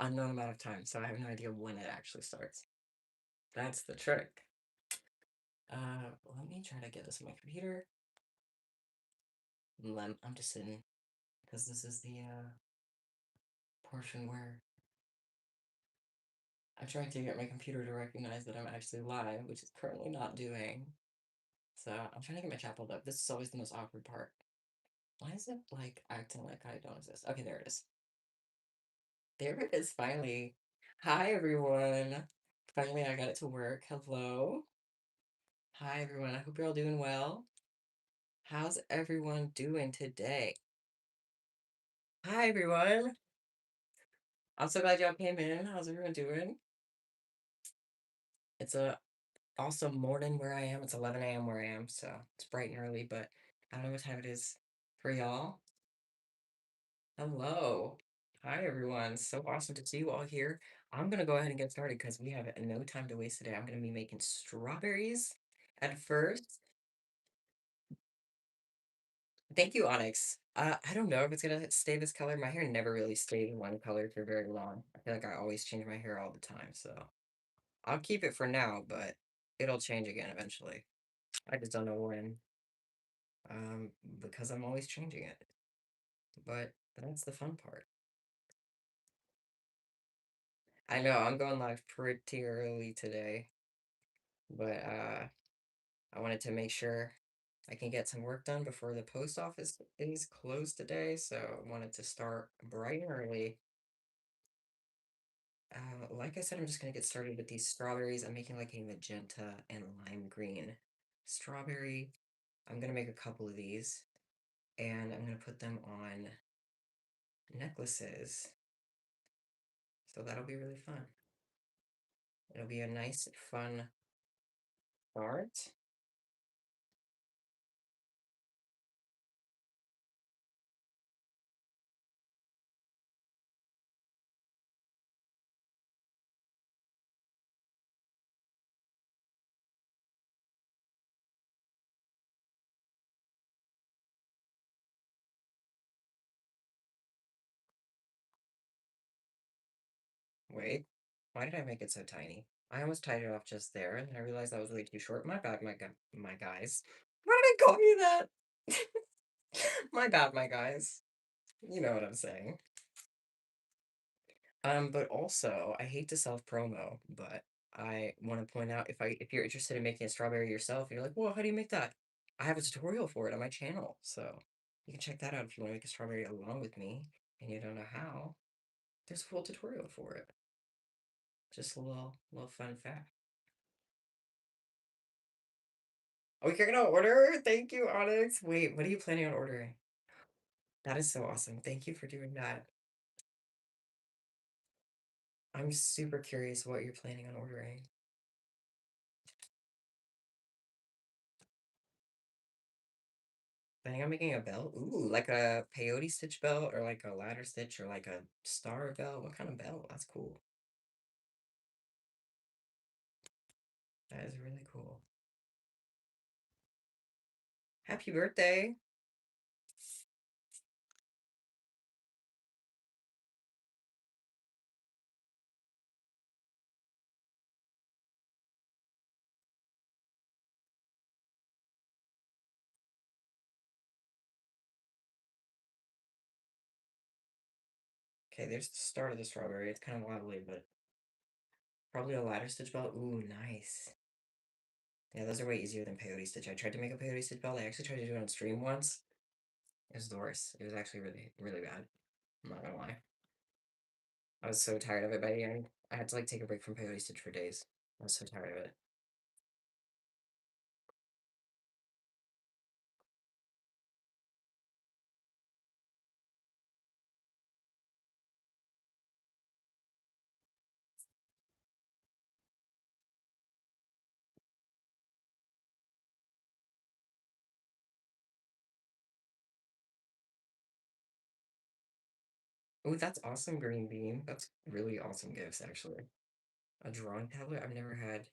unknown amount of time, so I have no idea when it actually starts. That's the trick. Let me try to get this on my computer. I'm just sitting because this is the portion where I'm trying to get my computer to recognize that I'm actually live, which it's currently not doing. So I'm trying to get my chat pulled up. This is always the most awkward part. Why is it like acting like I don't exist? Okay, there it is. There it is, finally. Hi, everyone. Finally, I got it to work. Hello. Hi, everyone. I hope you're all doing well. How's everyone doing today? Hi, everyone. I'm so glad y'all came in. How's everyone doing? It's a awesome morning where I am. It's 11 a.m. where I am, so it's bright and early, but I don't know what time it is for y'all. Hello. Hi, everyone. So awesome to see you all here. I'm going to go ahead and get started because we have no time to waste today. I'm going to be making strawberries at first. Thank you, Onyx. I don't know if it's going to stay this color. My hair never really stayed in one color for very long. I feel like I always change my hair all the time, so I'll keep it for now, but it'll change again eventually. I just don't know when, because I'm always changing it. But that's the fun part. I know I'm going live pretty early today, but I wanted to make sure I can get some work done before the post office is closed today, so I wanted to start bright and early. Like I said, I'm just gonna get started with these strawberries. I'm making like a magenta and lime green strawberry. I'm gonna make a couple of these, and I'm gonna put them on necklaces. So that'll be really fun. It'll be a nice, fun start. Wait, why did I make it so tiny? I almost tied it off just there, and then I realized that was way too short. My bad, my guys. Why did I call you that? My bad, my guys. You know what I'm saying. But also, I hate to self-promo, but I want to point out if you're interested in making a strawberry yourself, you're like, well, how do you make that? I have a tutorial for it on my channel, so you can check that out if you want to make a strawberry along with me and you don't know how. There's a full tutorial for it. Just a little fun fact. Oh, you're gonna order? Thank you, Onyx. Wait, what are you planning on ordering? That is so awesome. Thank you for doing that. I'm super curious what you're planning on ordering. Planning on making a belt? Ooh, like a peyote stitch belt or like a ladder stitch or like a star belt. What kind of belt? That's cool. That is really cool. Happy birthday. Okay, there's the start of the strawberry. It's kind of wobbly, but probably a ladder stitch belt. Ooh, nice. Yeah, those are way easier than peyote stitch. I tried to make a peyote stitch belt. I actually tried to do it on stream once. It was the worst. It was actually really, really bad. I'm not gonna lie. I was so tired of it by the end. I had to like take a break from peyote stitch for days. I was so tired of it. Oh, that's awesome, Green Bean. That's really awesome gifts, actually. A drawing tablet? I've never had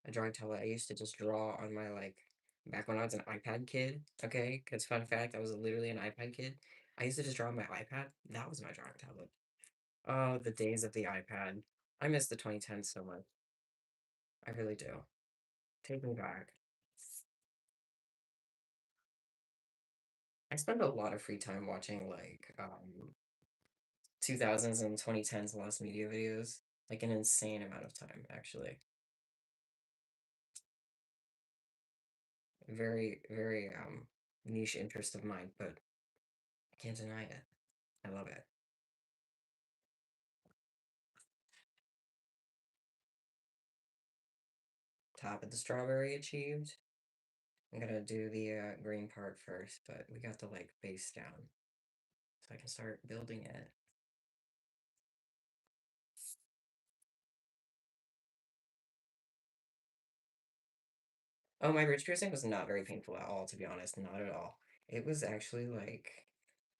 a drawing tablet. I used to just draw on my, like, back when I was an iPad kid, okay? Because, fun fact, I was literally an iPad kid. I used to just draw on my iPad. That was my drawing tablet. Oh, the days of the iPad. I miss the 2010s so much. I really do. Take me back. I spend a lot of free time watching like 2000s and 2010s lost media videos. Like an insane amount of time, actually. Very, very niche interest of mine, but I can't deny it. I love it. Top of the strawberry achieved. I'm gonna do the green part first, but we got the like base down. So I can start building it. Oh, my ridge piercing was not very painful at all, to be honest. Not at all. It was actually like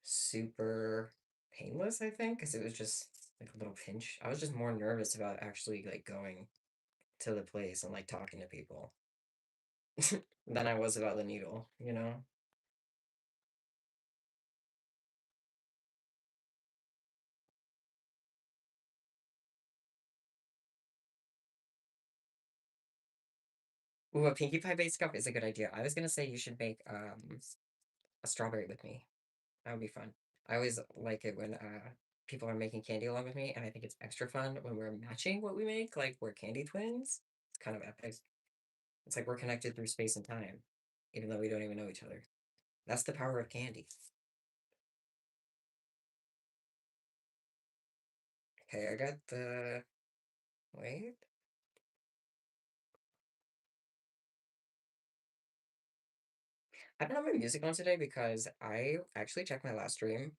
super painless, I think, because it was just like a little pinch. I was just more nervous about actually like going to the place and like talking to people than I was about the needle, you know? Ooh, a Pinkie Pie base cup is a good idea. I was gonna say you should make a strawberry with me. That would be fun. I always like it when people are making candy along with me, and I think it's extra fun when we're matching what we make, like we're candy twins. It's kind of epic. It's like we're connected through space and time, even though we don't even know each other. That's the power of candy. Okay, I got the wait. I don't have my music on today because I actually checked my last stream,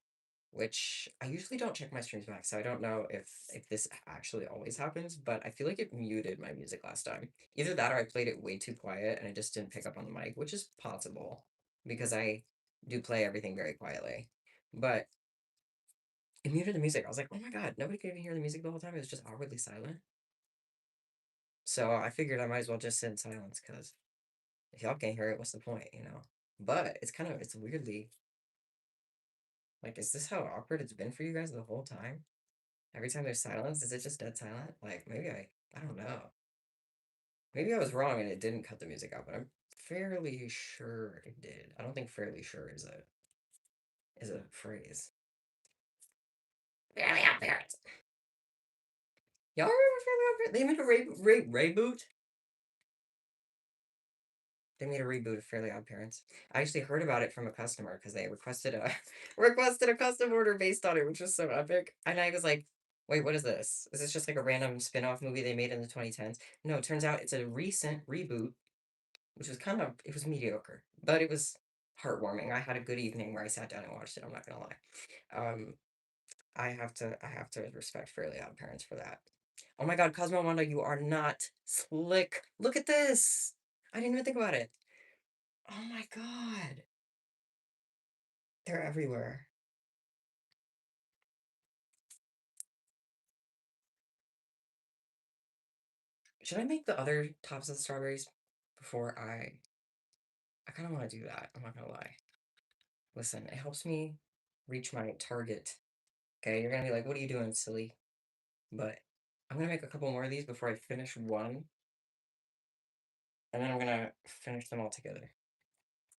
which I usually don't check my streams back, so I don't know if this actually always happens, but I feel like it muted my music last time. Either that or I played it way too quiet and I just didn't pick up on the mic, which is possible because I do play everything very quietly. But it muted the music. I was like, oh my God, nobody could even hear the music the whole time. It was just awkwardly silent. So I figured I might as well just sit in silence because if y'all can't hear it, what's the point, you know? But it's weirdly like, is this how awkward it's been for you guys the whole time? Every time there's silence, is it just dead silent? Like, I don't know. Maybe I was wrong and it didn't cut the music out, but I'm fairly sure it did. I don't think fairly sure is a phrase. Fairly Odd Parents. Y'all remember Fairly Odd Parents? They made a reboot? They made a reboot of Fairly Odd Parents. I actually heard about it from a customer because they requested a requested a custom order based on it, which was so epic. And I was like, "Wait, what is this? Is this just like a random spin-off movie they made in the 2010s?" No, it turns out it's a recent reboot, which was kind of it was mediocre, but it was heartwarming. I had a good evening where I sat down and watched it. I'm not gonna lie. I have to respect Fairly Odd Parents for that. Oh my God, Cosmo Wanda, you are not slick. Look at this. I didn't even think about it. Oh my God. They're everywhere. Should I make the other tops of the strawberries before I kind of want to do that. I'm not gonna lie. Listen, it helps me reach my target. Okay, you're gonna be like, what are you doing, silly? But I'm gonna make a couple more of these before I finish one, and then I'm gonna finish them all together.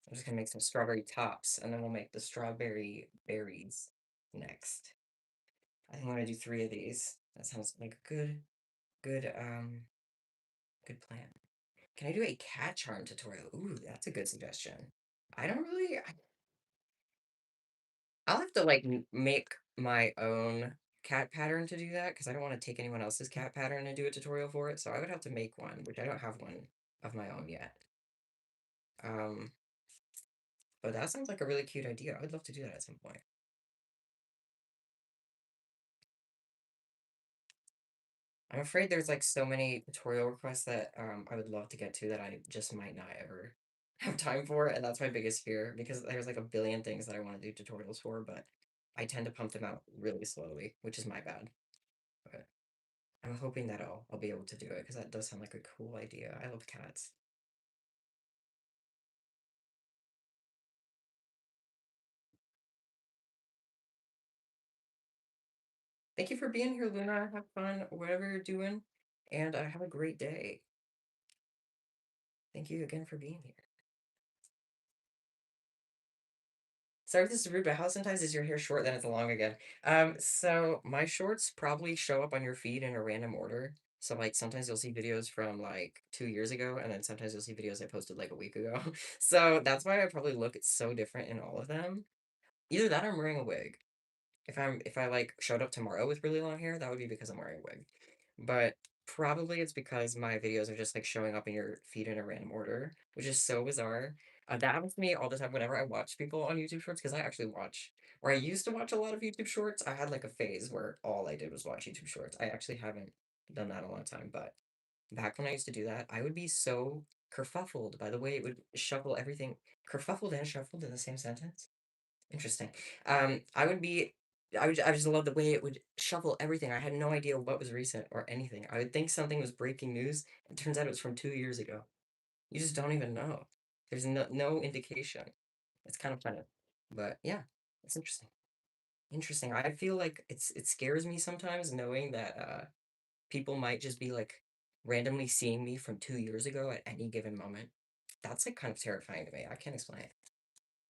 I'm just gonna make some strawberry tops, and then we'll make the strawberry berries next. I think I'm gonna do three of these. That sounds like a good, good plan. Can I do a cat charm tutorial? Ooh, that's a good suggestion. I don't really. I'll have to like make my own cat pattern to do that because I don't want to take anyone else's cat pattern and do a tutorial for it. So I would have to make one, which I don't have one of my own yet. Um, but that sounds like a really cute idea. I would love to do that at some point. I'm afraid there's like so many tutorial requests that I would love to get to that I just might not ever have time for, and that's my biggest fear because there's like a billion things that I want to do tutorials for, but I tend to pump them out really slowly, which is my bad. But I'm hoping that I'll be able to do it because that does sound like a cool idea. I love cats. Thank you for being here, Luna. Have fun, whatever you're doing, and have a great day. Thank you again for being here. Sorry if this is rude, but how sometimes is your hair short, then it's long again? So my shorts probably show up on your feed in a random order. So like sometimes you'll see videos from like 2 years ago, and then sometimes you'll see videos I posted like a week ago. So that's why I probably look so different in all of them. Either that or I'm wearing a wig. If I like showed up tomorrow with really long hair, that would be because I'm wearing a wig. But probably it's because my videos are just like showing up in your feed in a random order, which is so bizarre. That happens to me all the time whenever I watch people on YouTube Shorts because I actually watch, or I used to watch a lot of YouTube Shorts. I had like a phase where all I did was watch YouTube Shorts. I actually haven't done that in a long time, but back when I used to do that, I would be so kerfuffled by the way it would shuffle everything. Kerfuffled and shuffled in the same sentence? Interesting. I just love the way it would shuffle everything. I had no idea what was recent or anything. I would think something was breaking news. It turns out it was from 2 years ago. You just don't even know. There's no indication. It's kind of funny, but yeah, it's interesting. Interesting. I feel like it scares me sometimes knowing that people might just be like randomly seeing me from 2 years ago at any given moment. That's like kind of terrifying to me. I can't explain it.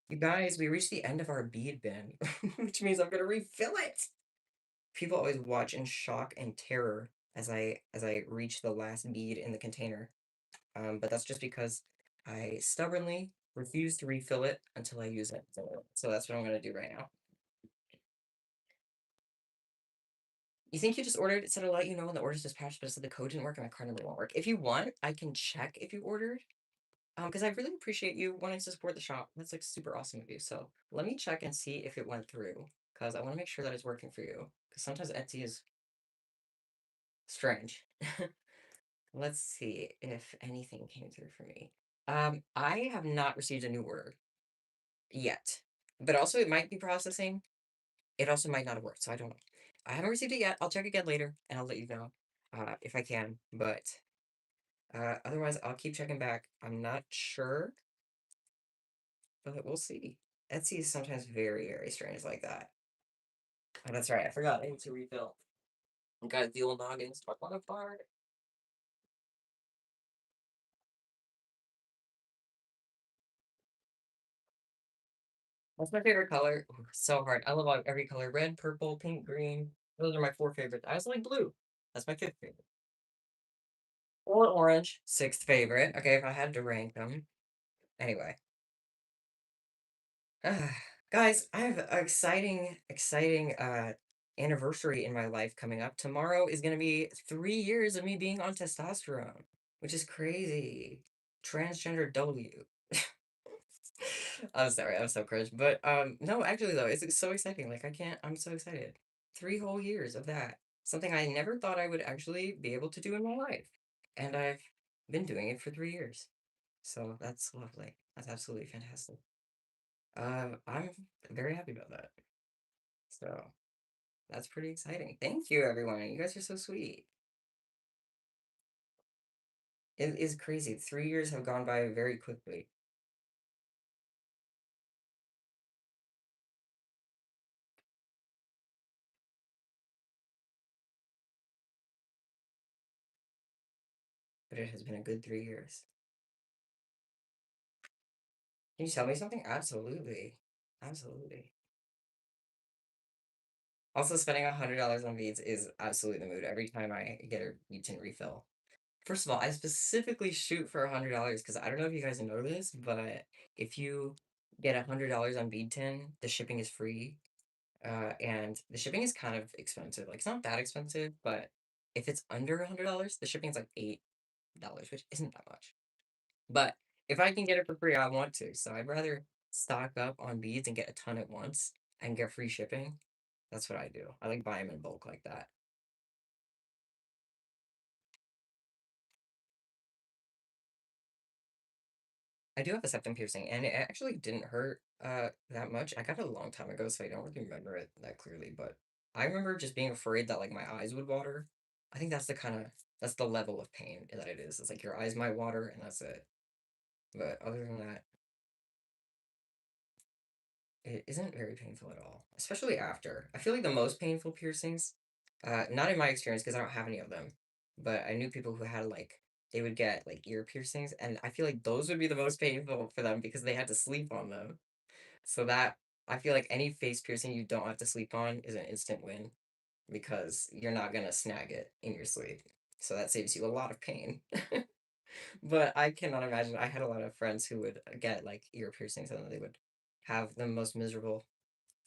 You guys, we reached the end of our bead bin, which means I'm gonna refill it. People always watch in shock and terror as I reach the last bead in the container. But that's just because I stubbornly refuse to refill it until I use it. So that's what I'm gonna do right now. You think you just ordered it, said I'll let you know when the order's dispatched, but it said the code didn't work and my card number won't work. If you want, I can check if you ordered. Because I really appreciate you wanting to support the shop. That's like super awesome of you. So let me check and see if it went through. Because I want to make sure that it's working for you. Because sometimes Etsy is strange. Let's see if anything came through for me. I have not received a new order yet. But also it might be processing. It also might not have worked. So I don't know. I haven't received it yet. I'll check again later and I'll let you know if I can. But otherwise, I'll keep checking back. I'm not sure, but we'll see. Etsy is sometimes very, very strange like that. Oh, that's right. I forgot. I need to refill. I got the old noggins. Talk on a fire. What's my favorite color? Ooh, so hard. I love every color. Red, purple, pink, green. Those are my four favorites. I also like blue. That's my fifth favorite. Or orange. Sixth favorite. Okay, if I had to rank them. Anyway. Uh, guys, I have an exciting anniversary in my life coming up. Tomorrow is gonna be 3 years of me being on testosterone, which is crazy. Transgender W. I'm sorry, I'm so cringe. But no, actually though, it's so exciting. Like I'm so excited. 3 whole years of that. Something I never thought I would actually be able to do in my life. And I've been doing it for 3 years. So that's lovely. That's absolutely fantastic. I'm very happy about that. So that's pretty exciting. Thank you, everyone. You guys are so sweet. It is crazy. 3 years have gone by very quickly, but it has been a good 3 years. Can you tell me something? Absolutely. Absolutely. Also, spending $100 on beads is absolutely the mood every time I get a bead tin refill. First of all, I specifically shoot for $100 because I don't know if you guys know this, but if you get $100 on bead tin, the shipping is free. And the shipping is kind of expensive. Like it's not that expensive, but if it's under $100, the shipping is like $8, which isn't that much. But if I can get it for free, I want to. So I'd rather stock up on beads and get a ton at once and get free shipping. That's what I do. I like buy them in bulk like that. I do have a septum piercing, and it actually didn't hurt that much. I got it a long time ago, so I don't really remember it that clearly. But I remember just being afraid that like my eyes would water. I think that's the level of pain that it is. It's like your eyes might water, and that's it. But other than that, it isn't very painful at all, especially after. I feel like the most painful piercings Not in my experience because I don't have any of them, but I knew people who had like they would get like ear piercings, and I feel like those would be the most painful for them because they had to sleep on them. So that I feel like any face piercing you don't have to sleep on is an instant win because you're not gonna snag it in your sleep. So that saves you a lot of pain. But I cannot imagine. I had a lot of friends who would get like ear piercings and then they would have the most miserable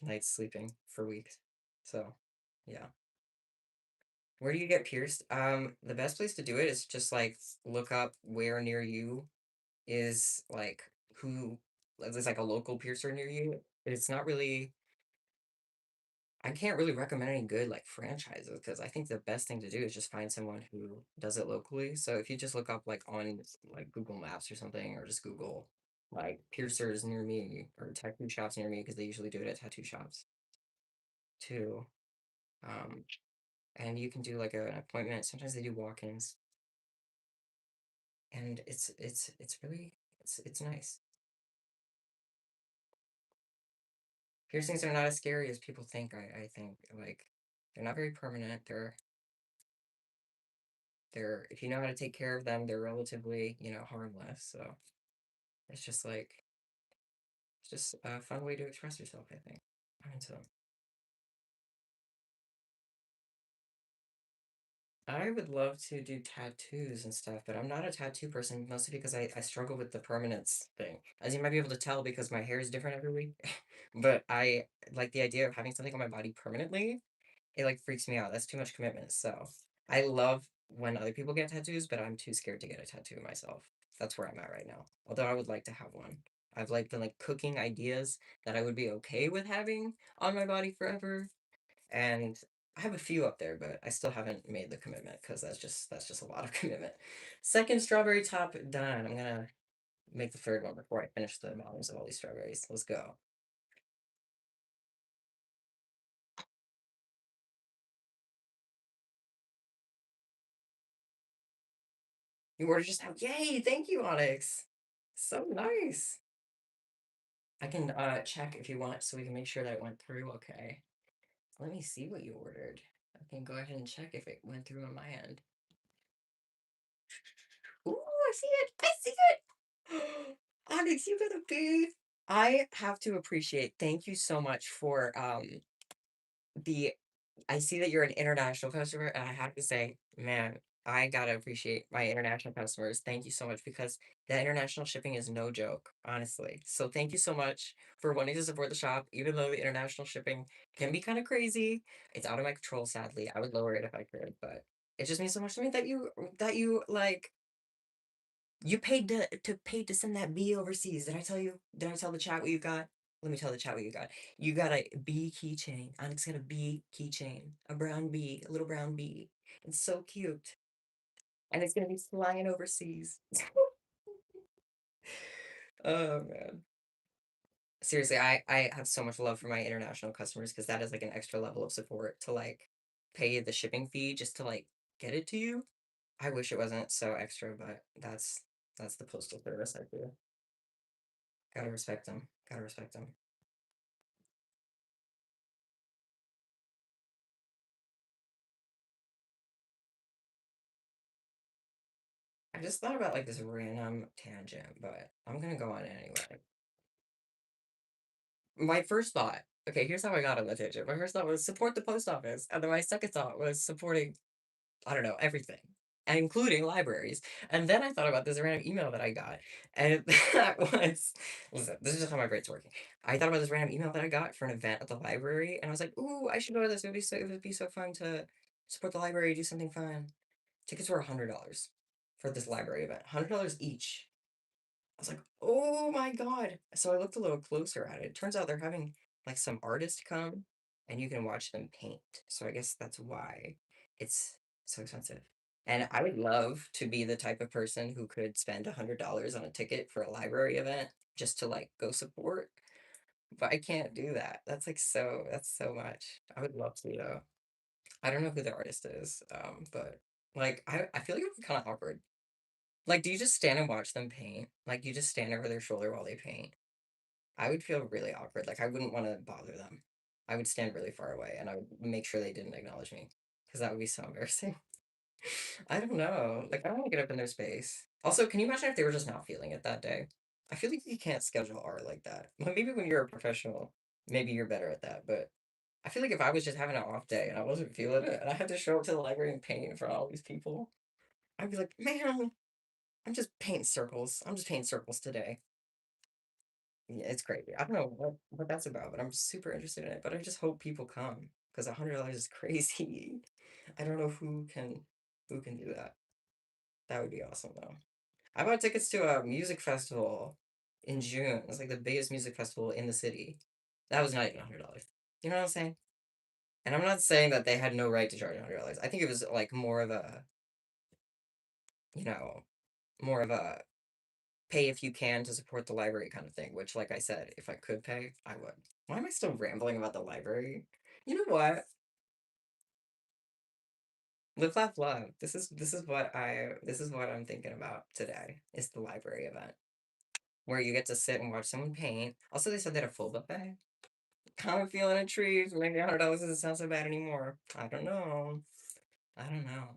nights sleeping for weeks. So, yeah. Where do you get pierced? The best place to do it is just like look up where near you is like who there's like a local piercer near you. It's not really I can't really recommend any good like franchises because I think the best thing to do is just find someone who does it locally. So if you just look up like on like Google Maps or something, or just Google like piercers near me or tattoo shops near me because they usually do it at tattoo shops too. Um, and you can do like an appointment. Sometimes they do walk-ins, and it's really it's nice. Piercings are not as scary as people think. I think like they're not very permanent. They're if you know how to take care of them, they're relatively, harmless. So it's just like it's just a fun way to express yourself, I think. I'm into them. I would love to do tattoos and stuff, but I'm not a tattoo person, mostly because I struggle with the permanence thing. As you might be able to tell because my hair is different every week. But I like the idea of having something on my body permanently. It like freaks me out. That's too much commitment. So I love when other people get tattoos, but I'm too scared to get a tattoo myself. That's where I'm at right now. Although I would like to have one. I've like been like cooking ideas that I would be okay with having on my body forever. And I have a few up there, but I still haven't made the commitment because that's just a lot of commitment. Second strawberry top done. I'm gonna make the third one before I finish the mountains of all these strawberries. Let's go. You ordered just out. Yay! Thank you, Onyx. So nice. I can check if you want so we can make sure that it went through okay. Let me see what you ordered. I can go ahead and check if it went through on my end. Ooh, I see it. I see it. Onyx, you got a bee. I have to appreciate. Thank you so much for the I see that you're an international customer, and I have to say, man, I gotta appreciate my international customers. Thank you so much because the international shipping is no joke, honestly. So thank you so much for wanting to support the shop, even though the international shipping can be kind of crazy. It's out of my control, sadly. I would lower it if I could, but it just means so much to me that you like you paid to send that bee overseas. Did I tell you? Did I tell the chat what you got? Let me tell the chat what you got. You got a bee keychain. Onyx got a bee keychain. A brown bee, a little brown bee. It's so cute. And it's gonna be flying overseas. Oh man. Seriously, I have so much love for my international customers because that is like an extra level of support to like pay the shipping fee just to like get it to you. I wish it wasn't so extra, but that's the postal service I feel. Gotta respect them. Gotta respect them. I just thought about like this random tangent, but I'm gonna go on it anyway. My first thought, okay, here's how I got on the tangent. My first thought was support the post office, and then my second thought was supporting, I don't know, everything, and including libraries. And then I thought about this random email that I got, and that was, listen, this is just how my brain's working. I thought about this random email that I got for an event at the library, and I was like, ooh, I should go to this. It would be so fun to support the library, do something fun. Tickets were $100 for this library event, $100 each. I was like, oh my God. So I looked a little closer at it. Turns out they're having like some artist come and you can watch them paint. So I guess that's why it's so expensive. And I would love to be the type of person who could spend $100 on a ticket for a library event just to like go support. But I can't do that. That's so much. I would love to though. I don't know who the artist is, but like I feel like it would be kind of awkward. Like, do you just stand and watch them paint? Like, you just stand over their shoulder while they paint? I would feel really awkward. Like, I wouldn't want to bother them. I would stand really far away and I would make sure they didn't acknowledge me. because that would be so embarrassing. I don't know. Like, I don't want to get up in their space. Also, can you imagine if they were just not feeling it that day? I feel like you can't schedule art like that. Well, maybe when you're a professional, maybe you're better at that. But I feel like if I was just having an off day and I wasn't feeling it, and I had to show up to the library and paint in front of all these people, I'd be like, man, I'm just painting circles. I'm just painting circles today. Yeah, it's crazy. I don't know what that's about, but I'm super interested in it. But I just hope people come because $100 is crazy. I don't know who can do that. That would be awesome though. I bought tickets to a music festival in June. It's like the biggest music festival in the city. That was not even $100. You know what I'm saying? And I'm not saying that they had no right to charge $100. I think it was like more of a, you know, more of a pay if you can to support the library kind of thing, which, like I said, if I could pay, I would. Why am I still rambling about the library? You know what? Live, laugh, love. This is what I'm thinking about today. Is the library event where you get to sit and watch someone paint. Also, they said they had a full buffet. Kind of feeling a treat. Maybe $100 doesn't sound so bad anymore. I don't know. I don't know.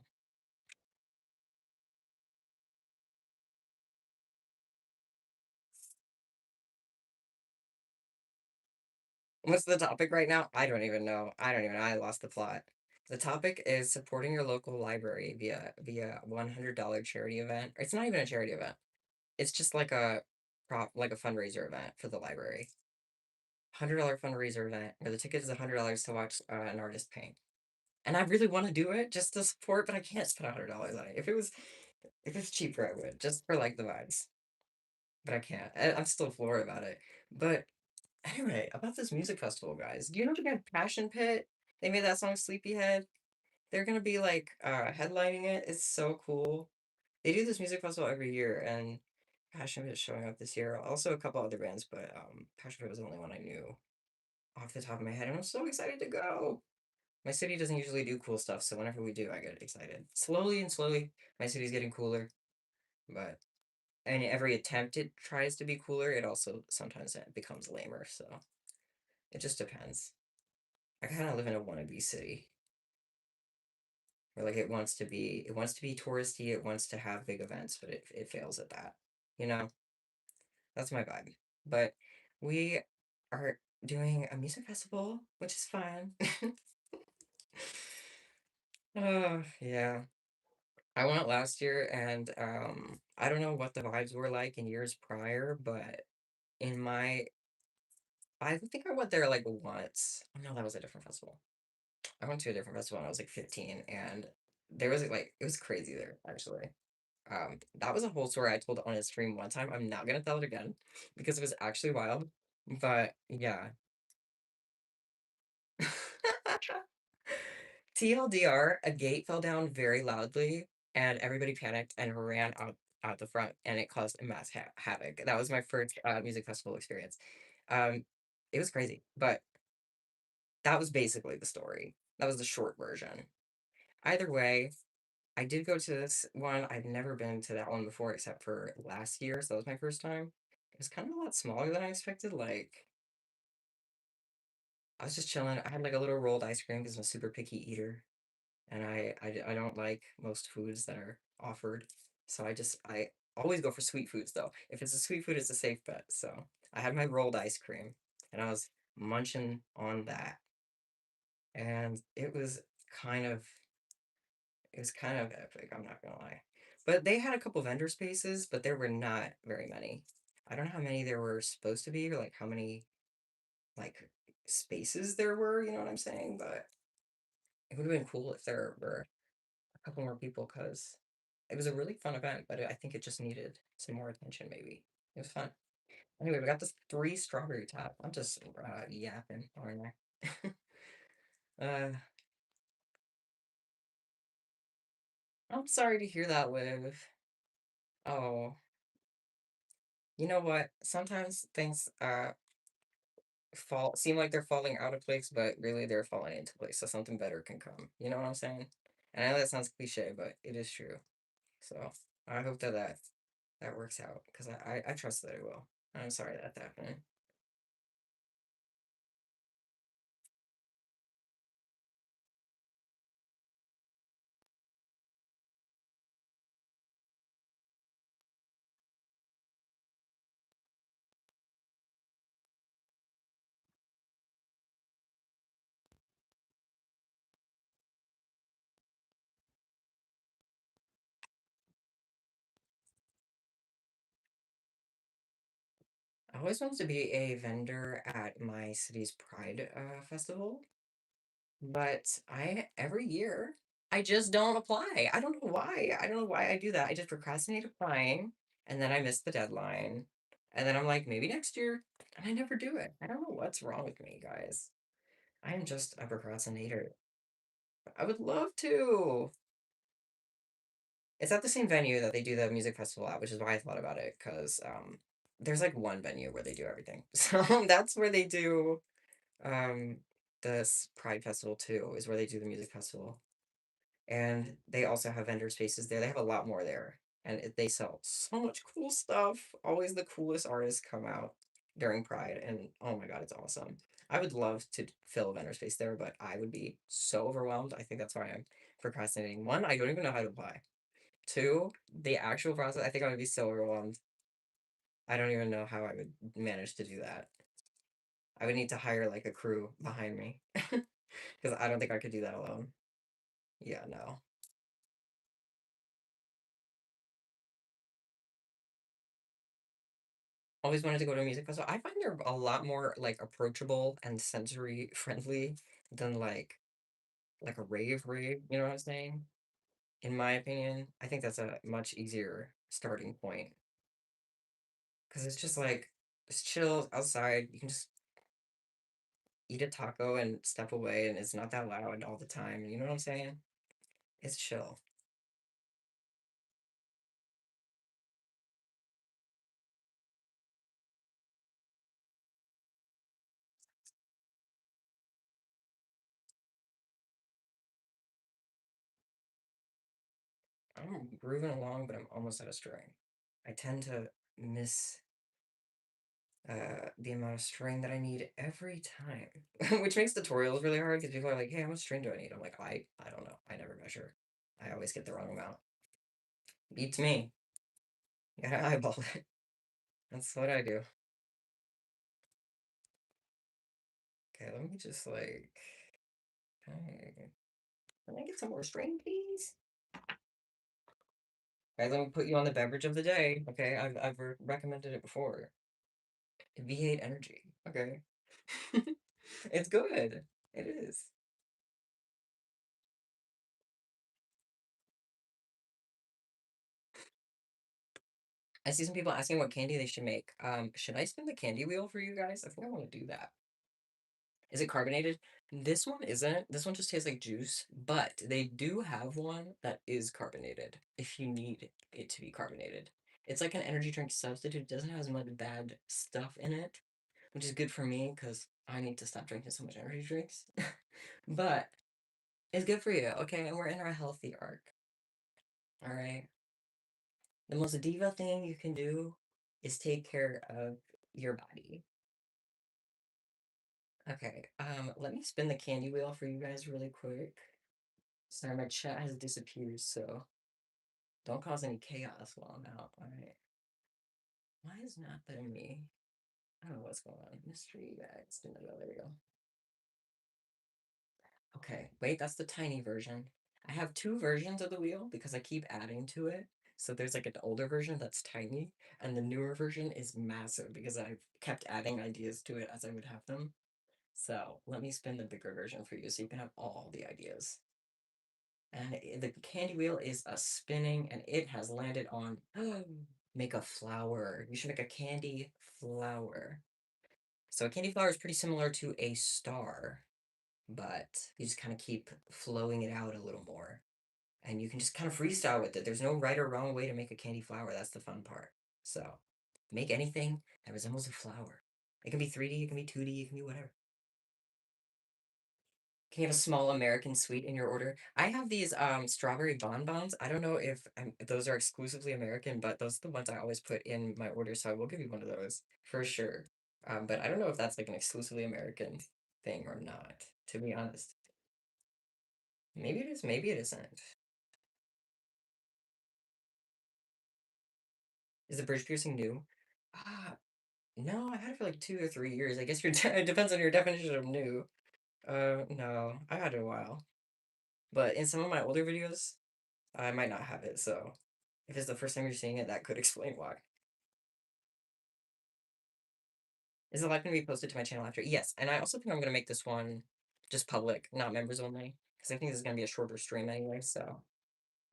What's the topic right now? I don't even know. I don't even know. I lost the plot. The topic is supporting your local library via $100 charity event. It's not even a charity event. It's just like a like a fundraiser event for the library. $100 fundraiser event where the ticket is $100 to watch an artist paint. And I really want to do it just to support, but I can't spend $100 on it. If it's cheaper, I would just for like the vibes. But I can't. I'm still floored about it. But anyway, about this music festival, guys. Do you know the band Passion Pit? They made that song Sleepyhead. They're gonna be like headlining it. It's so cool. They do this music festival every year, and Passion Pit is showing up this year. Also, a couple other bands, but Passion Pit was the only one I knew off the top of my head, and I'm so excited to go. My city doesn't usually do cool stuff, so whenever we do, I get excited. Slowly and slowly, my city's getting cooler, but and every attempt it tries to be cooler, it also sometimes it becomes lamer. So it just depends. I kind of live in a wannabe city where like it wants to be touristy, it wants to have big events, but it fails at that. You know, that's my vibe. But we are doing a music festival, which is fun. Oh yeah. I went last year and I don't know what the vibes were like in years prior, but in my I think I went there like once. Oh no, that was a different festival. I went to a different festival when I was like 15 and there was like it was crazy there actually. That was a whole story I told on a stream one time. I'm not gonna tell it again because it was actually wild. But yeah. TLDR, a gate fell down very loudly and everybody panicked and ran out the front and it caused a mass havoc. That was my first music festival experience. Um, it was crazy, but that was basically the story. That was the short version. Either way, I did go to this one. I've never been to that one before except for last year, so that was my first time. It was kind of a lot smaller than I expected. Like, I was just chilling. I had like a little rolled ice cream because I'm a super picky eater. And I don't like most foods that are offered. So I always go for sweet foods though. If it's a sweet food, it's a safe bet. So I had my rolled ice cream and I was munching on that. And kind of it was kind of epic, I'm not gonna lie. But they had a couple vendor spaces, but there were not very many. I don't know how many there were supposed to be, or like how many like spaces there were, you know what I'm saying? But it would have been cool if there were a couple more people because it was a really fun event, but I think it just needed some more attention, maybe. It was fun. Anyway, we got this three strawberry top. I'm just yapping, aren't I? uh, I'm sorry to hear that, Liv. Oh, you know what? Sometimes things seem like they're falling out of place, but really they're falling into place, so something better can come. You know what I'm saying? And I know that sounds cliche, but it is true. So I hope that works out because I trust that it will. I'm sorry that happened. always wanted to be a vendor at my city's Pride festival, but every year I just don't apply. I don't know why. I don't know why I do that. I just procrastinate applying, and then I miss the deadline, and then I'm like, maybe next year, and I never do it. I don't know what's wrong with me, guys. I am just a procrastinator. I would love to. It's at the same venue that they do the music festival at, which is why I thought about it, because there's like one venue where they do everything. So that's where they do um, this Pride Festival too, is where they do the music festival. And they also have vendor spaces there. They have a lot more there. And they sell so much cool stuff. Always the coolest artists come out during Pride. And oh my God, it's awesome. I would love to fill a vendor space there, but I would be so overwhelmed. I think that's why I'm procrastinating. One, I don't even know how to apply. Two, the actual process, I think I would be so overwhelmed. I don't even know how I would manage to do that. I would need to hire like a crew behind me because I don't think I could do that alone. Yeah, no. Always wanted to go to a music festival. I find they're a lot more like approachable and sensory friendly than like a rave. You know what I'm saying? In my opinion, I think that's a much easier starting point because it's just like it's chill outside. You can just eat a taco and step away, and it's not that loud all the time. You know what I'm saying? It's chill. I'm grooving along, but I'm almost at a string. I tend to miss the amount of string that I need every time, which makes tutorials really hard because people are like, "Hey, how much string do I need?" I'm like, I don't know. I never measure. I always get the wrong amount. Beats me. You gotta eyeball it. That's what I do. Okay, let me just like, hey, can I get some more string, please? Okay, let me put you on the beverage of the day. Okay, I've recommended it before. V8 energy. Okay. It's good. It is. I see some people asking what candy they should make. Should I spin the candy wheel for you guys? I think I want to do that. Is it carbonated? This one isn't. This one just tastes like juice, but they do have one that is carbonated if you need it to be carbonated. It's like an energy drink substitute. It doesn't have as much bad stuff in it, which is good for me because I need to stop drinking so much energy drinks. But it's good for you, okay? And we're in our healthy arc, all right? The most diva thing you can do is take care of your body. Okay, let me spin the candy wheel for you guys really quick. Sorry, my chat has disappeared, so don't cause any chaos while I'm out, alright? Why is not letting me? I don't know what's going on. Mystery bags. There we go. Okay, wait, that's the tiny version. I have two versions of the wheel because I keep adding to it. So there's like an older version that's tiny, and the newer version is massive because I've kept adding ideas to it as I would have them. So let me spin the bigger version for you so you can have all the ideas. And the candy wheel is a spinning and it has landed on make a flower. You should make a candy flower. So a candy flower is pretty similar to a star, but you just kind of keep flowing it out a little more. And you can just kind of freestyle with it. There's no right or wrong way to make a candy flower. That's the fun part. So make anything that resembles a flower. It can be 3D, it can be 2D, it can be whatever. Can you have a small American sweet in your order? I have these strawberry bonbons. I don't know if those are exclusively American, but those are the ones I always put in my order, so I will give you one of those for sure. But I don't know if that's like an exclusively American thing or not, to be honest. Maybe it is, maybe it isn't. Is the bridge piercing new? Ah, no, I've had it for like 2 or 3 years. I guess it depends on your definition of new. No, I had it a while. But in some of my older videos, I might not have it, so if it's the first time you're seeing it, that could explain why. Is the live going to be posted to my channel after? Yes, and I also think I'm going to make this one just public, not members only, because I think this is going to be a shorter stream anyway. So,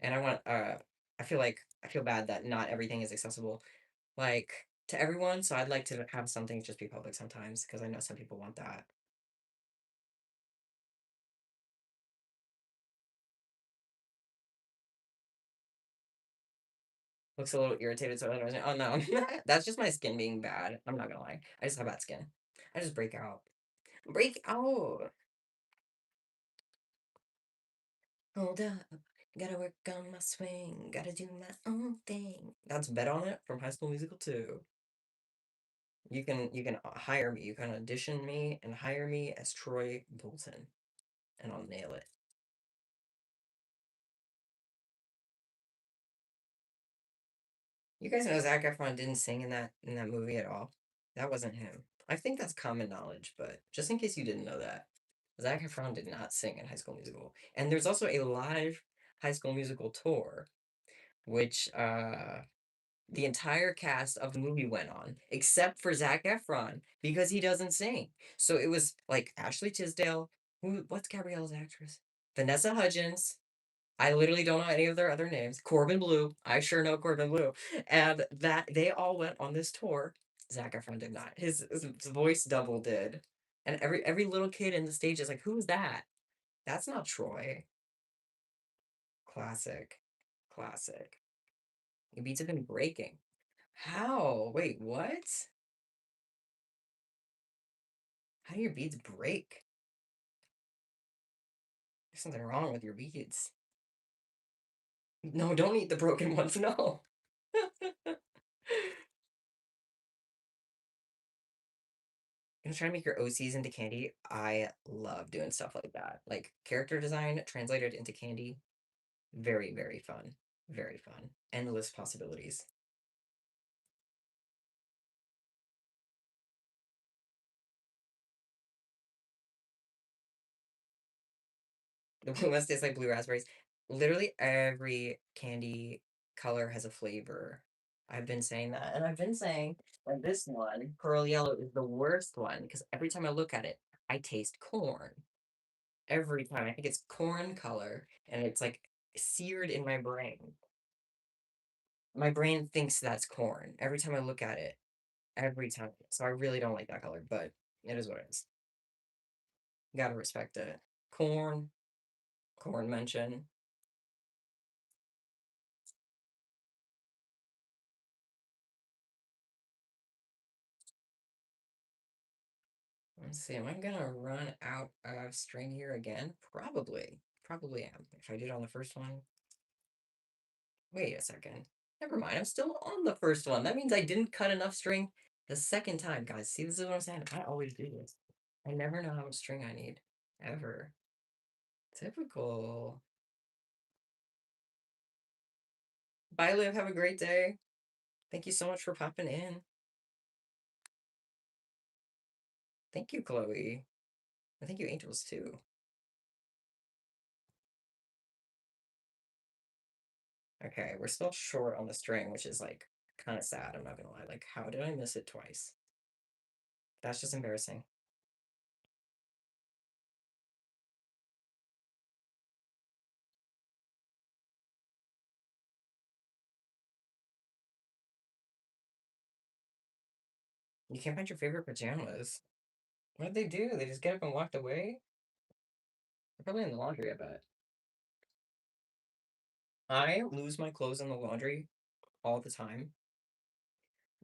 and I want I feel bad that not everything is accessible like to everyone. So I'd like to have some things just be public sometimes because I know some people want that. Looks a little irritated, so otherwise, oh no, that's just my skin being bad. I'm not gonna lie, I just have bad skin. I just break out. Break out. Hold up. Gotta work on my swing. Gotta do my own thing. That's Bet on It from High School Musical 2. You can hire me. You can audition me and hire me as Troy Bolton, and I'll nail it. You guys know Zac Efron didn't sing in that movie at all. That wasn't him. I think that's common knowledge, but just in case you didn't know that, Zac Efron did not sing in High School Musical. And there's also a live High School Musical tour, which the entire cast of the movie went on, except for Zac Efron, because he doesn't sing. So it was like Ashley Tisdale, what's Gabriella's actress? Vanessa Hudgens. I literally don't know any of their other names. Corbin Blue. I sure know Corbin Blue. And that they all went on this tour. Zac Efron did not. His voice double did. And every little kid in the stage is like, who's that? That's not Troy. Classic. Classic. Your beats have been breaking. How? Wait, what? How do your beads break? There's something wrong with your beads. No, don't eat the broken ones. No. Gonna try to make your OCs into candy. I love doing stuff like that. Like character design translated into candy. Very, very fun. Very fun. Endless possibilities. The blue must taste like blue raspberries. Literally every candy color has a flavor. I've been saying that. And I've been saying like this one, pearl yellow, is the worst one because every time I look at it, I taste corn. Every time. I think it's corn color and it's like seared in my brain. My brain thinks that's corn every time I look at it. Every time. So I really don't like that color, but it is what it is. Gotta respect it. Corn, corn mention. Let's see, am I gonna run out of string here again? Probably. Probably am. If I did on the first one. Wait a second. Never mind, I'm still on the first one. That means I didn't cut enough string the second time, guys. See, this is what I'm saying. I always do this. I never know how much string I need. Ever. Typical. Bye, Liv. Have a great day. Thank you so much for popping in. Thank you, Chloe. And thank you, Angels, too. Okay, we're still short on the string, which is like kind of sad. I'm not gonna lie. Like, how did I miss it twice? That's just embarrassing. You can't find your favorite pajamas. What did they do? They just get up and walked away? They're probably in the laundry, I bet. I lose my clothes in the laundry all the time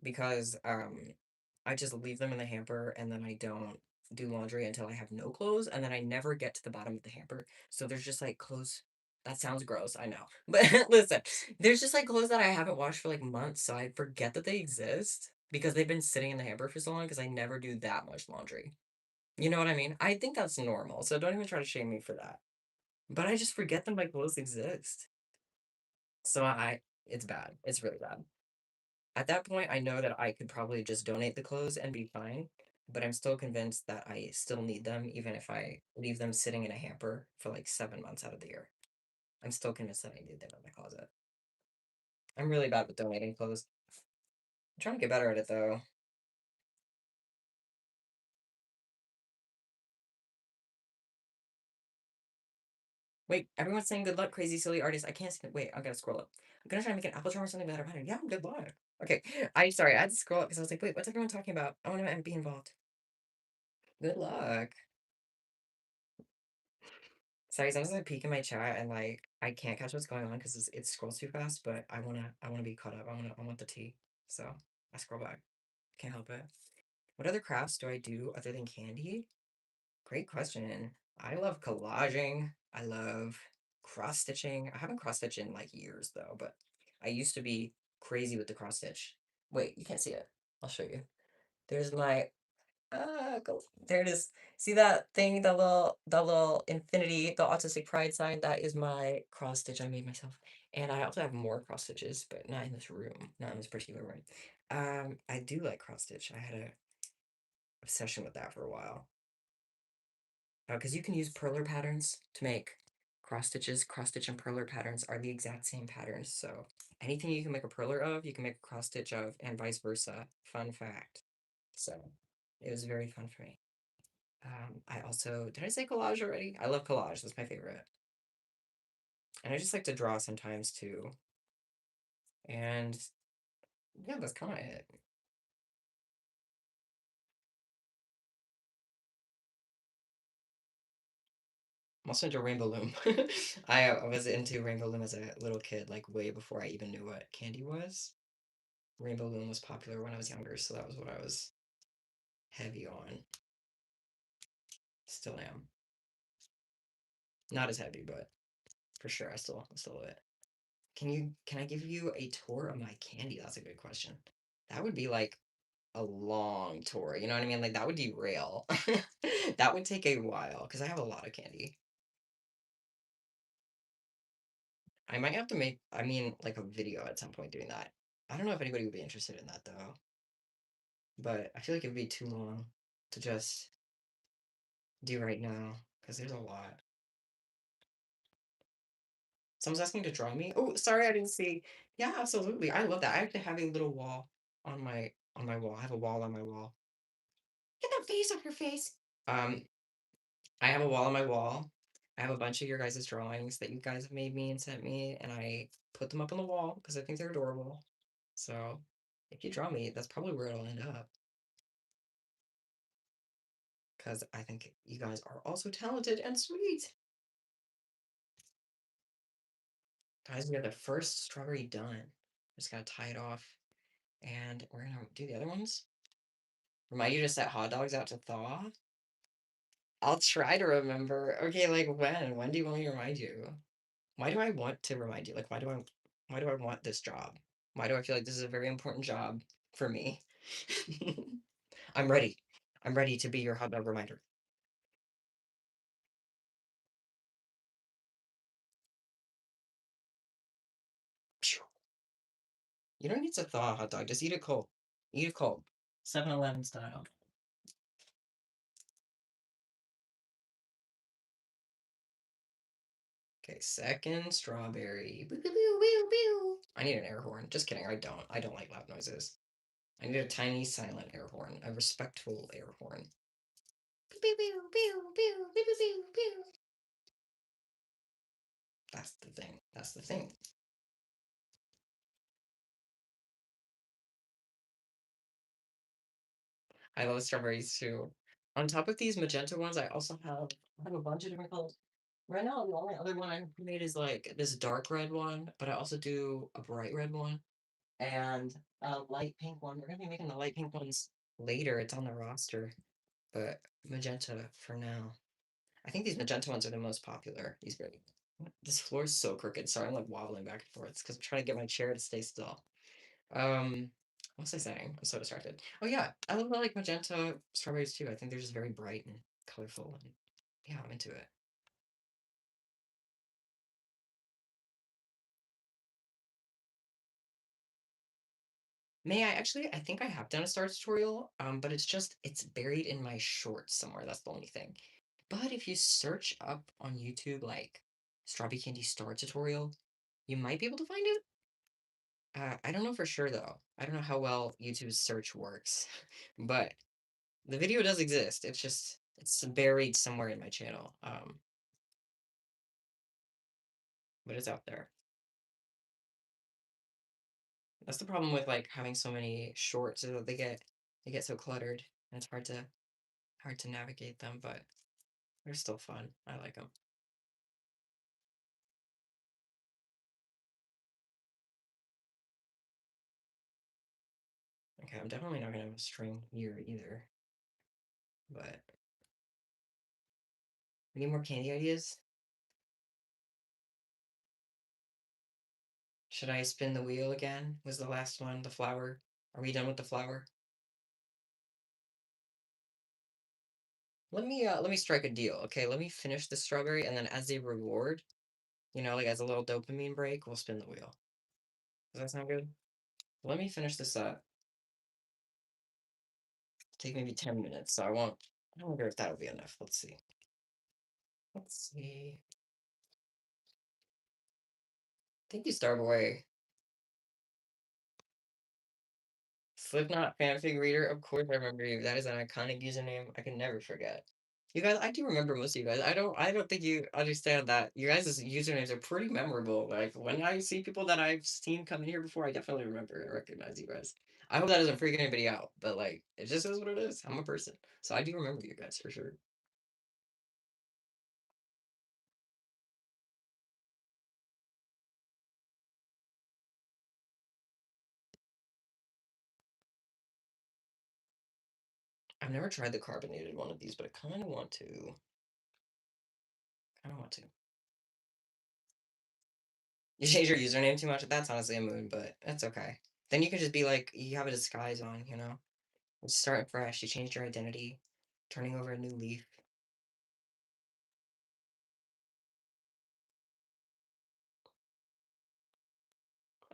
because I just leave them in the hamper and then I don't do laundry until I have no clothes and then I never get to the bottom of the hamper. So there's just like clothes. That sounds gross, I know. But listen, there's just like clothes that I haven't washed for like months, so I forget that they exist because they've been sitting in the hamper for so long because I never do that much laundry. You know what I mean? I think that's normal, so don't even try to shame me for that. But I just forget that my clothes exist. So it's bad. It's really bad. At that point, I know that I could probably just donate the clothes and be fine, but I'm still convinced that I still need them, even if I leave them sitting in a hamper for like 7 months out of the year. I'm still convinced that I need them in my closet. I'm really bad with donating clothes. I'm trying to get better at it though. Wait, everyone's saying good luck, crazy, silly artist. I can't see it. Wait, I gotta scroll up. I'm gonna try to make an apple charm or something without a pattern. Yeah, good luck. Okay, I'm sorry. I had to scroll up because I was like, wait, what's everyone talking about? I want to be involved. Good luck. Sorry, sometimes I peek in my chat and like I can't catch what's going on because it scrolls too fast. But I wanna be caught up. I want the tea. So I scroll back. Can't help it. What other crafts do I do other than candy? Great question. I love collaging. I love cross stitching. I haven't cross stitched in like years though, but I used to be crazy with the cross stitch. Wait, you can't see it. I'll show you. There's my there it is. See that thing, that little infinity, the autistic pride sign? That is my cross stitch I made myself. And I also have more cross stitches, but not in this room, not in this particular room. I do like cross stitch. I had a obsession with that for a while. Because you can use perler patterns to make cross stitches. Cross stitch and perler patterns are the exact same patterns. So anything you can make a perler of, you can make a cross stitch of, and vice versa. Fun fact. So it was very fun for me. I also, did I say collage already? I love collage. That's my favorite. And I just like to draw sometimes too. And yeah, that's kind of it. I'm also into Rainbow Loom. I was into Rainbow Loom as a little kid, like way before I even knew what candy was. Rainbow Loom was popular when I was younger, so that was what I was heavy on. Still am. Not as heavy, but for sure, I still love it. Can I give you a tour of my candy? That's a good question. That would be like a long tour, you know what I mean? Like that would derail. That would take a while because I have a lot of candy. I might have to make, I mean, like a video at some point doing that. I don't know if anybody would be interested in that though, but I feel like it would be too long to just do right now because there's a lot. Someone's asking to draw me. Oh, sorry, I didn't see. Yeah, absolutely. I love that. I actually have a little wall on my wall. I have a wall on my wall. Get that face off your face. Um, I have a wall on my wall. I have a bunch of your guys' drawings that you guys have made me and sent me, and I put them up on the wall because I think they're adorable. So if you draw me, that's probably where it'll end up. Because I think you guys are also talented and sweet. Guys, we got the first strawberry done. Just gotta tie it off, and we're gonna do the other ones. Remind you to set hot dogs out to thaw. I'll try to remember. Okay, like when? When do you want me to remind you? Why do I want to remind you? Like, why do I want this job? Why do I feel like this is a very important job for me? I'm ready. I'm ready to be your hot dog reminder. Phew. You don't need to thaw a hot dog. Just eat it cold. Eat it cold. 7-Eleven style. Okay, second strawberry. Boo, boo, boo, boo, boo. I need an air horn. Just kidding. I don't. I don't like loud noises. I need a tiny silent air horn. A respectful air horn. Pew, pew, pew, pew, pew, pew, pew, pew, pew. That's the thing. That's the thing. I love strawberries too. On top of these magenta ones, I have a bunch of different colors. Right now, the only other one I made is like this dark red one, but I also do a bright red one and a light pink one. We're gonna be making the light pink ones later. It's on the roster, but magenta for now. I think these magenta ones are the most popular. These very. This floor is so crooked. Sorry, I'm like wobbling back and forth because I'm trying to get my chair to stay still. Um, what was I saying? I'm so distracted. Oh yeah, I love like magenta strawberries too. I think they're just very bright and colorful, and yeah, I'm into it. May I actually? I think I have done a star tutorial, but it's buried in my shorts somewhere. That's the only thing. But if you search up on YouTube like strawberry candy star tutorial, you might be able to find it. I don't know for sure though. I don't know how well YouTube's search works, but the video does exist. It's buried somewhere in my channel. but it's out there. That's the problem with like having so many shorts is that they get so cluttered and it's hard to navigate them, but they're still fun. I like them. Okay, I'm definitely not gonna have a string here either, but we need more candy ideas. Should I spin the wheel again? Was the last one the flower? Are we done with the flower? Let me strike a deal. Okay, let me finish the strawberry and then as a reward, like as a little dopamine break, we'll spin the wheel. Does that sound good? Let me finish this up. Take maybe 10 minutes, so I wonder if that'll be enough. Let's see. Let's see. Thank you, Starboy. Slipknot fanfic reader. Of course I remember you. That is an iconic username. I can never forget. You guys, I do remember most of you guys. I don't think you understand that you guys' usernames are pretty memorable. Like when I see people that I've seen come in here before, I definitely remember and recognize you guys. I hope that doesn't freak anybody out, but like it just is what it is. I'm a person. So I do remember you guys for sure. I've never tried the carbonated one of these, but I kind of want to. Kind of want to. You change your username too much. That's honestly a mood, but that's okay. Then you can just be like, you have a disguise on. It's starting fresh. You changed your identity, turning over a new leaf.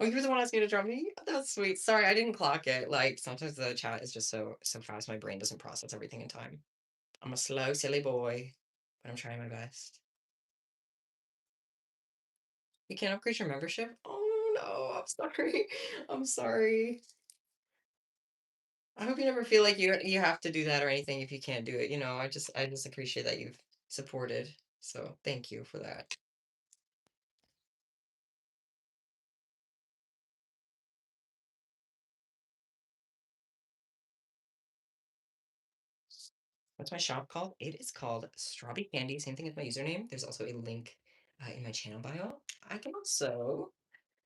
Oh, you're the one asking to drop me? That's sweet. Sorry, I didn't clock it. Like sometimes the chat is just so fast, my brain doesn't process everything in time. I'm a slow, silly boy, but I'm trying my best. You can't upgrade your membership? Oh no, I'm sorry. I'm sorry. I hope you never feel like you have to do that or anything if you can't do it. I just appreciate that you've supported. So thank you for that. What's my shop called? It is called Strawberry Candy. Same thing as my username. There's also a link in my channel bio. I can also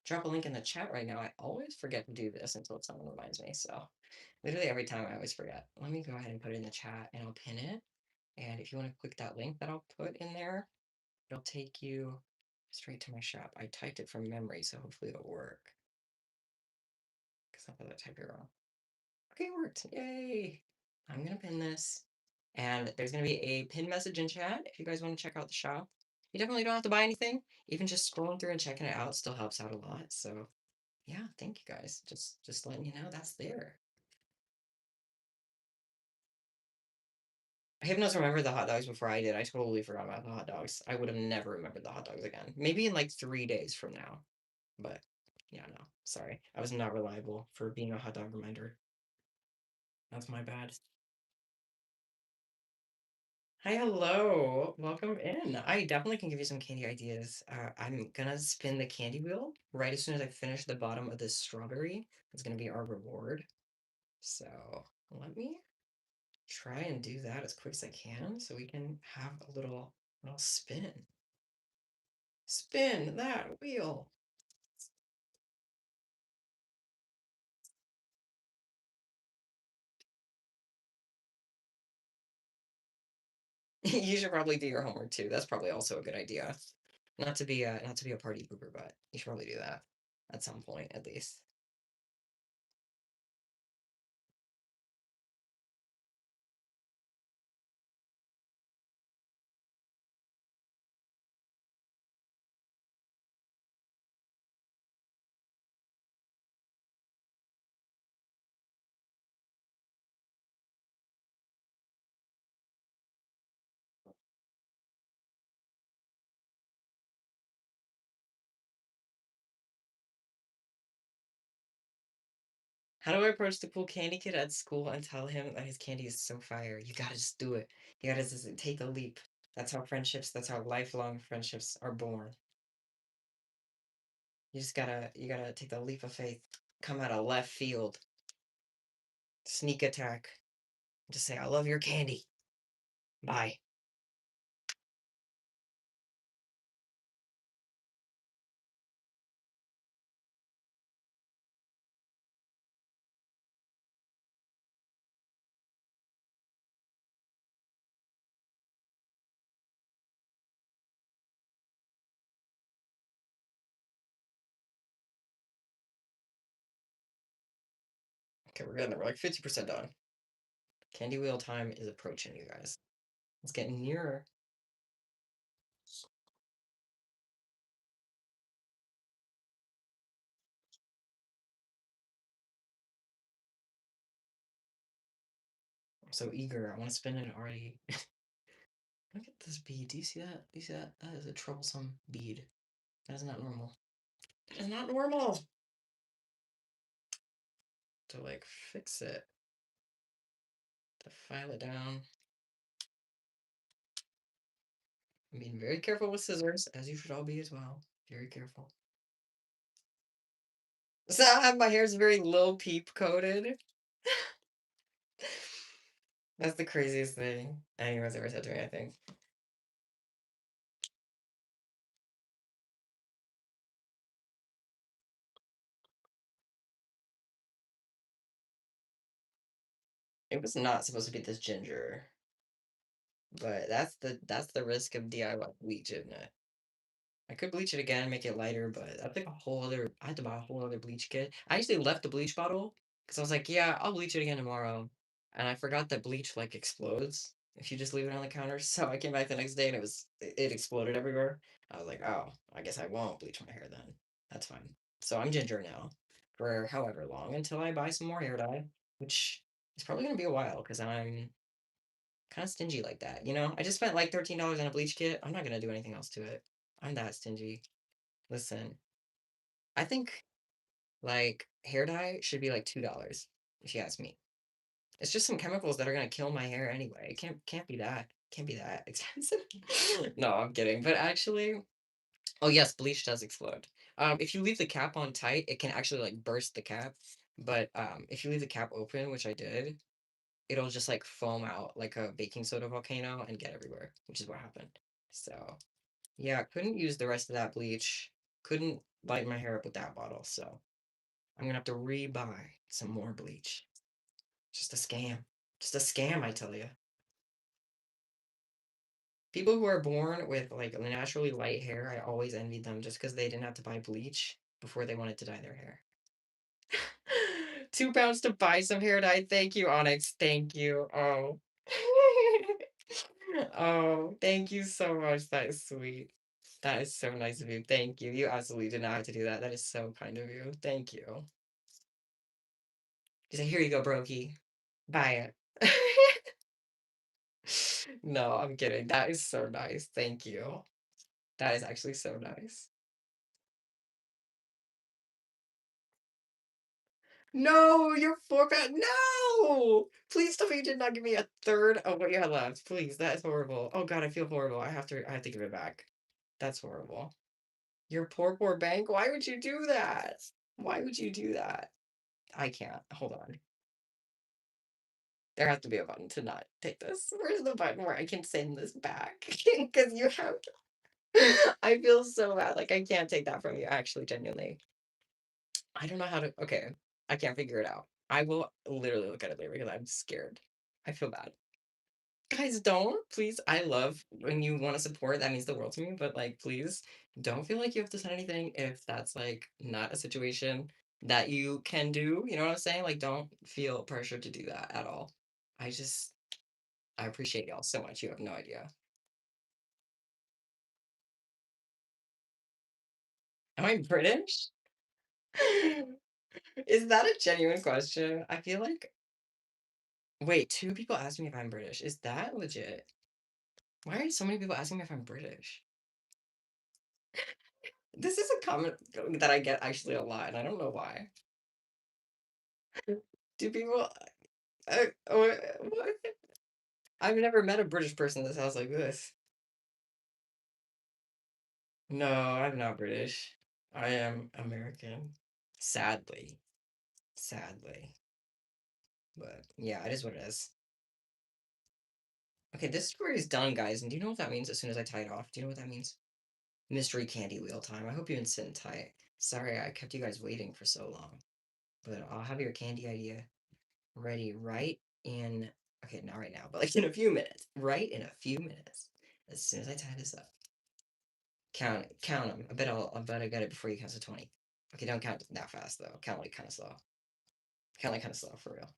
drop a link in the chat right now. I always forget to do this until someone reminds me. So literally every time I always forget. Let me go ahead and put it in the chat and I'll pin it. And if you want to click that link that I'll put in there, it'll take you straight to my shop. I typed it from memory, so hopefully it'll work. Because I thought I typed it wrong. Okay, it worked. Yay! I'm gonna pin this. And there's gonna be a pin message in chat if you guys want to check out the shop. You definitely don't have to buy anything. Even just scrolling through and checking it out still helps out a lot. So yeah, thank you guys. Just letting you know that's there. I Hypnos remembered the hot dogs before I did. I totally forgot about the hot dogs. I would have never remembered the hot dogs again. Maybe in like 3 days from now. But yeah, no. Sorry. I was not reliable for being a hot dog reminder. That's my bad. Hi, hello. Welcome in. I definitely can give you some candy ideas. I'm gonna spin the candy wheel right as soon as I finish the bottom of this strawberry. It's gonna be our reward. So let me try and do that as quick as I can so we can have a little spin. Spin that wheel. You should probably do your homework too. That's probably also a good idea. Not to be a party pooper, but you should probably do that at some point at least. How do I approach the cool candy kid at school and tell him that his candy is so fire? You gotta just do it. You gotta just take a leap. That's how lifelong friendships are born. You gotta take the leap of faith. Come out of left field, sneak attack. Just say, I love your candy. Bye. Okay, we're getting there. We're like 50% done. Candy wheel time is approaching, you guys. It's getting nearer. I'm so eager. I want to spin it already. Look at this bead. Do you see that? Do you see that? That is a troublesome bead. That is not normal. That is not normal. To like fix it, to file it down. I'm being very careful with scissors, as you should all be as well. Very careful. So my hair is very low peep coated. That's the craziest thing anyone's ever said to me, I think. It was not supposed to be this ginger, but that's the risk of DIY bleach, isn't it? I could bleach it again, make it lighter, but that's like a whole other. I had to buy a whole other bleach kit. I actually left the bleach bottle because I was like, yeah, I'll bleach it again tomorrow, and I forgot that bleach like explodes if you just leave it on the counter. So I came back the next day and it exploded everywhere. I was like, oh, I guess I won't bleach my hair then. That's fine. So I'm ginger now for however long until I buy some more hair dye, which is probably gonna be a while because I'm kind of stingy like that. I just spent like $13 on a bleach kit. I'm not gonna do anything else to it. I'm that stingy. Listen, I think like hair dye should be like $2, if you ask me. It's just some chemicals that are gonna kill my hair anyway. It can't be that. Can't be that expensive. No, I'm kidding. But actually, oh yes, bleach does explode. If you leave the cap on tight, it can actually like burst the cap. But if you leave the cap open, which I did, it'll just like foam out like a baking soda volcano and get everywhere, which is what happened. So yeah, couldn't use the rest of that bleach. Couldn't light my hair up with that bottle, so I'm gonna have to re-buy some more bleach. Just a scam. Just a scam, I tell you. People who are born with like naturally light hair, I always envied them just because they didn't have to buy bleach before they wanted to dye their hair. £2 to buy some hair dye. Thank you, Onyx. Thank you. Oh. Oh, thank you so much. That is sweet. That is so nice of you. Thank you. You absolutely did not have to do that. That is so kind of you. Thank you. He's like, here you go, Brokey. Buy it. No, I'm kidding. That is so nice. Thank you. That is actually so nice. No, you're forfeit. No! Please tell me you did not give me a third of what you had left. Please, that is horrible. Oh God, I feel horrible. I have to give it back. That's horrible. Your poor, poor bank. Why would you do that? Why would you do that? I can't. Hold on. There has to be a button to not take this. Where's the button where I can send this back? Because you have. I feel so bad. Like I can't take that from you. Actually, genuinely, I don't know how to. Okay, I can't figure it out. I will literally look at it later because I'm scared. I feel bad. Guys, don't please. I love when you want to support. That means the world to me. But like, please don't feel like you have to send anything if that's like not a situation that you can do. You know what I'm saying? Like, don't feel pressured to do that at all. I just I appreciate y'all so much. You have no idea. Am I British? Is that a genuine question? I feel like. Wait, two people asked me if I'm British. Is that legit? Why are so many people asking me if I'm British? This is a comment that I get actually a lot, and I don't know why. Do people? What? I've never met a British person that sounds like this. No, I'm not British. I am American. Sadly. Sadly. But yeah, it is what it is. Okay, this story is done, guys. And do you know what that means as soon as I tie it off? Do you know what that means? Mystery candy wheel time. I hope you've been sitting tight. Sorry I kept you guys waiting for so long. But I'll have your candy idea ready right in, okay, not right now, but like in a few minutes. Right in a few minutes. As soon as I tie this up. Count them. I bet I got it before you count to 20. Okay, don't count that fast though. Count like kind of slow. Count like kind of slow for real.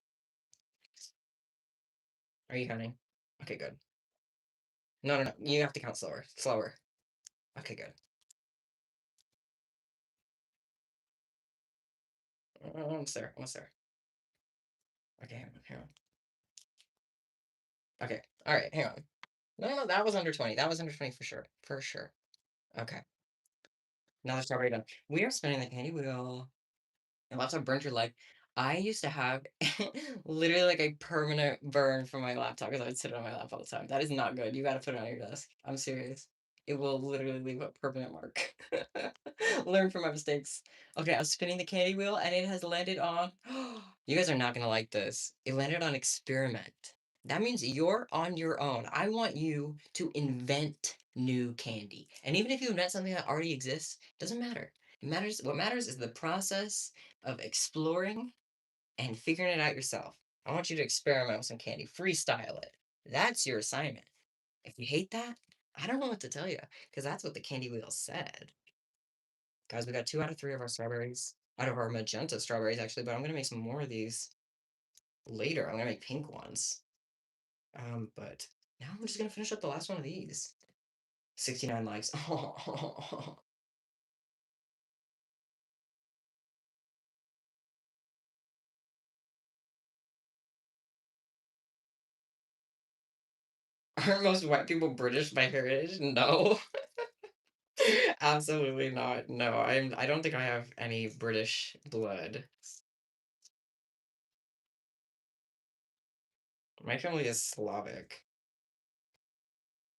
Are you counting? Okay, good. No, no, no. You have to count slower. Slower. Okay, good. Almost there. Almost there. Okay, hang on. Hang on. Okay. All right. Hang on. No, no, that was under 20. That was under 20 for sure. For sure. Okay. Now let's start right done. We are spinning the candy wheel. My laptop burned your leg. I used to have literally like a permanent burn from my laptop because I would sit on my lap all the time. That is not good. You got to put it on your desk. I'm serious. It will literally leave a permanent mark. Learn from my mistakes. Okay, I was spinning the candy wheel and it has landed on. You guys are not going to like this. It landed on experiment. That means you're on your own. I want you to invent new candy. And even if you invent something that already exists, doesn't matter. What matters is the process of exploring and figuring it out yourself. I want you to experiment with some candy, freestyle it. That's your assignment. If you hate that, I don't know what to tell you because that's what the candy wheel said. Guys, we got 2 out of 3 of our strawberries, out of our magenta strawberries actually, but I'm gonna make some more of these later. I'm gonna make pink ones. But now I'm just gonna finish up the last one of these. 69 likes. Aren't most white people British by heritage? No. Absolutely not. No, I don't think I have any British blood. My family is Slavic.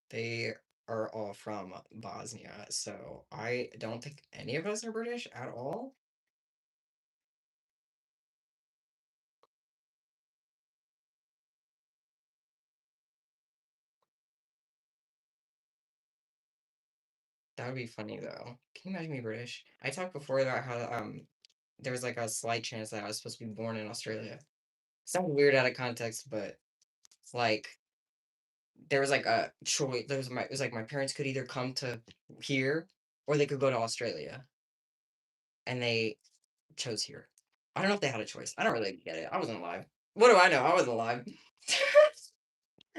They are all from Bosnia, so I don't think any of us are British at all. That would be funny though. Can you imagine me British? I talked before about how there was like a slight chance that I was supposed to be born in Australia. Sounds weird out of context, but like there was like a choice. It was like my parents could either come to here or they could go to Australia, and they chose here. I don't know if they had a choice. I don't really get it. I wasn't alive. What do I know? I wasn't alive.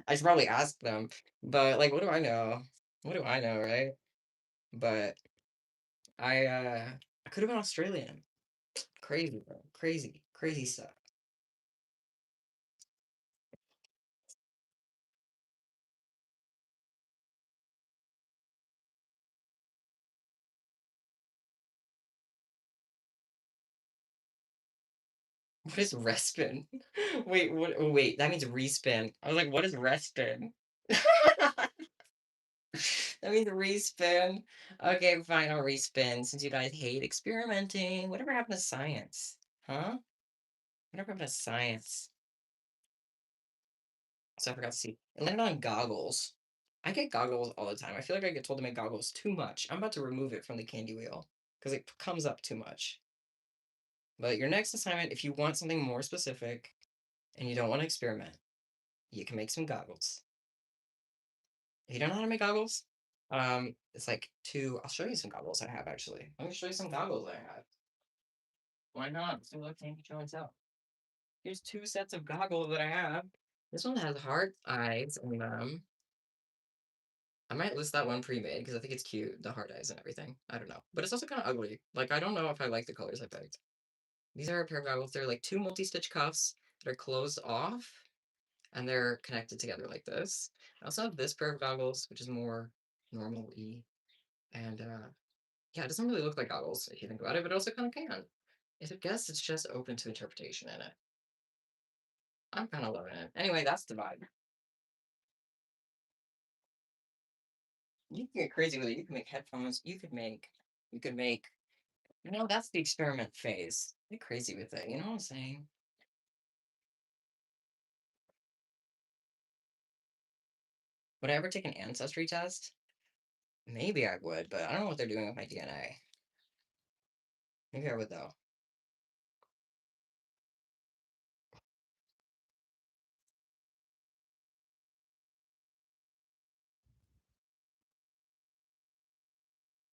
I should probably ask them, but like, what do I know? What do I know, right? But I could have been Australian. Crazy, bro. Crazy, crazy stuff. What is respin? Wait, what? Wait, that means respin. I was like, what is respin? That means respin. Okay, fine, I'll respin since you guys hate experimenting. Whatever happened to science? Huh? Whatever happened to science? So I forgot to see. It landed on goggles. I get goggles all the time. I feel like I get told to make goggles too much. I'm about to remove it from the candy wheel because it comes up too much. But your next assignment, if you want something more specific and you don't want to experiment, you can make some goggles. If you don't know how to make goggles, it's like two. I'll show you some goggles I have actually. Let me show you some goggles I have. Why not? Let's see what candy show and tell. Here's 2 sets of goggles that I have. This one has heart eyes in them. I might list that one pre-made because I think it's cute, the heart eyes and everything. I don't know. But it's also kind of ugly. Like, I don't know if I like the colors I picked. These are a pair of goggles. They're like 2 multi-stitch cuffs that are closed off and they're connected together like this. I also have this pair of goggles, which is more normal-y. And yeah, it doesn't really look like goggles if you think about it, but it also kind of can. I guess it's just open to interpretation in it. I'm kind of loving it. Anyway, that's the vibe. You can get crazy with it. You can make headphones. You could make That's the experiment phase. Get crazy with it. You know what I'm saying? Would I ever take an ancestry test? Maybe I would, but I don't know what they're doing with my DNA. Maybe I would though.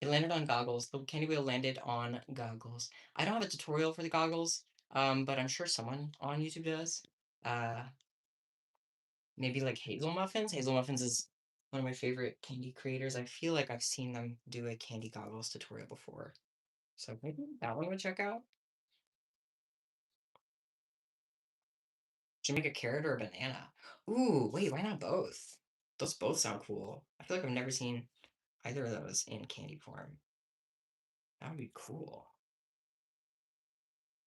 It landed on goggles. The candy wheel landed on goggles. I don't have a tutorial for the goggles, but I'm sure someone on YouTube does. Uh, Maybe like Hazel Muffins. Hazel Muffins is one of my favorite candy creators. I feel like I've seen them do a candy goggles tutorial before. So maybe that one would check out. Should you make a carrot or a banana? Ooh, wait, why not both? Those both sound cool. I feel like I've never seen either of those in candy form. That would be cool.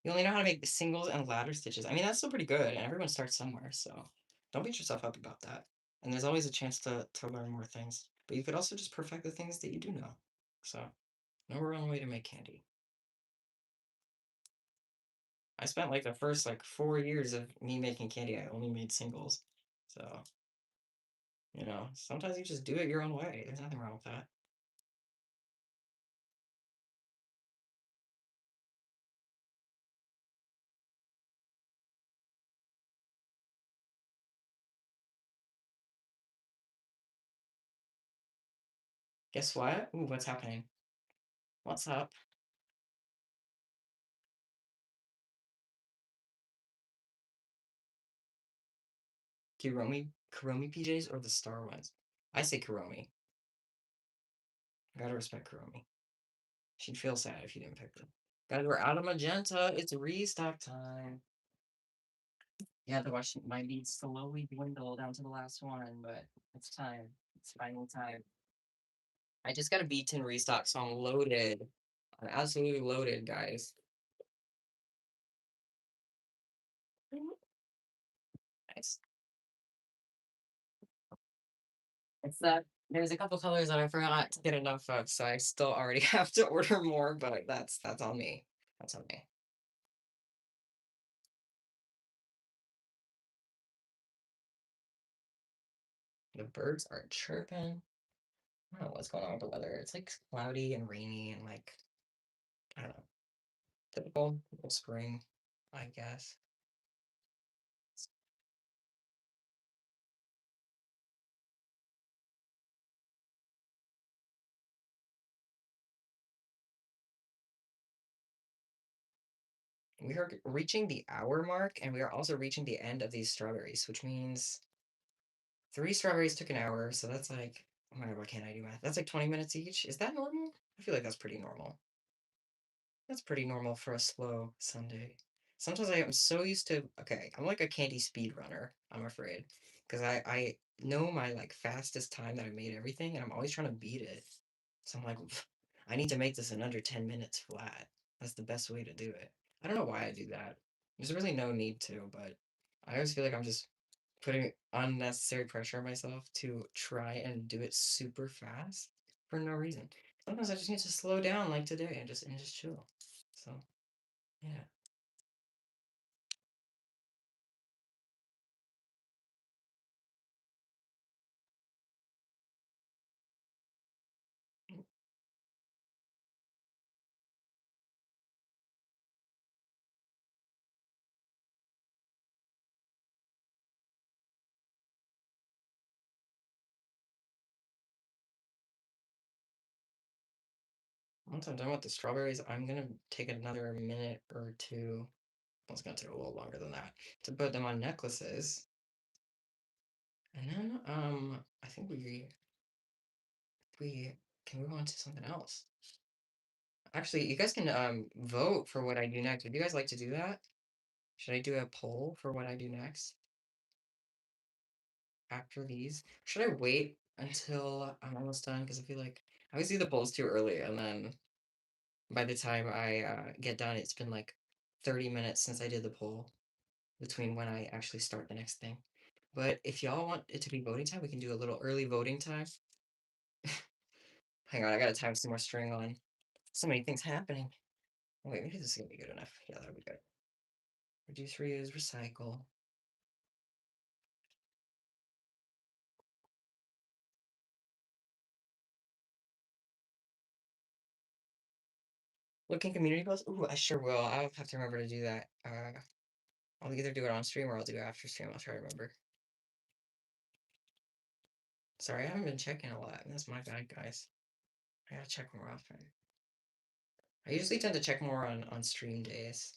You only know how to make the singles and ladder stitches. I mean, that's still pretty good, and everyone starts somewhere, so don't beat yourself up about that. And there's always a chance to learn more things. But you could also just perfect the things that you do know. So, no wrong way to make candy. I spent like the first like 4 years of me making candy, I only made singles. So, sometimes you just do it your own way. There's nothing wrong with that. Guess what? Ooh, what's happening? What's up? Kuromi PJs or the star ones? I say Kuromi. Gotta respect Kuromi. She'd feel sad if you didn't pick them. Guys, we're out of magenta. It's restock time. Yeah, to watch my beads slowly dwindle down to the last one, but it's time. It's finally time. I just got a bead tin restock, so I'm loaded. I'm absolutely loaded, guys. Nice. It's that there's a couple colors that I forgot to get enough of, so I still already have to order more, but that's on me. That's on me. The birds are chirping. I don't know what's going on with the weather. It's like cloudy and rainy and like I don't know. Typical spring, I guess. We are reaching the hour mark, and we are also reaching the end of these strawberries, which means three strawberries took an hour. So that's like, oh my God, why can't I do math? That's like 20 minutes each. Is that normal? I feel like that's pretty normal. That's pretty normal for a slow Sunday. Sometimes I am so used to, okay, I'm like a candy speed runner, I'm afraid. Because I know my like fastest time that I made everything, and I'm always trying to beat it. So I'm like, I need to make this in under 10 minutes flat. That's the best way to do it. I don't know why I do that. There's really no need to, but I always feel like I'm just putting unnecessary pressure on myself to try and do it super fast for no reason. Sometimes I just need to slow down like today and just chill. So yeah. Once I'm done with the strawberries, I'm gonna take another minute or two. Well, it's gonna take a little longer than that to put them on necklaces. And then I think we can move on to something else. Actually, you guys can vote for what I do next. Would you guys like to do that? Should I do a poll for what I do next after these? Should I wait until I'm almost done? Because I feel like I always do the polls too early, and then by the time I get done, it's been like 30 minutes since I did the poll between when I actually start the next thing. But if y'all want it to be voting time, we can do a little early voting time. Hang on, I gotta time some more string on. So many things happening. Oh, wait, maybe this is gonna be good enough. Yeah, that'll be good. Reduce, reuse, recycle. Looking community posts? Ooh, I sure will. I'll have to remember to do that. I'll either do it on stream or I'll do it after stream. I'll try to remember. Sorry, I haven't been checking a lot. That's my bad, guys. I gotta check more often. I usually tend to check more on stream days.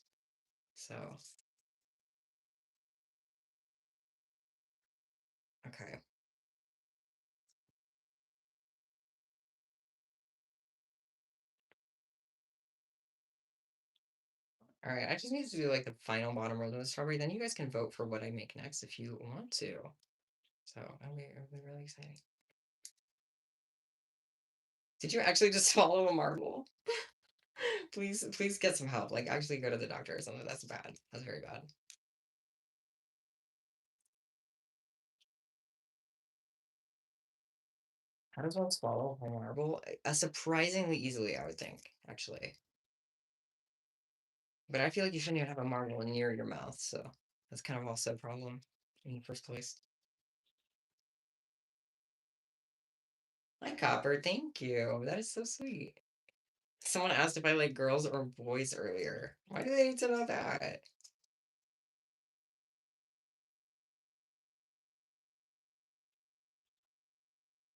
So, okay. All right, I just need to do like the final bottom row of the strawberry. Then you guys can vote for what I make next if you want to. So it'll be really exciting. Did you actually just swallow a marble? Please get some help. Like actually go to the doctor or something. That's bad. That's very bad. How does one swallow a marble? Surprisingly easily, I would think, actually. But I feel like you shouldn't even have a marble near your mouth, so that's kind of also a problem in the first place. Hi, Copper. Thank you. That is so sweet. Someone asked if I like girls or boys earlier. Why do they need to know that?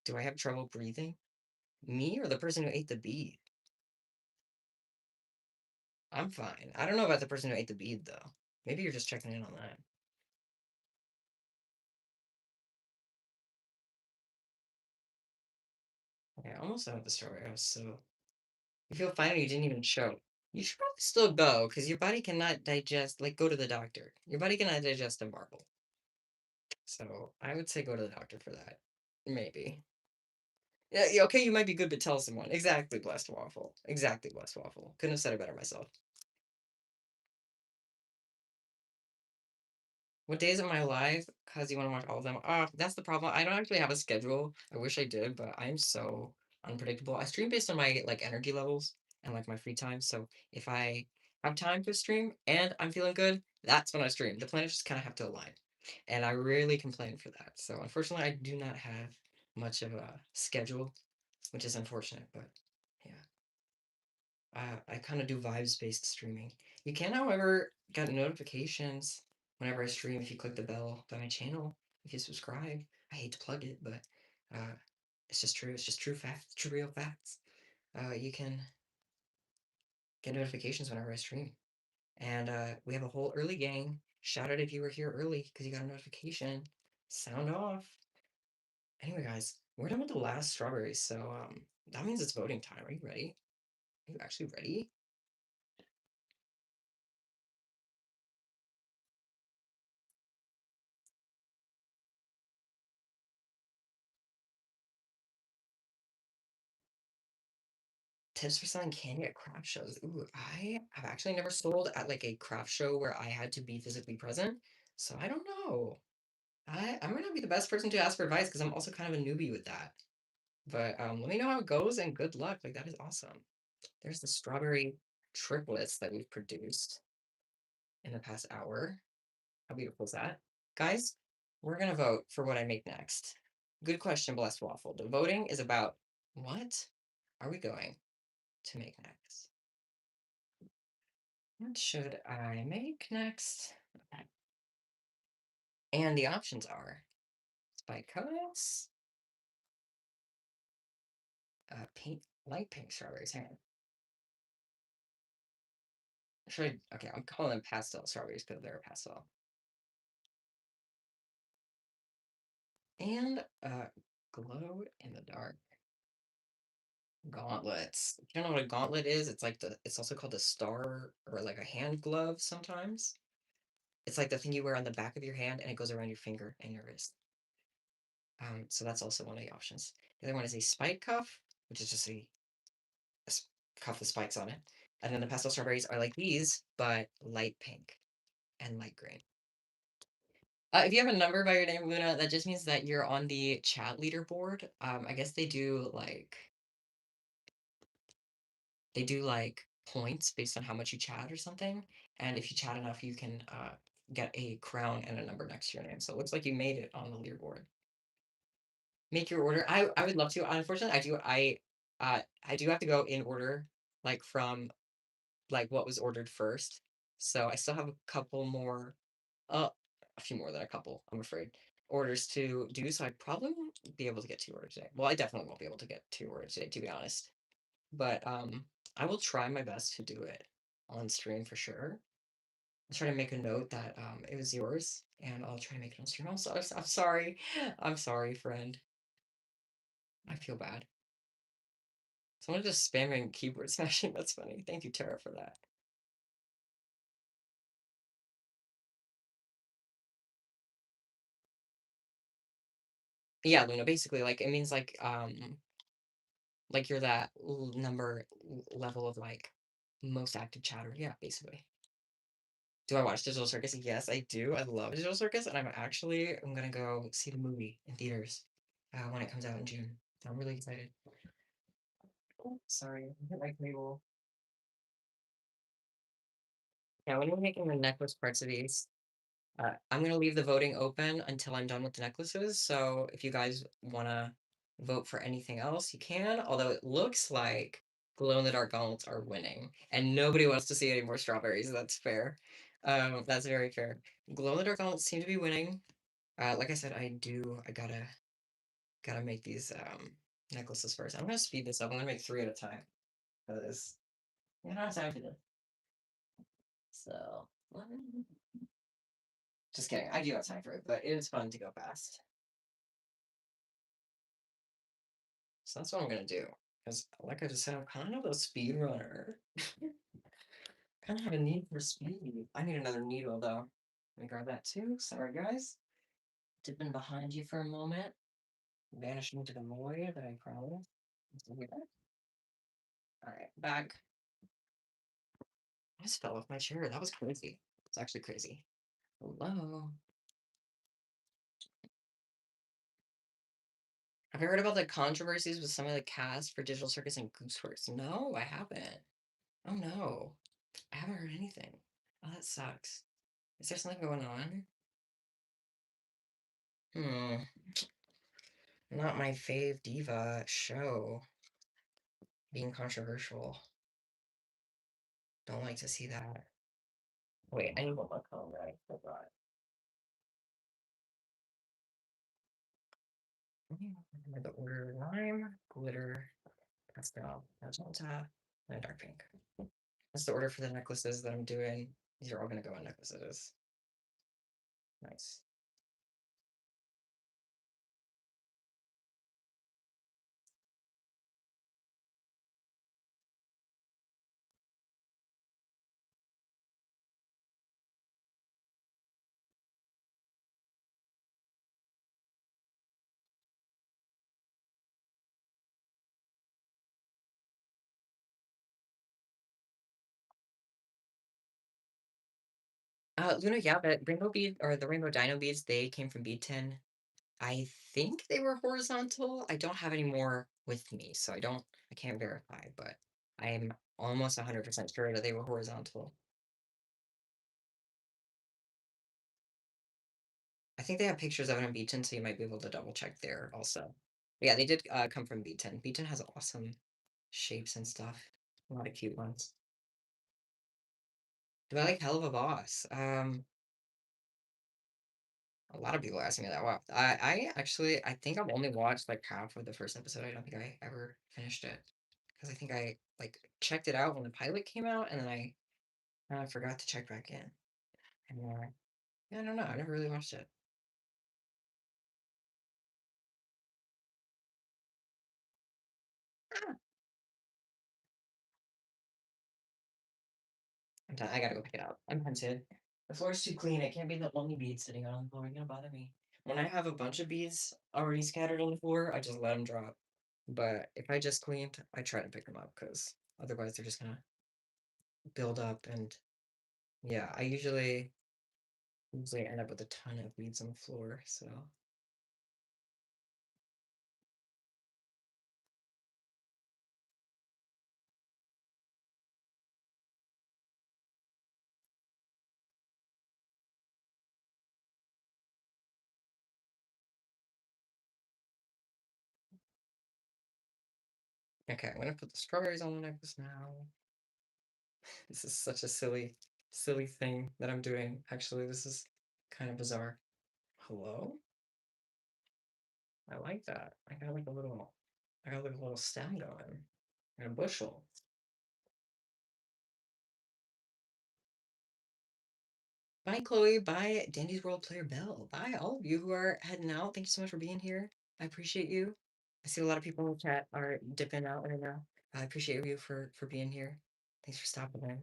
Do I have trouble breathing? Me or the person who ate the bead? I'm fine. I don't know about the person who ate the bead, though. Maybe you're just checking in on that. Okay, I almost out of the story. I was so. You feel fine or you didn't even choke. You should probably still go because your body cannot digest. Like, go to the doctor. Your body cannot digest a marble. So I would say go to the doctor for that. Maybe. Yeah, okay, you might be good, but tell someone. Exactly, Blessed Waffle. Exactly, Blessed Waffle. Couldn't have said it better myself. What days am I live? Cause you want to watch all of them. That's the problem. I don't actually have a schedule. I wish I did, but I'm so unpredictable. I stream based on my like energy levels and like my free time. So if I have time to stream and I'm feeling good, that's when I stream. The planets just kind of have to align. And I rarely complain for that. So unfortunately, I do not have much of a schedule, which is unfortunate, but yeah. I kind of do vibes-based streaming. You can, however, get notifications whenever I stream if you click the bell by my channel, if you subscribe. I hate to plug it, but uh, it's just true. It's just true facts, true real facts. You can get notifications whenever I stream. And we have a whole early gang. Shout out if you were here early because you got a notification. Sound off. Anyway, guys, we're done with the last strawberries, so that means it's voting time. Are you ready? Are you actually ready? Tips for selling candy at craft shows. Ooh, I have actually never sold at like a craft show where I had to be physically present. So I don't know. I might not be the best person to ask for advice because I'm also kind of a newbie with that. But let me know how it goes and good luck. Like that is awesome. There's the strawberry triplets that we've produced in the past hour. How beautiful is that? Guys, we're gonna vote for what I make next. Good question, Blessed Waffle. The voting is about what are we going to make next? What should I make next? Okay. And the options are spike coats, pink, light pink strawberries. Hang on. Should I? Okay, I'm calling them pastel strawberries because they're pastel. And glow in the dark gauntlets. If you don't know what a gauntlet is, it's like it's also called a star or like a hand glove sometimes. It's like the thing you wear on the back of your hand and it goes around your finger and your wrist. So that's also one of the options. The other one is a spike cuff, which is just a cuff with spikes on it. And then the pastel strawberries are like these, but light pink and light green. If you have a number by your name, Luna, that just means that you're on the chat leaderboard. I guess they do like points based on how much you chat or something. And if you chat enough, you can get a crown and a number next to your name. So it looks like you made it on the leaderboard. Make your order. I would love to. Unfortunately, I do have to go in order, like from like what was ordered first. So I still have a couple more, uh, a few more than a couple, I'm afraid, orders to do. So I probably won't be able to get two orders today. Well, I definitely won't be able to get two orders today, to be honest. But I will try my best to do it on stream for sure. I'll try to make a note that it was yours, and I'll try to make it on stream. I'm sorry. I'm sorry, friend. I feel bad. Someone just spamming keyboard smashing. That's funny. Thank you, Tara, for that. Yeah, Luna. Basically, like it means like you're that level of like most active chatter. Yeah, basically. Do I watch Digital Circus? Yes, I do. I love Digital Circus, and I'm gonna go see the movie in theaters when it comes out in June. I'm really excited. Oh, sorry, I hit my cable. Yeah, when you're making the necklace parts of these, I'm gonna leave the voting open until I'm done with the necklaces. So if you guys wanna vote for anything else, you can. Although it looks like glow in the dark gauntlets are winning, and nobody wants to see any more strawberries. That's fair. That's very fair. Glow in the dark gauntlets seem to be winning. Like I said, I gotta make these necklaces first. I'm gonna speed this up. I'm gonna make three at a time because I don't have time for this. So just kidding. I do have time for it, but it is fun to go fast. So that's what I'm gonna do. Because like I just said, I'm kind of a speed runner. Kind of have a need for speed. I need another needle though. Let me grab that too. Sorry guys. Dipping behind you for a moment. Vanishing into the void that I promised. Alright, back. I just fell off my chair. That was crazy. It's actually crazy. Hello. Have you heard about the controversies with some of the cast for Digital Circus and Gooseworks? No, I haven't. Oh no. I haven't heard anything. Oh, that sucks. Is there something going on? Hmm. Not my fave diva show. Being controversial. Don't like to see that. Wait, I need one more color. I forgot. Remember the order: lime, glitter, pastel, magenta, and dark pink. That's the order for the necklaces that I'm doing. These are all gonna go on necklaces. Nice. Luna, yeah, but rainbow bead or the rainbow dino beads, they came from bead tin. I think they were horizontal. I don't have any more with me, so I can't verify, but I'm almost 100% sure that they were horizontal. I think they have pictures of it on Beaton, so you might be able to double check there also. But yeah, they did come from Beaton. Beaton has awesome shapes and stuff. A lot of cute ones. Do I like Hell of a Boss? A lot of people ask me that. Wow. I actually I think I've only watched like half of the first episode. I don't think I ever finished it. Because I think I like checked it out when the pilot came out and then I forgot to check back in. And yeah, I don't know. I never really watched it. Ah, I'm done. I gotta go pick it up. I'm hunted. The floor's too clean. It can't be the only bead sitting on the floor. You're gonna bother me. When I have a bunch of beads already scattered on the floor, I just let them drop. But if I just cleaned, I try to pick them up because otherwise they're just gonna build up. And yeah, I usually end up with a ton of beads on the floor. So Okay, I'm gonna put the strawberries on the necklace now. This is such a silly thing that I'm doing. Actually, this is kind of bizarre. Hello? I like that. I got like a little stem going. And a bushel. Bye, Chloe. Bye, Dandy's World Player Bell. Bye, all of you who are heading out. Thank you so much for being here. I appreciate you. I see a lot of people in the chat are dipping out right now. I appreciate you for being here. Thanks for stopping in.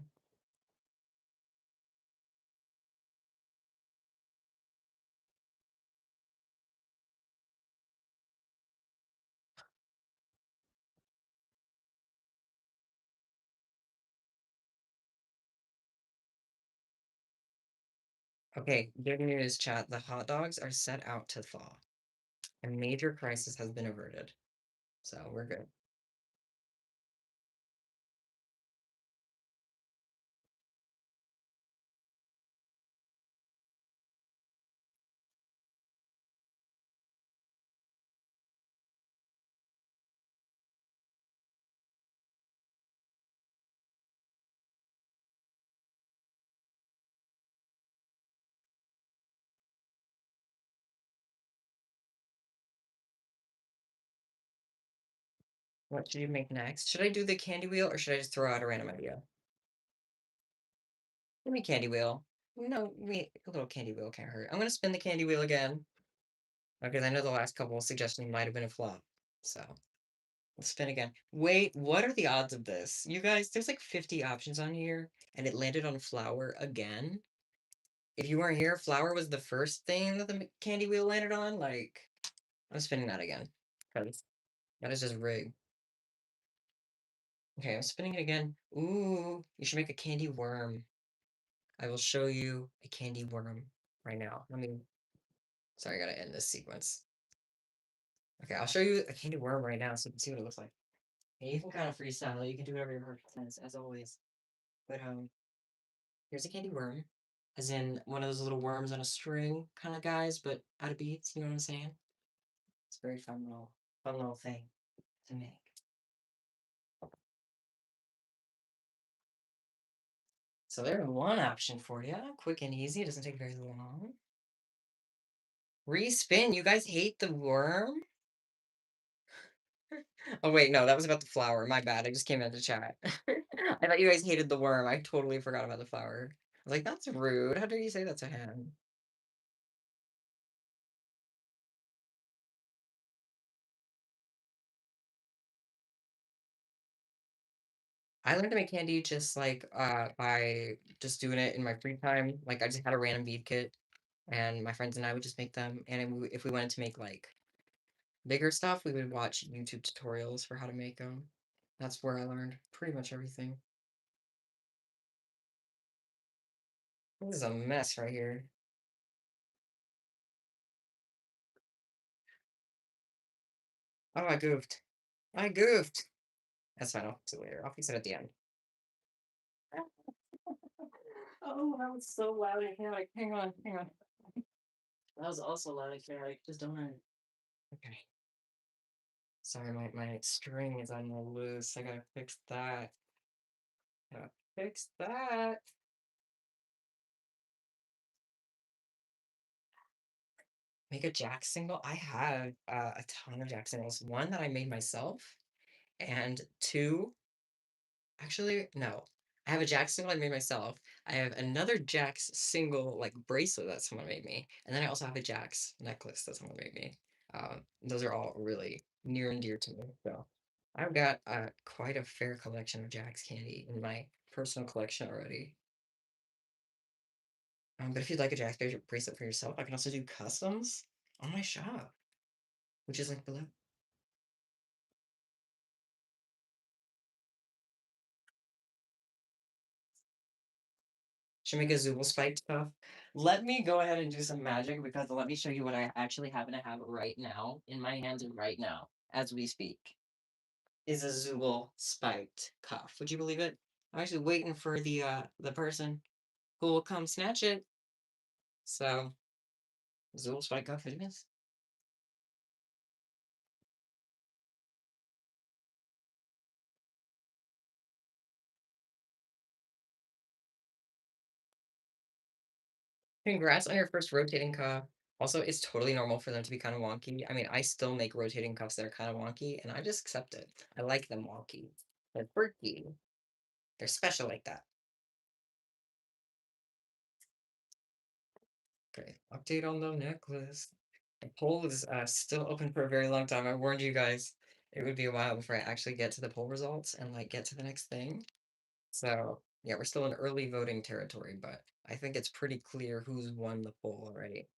Okay, good news, chat. The hot dogs are set out to thaw. A major crisis has been averted. So we're good. What should you make next? Should I do the candy wheel or should I just throw out a random idea? Give me candy wheel. No, a little candy wheel can't hurt. I'm gonna spin the candy wheel again. Because I know the last couple of suggestions might have been a flop. So let's spin again. Wait, what are the odds of this? You guys, there's like 50 options on here, and it landed on flour again. If you weren't here, flour was the first thing that the candy wheel landed on. Like, I'm spinning that again. Because that is just rigged. Okay, I'm spinning it again. Ooh, you should make a candy worm. I will show you a candy worm right now. Sorry, I gotta end this sequence. Okay, I'll show you a candy worm right now so you can see what it looks like. And you can kind of freestyle. You can do whatever your heart says, as always. But here's a candy worm, as in one of those little worms on a string kind of guys, but out of beads. You know what I'm saying? It's a very fun little thing to make. So there's one option for you, quick and easy. It doesn't take very long. Respin. You guys hate the worm? Oh wait, no, that was about the flower. My bad. I just came into chat. I thought you guys hated the worm. I totally forgot about the flower. I was like, that's rude. How dare you say that to him? I learned to make candy just like by just doing it in my free time. Like I just had a random bead kit, and my friends and I would just make them. And if we wanted to make like bigger stuff, we would watch YouTube tutorials for how to make them. That's where I learned pretty much everything. This is a mess right here. Oh, I goofed. I goofed. That's fine. I'll fix it later. I'll fix it at the end. Oh, that was so loud and chaotic. Hang on, hang on. That was also loud and chaotic. Just don't mind. Okay. Sorry, my string is on the loose. I gotta fix that. Gotta fix that. Make a jack single. I have a ton of jack singles. One that I made myself, and two, actually, no. I have a jack single I made myself. I have another Jack's single like bracelet that someone made me, and then I also have a Jack's necklace that someone made me. Those are all really near and dear to me. So I've got quite a fair collection of Jack's candy in my personal collection already. But if you'd like a Jack's bracelet for yourself, I can also do customs on my shop, which is linked below. Should make a Zooble spike stuff. Let me go ahead and do some magic because let me show you what I actually happen to have right now in my hands right now as we speak. Is a Zooble spiked cuff. Would you believe it? I'm actually waiting for the person who will come snatch it. So Zooble spike cuff it is. Congrats on your first rotating cuff. Also, it's totally normal for them to be kind of wonky. I mean, I still make rotating cuffs that are kind of wonky, and I just accept it. I like them wonky. They're quirky. They're special like that. Okay, update on the necklace. The poll is still open for a very long time. I warned you guys it would be a while before I actually get to the poll results and like get to the next thing. So yeah, we're still in early voting territory, but I think it's pretty clear who's won the poll already.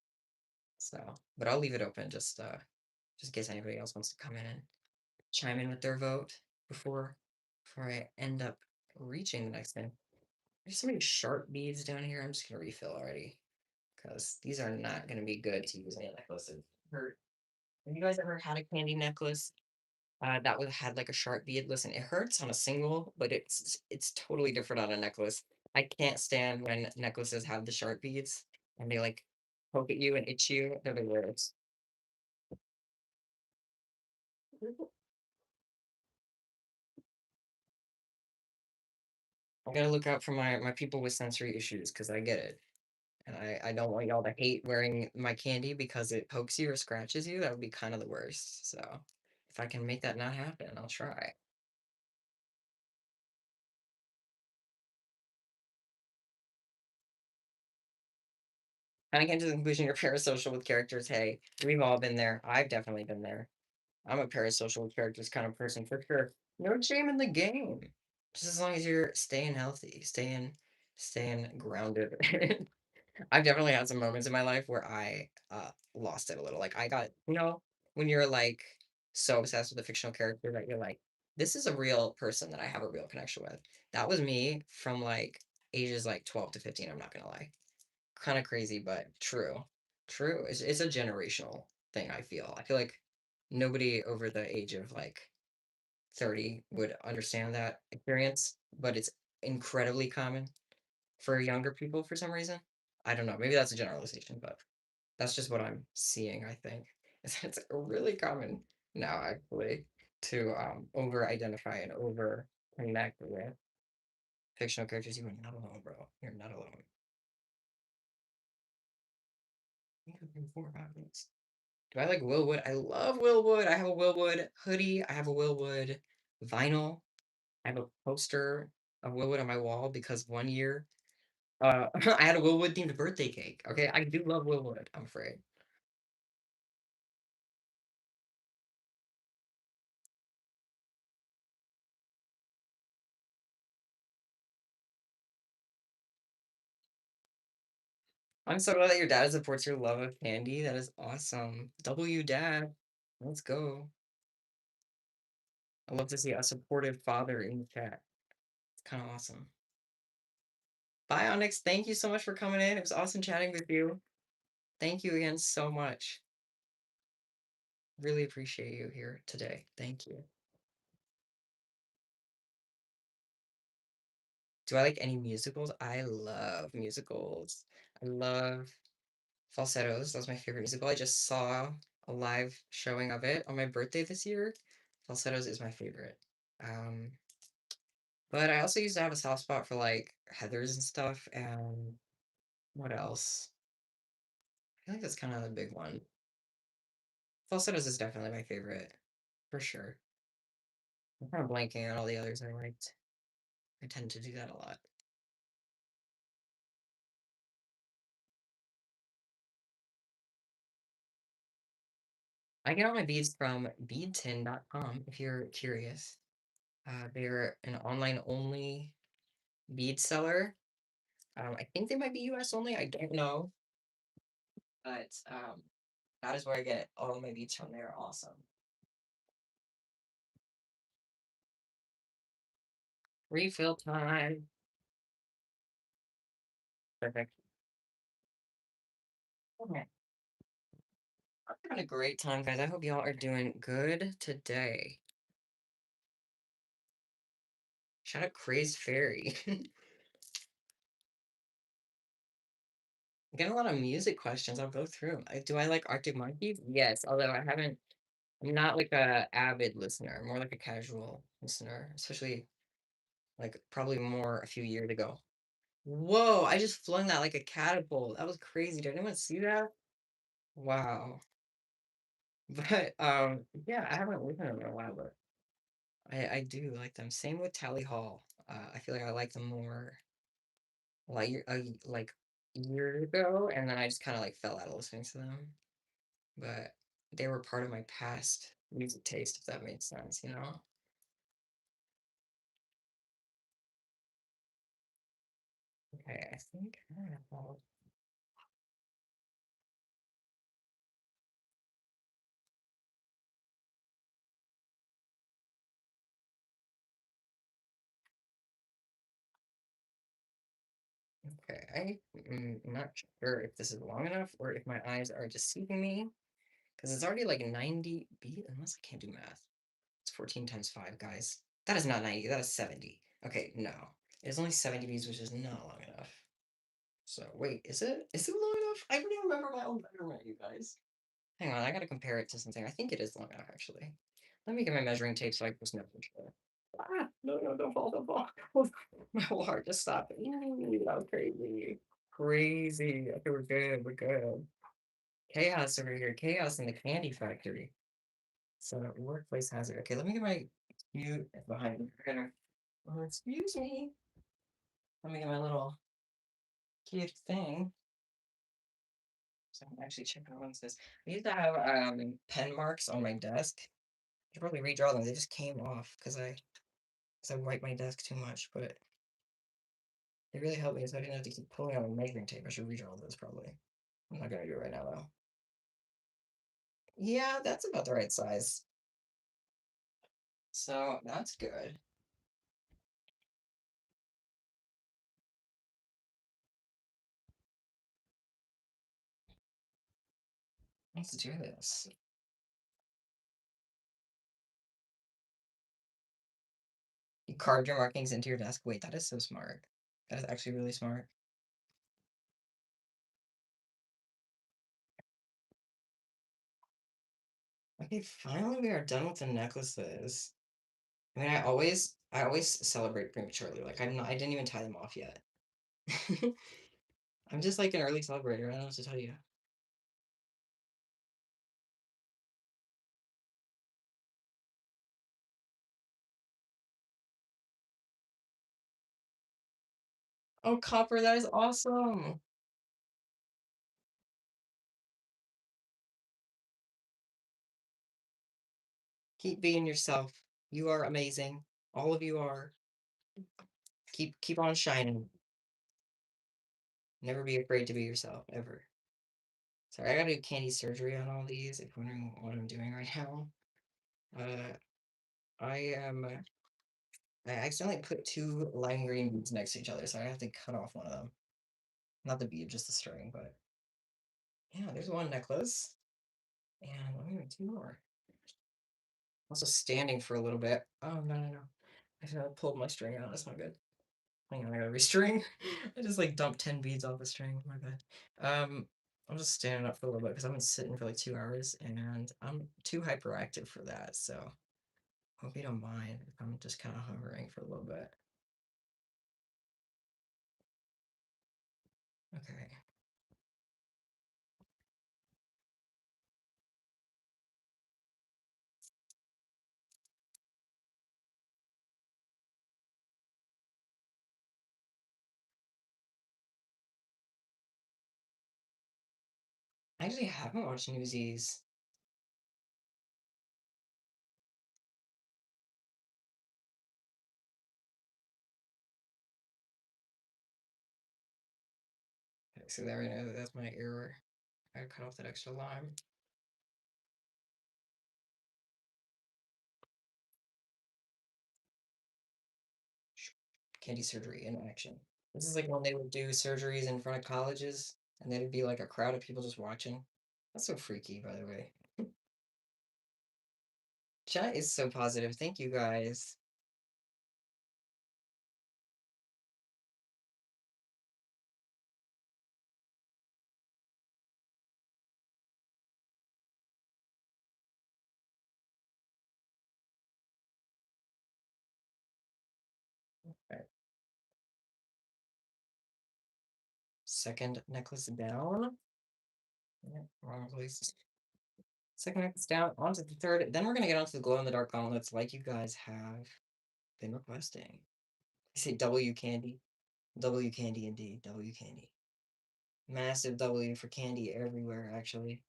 So, but I'll leave it open just in case anybody else wants to come in and chime in with their vote before before I end up reaching the next thing. There's so many sharp beads down here. I'm just gonna refill already because these are not gonna be good to use in a necklace. It hurt. Have you guys ever had a candy necklace that was had like a sharp bead? Listen, it hurts on a single, but it's totally different on a necklace. I can't stand when necklaces have the sharp beads and they like poke at you and itch you. They're the worst. I gotta look out for my people with sensory issues because I get it. And I don't want y'all to hate wearing my candy because it pokes you or scratches you. That would be kind of the worst. So if I can make that not happen, I'll try. Kind of came to the conclusion you're parasocial with characters. Hey, we've all been there. I've definitely been there. I'm a parasocial with characters kind of person for sure. No shame in the game. Just as long as you're staying healthy, staying grounded. I've definitely had some moments in my life where I lost it a little. Like I got, when you're like so obsessed with a fictional character that you're like, this is a real person that I have a real connection with. That was me from like ages like 12 to 15, I'm not gonna lie. Kind of crazy, but true. True. It's a generational thing, I feel. I feel like nobody over the age of like 30 would understand that experience, but it's incredibly common for younger people for some reason. I don't know. Maybe that's a generalization, but that's just what I'm seeing, I think. It's really common now, actually, to over identify and over connect with fictional characters. You are not alone, bro. You're not alone. You have been 4 5 minutes. Do I like Willwood? I love Willwood. I have a Willwood hoodie. I have a Willwood vinyl. I have a poster of Willwood on my wall because one year I had a Willwood themed birthday cake. Okay, I do love Willwood, I'm afraid. I'm so glad that your dad supports your love of candy. That is awesome. W dad. Let's go. I love to see a supportive father in the chat. It's kind of awesome. Bye, Onyx. Thank you so much for coming in. It was awesome chatting with you. Thank you again so much. Really appreciate you here today. Thank you. Do I like any musicals? I love musicals. I love Falsettos. That was my favorite musical. I just saw a live showing of it on my birthday this year. Falsettos is my favorite. Um, but I also used to have a soft spot for like Heathers and stuff. And what else? I feel like that's kind of the big one. Falsettos is definitely my favorite for sure. I'm kind of blanking on all the others I liked. I tend to do that a lot. I get all my beads from beadtin.com if you're curious. They're an online only bead seller. I think they might be US only. I don't know, but that is where I get all of my beads from. They're awesome. Refill time. Perfect. Okay. I'm having a great time, guys. I hope y'all are doing good today. Shout out Crazed Fairy. I'm getting a lot of music questions. I'll go through 'em. Do I like Arctic Monkeys? Yes, although I haven't. I'm not like a avid listener. I'm more like a casual listener, especially like probably more a few years ago. Whoa, I just flung that like a catapult. That was crazy. Did anyone see that? Wow. But yeah, I haven't listened to them in a while, but I do like them. Same with Tally Hall. I feel like I like them more like years ago, and then I just kind of like fell out of listening to them. But they were part of my past music taste, if that makes sense, you know? Okay, I think I don't know. Okay, I'm not sure if this is long enough or if my eyes are deceiving me because it's already like 90 beat, unless I can't do math. It's 14 times 5, guys. That is not 90, that is 70. Okay, no. It's only 70 beats, which is not long enough. So wait, is it? Is it long enough? I don't even remember my own measurement, you guys. Hang on, I gotta compare it to something. I think it is long enough, actually. Let me get my measuring tape so I can snap for sure. Ah, no, no, don't fall, don't fall. My whole heart just stopped. That was crazy. Crazy. Okay, we're good, we're good. Chaos over here. Chaos in the candy factory. So, workplace hazard. Okay, let me get my cute behind me. Oh, excuse me. Let me get my little cute thing. So I can actually check out what's this. I used to have pen marks on my desk. I should probably redraw them. They just came off because I wiped my desk too much, but it really helped me so I didn't have to keep pulling out my measuring tape. I should redraw those probably. I'm not gonna do it right now though. Yeah, that's about the right size. So that's good. Let's do this. You carved your markings into your desk. Wait, that is so smart. That is actually really smart. Okay, finally we are done with the necklaces. I mean, I always celebrate prematurely. Like I didn't even tie them off yet. I'm just like an early celebrator. I don't know what to tell you. Oh, Copper, that is awesome. Keep being yourself. You are amazing. All of you are. Keep on shining. Never be afraid to be yourself, ever. Sorry, I gotta do candy surgery on all these, if you're wondering what I'm doing right now. Uh, I am. I accidentally put two lime green beads next to each other, so I have to cut off one of them. Not the bead, just the string, but yeah, there's one necklace. And let me make two more. Also standing for a little bit. Oh, no, no, no. I pulled my string out. That's not good. Hang on, I gotta restring. I just like dumped 10 beads off the string. My bad. I'm just standing up for a little bit because I've been sitting for like 2 hours and I'm too hyperactive for that. So hope you don't mind if I'm just kind of hovering for a little bit. Okay. I actually haven't watched Newsies. Okay, so there we go. That's my error. I gotta cut off that extra line. Candy surgery in action. This is like when they would do surgeries in front of colleges, and there'd be like a crowd of people just watching. That's so freaky, by the way. Chat is so positive. Thank you guys. Second necklace down. Yeah, wrong place. Second necklace down. On to the third. Then we're gonna get onto the glow in the dark gauntlets like you guys have been requesting. I say W candy. W candy indeed. W candy. Massive W for candy everywhere, actually.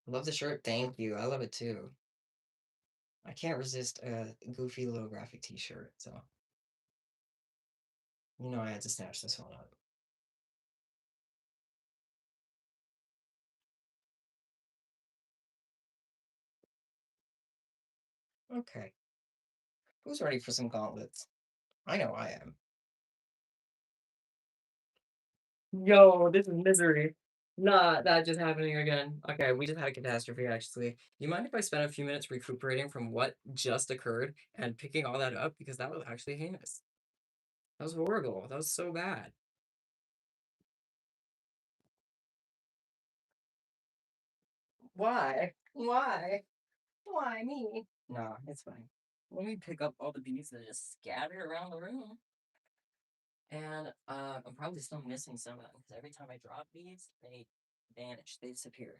Love the shirt. Thank you. I love it too. I can't resist a goofy little graphic t-shirt, so you know I had to snatch this one up. Okay. Who's ready for some gauntlets? I know I am. Yo, this is misery. Not that just happening again. Okay, we just had a catastrophe actually. You mind if I spend a few minutes recuperating from what just occurred and picking all that up? Because that was actually heinous. That was horrible. That was so bad. Why? Why? Why me? Nah, it's fine. Let me pick up all the beads that are just scattered around the room. And I'm probably still missing some of them because every time I drop beads, they vanish, they disappear.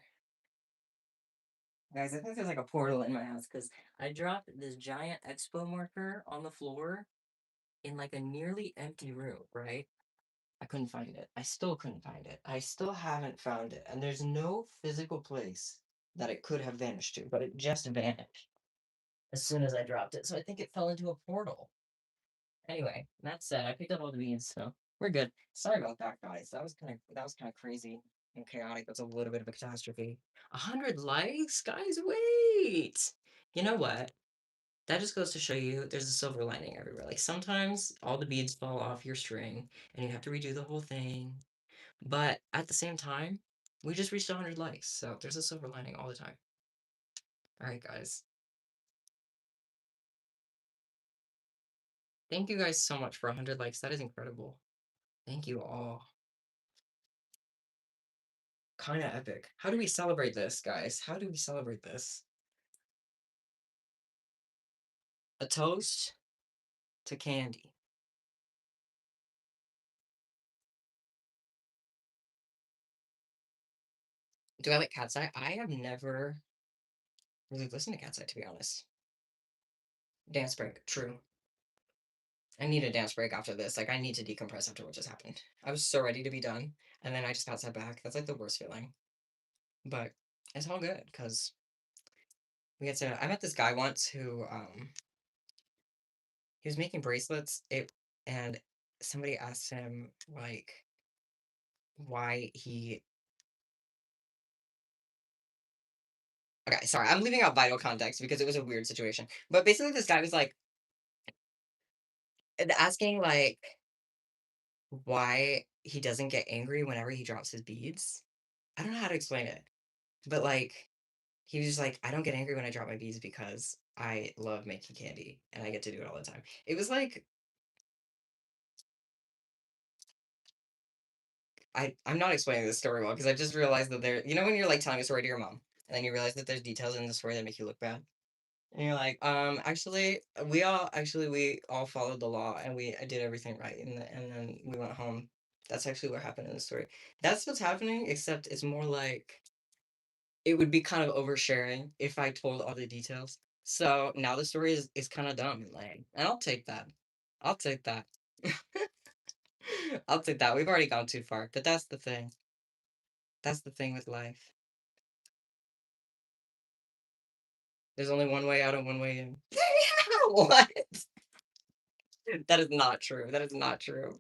Guys, I think there's like a portal in my house because I dropped this giant expo marker on the floor in like a nearly empty room, right? I couldn't find it. I still couldn't find it. I still haven't found it. And there's no physical place that it could have vanished to, but it just vanished as soon as I dropped it. So I think it fell into a portal. Anyway, that said, I picked up all the beans, so we're good. Sorry about that, guys. That was kind of crazy and chaotic. That's a little bit of a catastrophe. 100 likes, guys. Wait. You know what? That just goes to show you there's a silver lining everywhere. Like sometimes all the beads fall off your string and you have to redo the whole thing. But at the same time, we just reached 100 likes, so there's a silver lining all the time. All right, guys. Thank you guys so much for 100 likes. That is incredible. Thank you all. Kind of epic. How do we celebrate this, guys? How do we celebrate this? A toast to candy. Do I like Cat's Eye? I have never really listened to Cat's Eye, to be honest. Dance break, true. I need a dance break after this. Like, I need to decompress after what just happened. I was so ready to be done, and then I just got set back. That's like the worst feeling. But it's all good because we get to. I met this guy once who he was making bracelets. And somebody asked him like why he. Okay, sorry, I'm leaving out vital context because it was a weird situation. But basically, this guy was like asking like why he doesn't get angry whenever he drops his beads. I don't know how to explain it, but like he was just like, I don't get angry when I drop my beads because I love making candy and I get to do it all the time. It was like I'm not explaining this story well because I just realized that there, you know, when you're like telling a story to your mom and then you realize that there's details in the story that make you look bad. And you're like, actually, we all followed the law and we did everything right, and then we went home. That's actually what happened in the story. That's what's happening, except it's more like it would be kind of oversharing if I told all the details. So now the story is kind of dumb and lame, and I'll take that. I'll take that. I'll take that. We've already gone too far, but that's the thing. That's the thing with life. There's only one way out and one way in. What? That is not true. That is not true.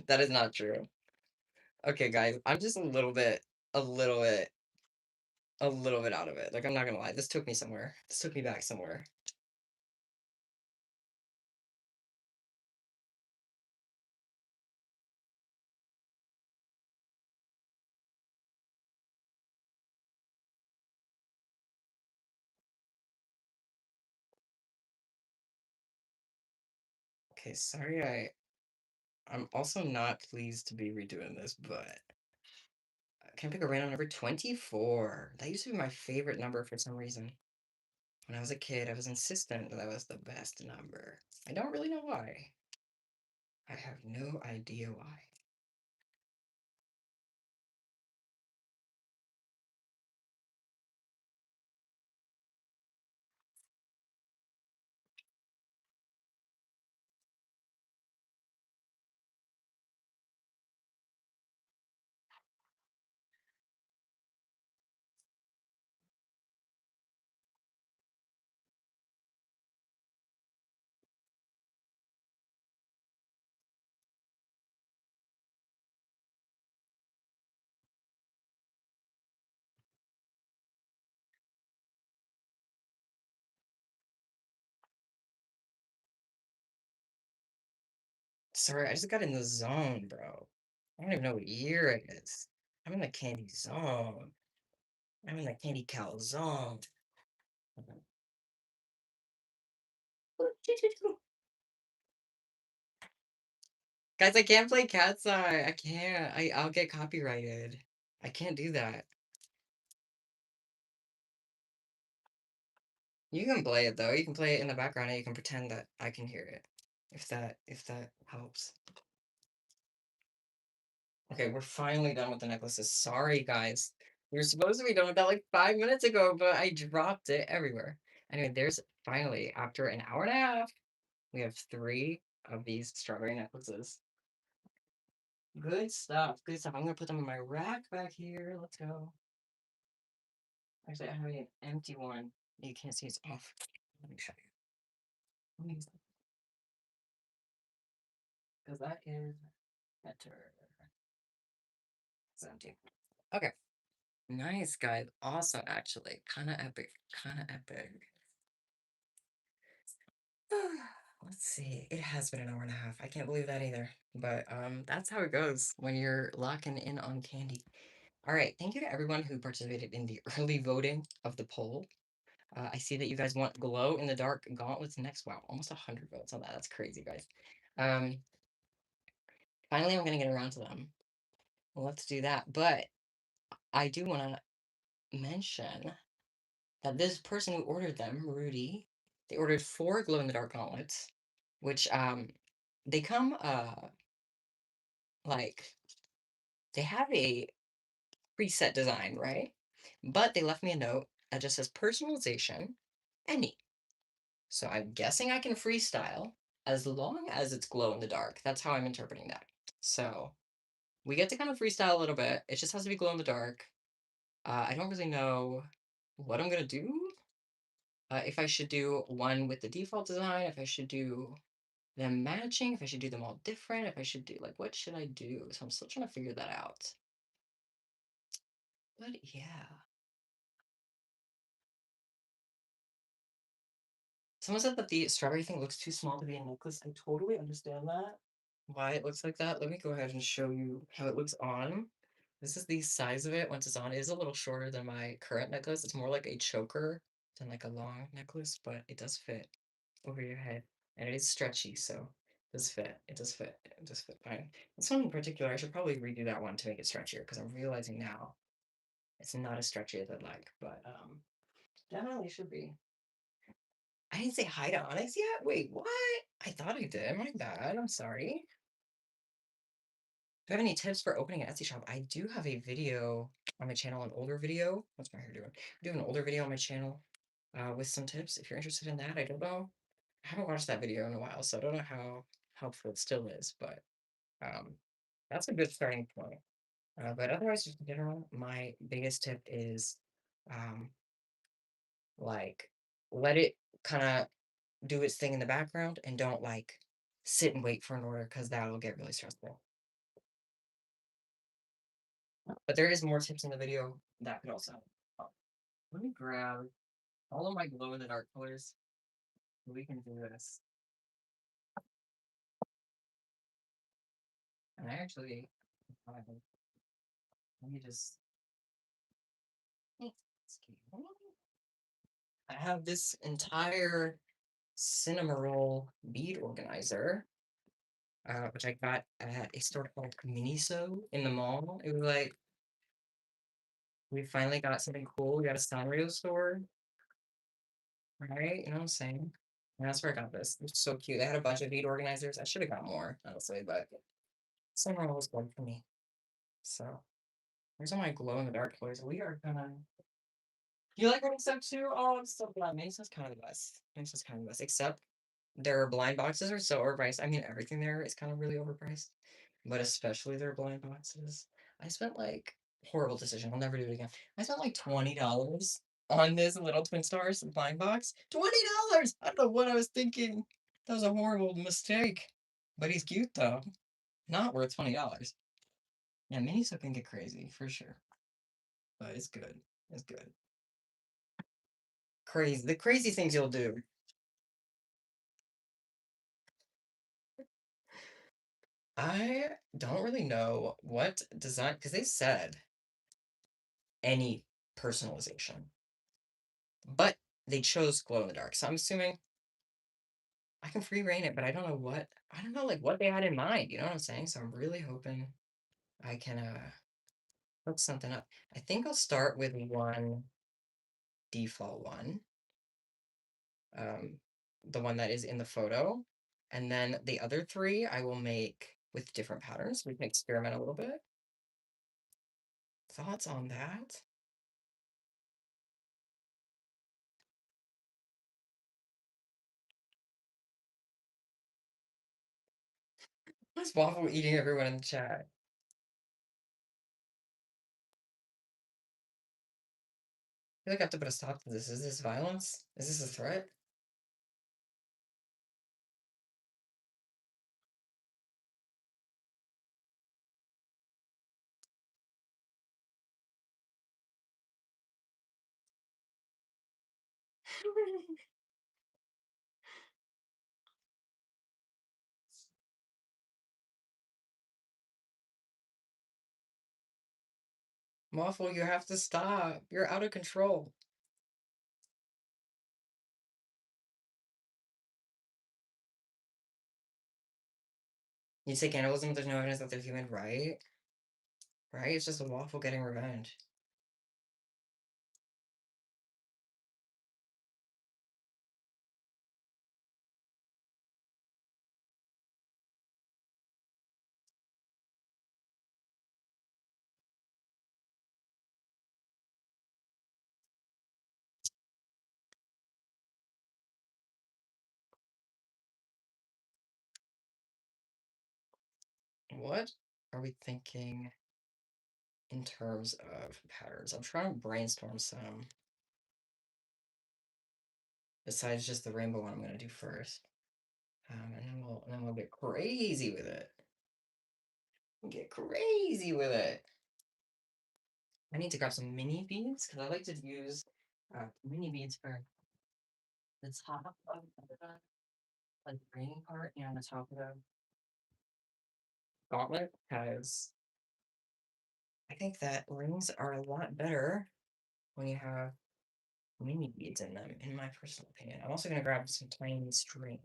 That is not true. Okay, guys, I'm just a little bit, a little bit out of it. Like, I'm not gonna lie. This took me somewhere. This took me back somewhere. Okay, sorry, I'm also not pleased to be redoing this, but can I pick a random number? 24. That used to be my favorite number for some reason. When I was a kid, I was insistent that was the best number. I don't really know why. I have no idea why. Sorry, I just got in the zone, bro. I don't even know what year it is. I'm in the candy zone. I'm in the candy cow zone. Guys, I can't play Cat's Eye. I can't. I'll get copyrighted. I can't do that. You can play it though. You can play it in the background and you can pretend that I can hear it. If that helps. Okay, we're finally done with the necklaces. Sorry, guys. We were supposed to be done with that like 5 minutes ago, but I dropped it everywhere. Anyway, there's finally, after an hour and a half, we have three of these strawberry necklaces. Good stuff. Good stuff. I'm gonna put them in my rack back here. Let's go. Actually, I have an empty one. You can't see it's off. Let me show you. Let me use that. Because that is better. It's empty. Okay. Nice, guys. Awesome, actually. Kind of epic. Kind of epic. Let's see. It has been an hour and a half. I can't believe that either. But that's how it goes when you're locking in on candy. All right. Thank you to everyone who participated in the early voting of the poll. I see that you guys want glow in the dark gauntlets next. Wow, almost 100 votes on that. That's crazy, guys. Um, Finally, I'm gonna get around to them. Let's do that. But I do want to mention that this person who ordered them, Rudy, they ordered four glow in the dark gauntlets, which they come like they have a preset design, right? But they left me a note that just says personalization any. So I'm guessing I can freestyle as long as it's glow in the dark. That's how I'm interpreting that. So we get to kind of freestyle a little bit. It just has to be glow in the dark. I don't really know what I'm gonna do. If I should do one with the default design, if I should do them matching, if I should do them all different, if I should do like what should I do? So I'm still trying to figure that out. But yeah. Someone said that the strawberry thing looks too small to be a necklace. I totally understand that. Why it looks like that. Let me go ahead and show you how it looks on. This is the size of it once it's on. It is a little shorter than my current necklace. It's more like a choker than like a long necklace, but it does fit over your head. And it is stretchy, so it does fit. It does fit. It does fit fine. This one in particular, I should probably redo that one to make it stretchier because I'm realizing now it's not as stretchy as I'd like, but definitely should be. I didn't say hi to Onyx yet? Wait, what? I thought I did. My bad. I'm sorry. Do you have any tips for opening an Etsy shop? I do have a video on my channel, an older video. What's my hair doing? I do have an older video on my channel with some tips. If you're interested in that, I don't know. I haven't watched that video in a while, so I don't know how helpful it still is, but um, that's a good starting point. But otherwise, just in general, my biggest tip is um, like let it kind of do its thing in the background and don't like sit and wait for an order because that'll get really stressful. But there is more tips in the video that could also help. Let me grab all of my glow in the dark colors. We can do this. And I actually, let me just. I have this entire Cinnamoroll bead organizer, which I got at a store called Miniso in the mall. It was like we finally got something cool. We got a Sanrio store. right? You know what I'm saying? And that's where I got this. It's so cute. They had a bunch of bead organizers. I should have got more, honestly, but summer was good for me. So there's all my glow in the dark toys. We are gonna. You like running stuff too? Oh, I'm so glad. Mason's kind of the best. Mason's kind of the best. Except their blind boxes are so overpriced. I mean, everything there is kind of really overpriced, but especially their blind boxes. I spent like horrible decision. I'll never do it again. I spent like $20 on this little Twin Stars blind box. $20. I don't know what I was thinking. That was a horrible mistake. But he's cute though. Not worth $20. Yeah, Miniso can get crazy for sure, but it's good. It's good. Crazy. The crazy things you'll do. I don't really know what design because they said any personalization, but they chose glow in the dark. So I'm assuming I can free reign it, but I don't know what I don't know like what they had in mind. You know what I'm saying? So I'm really hoping I can hook something up. I think I'll start with one default one, um, the one that is in the photo, and then the other three I will make with different patterns. We can experiment a little bit. Thoughts on that? What's Waffle eating everyone in the chat? I feel like I have to put a stop to this. Is this violence? Is this a threat? Waffle, you have to stop. You're out of control. You say cannibalism, but there's no evidence that they're human, right? Right? It's just a waffle getting revenge. What are we thinking in terms of patterns? I'm trying to brainstorm some besides just the rainbow one I'm gonna do first. And then we'll get crazy with it. We'll get crazy with it. I need to grab some mini beads because I like to use mini beads for the top of the like green part and the top of the gauntlet because I think that rings are a lot better when you have mini beads in them, in my personal opinion. I'm also gonna grab some tiny string.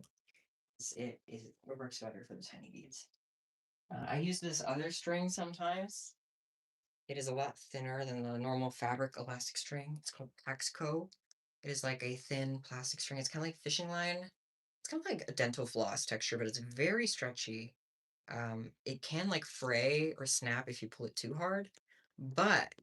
It works better for the tiny beads. I use this other string sometimes. It is a lot thinner than the normal fabric elastic string. It's called Paxco. It is like a thin plastic string. It's kind of like fishing line. It's kind of like a dental floss texture, but it's very stretchy. It can like fray or snap if you pull it too hard, but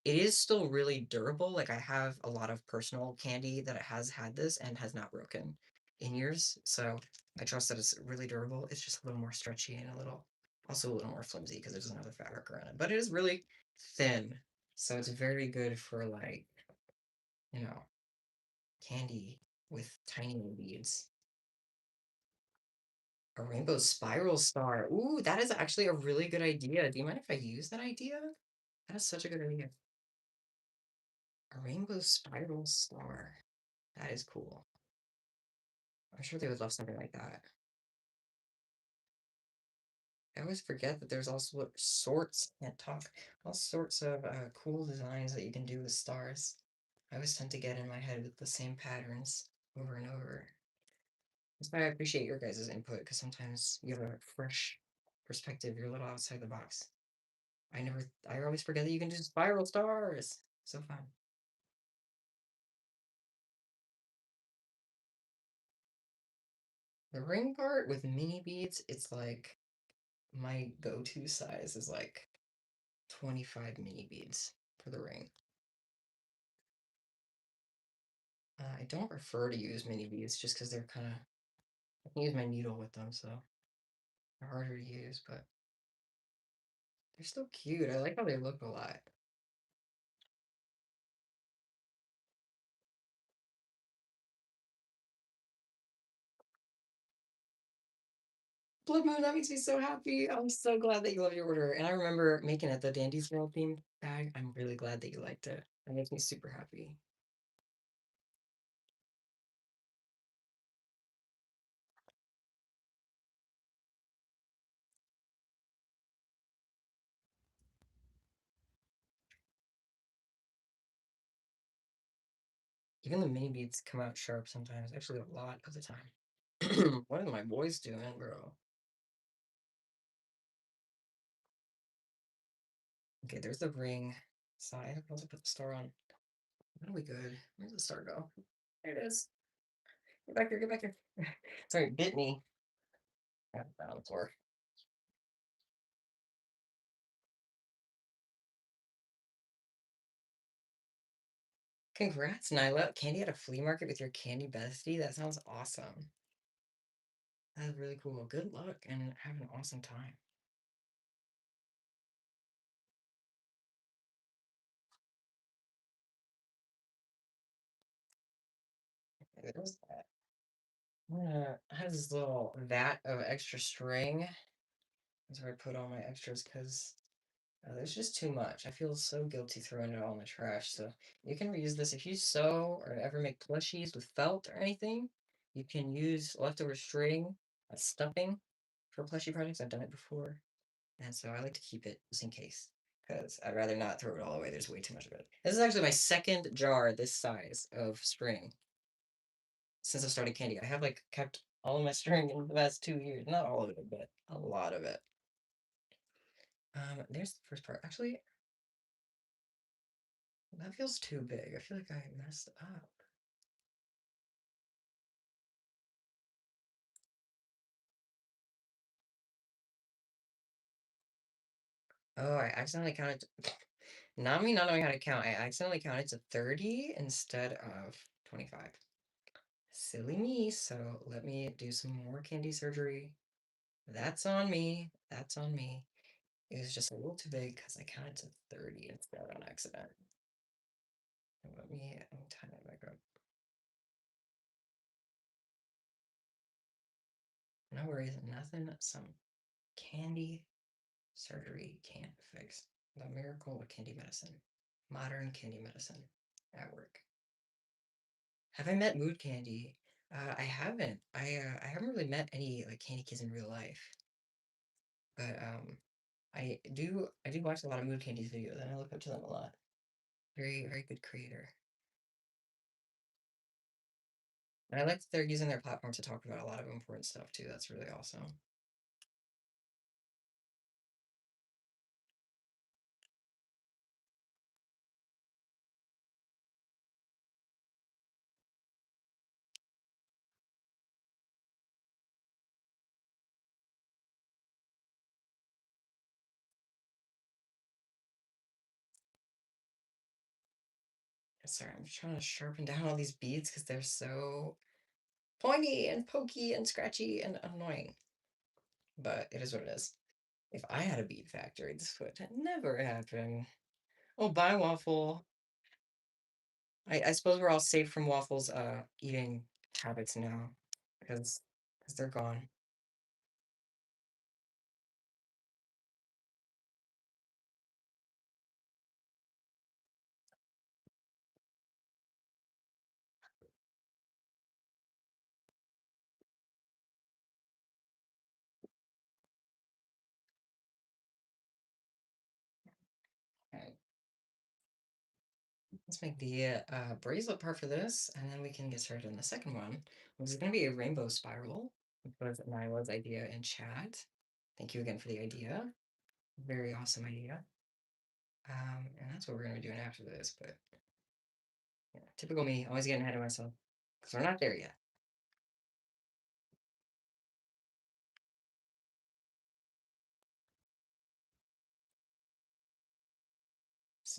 it is still really durable. Like I have a lot of personal candy that has had this and has not broken in years, so I trust that it's really durable. It's just a little more stretchy and also a little more flimsy because there's another fabric around it. But it is really thin, so it's very good for like, you know, candy with tiny beads. A rainbow spiral star. Ooh, that is actually a really good idea. Do you mind if I use that idea? That is such a good idea. A rainbow spiral star. That is cool. I'm sure they would love something like that. I always forget that there's also sorts, can't talk, all sorts of cool designs that you can do with stars. I always tend to get in my head with the same patterns over and over. That's why I appreciate your guys' input, because sometimes you have a fresh perspective. You're a little outside the box. I always forget that you can do spiral stars. So fun. The ring part with mini beads, it's like my go-to size is like 25 mini beads for the ring. I don't prefer to use mini beads just because they're kind of, I can use my needle with them, so they're harder to use, but they're still cute. I like how they look a lot. Blood Moon, that makes me so happy. I'm so glad that you love your order. And I remember making it the Dandy's Girl themed bag. I'm really glad that you liked it. That makes me super happy. Even the mini beads come out sharp sometimes, actually, a lot of the time. What is my voice doing, bro? Okay, there's the ring side. I'll put the star on. Are we good? Where's the star go? There it is. Get back here, get back here. Sorry, it bit me. I got it on the floor. Congrats, Nyla. Candy at a flea market with your candy bestie. That sounds awesome. That's really cool. Good luck and have an awesome time. There's that. I have this little vat of extra string. That's where I put all my extras because there's just too much. I feel so guilty throwing it all in the trash. So you can reuse this if you sew or ever make plushies with felt or anything. You can use leftover string as stuffing for plushie projects. I've done it before. And so I like to keep it just in case because I'd rather not throw it all away. There's way too much of it. This is actually my second jar this size of string since I started candy. I have like kept all of my string in the past 2 years. Not all of it, but a lot of it. There's the first part. Actually, that feels too big. I feel like I messed up. Oh, I accidentally counted. Not me not knowing how to count. I accidentally counted to 30 instead of 25. Silly me. So let me do some more candy surgery. That's on me. That's on me. It was just a little too big because I counted to 30 instead on accident. Let me time it back up. No worries, nothing some candy surgery can't fix. The miracle of candy medicine. Modern candy medicine at work. Have I met Mood Candy? I haven't. I haven't really met any like candy kids in real life, but I do watch a lot of Mood Candy's videos and I look up to them a lot. Very good creator. And I like that they're using their platform to talk about a lot of important stuff too. That's really awesome. Sorry, I'm just trying to sharpen down all these beads because they're so pointy and pokey and scratchy and annoying. But it is what it is. If I had a bead factory, this would never happen. Oh, bye, Waffle. I suppose we're all safe from Waffle's eating habits now because they're gone. Okay, let's make the bracelet part for this, and then we can get started on the second one, which is going to be a rainbow spiral, which was Nyla's idea in chat. Thank you again for the idea. Very awesome idea. And that's what we're going to be doing after this, but yeah, typical me, always getting ahead of myself because we're not there yet.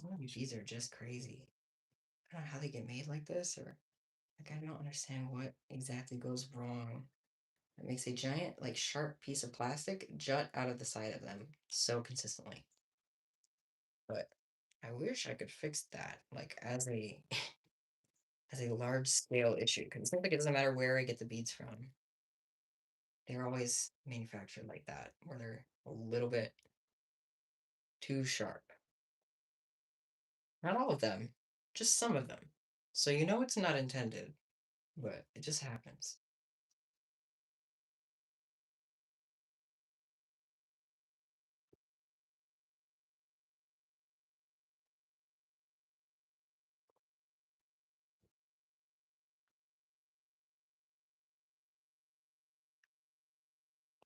Some of these are just crazy. I don't know how they get made like this, or like I don't understand what exactly goes wrong. It makes a giant, like sharp piece of plastic jut out of the side of them so consistently. But I wish I could fix that, like as a as a large scale issue, because it seems like it doesn't matter where I get the beads from. They're always manufactured like that, where they're a little bit too sharp. Not all of them, just some of them. So you know it's not intended, but it just happens.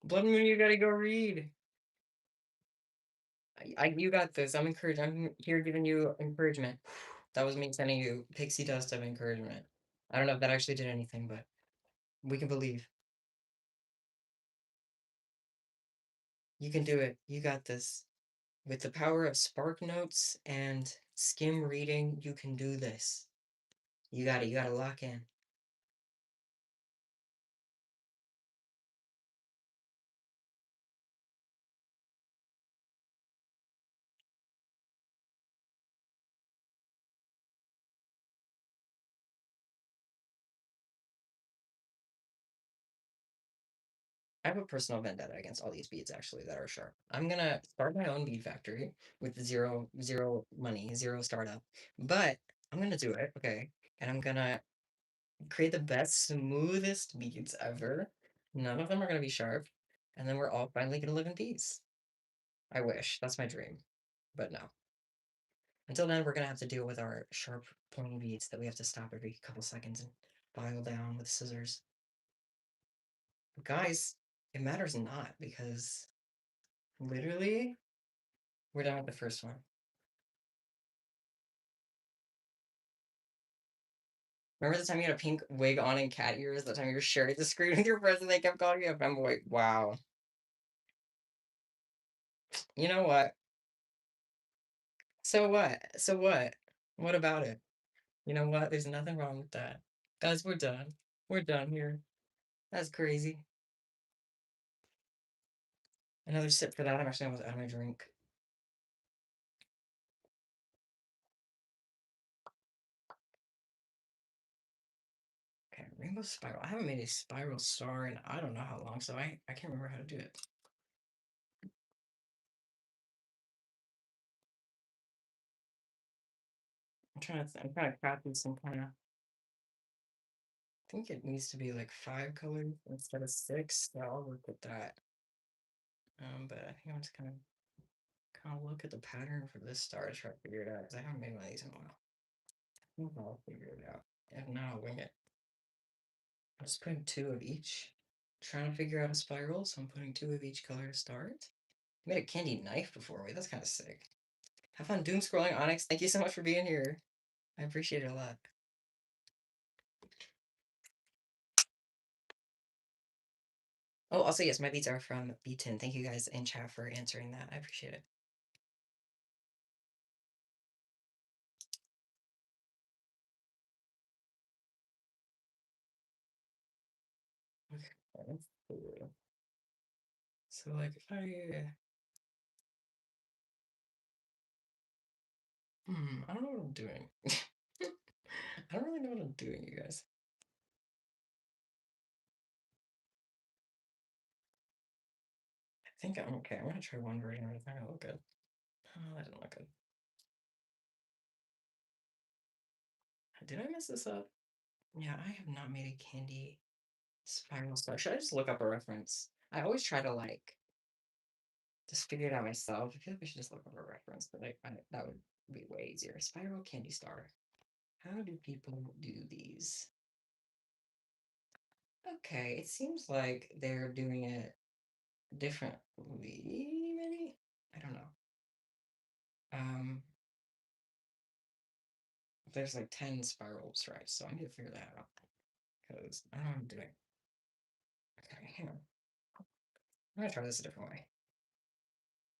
Blood Moon, you gotta go read. You got this. I'm encouraged. I'm here giving you encouragement. That was me sending you pixie dust of encouragement. I don't know if that actually did anything, but we can believe. You can do it. You got this. With the power of spark notes and skim reading, you can do this. You got it. You got to lock in. I have a personal vendetta against all these beads actually that are sharp. I'm gonna start my own bead factory with zero money, zero startup. But I'm gonna do it, okay? And I'm gonna create the best, smoothest beads ever. None of them are gonna be sharp. And then we're all finally gonna live in peace. I wish. That's my dream. But no. Until then, we're gonna have to deal with our sharp, pointy beads that we have to stop every couple seconds and file down with scissors. But guys, it matters not because literally we're done with the first one. Remember the time you had a pink wig on and cat ears? The time you were sharing the screen with your friends and they kept calling you a femboy? Wow. You know what? So what? So what? What about it? You know what? There's nothing wrong with that. Guys, we're done. We're done here. That's crazy. Another sip for that. I'm actually almost out of my drink. Okay, rainbow spiral. I haven't made a spiral star in I don't know how long, so I can't remember how to do it. I'm trying to craft this some kind of. I think it needs to be like 5 colors instead of six. So I'll work with that. But I think I'm just kind of look at the pattern for this star to try to figure it out because I haven't made one of these in a while. I think I'll figure it out. If not, I'll wing it. I'm just putting two of each. Trying to figure out a spiral, so I'm putting two of each color to start. I made a candy knife before. Wait, that's kind of sick. Have fun doom scrolling, Onyx. Thank you so much for being here. I appreciate it a lot. Oh, also, yes, my beats are from B10. Thank you guys in chat for answering that. I appreciate it. Okay, that's cool. So, like, if I don't know what I'm doing. I don't really know what I'm doing, you guys. I think I'm okay. I'm gonna try one version. It's not gonna look good. Oh, that didn't look good. Did I mess this up? Yeah, I have not made a candy spiral star. Should I just look up a reference? I always try to like just figure it out myself. I feel like I should just look up a reference, but that would be way easier. Spiral candy star. How do people do these? Okay, it seems like they're doing it differently, maybe? I don't know. Um, there's like 10 spirals, right? So I need to figure that out because I don't know what I'm doing. Okay, hang on. I'm gonna try this a different way.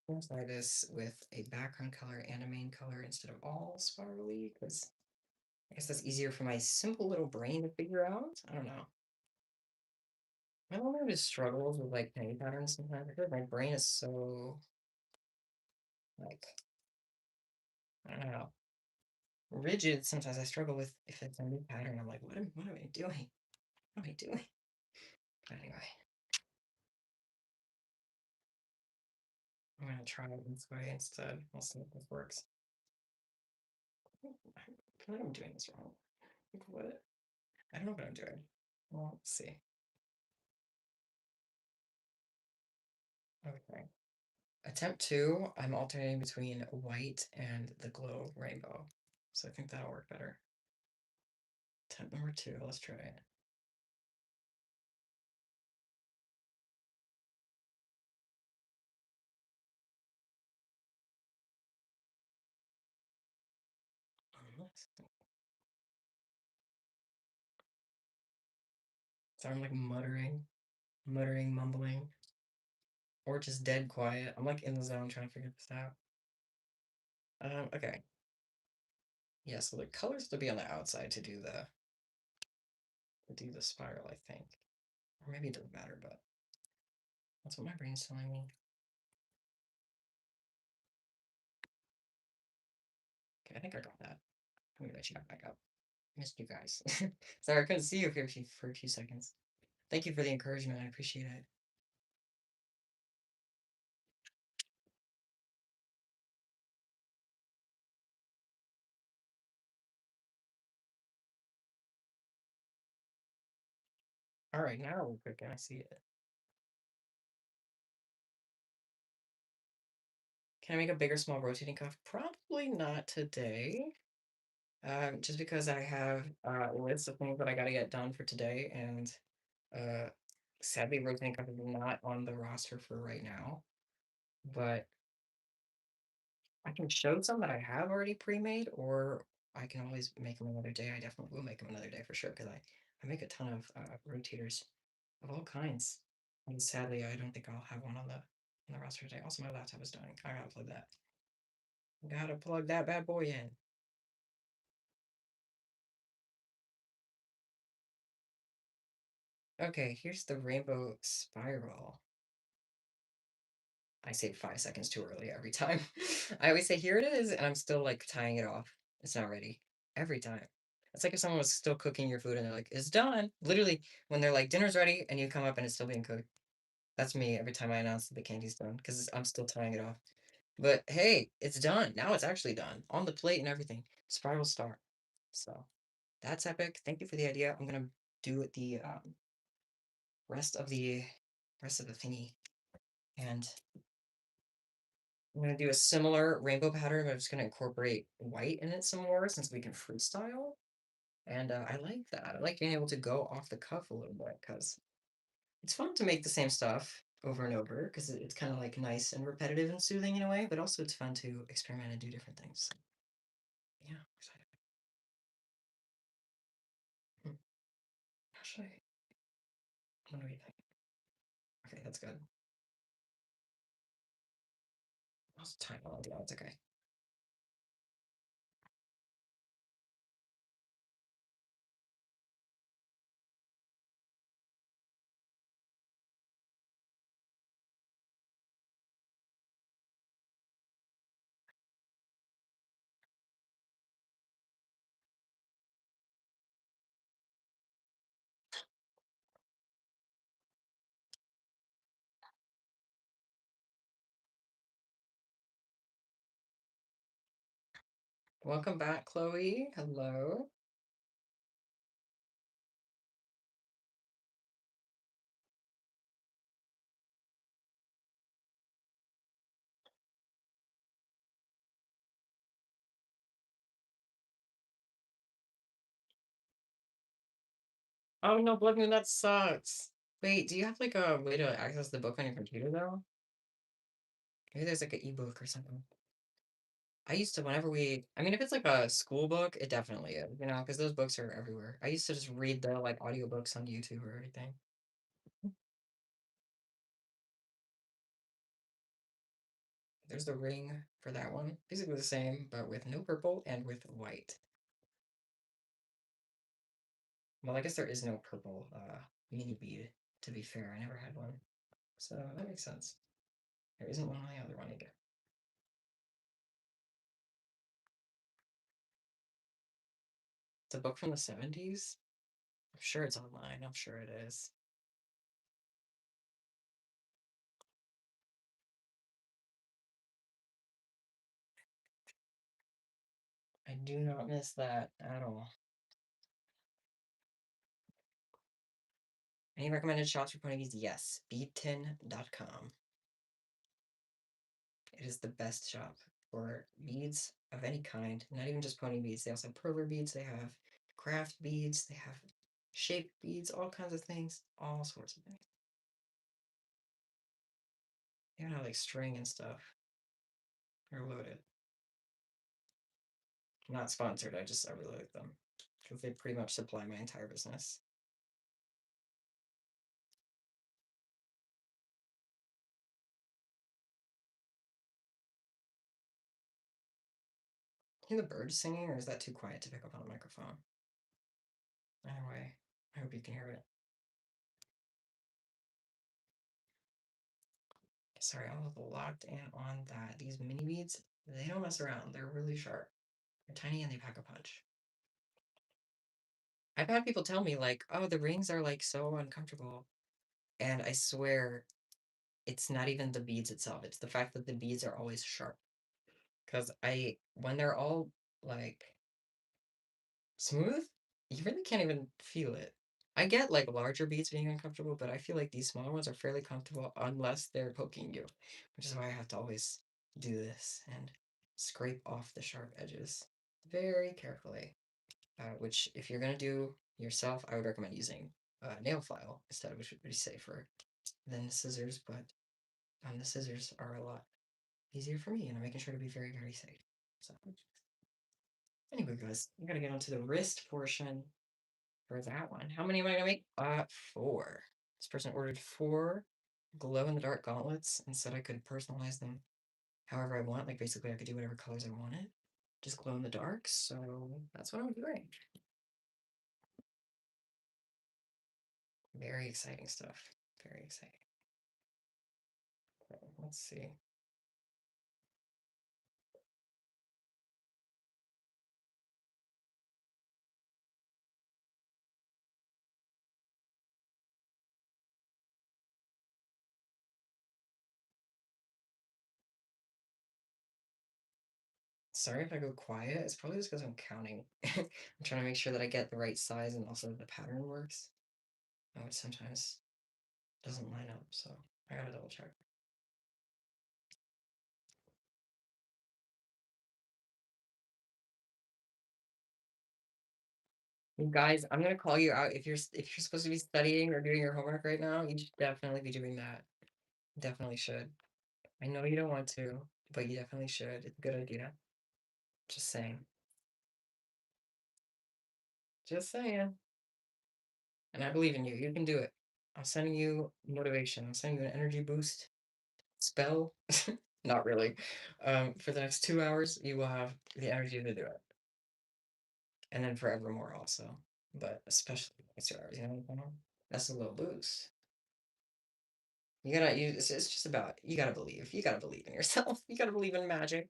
I'm gonna try this with a background color and a main color instead of all spirally, because I guess that's easier for my simple little brain to figure out. I don't know. My little brain just struggles with like penny patterns sometimes. I feel like my brain is so like I don't know rigid. Sometimes I struggle with if it's a new pattern. I'm like, what am I doing? What am I doing? But anyway, I'm gonna try it this way instead. We'll see if this works. I feel like I'm doing this wrong. Like, what? I don't know what I'm doing. Well, let's see. Okay. Attempt two, I'm alternating between white and the glow rainbow. So I think that'll work better. Attempt number two, let's try it. So I'm like muttering, mumbling, or just dead quiet. I'm like in the zone trying to figure this out. Okay. Yeah, so the colors to be on the outside to do the spiral, I think. Or maybe it doesn't matter, but that's what my brain's telling me. Okay, I think I got that. I'm gonna let you back up. Missed you guys. Sorry, I couldn't see you for a few seconds. Thank you for the encouragement. I appreciate it. All right, now real quick, can I see it? Can I make a bigger, small rotating cuff? Probably not today. Just because I have a list of things that I gotta get done for today, and uh, sadly, rotating cuff is not on the roster for right now. But I can show some that I have already pre-made, or I can always make them another day. I definitely will make them another day for sure, because I make a ton of rotators of all kinds. And sadly, I don't think I'll have one on the roster today. Also, my laptop is dying. I gotta plug that. Gotta plug that bad boy in. Okay, here's the rainbow spiral. I say 5 seconds too early every time. I always say, here it is, and I'm still like tying it off. It's not ready. Every time. It's like if someone was still cooking your food and they're like, it's done. Literally, when they're like, dinner's ready, and you come up and it's still being cooked. That's me every time I announce that the candy's done, because I'm still tying it off. But hey, it's done. Now it's actually done. On the plate and everything. Spiral star. So that's epic. Thank you for the idea. I'm gonna do it the rest of the rest of the thingy. And I'm gonna do a similar rainbow pattern, but I'm just gonna incorporate white in it some more since we can freestyle. And I like that. I like being able to go off the cuff a little bit because it's fun to make the same stuff over and over because it's kind of like nice and repetitive and soothing in a way, but also it's fun to experiment and do different things. So, yeah, excited. Hmm. Actually, what do we think? Okay, that's good. I'll just time all the odds. Okay. Welcome back, Chloe. Hello. Oh no, Blood Moon, that sucks. Wait, do you have like a way to access the book on your computer though? Maybe there's like an ebook or something. I used to, whenever I mean, if it's like a school book, it definitely is, because those books are everywhere. I used to just read the like audiobooks on YouTube or everything. There's the ring for that one. Basically the same, but with no purple and with white. Well, I guess there is no purple mini bead, to be fair. I never had one. So that makes sense. There isn't one on the other one either. It's a book from the 70s? I'm sure it's online. I'm sure it is. I do not miss that at all. Any recommended shops for pony beads? Yes, beadtin.com. It is the best shop for beads of any kind, not even just pony beads. They also have perler beads, they have craft beads, they have shaped beads, all kinds of things, all sorts of things. They even have like string and stuff. They're loaded. Not sponsored, I really like them because they pretty much supply my entire business. Hear the birds singing, or is that too quiet to pick up on a microphone? Either way, I hope you can hear it. Sorry, I was locked in on that. These mini beads, they don't mess around. They're really sharp. They're tiny and they pack a punch. I've had people tell me like, "Oh, the rings are like so uncomfortable," and I swear it's not even the beads itself. It's the fact that the beads are always sharp. Because when they're all like smooth, you really can't even feel it. I get like larger beads being uncomfortable, but I feel like these smaller ones are fairly comfortable unless they're poking you, which is why I have to always do this and scrape off the sharp edges very carefully. Which, if you're gonna do yourself, I would recommend using a nail file instead, which would be safer than the scissors. But the scissors are a lot easier for me, and I'm making sure to be very, very safe. So, anyway, guys, I'm gonna get onto the wrist portion for that one. How many am I gonna make? Four. This person ordered four glow in the dark gauntlets and said I could personalize them however I want. Like basically, I could do whatever colors I wanted, just glow in the dark. So that's what I'm doing. Very exciting stuff. Very exciting. Okay, let's see. Sorry if I go quiet. It's probably just because I'm counting. I'm trying to make sure that I get the right size and also the pattern works, which sometimes doesn't line up. So I gotta double check. Guys, I'm gonna call you out if you're supposed to be studying or doing your homework right now. You should definitely be doing that. Definitely should. I know you don't want to, but you definitely should. It's a good idea. Just saying. Just saying. And I believe in you. You can do it. I'm sending you motivation. I'm sending you an energy boost spell. Not really. For the next 2 hours, you will have the energy to do it. And then forevermore also. But especially the next 2 hours, you know what's going on? That's a little boost. It's just about, you gotta believe. You gotta believe in yourself. You gotta believe in magic.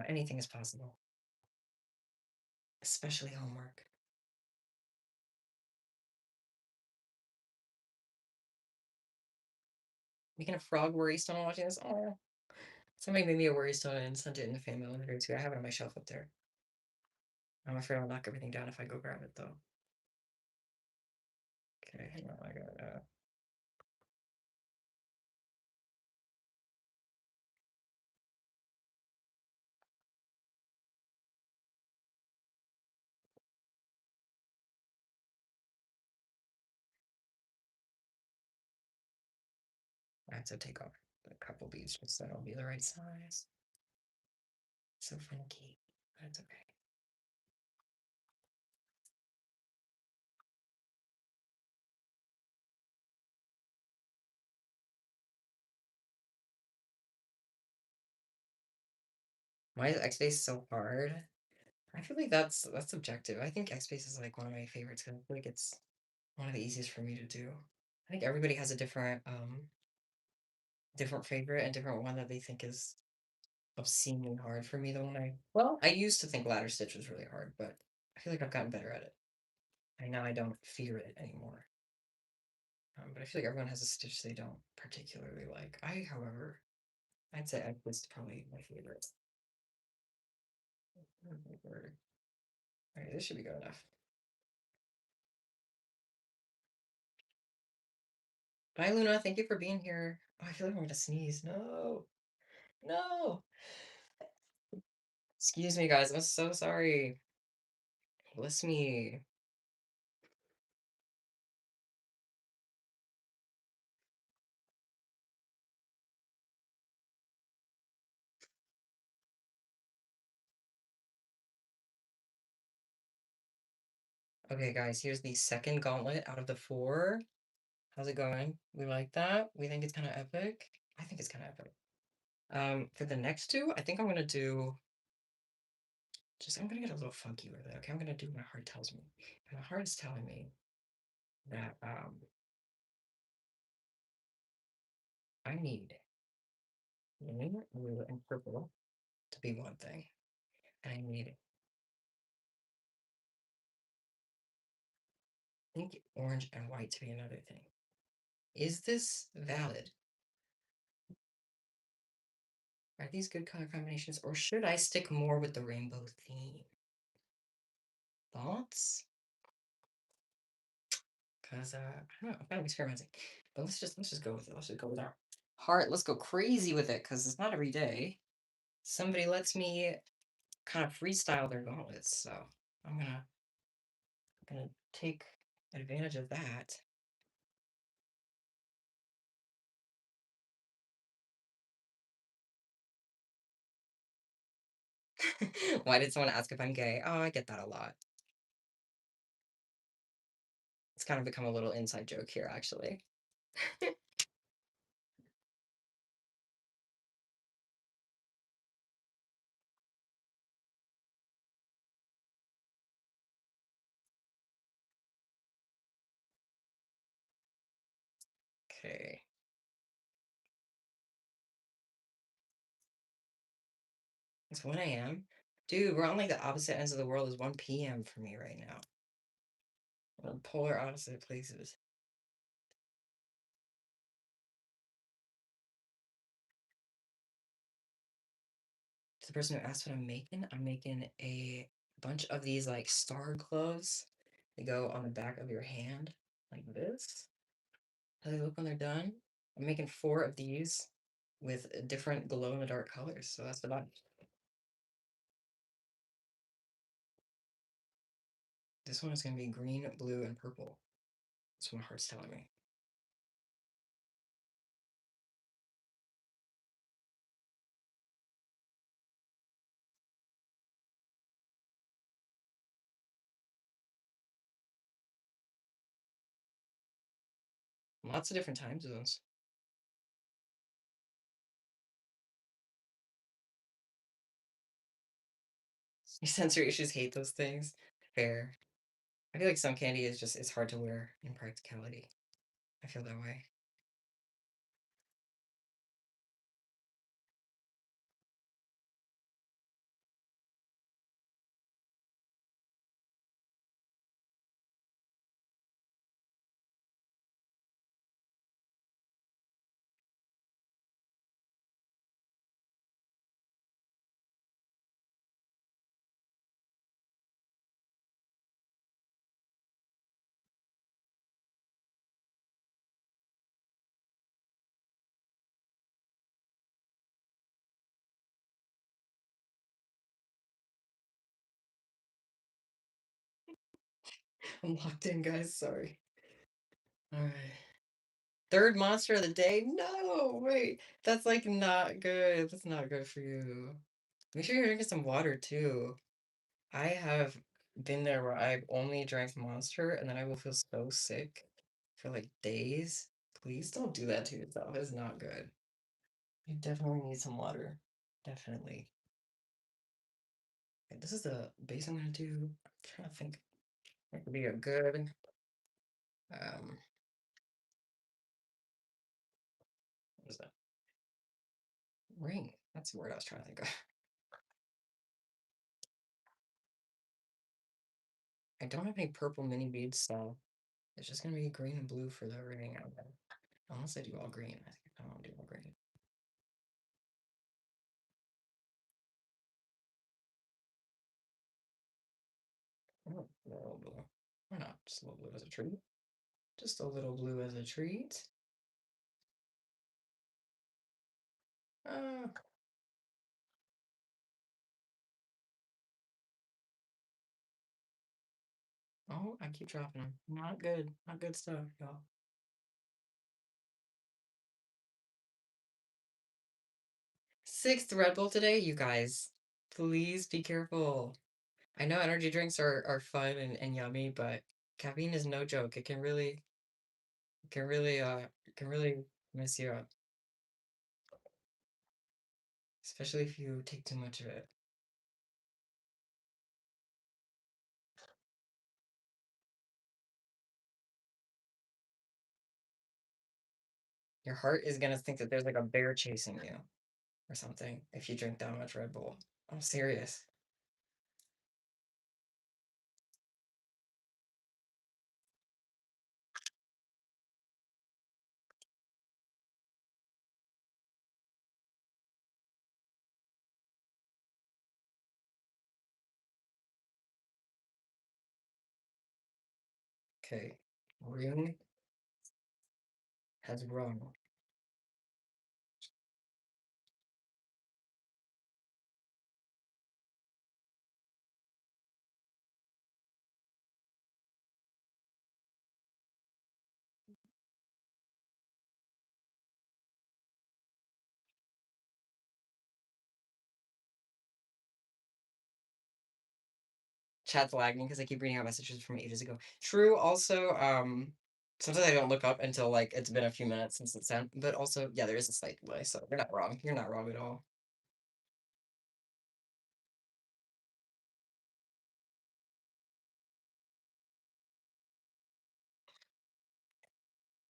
Anything is possible. Especially homework. Making a frog worry stone while watching this. Oh, somebody made me a worry stone and sent it in the fan mail too. I have it on my shelf up there. I'm afraid I'll knock everything down if I go grab it though. Okay, hang on. I got I have to take off a couple beads just so it'll be the right size. So funky, but it's okay. Why is X Base so hard? I feel like that's subjective. I think X Base is like one of my favorites because I feel like it's one of the easiest for me to do. I think everybody has a different favorite and different one that they think is obscenely hard. For me, the one I used to think ladder stitch was really hard, but I feel like I've gotten better at it. And now I don't fear it anymore. But I feel like everyone has a stitch they don't particularly like. However, I'd say X Base is probably my favorite. Alright, this should be good enough. Bye, Luna. Thank you for being here. Oh, I feel like I'm gonna sneeze. No. No. Excuse me, guys. I'm so sorry. Bless me. Okay, guys, here's the second gauntlet out of the four. How's it going? We like that? We think it's kind of epic? I think it's kind of epic. For the next two, I think I'm gonna do I'm gonna get a little funky with it. Okay, I'm gonna do what my heart tells me. And my heart is telling me that I need green, blue, and purple to be one thing. And I need pink, orange, and white to be another thing. Is this valid? Are these good color combinations, or should I stick more with the rainbow theme? Thoughts? Because I don't know, I'm kind of experimenting. But let's just go with it. Let's just go with our heart. Let's go crazy with it because it's not every day somebody lets me kind of freestyle their gauntlets. So I'm gonna take advantage of that. Why did someone ask if I'm gay? Oh, I get that a lot. It's kind of become a little inside joke here, actually. Okay. It's 1 a.m. Dude, we're on like the opposite ends of the world. It's 1 p.m. for me right now. We're in polar opposite places. To the person who asked what I'm making a bunch of these like star gloves. They go on the back of your hand like this. How they look when they're done. I'm making four of these with different glow in the dark colors. So that's what I'm. This one is going to be green, blue, and purple. That's what my heart's telling me. Lots of different time zones. You sensory issues hate those things. Fair. I feel like some candy is just it's hard to wear in practicality. I feel that way. I'm locked in, guys. Sorry. All right. Third monster of the day? No, wait. That's like not good. That's not good for you. Make sure you're drinking some water too. I have been there where I've only drank Monster and then I will feel so sick for like days. Please don't do that to yourself. It's not good. You definitely need some water. Definitely. Okay, this is the base I'm gonna do. I'm trying to think. It could be a good um what is that? Ring. That's the word I was trying to think of. I don't have any purple mini beads, so it's just gonna be green and blue for the ring out there. Unless I do all green. I think I want to do all green. Oh, a little blue. Why not? Just a little blue as a treat. Just a little blue as a treat. Uh, oh, I keep dropping them. Not good. Not good stuff, y'all. Sixth Red Bull today, you guys. Please be careful. I know energy drinks are fun and yummy, but caffeine is no joke. It can really mess you up, especially if you take too much of it. Your heart is gonna think that there's like a bear chasing you or something if you drink that much Red Bull. I'm serious. Okay. Ring has run. Chat's lagging because I keep reading out messages from ages ago. True. Also, sometimes I don't look up until like it's been a few minutes since it's sent. But also, yeah, there is a slight delay, so you're not wrong. You're not wrong at all.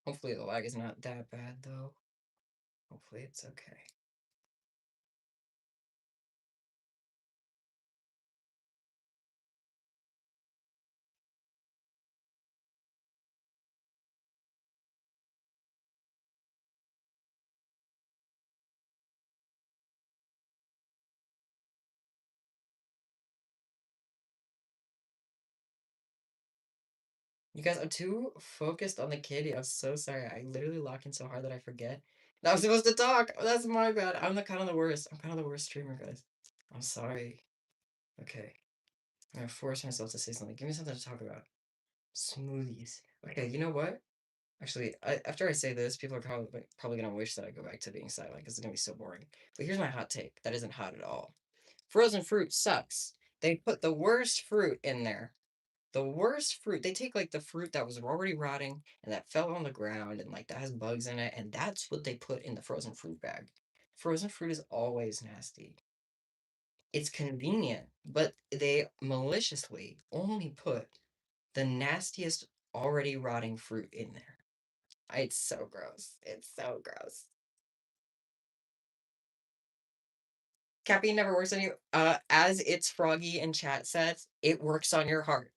Hopefully the lag is not that bad though. Hopefully it's okay. You guys are too focused on the kitty. I'm so sorry. I literally lock in so hard that I forget. That I was supposed to talk. That's my bad. I'm the kind of the worst. I'm kind of the worst streamer, guys. I'm sorry. Okay. I'm gonna force myself to say something. Give me something to talk about. Smoothies. Okay, you know what? Actually, after I say this, people are probably gonna wish that I go back to being silent because it's gonna be so boring. But here's my hot take. That isn't hot at all. Frozen fruit sucks. They put the worst fruit in there. The worst fruit. They take like the fruit that was already rotting and that fell on the ground and like that has bugs in it, and that's what they put in the frozen fruit bag. Frozen fruit is always nasty. It's convenient, but they maliciously only put the nastiest already rotting fruit in there. It's so gross. It's so gross. Caffeine never works on you. As it's froggy in chat sets, it works on your heart.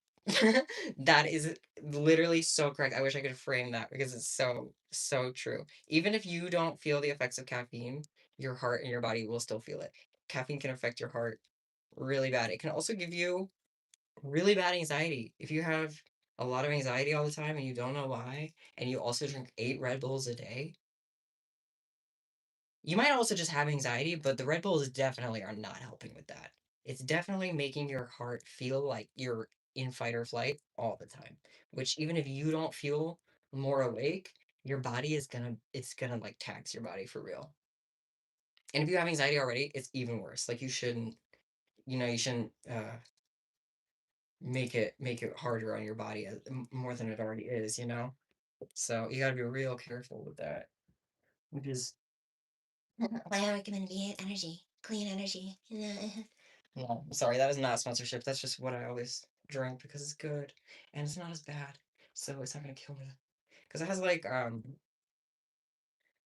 That is literally so correct. I wish I could frame that because it's so, so true. Even if you don't feel the effects of caffeine, your heart and your body will still feel it. Caffeine can affect your heart really bad. It can also give you really bad anxiety. If you have a lot of anxiety all the time and you don't know why, and you also drink 8 Red Bulls a day, you might also just have anxiety, but the Red Bulls definitely are not helping with that. It's definitely making your heart feel like you're in fight or flight all the time, which even if you don't feel more awake, your body is it's gonna like tax your body for real. And if you have anxiety already, it's even worse. Like you shouldn't make it harder on your body more than it already is, you know? So you gotta be real careful with that. Which is Why I recommend being energy, clean energy. No, sorry, that is not sponsorship. That's just what I always drink because it's good and it's not as bad. So it's not gonna kill me. Because it has like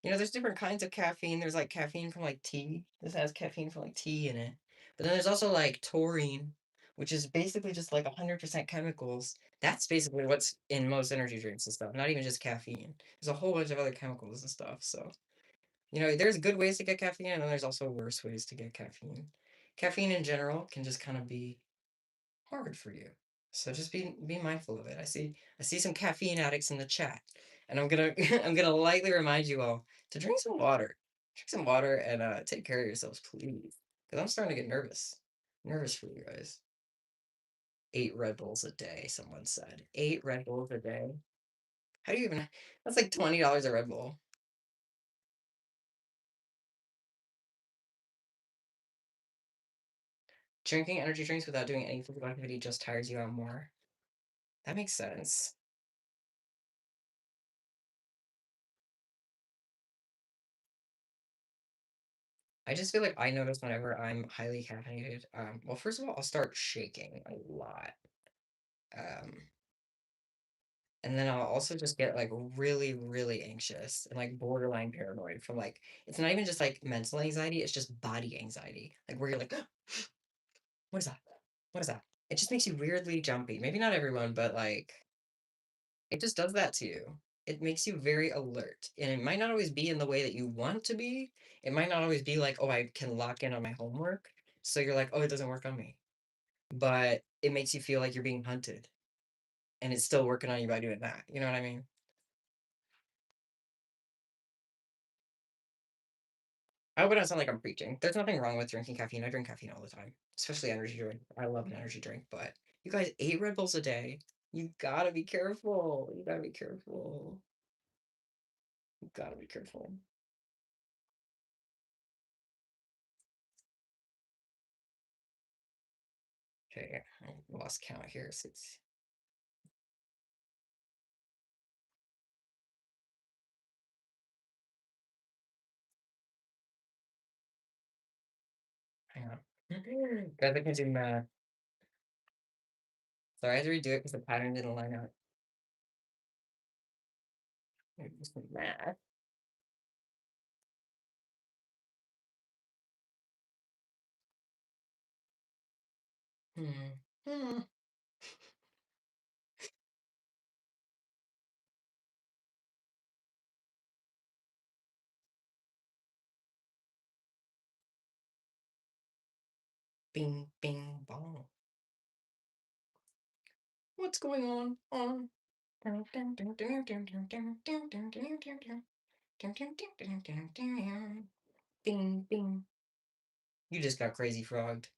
there's different kinds of caffeine. There's like caffeine from like tea. This has caffeine from like tea in it. But then there's also like taurine, which is basically just like 100% chemicals. That's basically what's in most energy drinks and stuff, not even just caffeine. There's a whole bunch of other chemicals and stuff. So, there's good ways to get caffeine, and then there's also worse ways to get caffeine. Caffeine in general can just kind of be hard for you. So just be mindful of it. I see some caffeine addicts in the chat, and I'm gonna I'm gonna lightly remind you all to drink some water. Drink some water and take care of yourselves, please. Because I'm starting to get nervous. Nervous for you guys. 8 Red Bulls a day, someone said. 8 Red Bulls a day. How do you even that's like $20 a Red Bull. Drinking energy drinks without doing any physical activity just tires you out more. That makes sense. I just feel like I notice whenever I'm highly caffeinated, well, first of all, I'll start shaking a lot. Um, and then I'll also just get like really, really anxious and like borderline paranoid from like, it's not even just like mental anxiety, it's just body anxiety. Like where you're like, what is that? What is that? It just makes you weirdly jumpy. Maybe not everyone, but like, it just does that to you. It makes you very alert. And it might not always be in the way that you want to be. It might not always be like, oh, I can lock in on my homework. So you're like, oh, it doesn't work on me. But it makes you feel like you're being hunted. And it's still working on you by doing that. You know what I mean? I hope it doesn't sound like I'm preaching. There's nothing wrong with drinking caffeine. I drink caffeine all the time, especially energy drink. I love an energy drink, but you guys, 8 Red Bulls a day. You gotta be careful. You gotta be careful. You gotta be careful. Okay, I lost count here. Six. Hang on. Guys, I can't do math. Sorry, I had to redo it because the pattern didn't line up. Just math. Hmm. Hmm. Bing, bing, bong. What's going on? Bing, bing. You just got crazy frogged.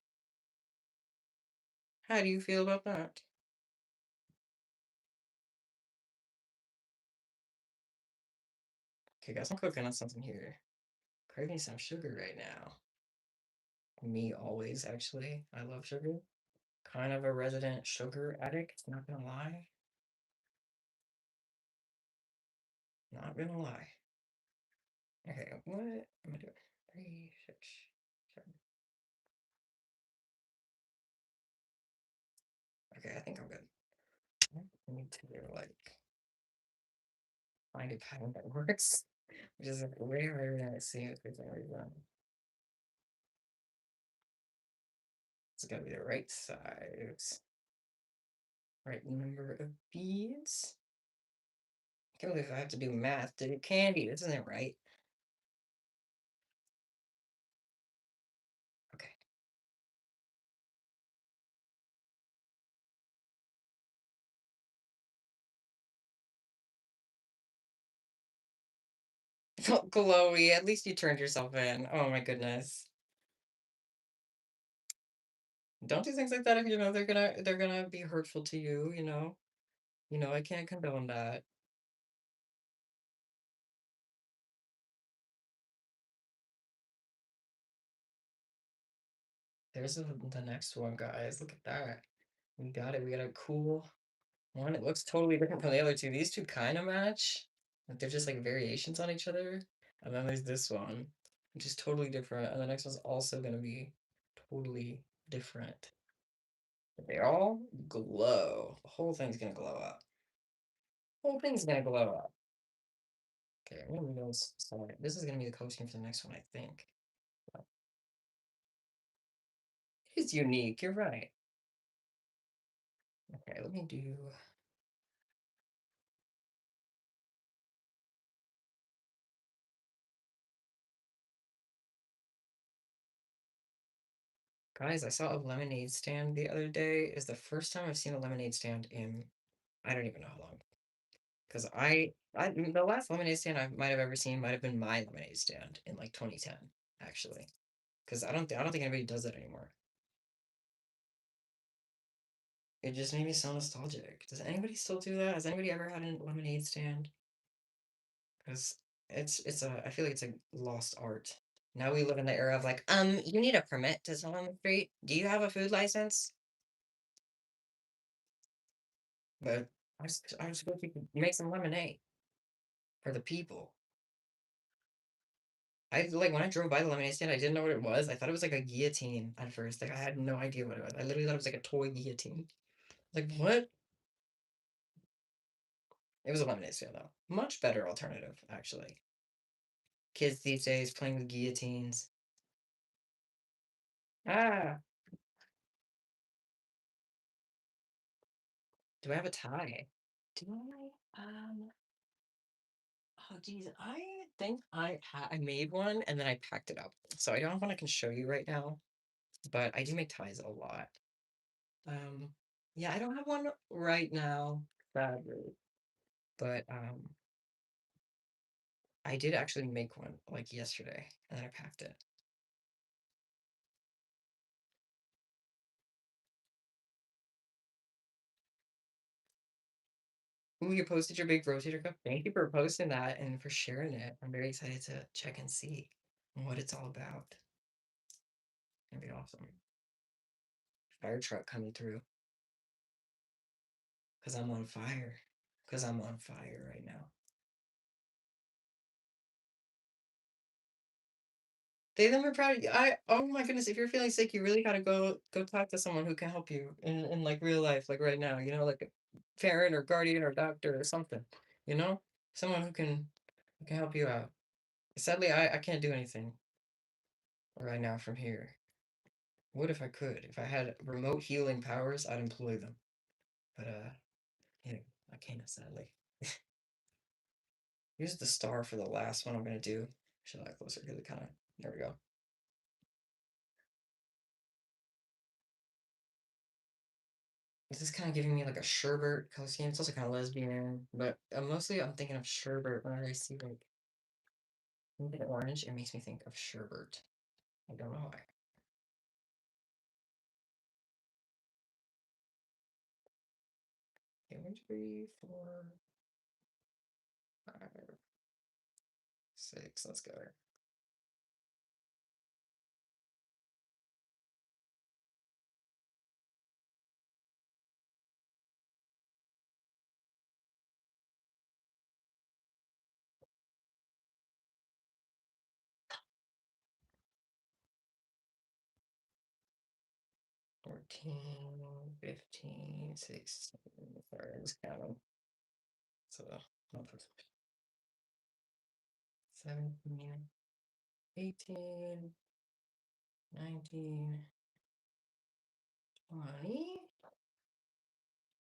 How do you feel about that? Okay, guys, I'm cooking on something here. Craving some sugar right now. Me always, actually. I love sugar. Kind of a resident sugar addict, not gonna lie. Not gonna lie. Okay, what am I doing? 3, 6, 7. Okay, I think I'm good. I need to like find a pattern that works, which is like way harder than it seems for some reason. It's gotta be the right size, right number of beads. I can't believe I have to do math to do candy. This isn't right. Okay. Chloe, at least you turned yourself in. Oh my goodness. Don't do things like that if you know they're gonna be hurtful to you, you know. I can't condone that. There's the next one, guys. Look at that. We got it. We got a cool one. It looks totally different from the other two. These two kind of match. Like they're just like variations on each other. And then there's this one, which is totally different. And the next one's also gonna be totally different. They all glow. The whole thing's gonna glow up. Whole thing's gonna glow up. Okay, I'm gonna move those aside. This is gonna be the costume for the next one, I think. But it's unique. You're right. Okay, let me do. Guys, I saw a lemonade stand the other day. Is the first time I've seen a lemonade stand in I don't even know how long. Because the last lemonade stand I might have ever seen might have been my lemonade stand in like 2010, actually. Because I don't think anybody does that anymore. It just made me so nostalgic. Does anybody still do that? Has anybody ever had a lemonade stand? Because it's a I feel like it's a lost art. Now we live in the era of like, you need a permit to sell on the street. Do you have a food license? But I was supposed to make some lemonade for the people. I like when I drove by the lemonade stand, I didn't know what it was. I thought it was like a guillotine at first. Like I had no idea what it was. I literally thought it was like a toy guillotine. Like what? It was a lemonade stand though. Much better alternative, actually. Kids these days playing with guillotines. Ah, do I have a tie? Do I? Oh geez, I think I made one and then I packed it up. So I don't have one I can show you right now, but I do make ties a lot. Um, yeah, I don't have one right now, sadly, but I did actually make one like yesterday, and then I packed it. Ooh, you posted your big rotator cuff. Thank you for posting that and for sharing it. I'm very excited to check and see what it's all about. It'd be awesome. Fire truck coming through because I'm on fire. Because I'm on fire right now. They them are proud of you. Oh my goodness, if you're feeling sick, you really gotta go talk to someone who can help you in like real life, like right now, like a parent or guardian or doctor or something, you know? Someone who can help you out. Sadly, I can't do anything right now from here. What if I could? If I had remote healing powers, I'd employ them. But you know, I can't sadly. Here's the star for the last one I'm gonna do. Should I closer? Because it kind of there we go. This is kind of giving me like a sherbert costume. It's also kind of lesbian, but mostly I'm thinking of sherbert whenever I see like anything orange. It makes me think of sherbert. I don't know why. Okay, 5, 6. Let's go. 14, 15, 16. Sorry, I just count them. So, I'll put 17, 18, 19, 20,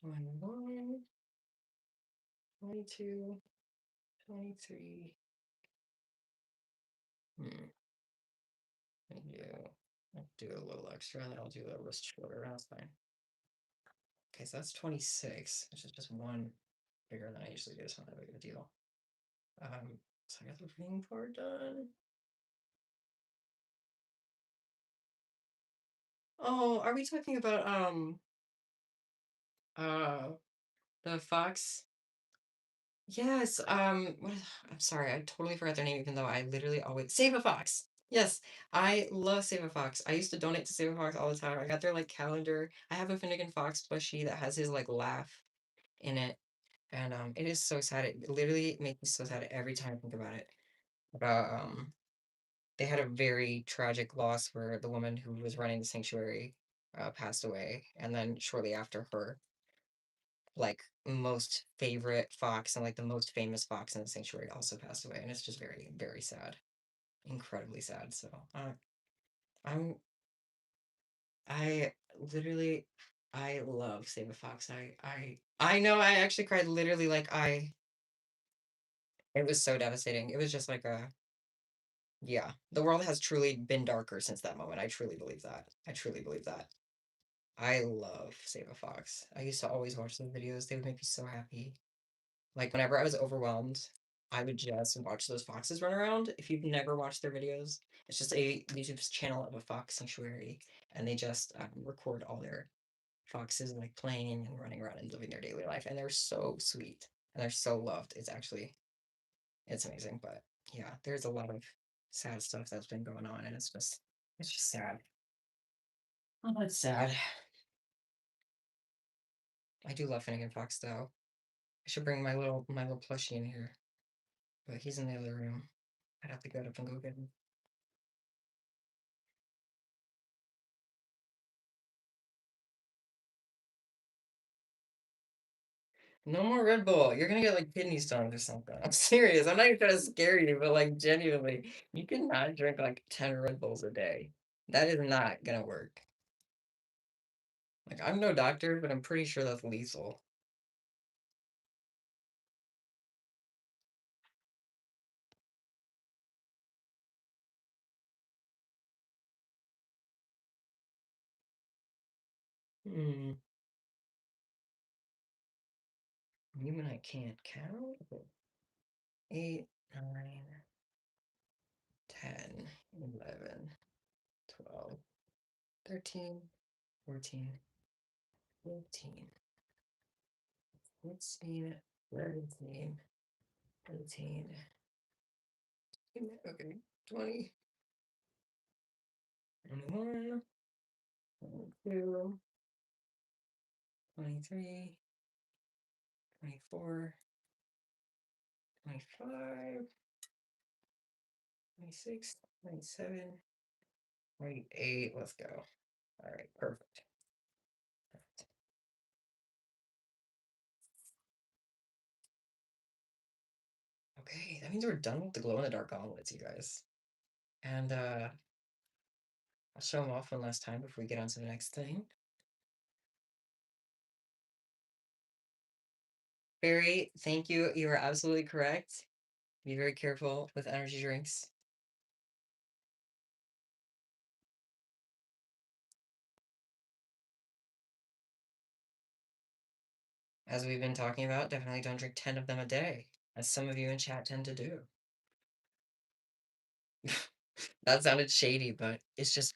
21, 22, 23. Hmm. I do. I'll do a little extra, and then I'll do the wrist shoulder. That's fine. Okay, so that's 26, which is just one bigger than I usually do. It's not that big of a deal. So I got the ring part done. Oh, are we talking about uh the fox? Yes. I'm sorry, I totally forgot their name, even though I literally always Save a Fox. Yes, I love Save a Fox. I used to donate to Save a Fox all the time. I got their like calendar. I have a Finnegan Fox plushie that has his like laugh in it. And it is so sad. It literally makes me so sad every time I think about it. About they had a very tragic loss for the woman who was running the sanctuary. passed away, and then shortly after her, like most favorite fox and like the most famous fox in the sanctuary also passed away, and it's just very, very sad, incredibly sad. So I'm I literally I love Save a Fox. I know I actually cried literally like I it was so devastating. It was just like a yeah. The world has truly been darker since that moment. I truly believe that. I truly believe that. I love Save a Fox. I used to always watch those videos. They would make me so happy. Like whenever I was overwhelmed, I would just watch those foxes run around. If you've never watched their videos, it's just a YouTube channel of a fox sanctuary, and they just record all their foxes like playing and running around and living their daily life, and they're so sweet and they're so loved. It's amazing, but yeah, there's a lot of sad stuff that's been going on, and it's just sad. Oh, it's sad. I do love Finnegan Fox though. I should bring my little plushie in here, but he's in the other room. I'd have to get up and go get him. No more Red Bull. You're gonna get like kidney stones or something. I'm serious. I'm not even trying to scare you, but like genuinely, you cannot drink like 10 Red Bulls a day. That is not gonna work. Like I'm no doctor, but I'm pretty sure that's lethal. Hmm. Even I can't count. 8, 9, 10, 11, 12, 13, 14, 15, 16, 17, 18, okay, 20, 21, 22, 23, 24, 25, 26, 27, 28. Let's go. All right, perfect. Okay, that means we're done with the glow in the dark gauntlets, you guys. And I'll show them off one last time before we get on to the next thing. Barry, thank you. You are absolutely correct. Be very careful with energy drinks. As we've been talking about, definitely don't drink 10 of them a day, as some of you in chat tend to do. That sounded shady, but it's just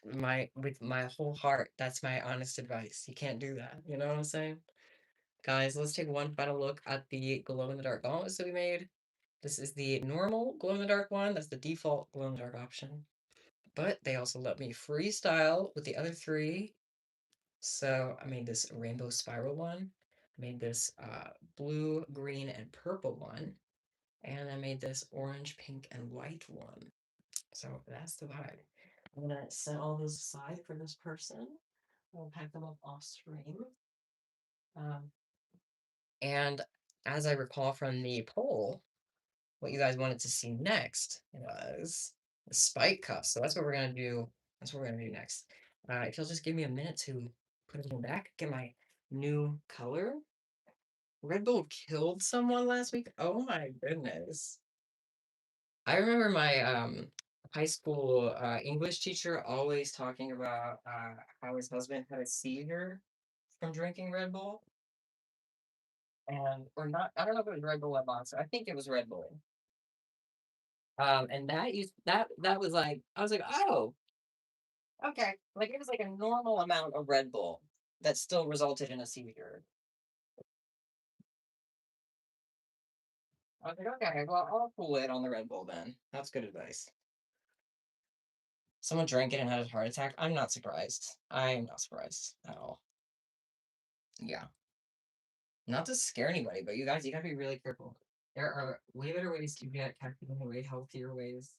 with my whole heart. That's my honest advice. You can't do that. You know what I'm saying? Guys, let's take one final look at the glow in the dark gauntlets that we made. This is the normal glow in the dark one. That's the default glow in the dark option. But they also let me freestyle with the other three. So I made this rainbow spiral one. I made this blue, green, and purple one. And I made this orange, pink, and white one. So that's the vibe. I'm gonna set all those aside for this person. I'll pack them up off screen. Um, and as I recall from the poll, what you guys wanted to see next was the spike cuff. So that's what we're gonna do. That's what we're gonna do next. If you'll just give me a minute to put it in back, get my new color. Red Bull killed someone last week. Oh my goodness. I remember my high school English teacher always talking about how his husband had a seizure from drinking Red Bull. And or not, I don't know if it was Red Bull or Monster. I think it was Red Bull. And that was like I was like, oh, okay. Like it was like a normal amount of Red Bull that still resulted in a seizure. I was like, okay, well, I'll pull it on the Red Bull then. That's good advice. Someone drank it and had a heart attack. I'm not surprised. I'm not surprised at all. Yeah. Not to scare anybody, but you guys, you gotta be really careful. There are way better ways to get caffeine, way healthier ways.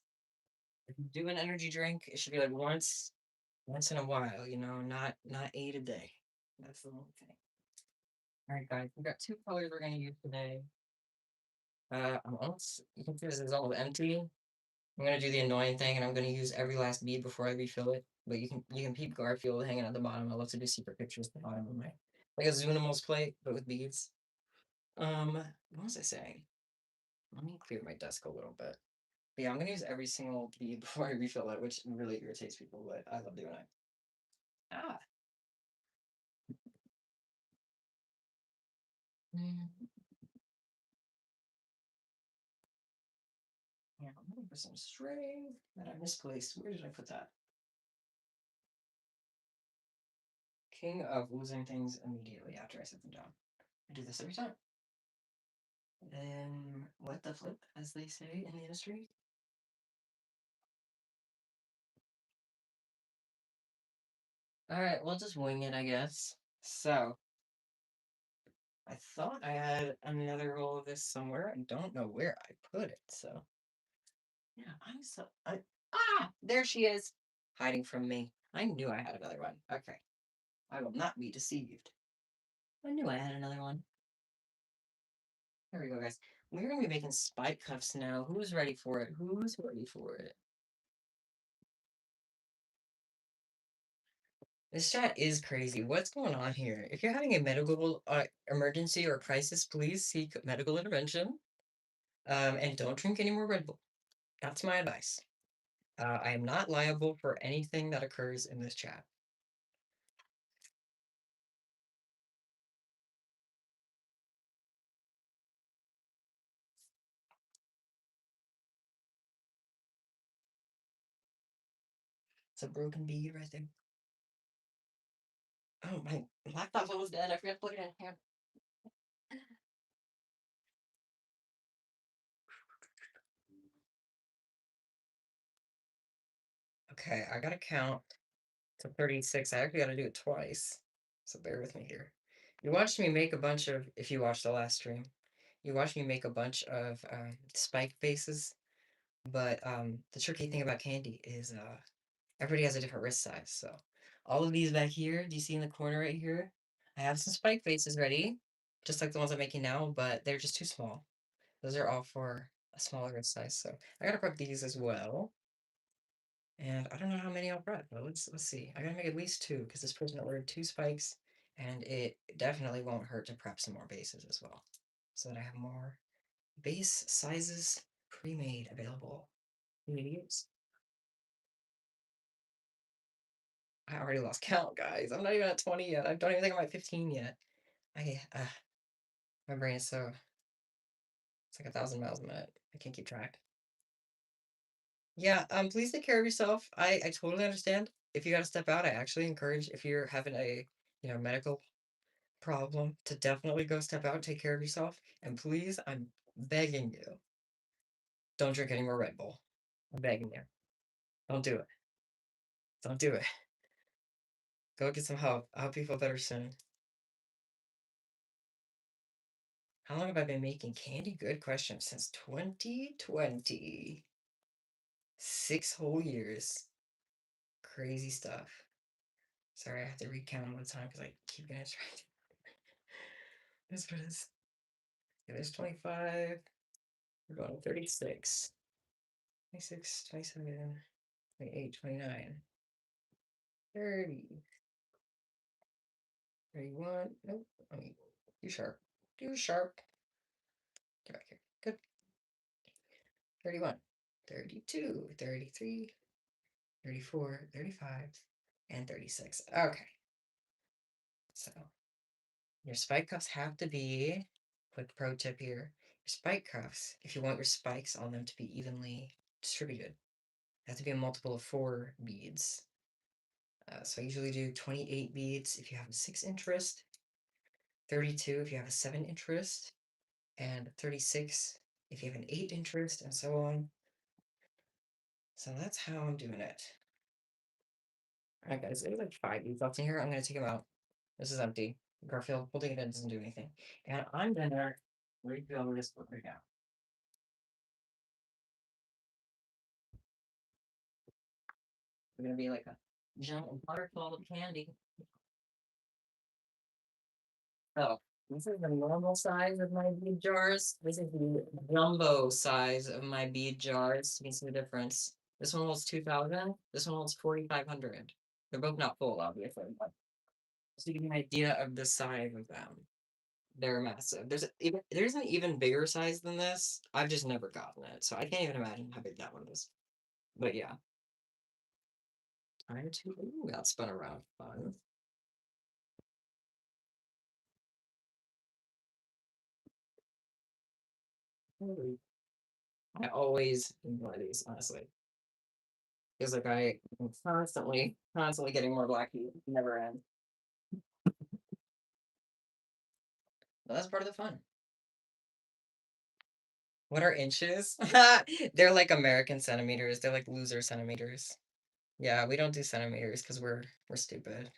If you do an energy drink, it should be like once. Once in a while, not 8 a day. That's the only thing. All right, guys, we got two colors we're gonna use today. I'm almost. You can see this is all empty. I'm gonna do the annoying thing, and I'm gonna use every last bead before I refill it. But you can peep Garfield hanging at the bottom. I love to do secret pictures at the bottom of my like a Zoonimals plate, but with beads. What was I saying? Let me clear my desk a little bit. But yeah, I'm gonna use every single bead before I refill it, which really irritates people, but I love doing it. Ah. Mm. Yeah, I'm looking for some string that I misplaced. Where did I put that? King of losing things immediately after I set them down. I do this every time. Then what the flip, as they say in the industry. All right, we'll just wing it, I guess. So I thought I had another roll of this somewhere. I don't know where I put it. So yeah, there she is, hiding from me. I knew I had another one. Okay, I will not be deceived. I knew I had another one. There we go, guys. We're gonna be making spike cuffs now. Who's ready for it? Who's ready for it? This chat is crazy. What's going on here? If you're having a medical emergency or crisis, please seek medical intervention. And don't drink any more Red Bull. That's my advice. I am not liable for anything that occurs in this chat. It's a broken bead right there. Oh, my laptop's almost dead. I forgot to plug it in here. Okay, I gotta count to 36. I actually gotta do it twice. So bear with me here. You watched me make a bunch of, if you watched the last stream, you watched me make a bunch of spike faces. But the tricky thing about candy is everybody has a different wrist size. So all of these back here, do you see in the corner right here? I have some spike faces ready, just like the ones I'm making now, but they're just too small. Those are all for a smaller wrist size. So I gotta prep these as well. And I don't know how many I'll prep, but let's see. I gotta make at least two because this person ordered two spikes, and it definitely won't hurt to prep some more bases as well, so that I have more base sizes pre-made available. Use. I already lost count, guys. I'm not even at 20 yet. I don't even think I'm at 15 yet. My brain is so it's like 1,000 miles a minute. I can't keep track. Yeah, please take care of yourself. I totally understand. If you gotta step out, I actually encourage if you're having a medical problem to definitely go step out, take care of yourself. And please, I'm begging you, don't drink any more Red Bull. I'm begging you. Don't do it. Don't do it. Go get some help. I hope you feel better soon. How long have I been making candy? Good question. Since 2020. 6 whole years. Crazy stuff. Sorry, I have to recount one time because I keep getting distracted. This what it is. Yeah, there's 25. We're going to 36. 26, 27, 28, 29, 30, 31. Nope. I mean, too sharp. Too sharp. Get back here. Good. 31, 32, 33, 34, 35, and 36. Okay. So your spike cuffs have to be, quick pro tip here, your spike cuffs, if you want your spikes on them to be evenly distributed, they have to be a multiple of 4 beads. So I usually do 28 beads if you have a 6-inch wrist, 32 if you have a 7-inch wrist, and 36 if you have an 8-inch wrist, and so on. So that's how I'm doing it. All right, guys, there's like 5 beads left in here. I'm going to take them out. This is empty. Garfield holding it in doesn't do anything. And I'm going to refill this book right now. We're going to be like a Giant butterfly candy. Oh, this is the normal size of my bead jars. This is the jumbo size of my bead jars. You can see the difference. This one holds 2,000. This one holds 4,500. They're both not full, obviously, but just to give you an idea of the size of them. They're massive. There's an even bigger size than this. I've just never gotten it, so I can't even imagine how big that one is. But yeah, time to ooh, that spun around fun. I always enjoy these, honestly. Feels like am constantly getting more black heat. Never end. But that's part of the fun. What are inches? They're like American centimeters. They're like loser centimeters. Yeah, we don't do centimeters because we're stupid.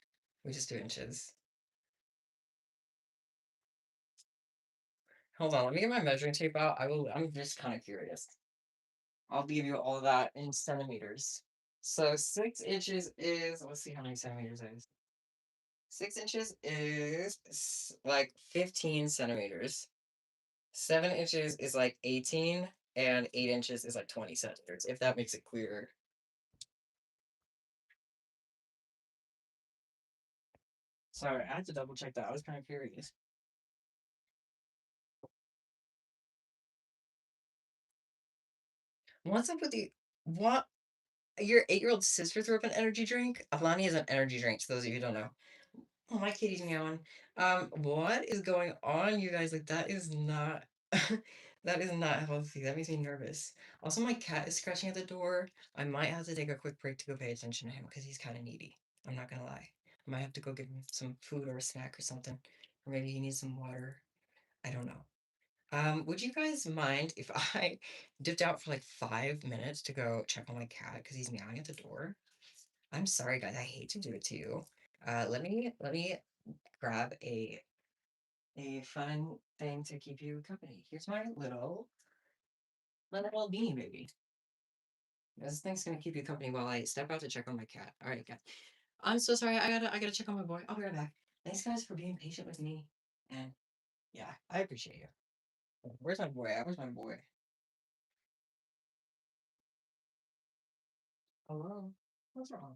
We just do inches. Hold on, let me get my measuring tape out. I'm just kind of curious. I'll give you all that in centimeters. So 6 inches is, let's see how many centimeters it is. 6 inches is like 15 centimeters. 7 inches is like 18, and 8 inches is like 20 centimeters, if that makes it clearer. Sorry, I had to double check that. I was kind of curious. What's up with the what? Your 8-year-old sister threw up an energy drink? Alani is an energy drink, to those of you who don't know. Oh, my kitty's meowing. What is going on, you guys? Like, that is not that is not healthy. That makes me nervous. Also, my cat is scratching at the door. I might have to take a quick break to go pay attention to him because he's kind of needy. I'm not gonna lie. I might have to go give him some food or a snack or something. Or maybe he needs some water. I don't know. Would you guys mind if I dipped out for like 5 minutes to go check on my cat because he's meowing at the door? I'm sorry, guys. I hate to do it to you. Let me grab a fun thing to keep you company. Here's my little beanie baby. This thing's gonna keep you company while I step out to check on my cat. All right, cat. I'm so sorry. I gotta check on my boy. I'll be right back. Thanks, guys, for being patient with me. And yeah, I appreciate you. Where's my boy at? Where's my boy? Hello. What's wrong?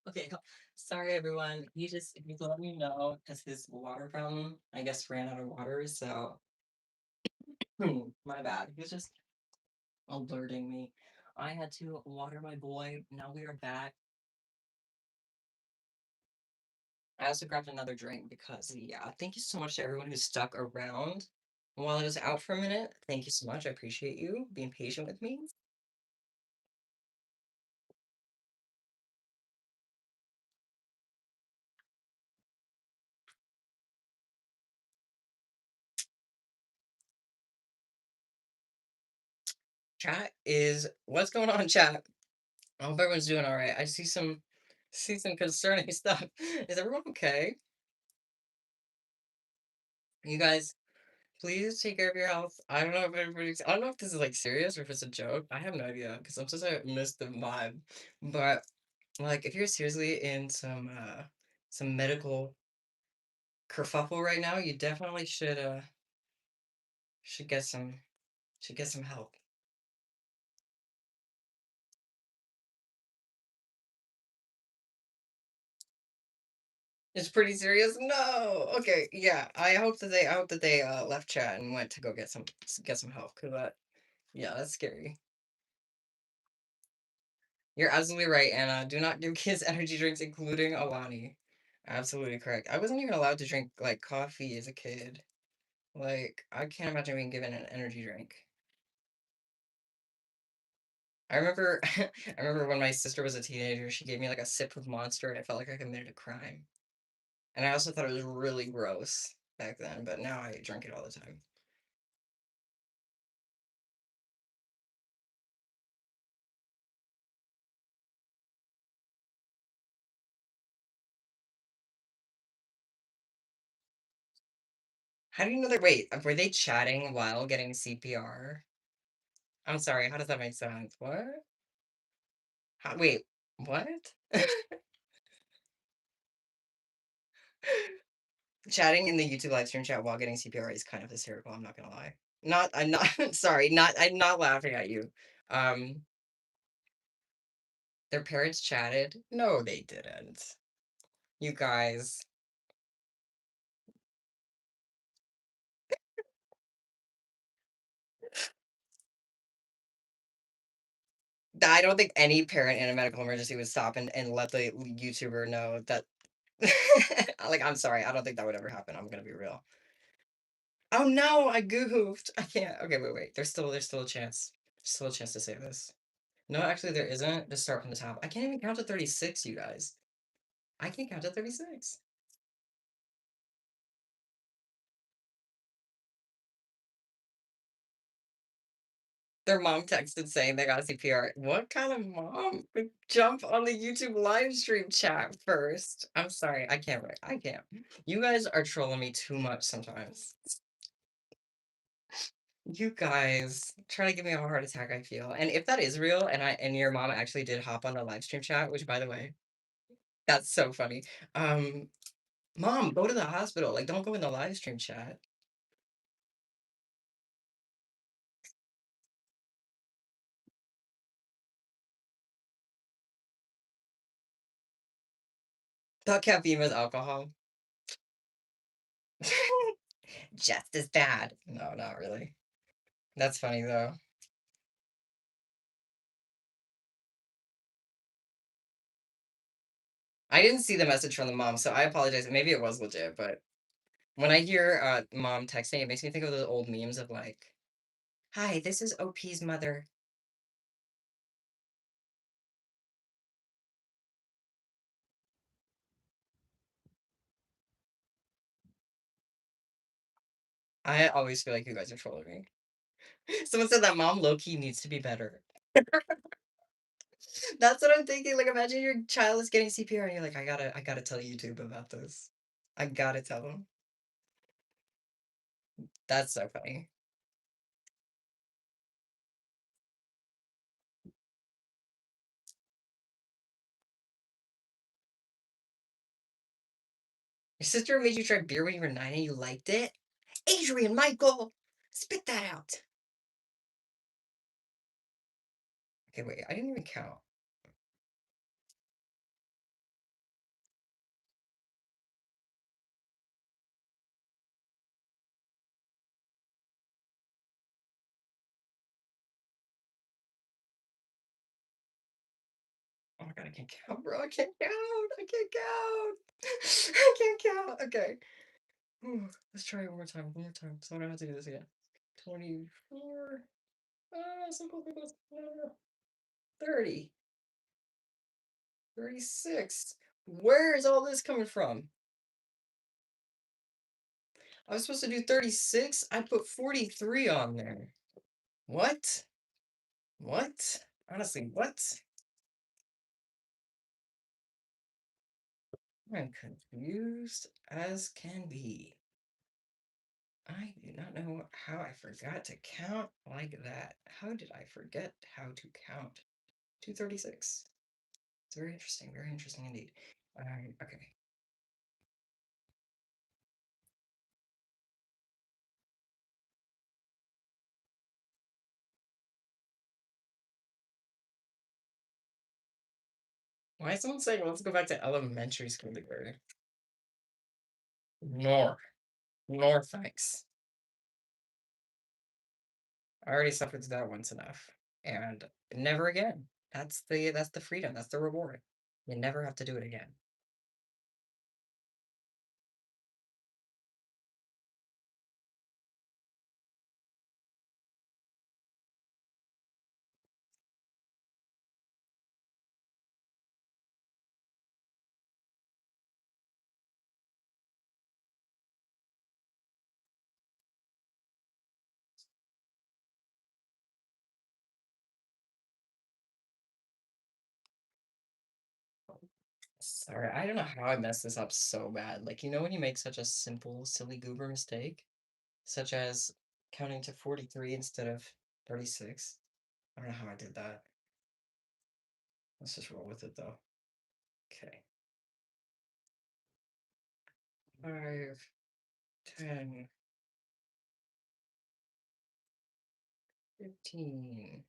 Okay, sorry everyone. He let me know because his water fountain, I guess, ran out of water. So my bad. He was just alerting me. I had to water my boy. Now we are back. I also grabbed another drink because, yeah, thank you so much to everyone who stuck around While I was out for a minute, thank you so much. I appreciate you being patient with me. Chat is what's going on, chat? I hope everyone's doing all right. I see some concerning stuff. Is everyone okay? You guys, please take care of your health. I don't know if everybody's. I don't know if this is like serious or if it's a joke. I have no idea because I'm supposed to miss the vibe. But like, if you're seriously in some medical kerfuffle right now, you definitely should get some help. It's pretty serious. No. Okay. Yeah. I hope that they left chat and went to go get some help. Cause yeah, that's scary. You're absolutely right, Anna. Do not give kids energy drinks, including Alani. Absolutely correct. I wasn't even allowed to drink like coffee as a kid. Like I can't imagine being given an energy drink. I remember I remember when my sister was a teenager, she gave me like a sip of Monster and I felt like I committed a crime. And I also thought it was really gross back then, but now I drink it all the time. How do you know that? Wait, were they chatting while getting CPR? I'm sorry, how does that make sense? What? Wait, what? Chatting in the YouTube live stream chat while getting CPR is kind of hysterical, I'm not gonna lie. I'm not sorry, I'm not laughing at you. Um, their parents chatted? No, they didn't. You guys, I don't think any parent in a medical emergency would stop and let the YouTuber know that like, I'm sorry, I don't think that would ever happen, I'm gonna be real. Oh no, I goofed. I can't. Okay, wait. There's still a chance. There's still a chance to say this. No, actually there isn't. Just start from the top. I can't even count to 36, you guys. I can't count to 36. Their mom texted saying they got a CPR. What kind of mom would jump on the YouTube live stream chat first? I'm sorry, I can't. I can't. You guys are trolling me too much sometimes. You guys try to give me a heart attack, I feel. And if that is real, and your mom actually did hop on the live stream chat, which by the way, that's so funny. Um, Mom, go to the hospital. Like, don't go in the live stream chat. That can't be with alcohol. Just as bad. No, not really. That's funny though. I didn't see the message from the mom, so I apologize. Maybe it was legit, but when I hear mom texting, it makes me think of those old memes of like, "Hi, this is OP's mother." I always feel like you guys are trolling me. Someone said that mom low key needs to be better. That's what I'm thinking. Like, imagine your child is getting CPR and you're like, I gotta tell YouTube about this. I gotta tell them. That's so funny. Your sister made you try beer when you were 9 and you liked it? Adrian Michael! Spit that out. Okay, wait, I didn't even count. Oh my god, I can't count, bro. I can't count. I can't count. I can't count. Okay. Let's try it one more time. One more time. So I don't have to do this again. 24. Simple. 30. 36. Where is all this coming from? I was supposed to do 36. I put 43 on there. What? What? Honestly, what? I'm confused as can be. I do not know how I forgot to count like that. How did I forget how to count? 236. It's very interesting indeed. Okay. Why is someone saying let's go back to elementary school together? Nor. Nor thanks. I already suffered through that once enough. And never again. That's the freedom. That's the reward. You never have to do it again. Sorry, I don't know how I messed this up so bad. Like, when you make such a simple, silly goober mistake, such as counting to 43 instead of 36. I don't know how I did that. Let's just roll with it though. Okay. 5, 10, 15,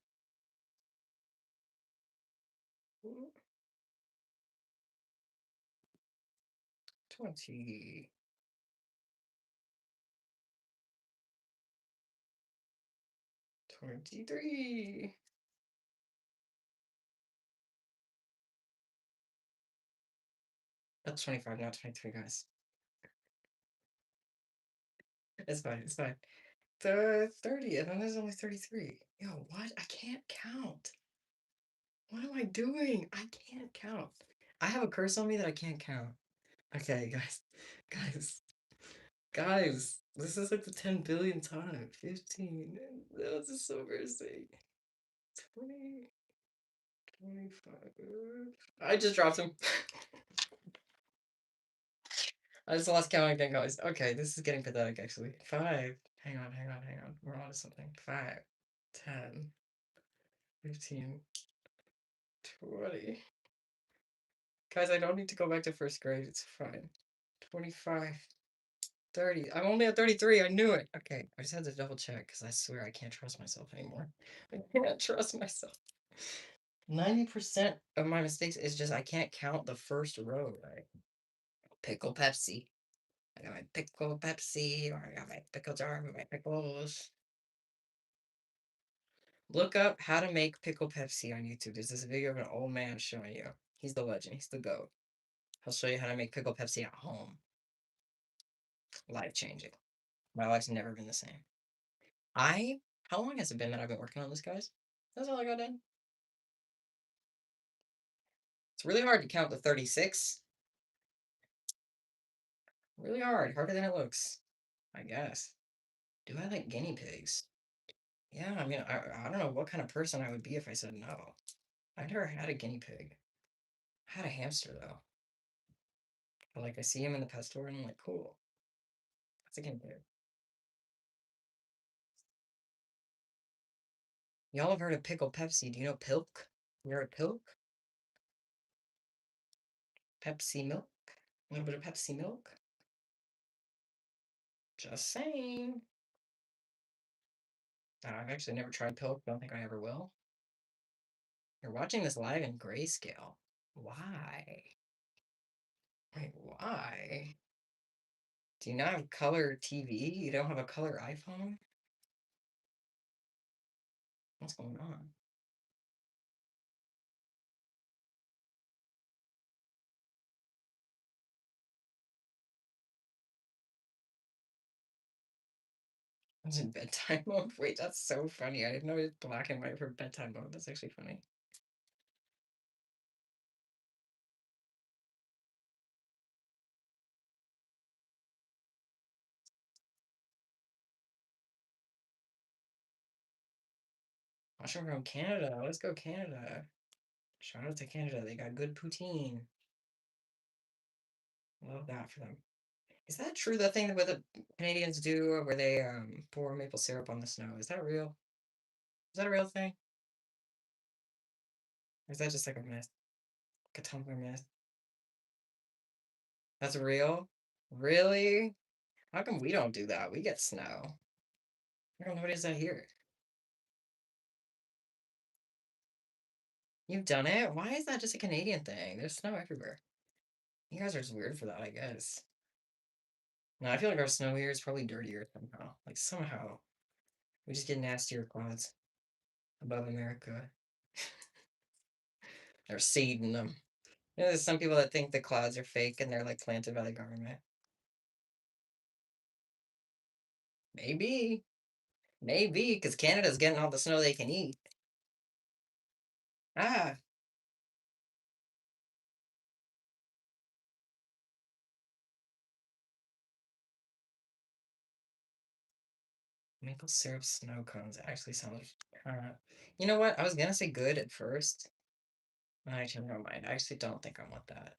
20, 23. That's 25, not 23, guys. It's fine, it's fine. The 30, and then there's only 33. Yo, what? I can't count. What am I doing? I can't count. I have a curse on me that I can't count. Okay, guys. Guys. Guys. This is like the 10 billion time. 15. This is so embarrassing. 20. 25. I just dropped him. I just lost count again, guys. Okay, this is getting pathetic, actually. 5. Hang on, hang on, hang on. We're on to something. 5, 10, 15, 20. Guys, I don't need to go back to first grade. It's fine. 25, 30. I'm only at 33. I knew it. Okay, I just had to double check because I swear I can't trust myself anymore. I can't trust myself. 90% of my mistakes is just I can't count the first row, right? Pickle Pepsi. I got my pickle Pepsi, or I got my pickle jar with my pickles. Look up how to make pickle Pepsi on YouTube. There's this video of an old man showing you. He's the legend. He's the GOAT. He'll show you how to make pickle Pepsi at home. Life changing. My life's never been the same. How long has it been that I've been working on this, guys? That's all I got done. It's really hard to count to 36. Really hard. Harder than it looks, I guess. Do I like guinea pigs? Yeah, I mean, I don't know what kind of person I would be if I said no. I never had a guinea pig. I had a hamster, though. But, like, I see him in the pet store, and I'm like, cool. That's a guinea pig. Y'all have heard of pickle Pepsi. Do you know Pilk? You heard of Pilk? Pepsi milk? A little bit of Pepsi milk? Just saying. I've actually never tried Pilk. Don't think I ever will. You're watching this live in grayscale. Why? Wait, why? Do you not have color TV? You don't have a color iPhone? What's going on? It's in bedtime mode. Wait, that's so funny. I didn't know it's black and white for bedtime mode. That's actually funny. Watching from Canada. Let's go Canada. Shout out to Canada. They got good poutine. Love that for them. Is that true? That thing that the Canadians do where they pour maple syrup on the snow. Is that real? Is that a real thing? Or is that just like a myth? Like a Tumblr myth? That's real? Really? How come we don't do that? We get snow. How come nobody does that here? You've done it? Why is that just a Canadian thing? There's snow everywhere. You guys are just weird for that, I guess. No, I feel like our snow here is probably dirtier somehow. Like somehow. We just get nastier clouds above America. They're seeding them. You know, there's some people that think the clouds are fake and they're like planted by the government. Maybe. Maybe, because Canada's getting all the snow they can eat. Ah, maple syrup snow cones actually sounds you know what? I was gonna say good at first. I changed my mind. I actually don't think I want that.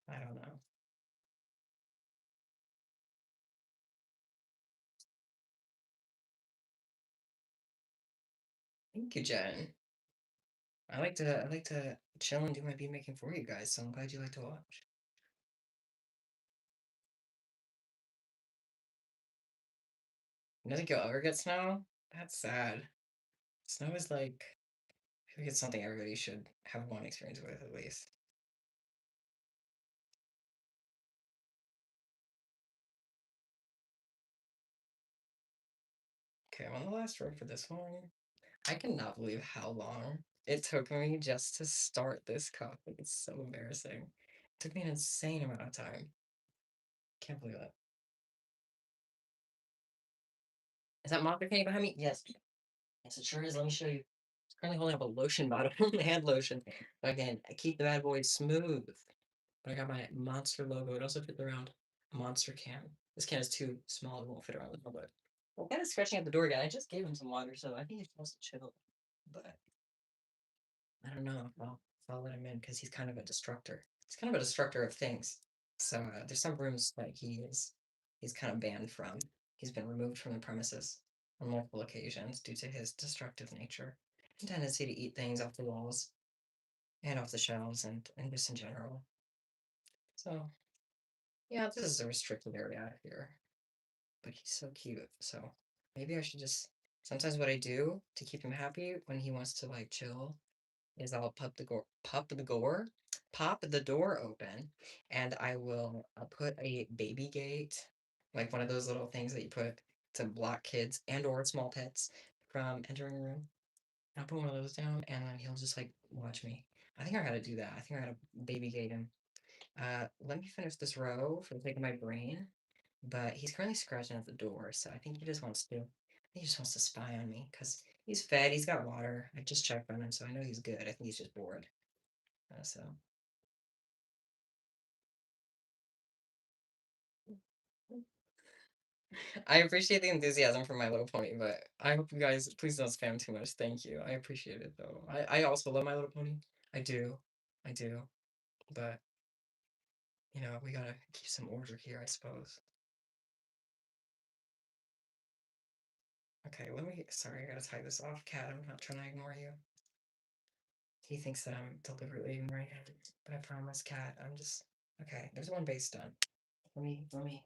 I don't know. Thank you, Jen. I like to chill and do my beat making for you guys, so I'm glad you like to watch. You don't think you'll ever get snow? That's sad. Snow is like I feel like it's something everybody should have one experience with at least. Okay, I'm on the last row for this one. I cannot believe how long it took me just to start this cup. Like, it's so embarrassing. It took me an insane amount of time. Can't believe that. Is that Mocha Candy behind me? Yes. Yes, it sure is. Let me show you. It's currently holding up a lotion bottle, hand lotion. Again, I keep the bad boy smooth. But I got my monster logo. It also fits around a monster can. This can is too small. It won't fit around the but I'm kind of scratching at the door again. I just gave him some water, so I think he's supposed to chill. But I don't know if I'll let him in because he's kind of a destructor. He's kind of a destructor of things. So there's some rooms that he's kind of banned from. He's been removed from the premises on multiple occasions due to his destructive nature and tendency to eat things off the walls and off the shelves and just in general. So yeah, this is a restricted area here, but he's so cute. So maybe I should just sometimes what I do to keep him happy when he wants to like chill is I'll pop the door open, and I will put a baby gate, like one of those little things that you put to block kids and or small pets from entering a room. I'll put one of those down, and then he'll just like watch me. I think I gotta do that. I think I gotta baby gate him. Let me finish this row for the sake of my brain. But he's currently scratching at the door, so I think he just wants to. I think he just wants to spy on me because he's fed. He's got water. I just checked on him, so I know he's good. I think he's just bored. So I appreciate the enthusiasm for My Little Pony, but I hope you guys please don't spam too much. Thank you. I appreciate it though. I also love My Little Pony. I do. I do. But we gotta keep some order here, I suppose. Okay, let me. Sorry, I gotta tie this off, Cat. I'm not trying to ignore you. He thinks that I'm deliberately ignoring him, but I promise, Cat, I'm just okay. There's one base done. Let me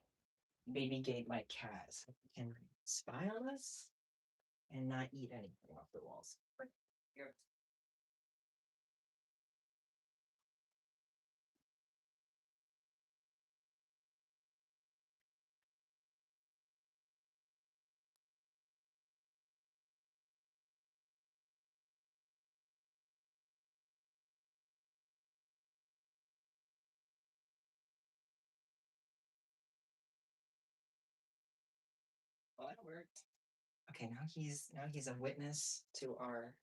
baby gate my cat so he can spy on us and not eat anything off the walls. Here. worked. Okay, now he's a witness to our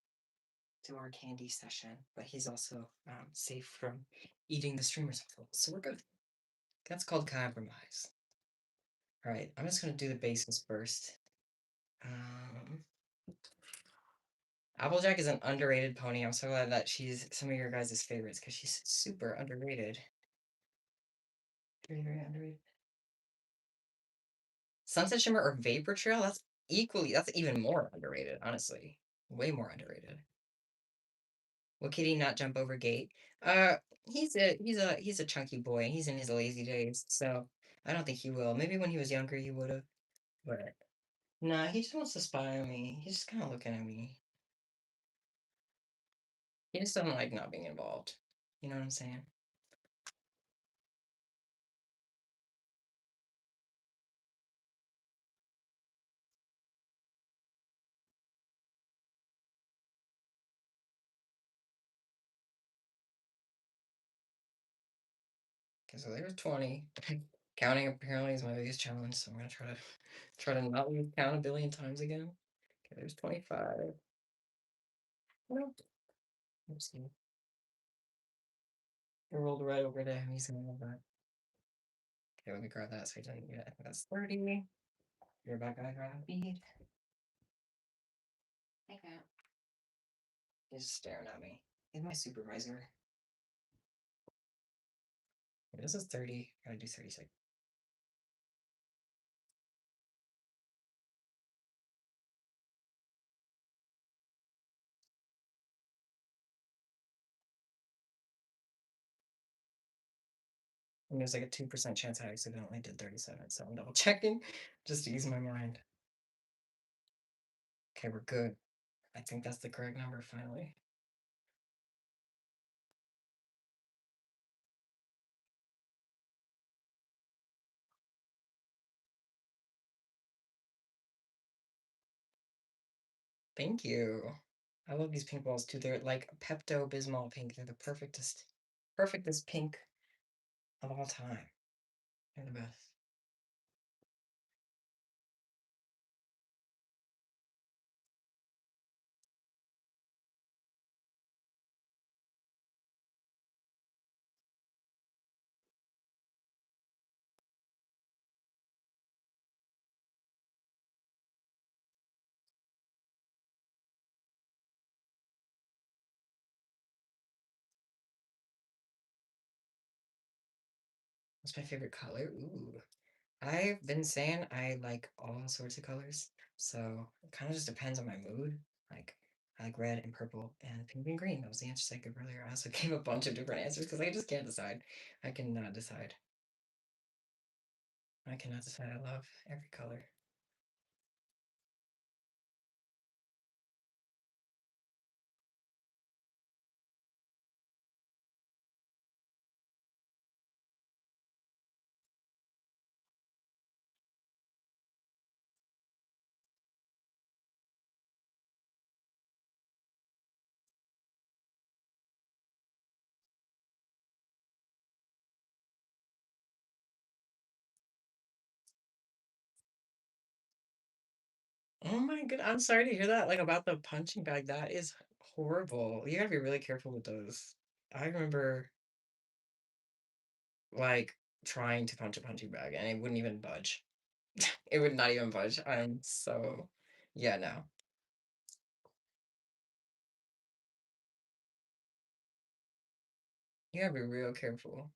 candy session, but he's also safe from eating the streamers off of us, so we're good. That's called compromise. All right, I'm just gonna do the bases first. Um, Applejack is an underrated pony. I'm so glad that she's some of your guys' favorites because she's super underrated. Very, very underrated. Sunset Shimmer or Vapor Trail? That's even more underrated, honestly. Way more underrated. Will Kitty not jump over gate? Uh, he's a chunky boy and he's in his lazy days, so I don't think he will. Maybe when he was younger he would have, but nah, he just wants to spy on me. He's just kind of looking at me. He just doesn't like not being involved. You know what I'm saying? Okay, so there's 20. Counting apparently is my biggest challenge, so I'm gonna try to not lose count a billion times again. Okay, there's 25. Nope. Oopsie. It rolled right over to him. He's gonna have that. Okay, let me grab that so he doesn't get it. I think that's 30. You're back, I grab a bead. Okay. He's just staring at me. He's my supervisor. Okay, this is 30. Gotta do 36. And there's like a 2% chance I accidentally did 37, so I'm double checking just to ease my mind. Okay, we're good. I think that's the correct number finally. Thank you. I love these pink balls too. They're like Pepto-Bismol pink. They're the perfectest pink of all time. They're the best. What's my favorite color? Ooh. I've been saying I like all sorts of colors, so it kind of just depends on my mood. Like, I like red and purple and pink and green. That was the answers I gave earlier. I also gave a bunch of different answers because I just can't decide. I cannot decide. I cannot decide. I love every color. Oh my god, I'm sorry to hear that. Like about the punching bag, that is horrible. You gotta be really careful with those. I remember like trying to punch a punching bag and it wouldn't even budge. It would not even budge. I'm so yeah, no. You gotta be real careful.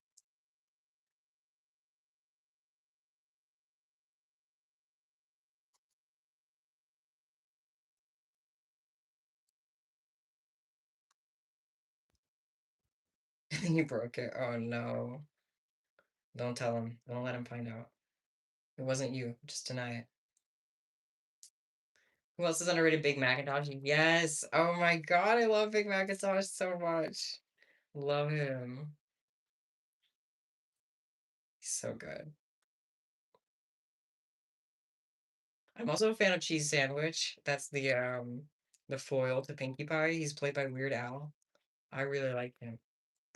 You broke it. Oh no. Don't tell him. Don't let him find out. It wasn't you. Just deny it. Who else is underrated? Big Macintosh. Yes. Oh my god, I love Big Macintosh so much. Love him. He's so good. I'm also a fan of Cheese Sandwich. That's the foil to Pinkie Pie. He's played by Weird Al. I really like him.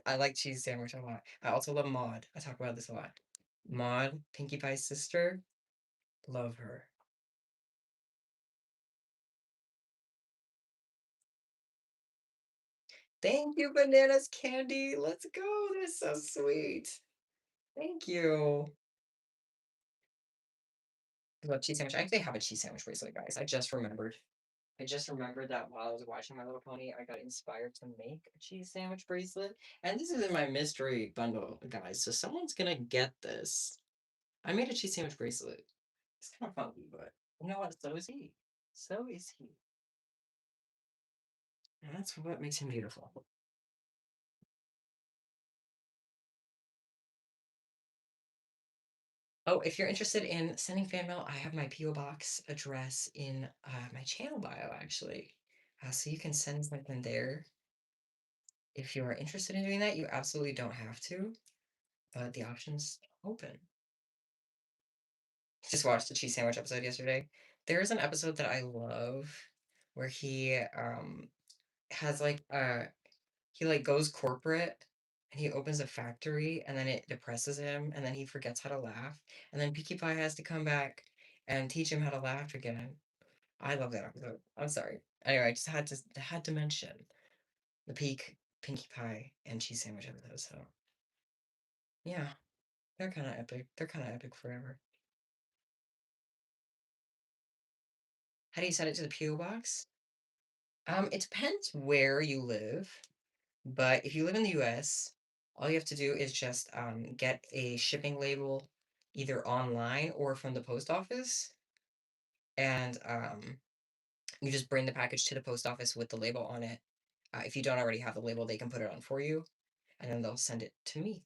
I like Cheese Sandwich a lot. I also love Maud. I talk about this a lot. Maud, Pinkie Pie's sister. Love her. Thank you, bananas candy. Let's go. That's so sweet. Thank you. I love cheese sandwich. I actually have a cheese sandwich bracelet, guys. I just remembered. I just remembered that while I was watching My Little Pony, I got inspired to make a cheese sandwich bracelet. And this is in my mystery bundle, guys. So someone's gonna get this. I made a cheese sandwich bracelet. It's kind of funky, but you know what? So is he. So is he. And that's what makes him beautiful. Oh, if you're interested in sending fan mail, I have my P.O. Box address in my channel bio, actually. So you can send something there. If you are interested in doing that, you absolutely don't have to, but the option's open. Just watched the cheese sandwich episode yesterday. There's an episode that I love where he has like he like goes corporate and he opens a factory and then it depresses him and then he forgets how to laugh and then Pinkie Pie has to come back and teach him how to laugh again. I love that episode. I'm sorry. Anyway, I just had to mention the Pinkie Pie and cheese sandwich episode. So yeah, they're kind of epic. They're kind of epic forever. How do you send it to the PO box? It depends where you live, but if you live in the US, all you have to do is just get a shipping label either online or from the post office, and you just bring the package to the post office with the label on it. If you don't already have the label, they can put it on for you, and then they'll send it to me.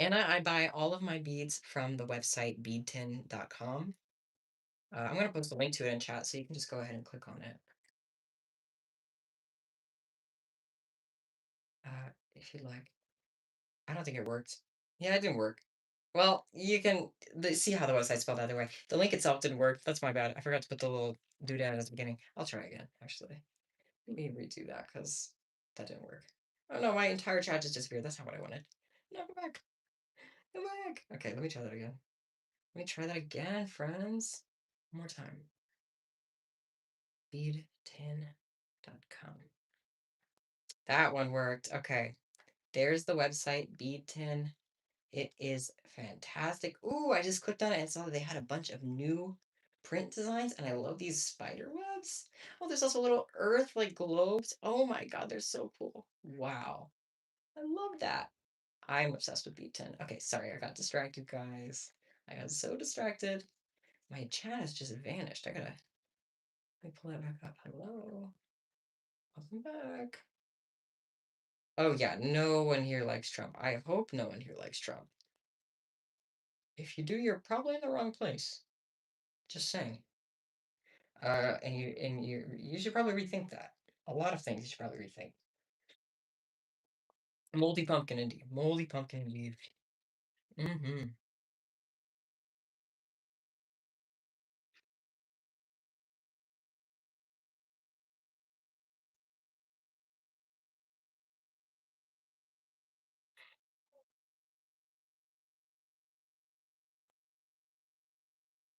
And I buy all of my beads from the website beadtin.com. I'm going to post a link to it in chat so you can just go ahead and click on it if you'd like. I don't think it worked. Yeah, it didn't work. Well, you can see how the website's spelled either way. The link itself didn't work. That's my bad. I forgot to put the little doodad at the beginning. I'll try again, actually. Let me redo that because that didn't work. Oh no, my entire chat just disappeared. That's not what I wanted. No, go back. Go back. Okay, let me try that again. Let me try that again, friends. One more time. Bead10.com. That one worked. Okay. There's the website, Bead10. It is fantastic. Ooh, I just clicked on it and saw that they had a bunch of new print designs, and I love these spider webs. Oh, there's also little earth like globes. Oh my god, they're so cool. Wow. I love that. I'm obsessed with Beat10. Okay, sorry, I got distracted, guys. I got so distracted. My chat has just vanished. Let me pull it back up. Hello. Welcome back. Oh yeah, no one here likes Trump. I hope no one here likes Trump. If you do, you're probably in the wrong place. Just saying. And you should probably rethink that. A lot of things you should probably rethink. Moldy pumpkin indeed. Moldy pumpkin indeed. Mm-hmm.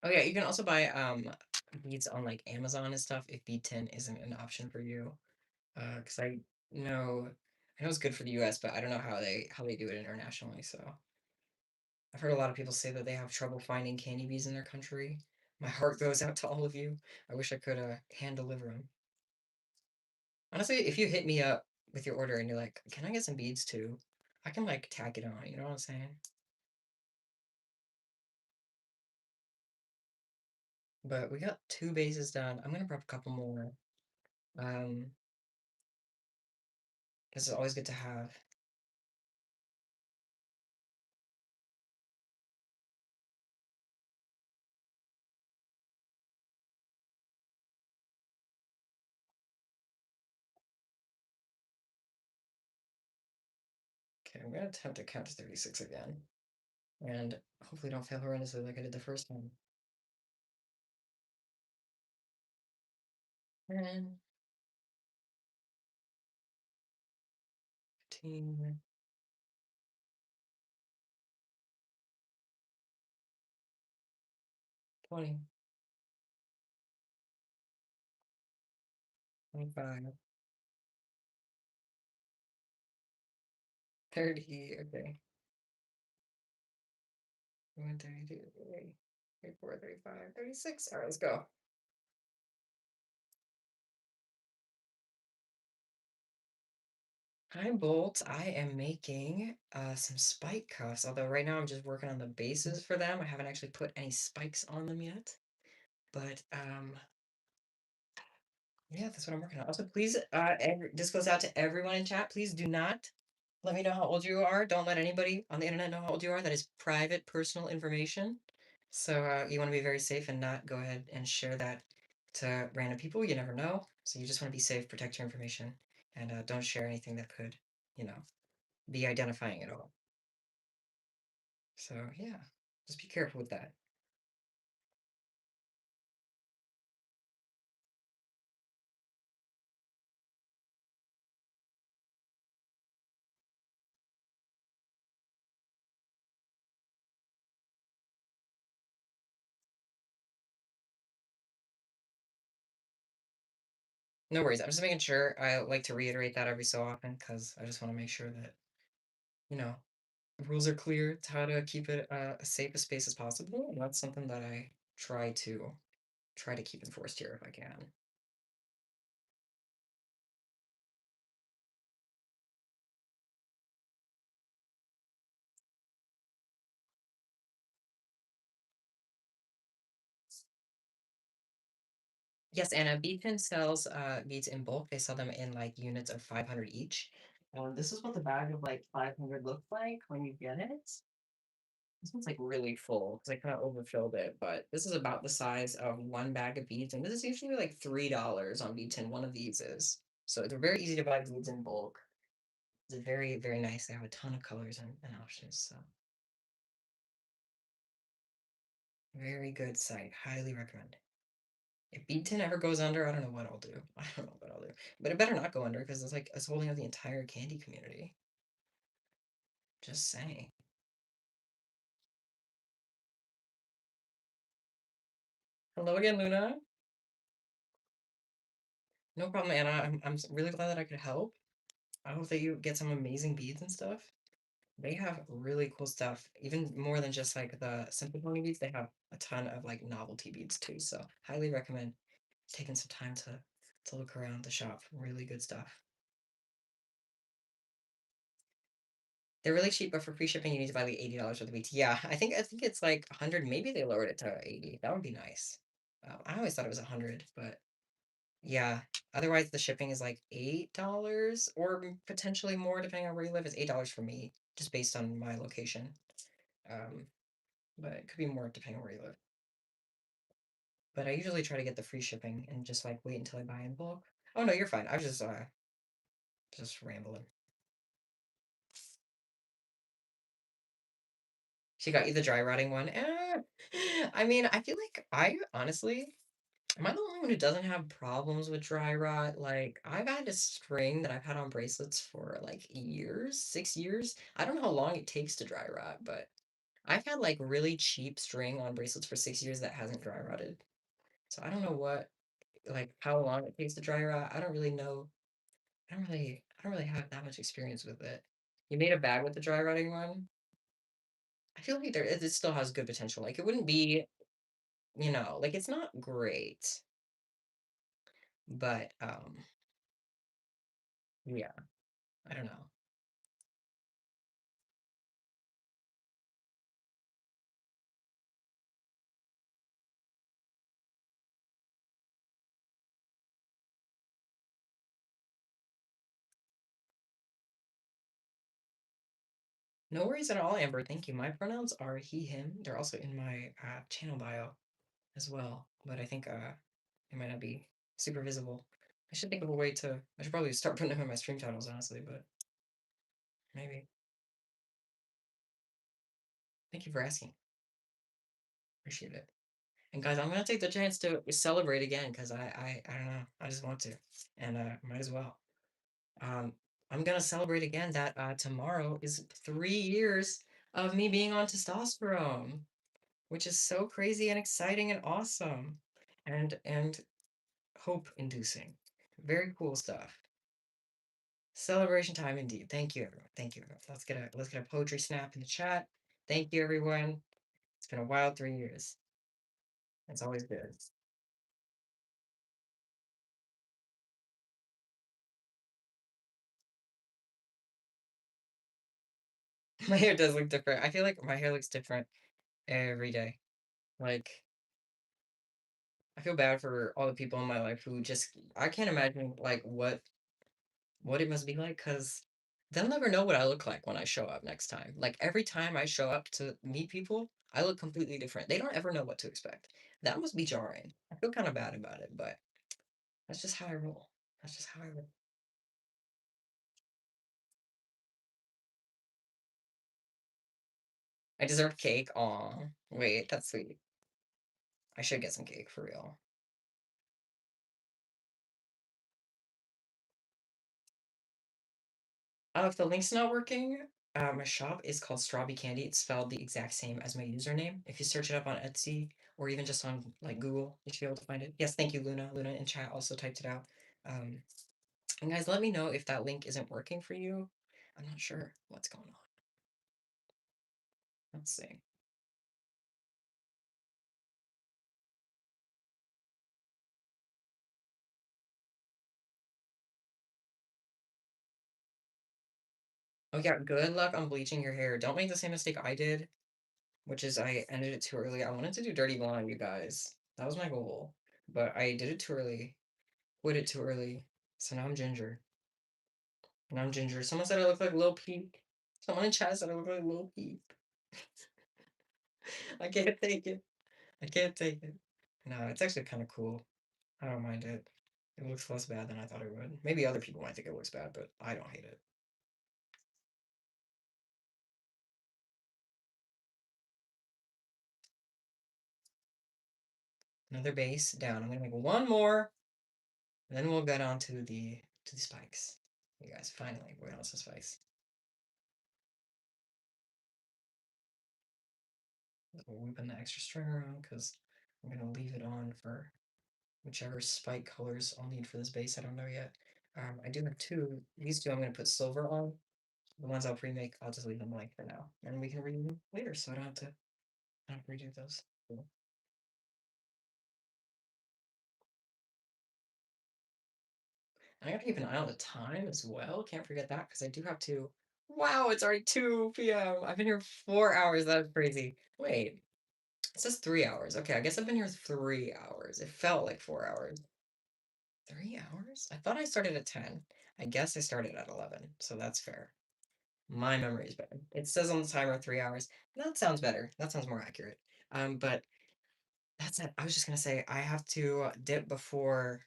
Oh yeah, you can also buy beads on like Amazon and stuff if bead 10 isn't an option for you. Because know I know it's good for the US, but I don't know how they do it internationally. So I've heard a lot of people say that they have trouble finding candy bees in their country. My heart goes out to all of you. I wish I could hand deliver them. Honestly, if you hit me up with your order and you're like, "Can I get some beads too?" I can like tack it on. You know what I'm saying? But we got two bases done. I'm gonna prep a couple more. Um, this is always good to have. Okay, I'm gonna attempt to count to 36 again. And hopefully don't fail horrendously like I did the first time. And 15, 20, 25, 30. Okay. 31, 32, 33, 34, 35, 36. All right, let's go. Hi, Bolt. I am making some spike cuffs, although right now I'm just working on the bases for them. I haven't actually put any spikes on them yet. But yeah, that's what I'm working on. Also, please, this goes out to everyone in chat. Please do not let me know how old you are. Don't let anybody on the internet know how old you are. That is private, personal information. So you want to be very safe and not go ahead and share that to random people. You never know. So you just want to be safe, protect your information, and don't share anything that could, you know, be identifying at all. So yeah, just be careful with that. No worries. I'm just making sure. I like to reiterate that every so often because I just want to make sure that, you know, rules are clear to how to keep it as safe a space as possible. And that's something that I try to keep enforced here if I can. Yes, and Beacon sells beads in bulk. They sell them in like units of 500 each. This is what the bag of like 500 looks like when you get it. This one's like really full because I kind of overfilled it, but this is about the size of one bag of beads, and this is usually like $3 on bead tin. One of these is. So they're very easy to buy beads in bulk. It's very, very nice. They have a ton of colors and options. So very good site. Highly recommend. If bead tin ever goes under, I don't know what I'll do. I don't know what I'll do. But it better not go under because it's like it's holding up the entire candy community. Just saying. Hello again, Luna. No problem, Anna. I'm really glad that I could help. I hope that you get some amazing beads and stuff. They have really cool stuff, even more than just like the simple pony beads. They have a ton of like novelty beads too. So highly recommend taking some time to look around the shop. Really good stuff. They're really cheap, but for free shipping, you need to buy like $80 worth of beads. Yeah, I think it's like 100. Maybe they lowered it to 80. That would be nice. I always thought it was 100, but yeah. Otherwise, the shipping is like $8 or potentially more depending on where you live. It's $8 for me, just based on my location. Um, but it could be more depending on where you live. But I usually try to get the free shipping and just like wait until I buy in bulk. Oh no, you're fine. I was just rambling. She got you the dry rotting one. I mean, I feel like I honestly, am I the only one who doesn't have problems with dry rot? Like, I've had a string that I've had on bracelets for like years, 6 years. I don't know how long it takes to dry rot, but I've had like really cheap string on bracelets for 6 years that hasn't dry rotted. So I don't know like how long it takes to dry rot. I don't really know. I don't really have that much experience with it. You made a bag with the dry rotting one. I feel like it still has good potential. Like it wouldn't be, like it's not great, but yeah, I don't know. No worries at all, Amber. Thank you. My pronouns are he, him. They're also in my channel bio as well, but I think it might not be super visible. I should think of a way to. I should probably start putting them in my stream titles, honestly, but maybe. Thank you for asking. Appreciate it. And guys, I'm gonna take the chance to celebrate again because I don't know. I just want to, and might as well. Um, I'm gonna celebrate again that tomorrow is 3 years of me being on testosterone, which is so crazy and exciting and awesome and hope inducing. Very cool stuff. Celebration time indeed. Thank you, everyone. Thank you, everyone. Let's get a poetry snap in the chat. Thank you, everyone. It's been a wild 3 years. It's always good. My hair does look different. I feel like my hair looks different every day. Like, I feel bad for all the people in my life who just I can't imagine like what it must be like because they'll never know what I look like when I show up next time. Like every time I show up to meet people, I look completely different. They don't ever know what to expect. That must be jarring. I feel kind of bad about it, but that's just how I roll. That's just how I roll. I deserve cake. Aw, wait, that's sweet. I should get some cake for real. If the link's not working, my shop is called Strawberry Candy. It's spelled the exact same as my username. If you search it up on Etsy or even just on like Google, you should be able to find it. Yes, thank you, Luna. Luna in chat also typed it out. Um, and guys, let me know if that link isn't working for you. I'm not sure what's going on. Let's see. Oh yeah, good luck on bleaching your hair. Don't make the same mistake I did, which is I ended it too early. I wanted to do dirty blonde, you guys. That was my goal, but I did it too early. Quit it too early. So now I'm ginger. Now I'm ginger. Someone said I look like Lil Peep. Someone in chat said I look like Lil Peep. I can't take it. I can't take it. No, it's actually kind of cool. I don't mind it. It looks less bad than I thought it would. Maybe other people might think it looks bad, but I don't hate it. Another base down. I'm gonna make one more, and then we'll get on to the spikes. You guys, finally, we're on to spikes. We're whipping the extra string around because I'm gonna leave it on for whichever spike colors I'll need for this base. I don't know yet. I do have two. These two I'm gonna put silver on. The ones I'll pre-make, I'll just leave them blank for now, and we can redo them later, so I don't have to redo those. Cool. And I gotta keep an eye on the time as well. Can't forget that because I do have to. Wow, it's already 2 p.m. I've been here 4 hours. That's crazy. Wait, it says 3 hours. Okay, I guess I've been here 3 hours. It felt like 4 hours. 3 hours? I thought I started at 10. I guess I started at 11, so that's fair. My memory is bad. It says on the timer 3 hours. That sounds better. That sounds more accurate. But that's it. I was just gonna say I have to dip before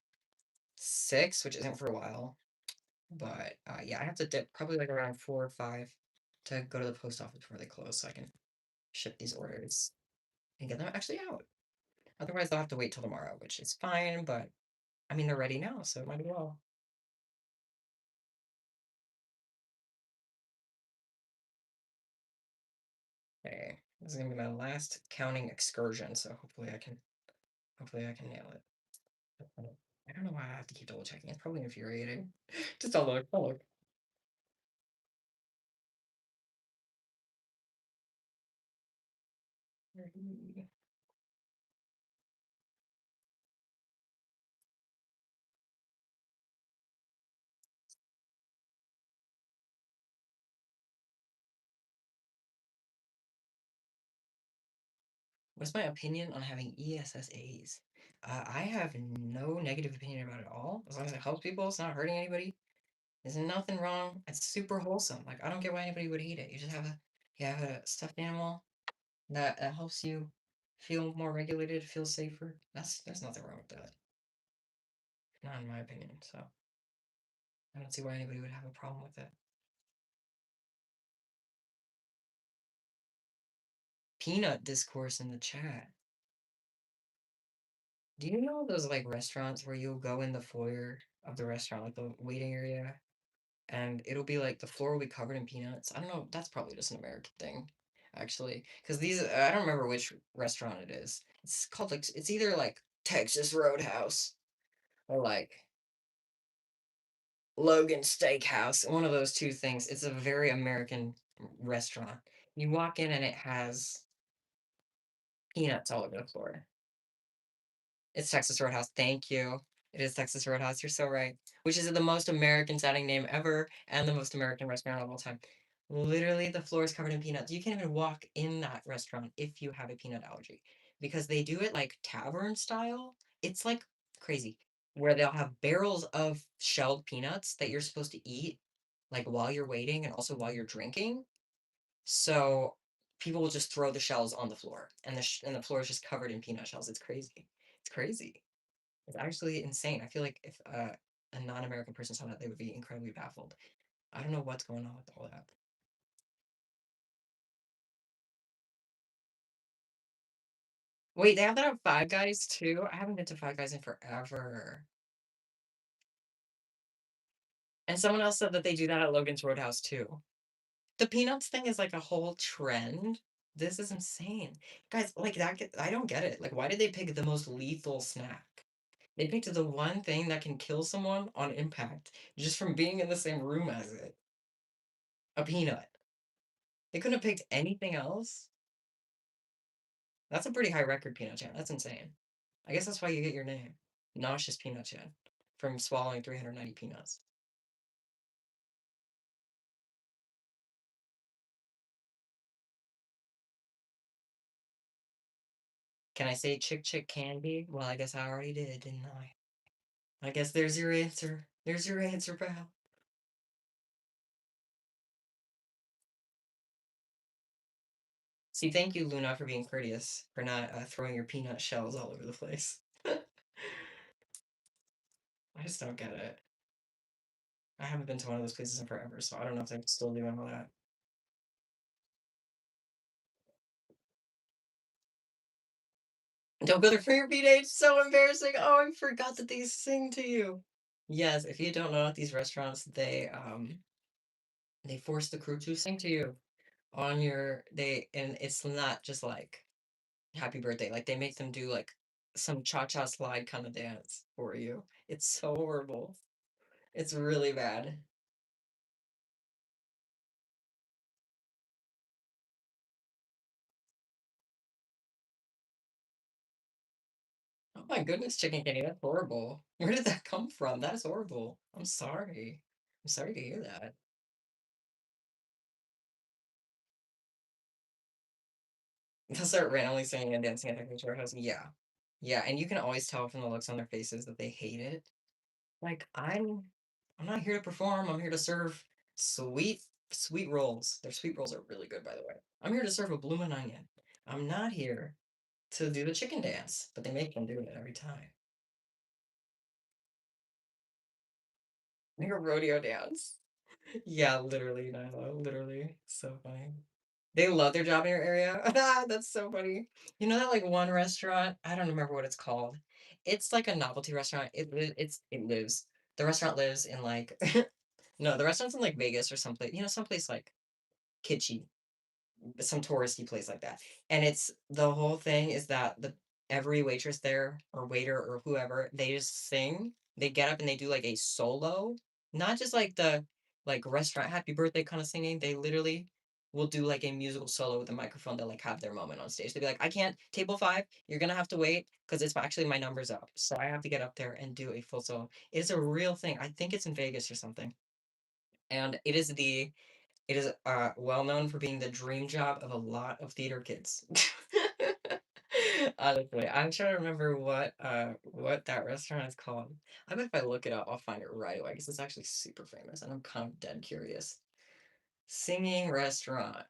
6, which isn't for a while. But yeah, I have to dip probably like around 4 or 5 to go to the post office before they close, so I can ship these orders and get them actually out. Otherwise, they'll have to wait till tomorrow, which is fine. But I mean, they're ready now, so it might as well. Okay, this is gonna be my last counting excursion, so hopefully I can nail it. I don't know why I have to keep double checking. It's probably infuriating. Just don't look. Don't look. What's my opinion on having ESSAs? I have no negative opinion about it all. As long as it helps people, it's not hurting anybody. There's nothing wrong. It's super wholesome. Like I don't get why anybody would hate it. You have a stuffed animal that helps you feel more regulated, feel safer. There's nothing wrong with that. Not in my opinion. So I don't see why anybody would have a problem with it. Peanut discourse in the chat. Do you know those like restaurants where you'll go in the foyer of the restaurant, like the waiting area, and it'll be like the floor will be covered in peanuts. I don't know. That's probably just an American thing, actually, because these I don't remember which restaurant it is. It's called like it's either like Texas Roadhouse or like Logan Steakhouse. One of those two things. It's a very American restaurant. You walk in and it has peanuts all over the floor. It's Texas Roadhouse. Thank you. It is Texas Roadhouse. You're so right. Which is the most American sounding name ever and the most American restaurant of all time. Literally, the floor is covered in peanuts. You can't even walk in that restaurant if you have a peanut allergy because they do it like tavern style. It's like crazy, where they'll have barrels of shelled peanuts that you're supposed to eat like while you're waiting and also while you're drinking. So people will just throw the shells on the floor, and the floor is just covered in peanut shells. It's crazy. It's crazy. It's actually insane. I feel like if a non-American person saw that, they would be incredibly baffled. I don't know what's going on with all that. Wait, they have that at Five Guys too? I haven't been to Five Guys in forever. And someone else said that they do that at Logan's Roadhouse too. The peanuts thing is like a whole trend. This is insane. Guys, like I don't get it. Like, why did they pick the most lethal snack? They picked the one thing that can kill someone on impact just from being in the same room as it. A peanut. They couldn't have picked anything else. That's a pretty high record, Peanut Chan. That's insane. I guess that's why you get your name. Nauseous Peanut Chan. From swallowing 390 peanuts. Can I say chick chick candy? Well, I guess I already did, didn't I? I guess there's your answer. There's your answer, pal. See, thank you, Luna, for being courteous, for not throwing your peanut shells all over the place. I just don't get it. I haven't been to one of those places in forever, so I don't know if they're still doing all that. Don't go there for your B-Day. It's so embarrassing. Oh, I forgot that they sing to you. Yes, if you don't know at these restaurants, they force the crew to sing to you on your they and it's not just like happy birthday. Like they make them do like some cha-cha slide kind of dance for you. It's so horrible. It's really bad. Oh my goodness, chicken candy, that's horrible. Where did that come from? That is horrible. I'm sorry. I'm sorry to hear that. They'll start randomly singing and dancing at Texas Roadhouse. Yeah. Yeah, and you can always tell from the looks on their faces that they hate it. Like, I'm not here to perform. I'm here to serve sweet, sweet rolls. Their sweet rolls are really good, by the way. I'm here to serve a bloomin' onion. I'm not here to do the chicken dance, but they make them do it every time. Like a rodeo dance. Yeah, literally, Nyla. Literally. So funny. They love their job in your area. Ah, that's so funny. You know that like one restaurant? I don't remember what it's called. It's like a novelty restaurant. It lives. The restaurant lives in like no, the restaurant's in like Vegas or someplace. You know, someplace like kitschy, some touristy place like that. And it's the whole thing is that the every waitress there or waiter or whoever, they just sing. They get up and they do like a solo, not just like the like restaurant happy birthday kind of singing. They literally will do like a musical solo with a microphone. They'll like have their moment on stage. They'll be like, I can't, table five, you're gonna have to wait because it's actually my number's up. So I have to get up there and do a full solo. It's a real thing. I think it's in Vegas or something. And it is well known for being the dream job of a lot of theater kids. Honestly, I'm trying to remember what that restaurant is called. I bet if I look it up, I'll find it right away because it's actually super famous, and I'm kind of dead curious. Singing restaurant,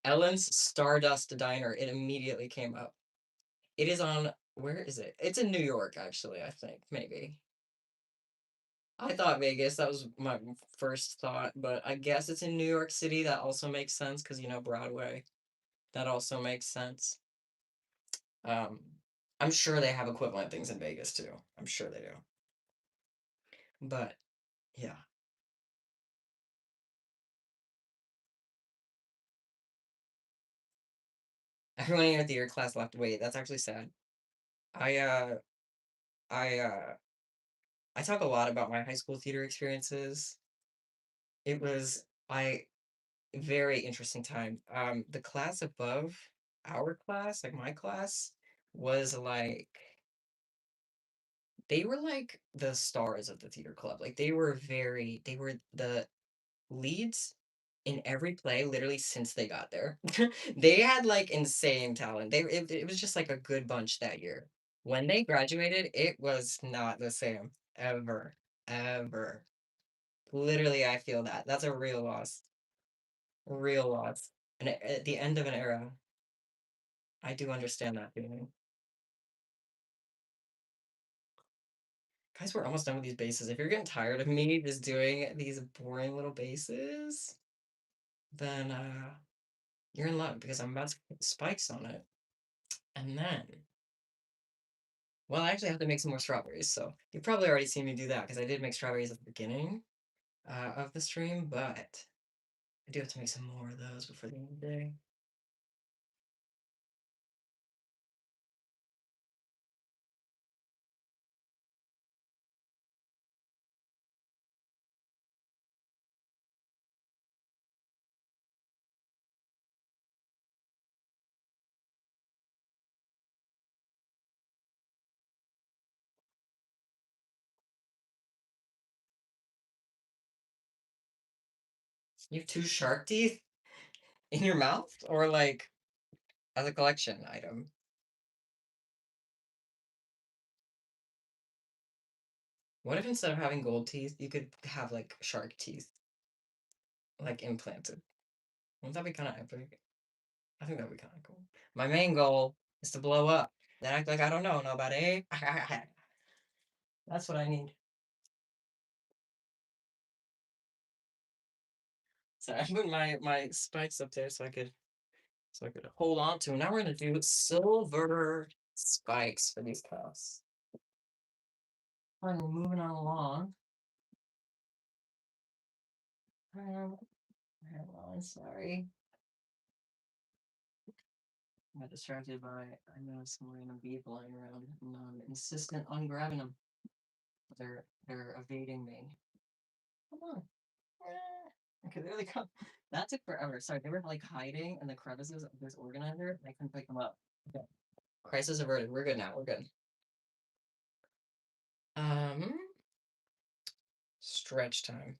Ellen's Stardust Diner. It immediately came up. It is on. Where is it? It's in New York, actually. I think maybe. I thought Vegas. That was my first thought, but I guess it's in New York City. That also makes sense because you know Broadway. That also makes sense. Um, I'm sure they have equivalent things in Vegas too. I'm sure they do. But Yeah. Everyone in your theater class left. Wait, that's actually sad. I uh I I talk a lot about my high school theater experiences. It was I very interesting time. The class above our class, like my class, was like they were like the stars of the theater club. Like they were the leads in every play literally since they got there. They had like insane talent. It was just like a good bunch that year. When they graduated, it was not the same ever, ever. Literally, I feel that. That's a real loss. Real loss. And at the end of an era, I do understand that feeling. Guys, we're almost done with these bases. If you're getting tired of me just doing these boring little bases, then you're in luck because I'm about to put spikes on it. And then, well, I actually have to make some more strawberries. So you've probably already seen me do that because I did make strawberries at the beginning of the stream, but I do have to make some more of those before the end of the day. You have two shark teeth in your mouth or like as a collection item? What if instead of having gold teeth, you could have like shark teeth, like implanted? Wouldn't that be kind of epic? I think that'd be kind of cool. My main goal is to blow up. Then act like I don't know nobody. That's what I need. So I put my spikes up there so I could hold on to 'em. Now we're gonna do silver spikes for these cuffs. Alright, we're moving on along. Hang on, sorry. I got distracted by I noticed some random bead lying around and I'm insistent on grabbing them. They're evading me. Come on. Okay, there they come. That took forever. Sorry, they were like hiding in the crevices of this organizer and I couldn't pick them up. Okay. Crisis averted. We're good now. We're good. Um, Stretch time.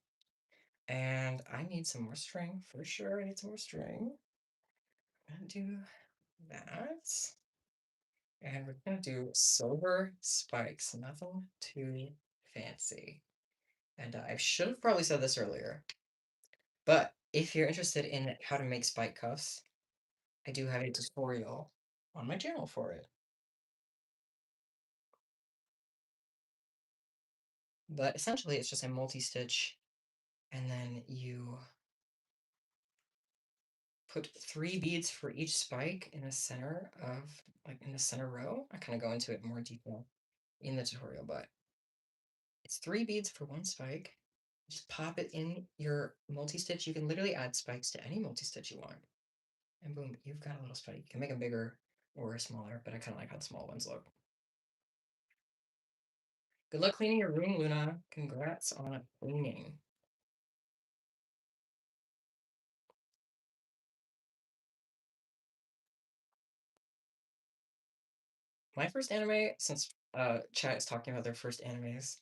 And I need some more string for sure. I need some more string. I'm gonna do that. And we're gonna do silver spikes. Nothing too fancy. And I should have probably said this earlier, but if you're interested in how to make spike cuffs, I do have a tutorial on my channel for it. But essentially, it's just a multi-stitch, and then you put 3 beads for each spike in the center of, like in the center row. I kind of go into it in more detail in the tutorial, but it's 3 beads for one spike. Just pop it in your multi-stitch. You can literally add spikes to any multi-stitch you want. And boom, you've got a little spike. You can make them bigger or smaller, but I kind of like how the small ones look. Good luck cleaning your room, Luna. Congrats on cleaning. My first anime, since chat is talking about their first animes,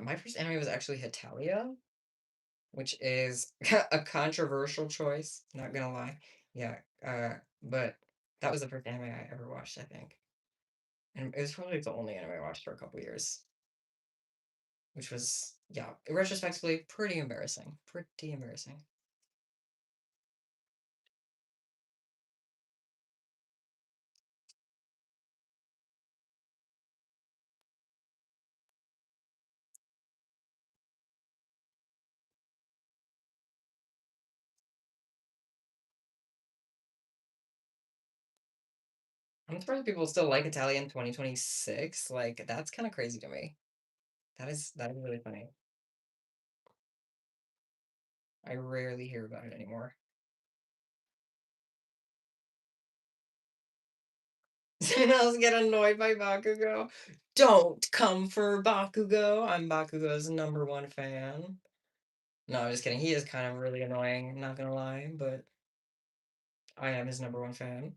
my first anime was actually Hetalia, which is a controversial choice, not gonna lie. Yeah, but that was the first anime I ever watched, I think. And it was probably the only anime I watched for a couple years, which was, yeah, retrospectively pretty embarrassing. Pretty embarrassing. I'm surprised people still like Italian 2026. Like, that's kind of crazy to me. That is really funny. I rarely hear about it anymore. Else get annoyed by Bakugo. Don't come for Bakugo. I'm Bakugo's number one fan. No, I'm just kidding. He is kind of really annoying, not gonna lie, but I am his number one fan.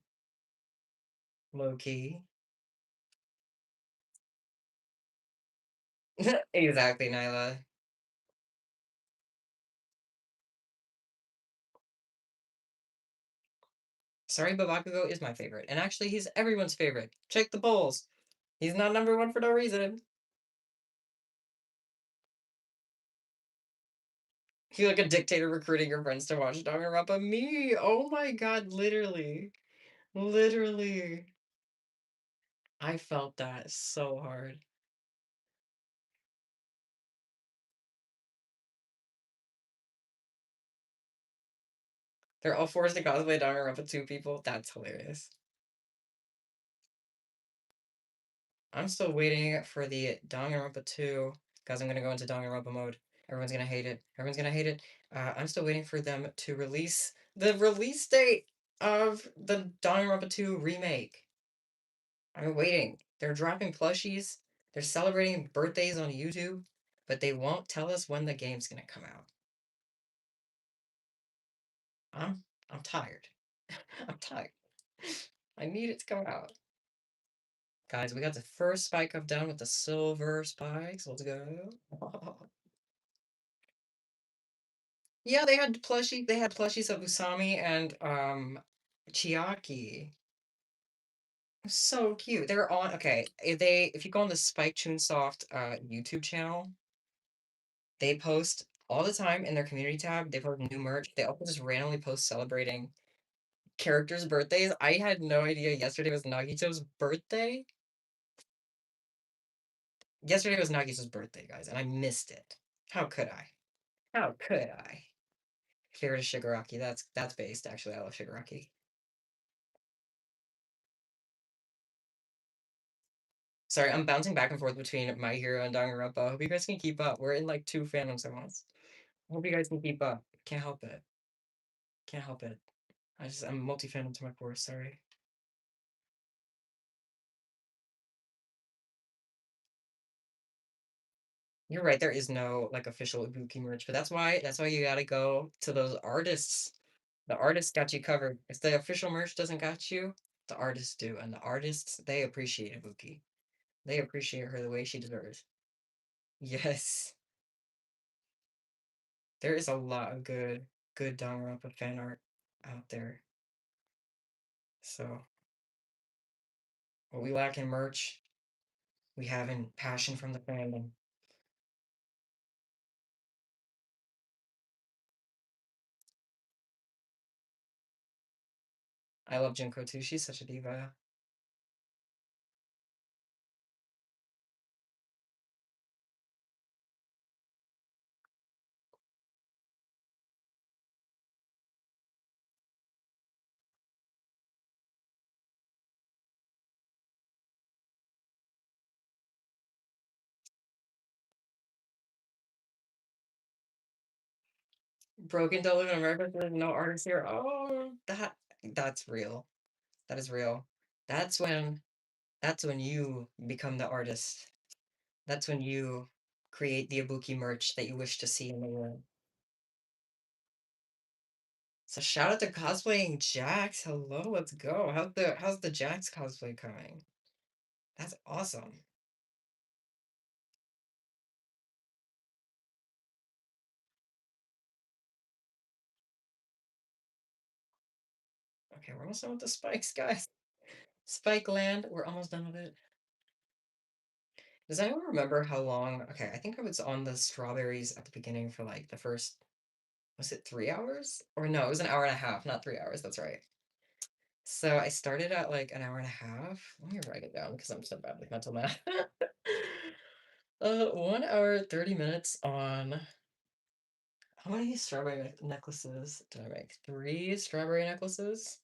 Low key. Exactly, Nyla. Sorry, but Bakugo is my favorite. And actually, he's everyone's favorite. Check the polls. He's not number one for no reason. He's like a dictator recruiting your friends to watch Danganronpa. Me! Oh my god, literally. Literally. I felt that so hard. They're all forced to cosplay Danganronpa 2 people. That's hilarious. I'm still waiting for the Danganronpa 2. Guys, I'm gonna go into Danganronpa mode. Everyone's gonna hate it. Everyone's gonna hate it. I'm still waiting for them to release the release date of the Danganronpa 2 remake. I'm waiting. They're dropping plushies. They're celebrating birthdays on YouTube, but they won't tell us when the game's gonna come out. I'm tired. I'm tired. I need it to come out. Guys, we got the first spike up down with the silver spikes. Let's go. Yeah, they had plushies of Usami and Chiaki. So cute. They're on okay. If you go on the Spike Chunsoft YouTube channel, they post all the time in their community tab. They post new merch. They also just randomly post celebrating characters' birthdays. I had no idea yesterday was Nagito's birthday. Yesterday was Nagito's birthday, guys, and I missed it. How could I? How could I? Favorite is Shigaraki. That's based, actually. I love Shigaraki. Sorry, I'm bouncing back and forth between My Hero and Danganronpa. I hope you guys can keep up. We're in like two fandoms at once. I hope you guys can keep up. Can't help it. Can't help it. I'm multi-fandom to my core, sorry. You're right, there is no like official Ibuki merch, but that's why you gotta go to those artists. The artists got you covered. If the official merch doesn't got you, the artists do. And the artists, they appreciate Ibuki. They appreciate her the way she deserves. Yes. There is a lot of good Danganronpa fan art out there. So what we lack in merch, we have in passion from the fandom. I love Junko too. She's such a diva. Broken Devil in America, there's no artist here. Oh, that's real. That is real. That's when that's when you become the artist. That's when you create the Ibuki merch that you wish to see in the world. So shout out to cosplaying Jax. Hello, let's go. How's the Jax cosplay coming? That's awesome. Okay, we're almost done with the spikes, guys. Spike Land, we're almost done with it. Does anyone remember how long? Okay, I think I was on the strawberries at the beginning for like the first, was it 3 hours? Or no, it was an hour and a half, not 3 hours. That's right. So I started at like an hour and a half. Let me write it down because I'm so bad with mental math. 1 hour, 30 minutes on how many strawberry necklaces did I make? Three strawberry necklaces.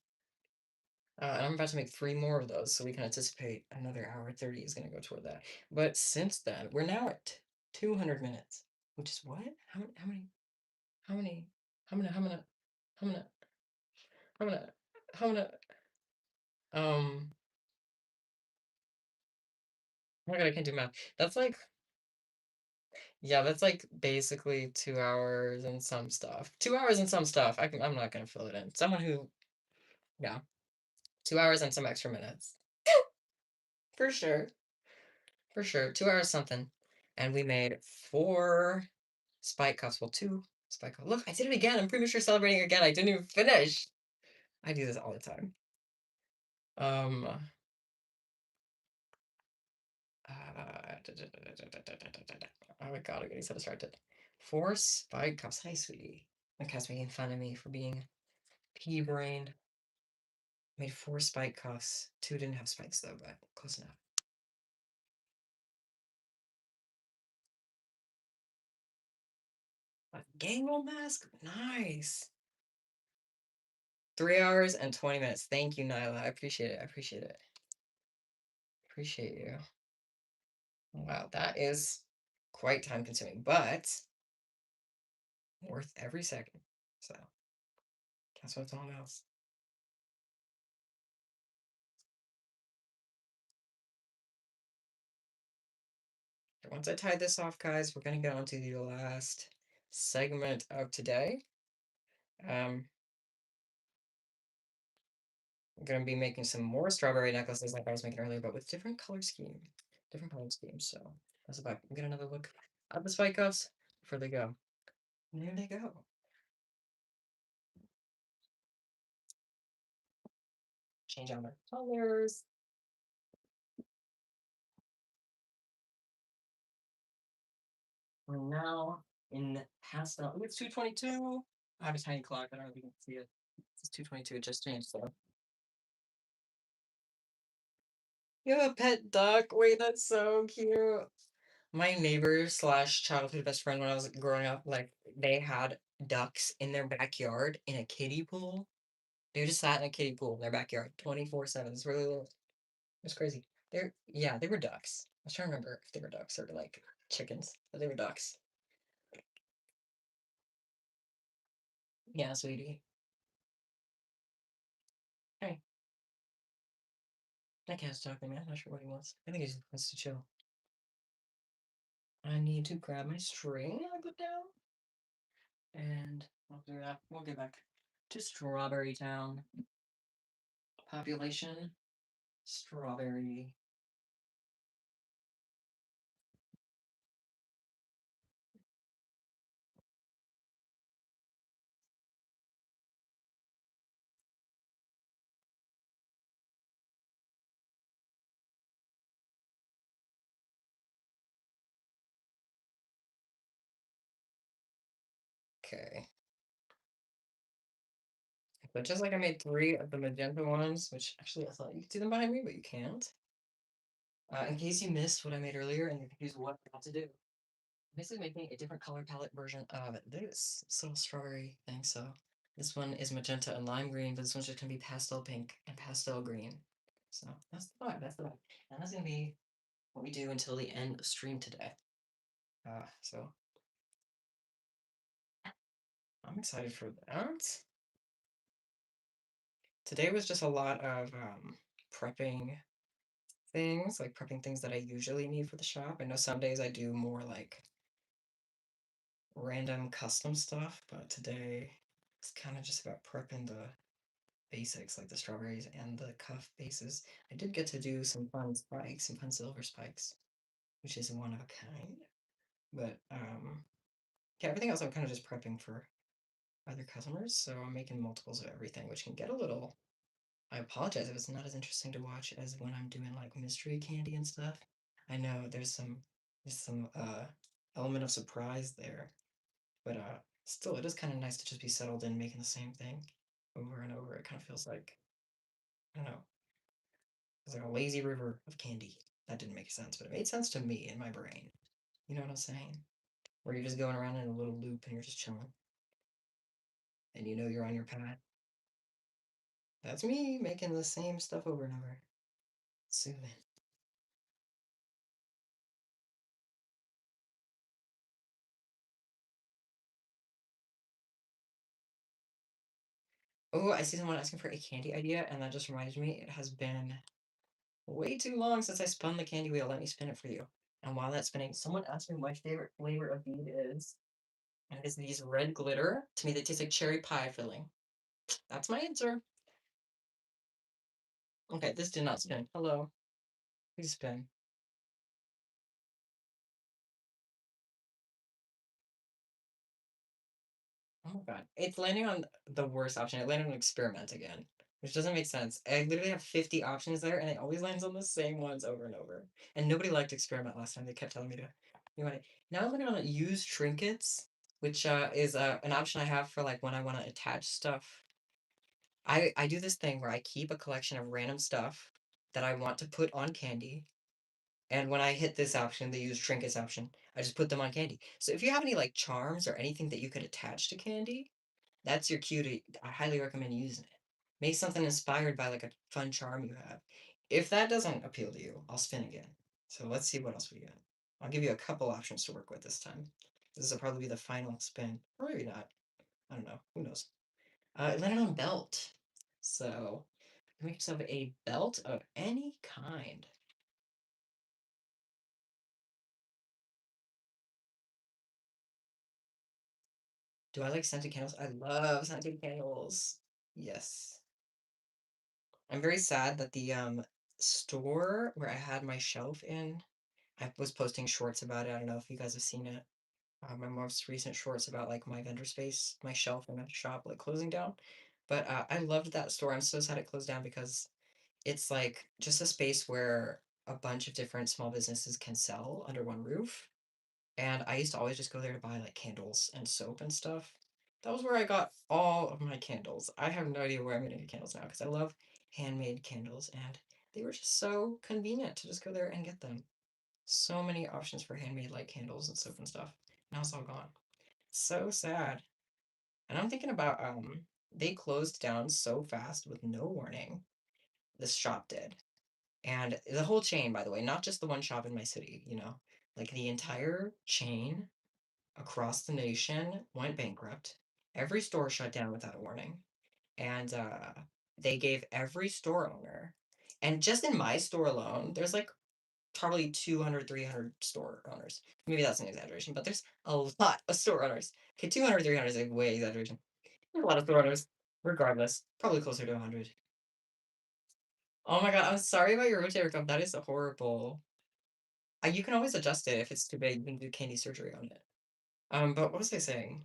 And I'm about to make three more of those, so we can anticipate another hour 30 is going to go toward that. But since then, we're now at 200 minutes, which is what? How many? How many? how many, how many, how many, how many, um, oh my God, I can't do math. That's like, yeah, that's like basically 2 hours and some stuff. 2 hours and some stuff. I'm not gonna fill it in. Someone who, yeah, 2 hours and some extra minutes. For sure. For sure. 2 hours something. And we made four spike cuffs. Well, two spike cuffs. Look, I did it again. I'm premature celebrating again. I didn't even finish. I do this all the time. Um, oh my God, I'm getting so distracted. Four spike cuffs. Hi, sweetie. My cat's making fun of me for being pea-brained. Made four spike cuffs. Two didn't have spikes though, but close enough. A gangrel mask? Nice. 3 hours and 20 minutes. Thank you, Nyla. I appreciate it. I appreciate it. Appreciate you. Wow, that is quite time consuming, but worth every second. So that's what it's all about. Once I tie this off, guys, we're gonna get on to the last segment of today. I'm gonna be making some more strawberry necklaces like I was making earlier, but with different color schemes. So that's about. Get another look at the spike cuffs before they go. And here they go. Change out their colors. We're now in pastel. Oh, it's 2:22. I have a tiny clock. I don't know if you can see it. It's 2:22. It just changed. So you have a pet duck. Wait, that's so cute. My neighbor slash childhood best friend when I was growing up, like they had ducks in their backyard in a kiddie pool. They just sat in a kiddie pool in their backyard 24/7. It's really little. It's crazy. Yeah, they were ducks. I was trying to remember if they were ducks or like chickens, but they were ducks. Yeah, sweetie. Hey, that cat's talking to me. I'm not sure what he wants. I think he just wants to chill. I need to grab my string I put down, and I'll do that. We'll get back to Strawberry Town. Population, strawberry. Okay. But just like I made three of the magenta ones, which actually I thought you could see them behind me, but you can't. In case you missed what I made earlier and you're confused what I have to do, I'm basically making a different color palette version of this little strawberry thing. So this one is magenta and lime green, but this one's just gonna be pastel pink and pastel green. So that's the vibe. That's the vibe. And that's gonna be what we do until the end of stream today. So I'm excited for that. Today was just a lot of prepping things, like prepping things that I usually need for the shop. I know some days I do more like random custom stuff, but today it's kind of just about prepping the basics, like the strawberries and the cuff bases. I did get to do some fun spikes, some fun silver spikes, which is one of a kind. But yeah, everything else I'm kind of just prepping for other customers. So I'm making multiples of everything, which can get a little. I apologize if it's not as interesting to watch as when I'm doing like mystery candy and stuff. I know there's some element of surprise there, but still it is kind of nice to just be settled in making the same thing over and over. It kind of feels like I don't know, it's like a lazy river of candy. That didn't make sense, but it made sense to me in my brain. You know what I'm saying? Where you're just going around in a little loop and you're just chilling, and you know you're on your path. That's me making the same stuff over and over. Soothing. Oh, I see someone asking for a candy idea, and that just reminds me, it has been way too long since I spun the candy wheel. Let me spin it for you. And while that's spinning, someone asked me what my favorite flavor of bead is. And it is these red glitter. To me, they taste like cherry pie filling. That's my answer. Okay, this did not spin. Hello. Please spin. Oh my god. It's landing on the worst option. It landed on experiment again, which doesn't make sense. I literally have 50 options there, and it always lands on the same ones over and over. And nobody liked experiment last time. They kept telling me to. You want it. Now I'm landing on use trinkets, which is an option I have for like when I want to attach stuff. I do this thing where I keep a collection of random stuff that I want to put on candy. And when I hit this option, the use trinkets option, I just put them on candy. So if you have any like charms or anything that you could attach to candy, that's your cue to I highly recommend using it. Make something inspired by like a fun charm you have. If that doesn't appeal to you, I'll spin again. So let's see what else we got. I'll give you a couple options to work with this time. This will probably be the final spin. Or maybe not. I don't know. Who knows? It landed on belt. So make yourself a belt of any kind. Do I like scented candles? I love scented candles. Yes. I'm very sad that the store where I had my shelf in, I was posting shorts about it. I don't know if you guys have seen it. My most recent shorts about like my vendor space, my shelf in a shop like closing down. But I loved that store. I'm so sad it closed down because it's like just a space where a bunch of different small businesses can sell under one roof. And I used to always just go there to buy like candles and soap and stuff. That was where I got all of my candles. I have no idea where I'm gonna get candles now because I love handmade candles and they were just so convenient to just go there and get them. So many options for handmade like candles and soap and stuff. Now it's all gone. So sad. And I'm thinking about they closed down so fast with no warning. This shop did. And the whole chain, by the way, not just the one shop in my city, like the entire chain across the nation went bankrupt. Every store shut down without a warning. And they gave every store owner, and just in my store alone, there's like probably 200, 300 store owners. Maybe that's an exaggeration, but there's a lot of store owners. Okay, 200, 300 is a way exaggeration. There's a lot of store owners, regardless. Probably closer to 100. Oh my God, I'm sorry about your rotator cuff. That is horrible. You can always adjust it if it's too big. You can do candy surgery on it. But what was I saying?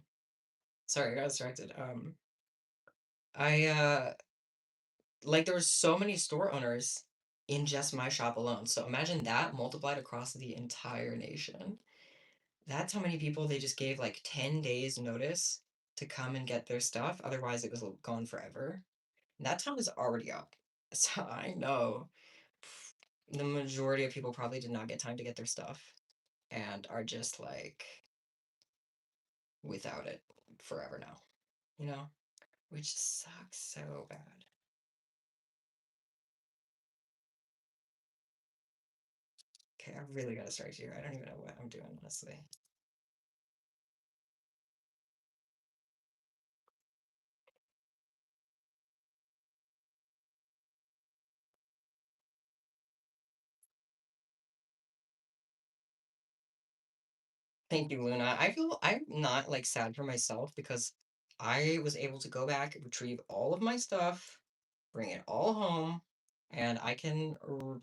Sorry, I got distracted. I like there were so many store owners in just my shop alone. So imagine that multiplied across the entire nation. That's how many people they just gave like 10 days notice to come and get their stuff. Otherwise, it was gone forever. And that time is already up. So I know the majority of people probably did not get time to get their stuff and are just like without it forever now, you know? Which sucks so bad. Okay, I really gotta start here. I don't even know what I'm doing, honestly. Thank you, Luna. I feel I'm not like sad for myself because I was able to go back, retrieve all of my stuff, bring it all home, and I can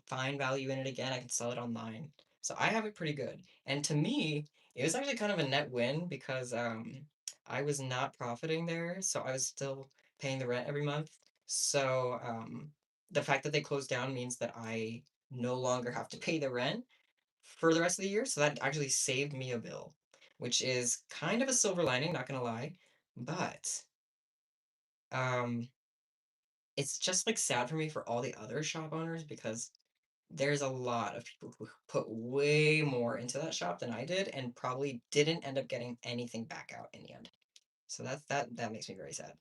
find value in it again. I can sell it online. So I have it pretty good. And to me, it was actually kind of a net win because I was not profiting there, so I was still paying the rent every month. So the fact that they closed down means that I no longer have to pay the rent for the rest of the year. So that actually saved me a bill, which is kind of a silver lining, not gonna lie. But um, it's just like sad for me for all the other shop owners because there's a lot of people who put way more into that shop than I did and probably didn't end up getting anything back out in the end. So that makes me very sad.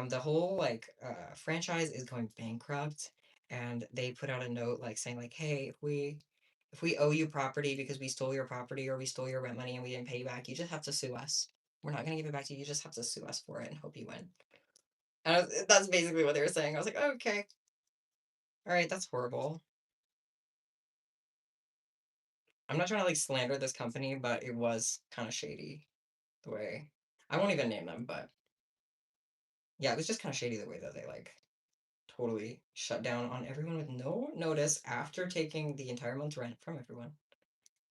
The whole like franchise is going bankrupt, and they put out a note like saying like, hey, if we owe you property because we stole your property or we stole your rent money and we didn't pay you back, you just have to sue us. We're not gonna give it back to you. You just have to sue us for it and hope you win. That's basically what they were saying. I was like, okay, all right, that's horrible. I'm not trying to like slander this company, but it was kind of shady the way. I won't even name them, but yeah, it was just kind of shady the way that they like totally shut down on everyone with no notice after taking the entire month's rent from everyone.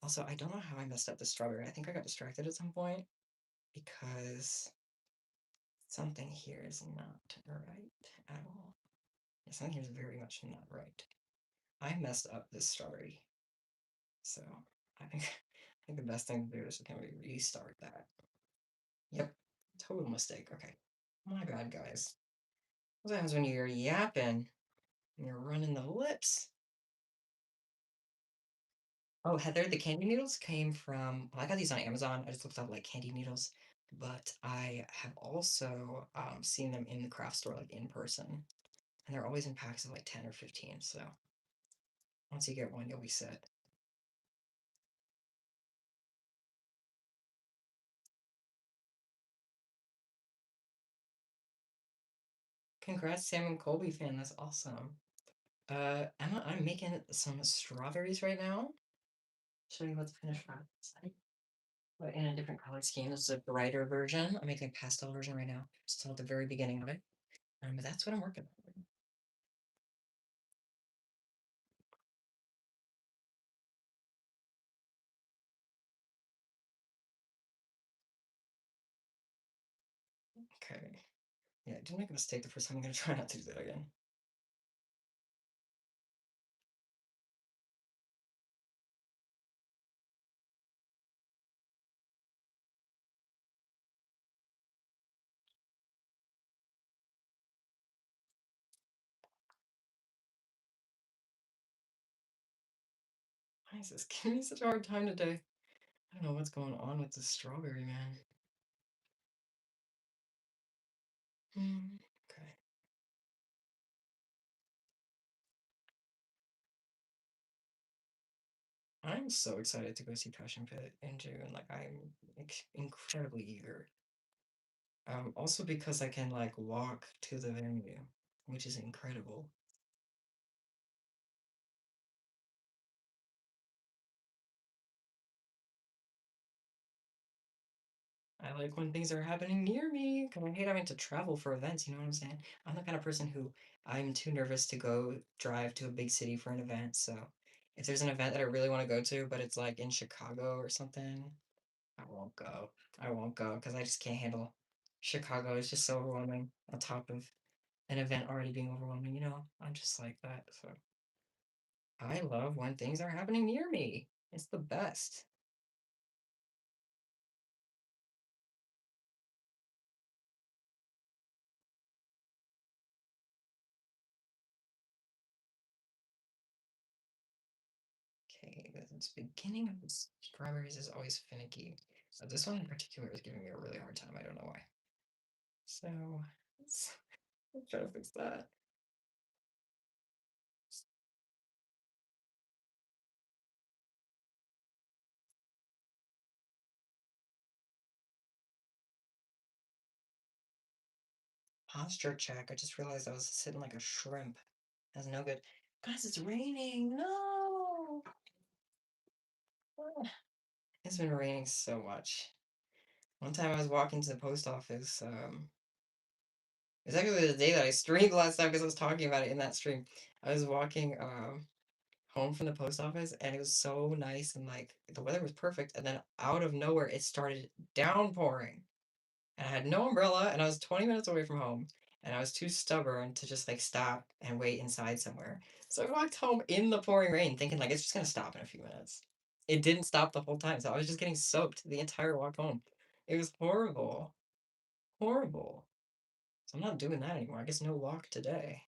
Also, I don't know how I messed up the strawberry. I think I got distracted at some point because something here is not right at all. Yeah, something here is very much not right. I messed up this strawberry. So I think the best thing to do is to kind of restart that. Yep. Total mistake. Okay. Oh my god, guys. What happens when you're yapping and you're running the lips? Oh, Heather, the candy needles came from, well, I got these on Amazon. I just looked up like candy needles, but I have also seen them in the craft store, like in person. And they're always in packs of like 10 or 15. So once you get one, you'll be set. Congrats, Sam and Colby fan. That's awesome. I'm making some strawberries right now. Show you what the finished product looks like. But in a different color scheme. This is a brighter version. I'm making a pastel version right now. Still at the very beginning of it. But that's what I'm working on. Okay. Yeah, didn't make a mistake the first time. I'm gonna try not to do that again. Why is this giving me such a hard time today? I don't know what's going on with this strawberry, man. Okay. I'm so excited to go see Passion Pit in June. Like, I'm incredibly eager. Also because I can like walk to the venue, which is incredible. I like when things are happening near me because I hate having to travel for events, you know what I'm saying? I'm the kind of person who I'm too nervous to go drive to a big city for an event. So if there's an event that I really want to go to, but it's like in Chicago or something, I won't go. I won't go because I just can't handle Chicago. It's just so overwhelming on top of an event already being overwhelming, you know? I'm just like that. So I love when things are happening near me. It's the best. Okay, the beginning of the strawberries is always finicky. This one in particular is giving me a really hard time. I don't know why. So let's try to fix that. Posture check. I just realized I was sitting like a shrimp. That's no good. Guys, it's raining. No. Ah, it's been raining so much. One time I was walking to the post office. It's actually the day that I streamed last time because I was talking about it in that stream. I was walking home from the post office and it was so nice and like the weather was perfect and then out of nowhere it started downpouring and I had no umbrella and I was 20 minutes away from home and I was too stubborn to just like stop and wait inside somewhere. So I walked home in the pouring rain thinking like it's just gonna stop in a few minutes. It didn't stop the whole time, so I was just getting soaked the entire walk home. It was horrible. Horrible. So I'm not doing that anymore. I guess no walk today.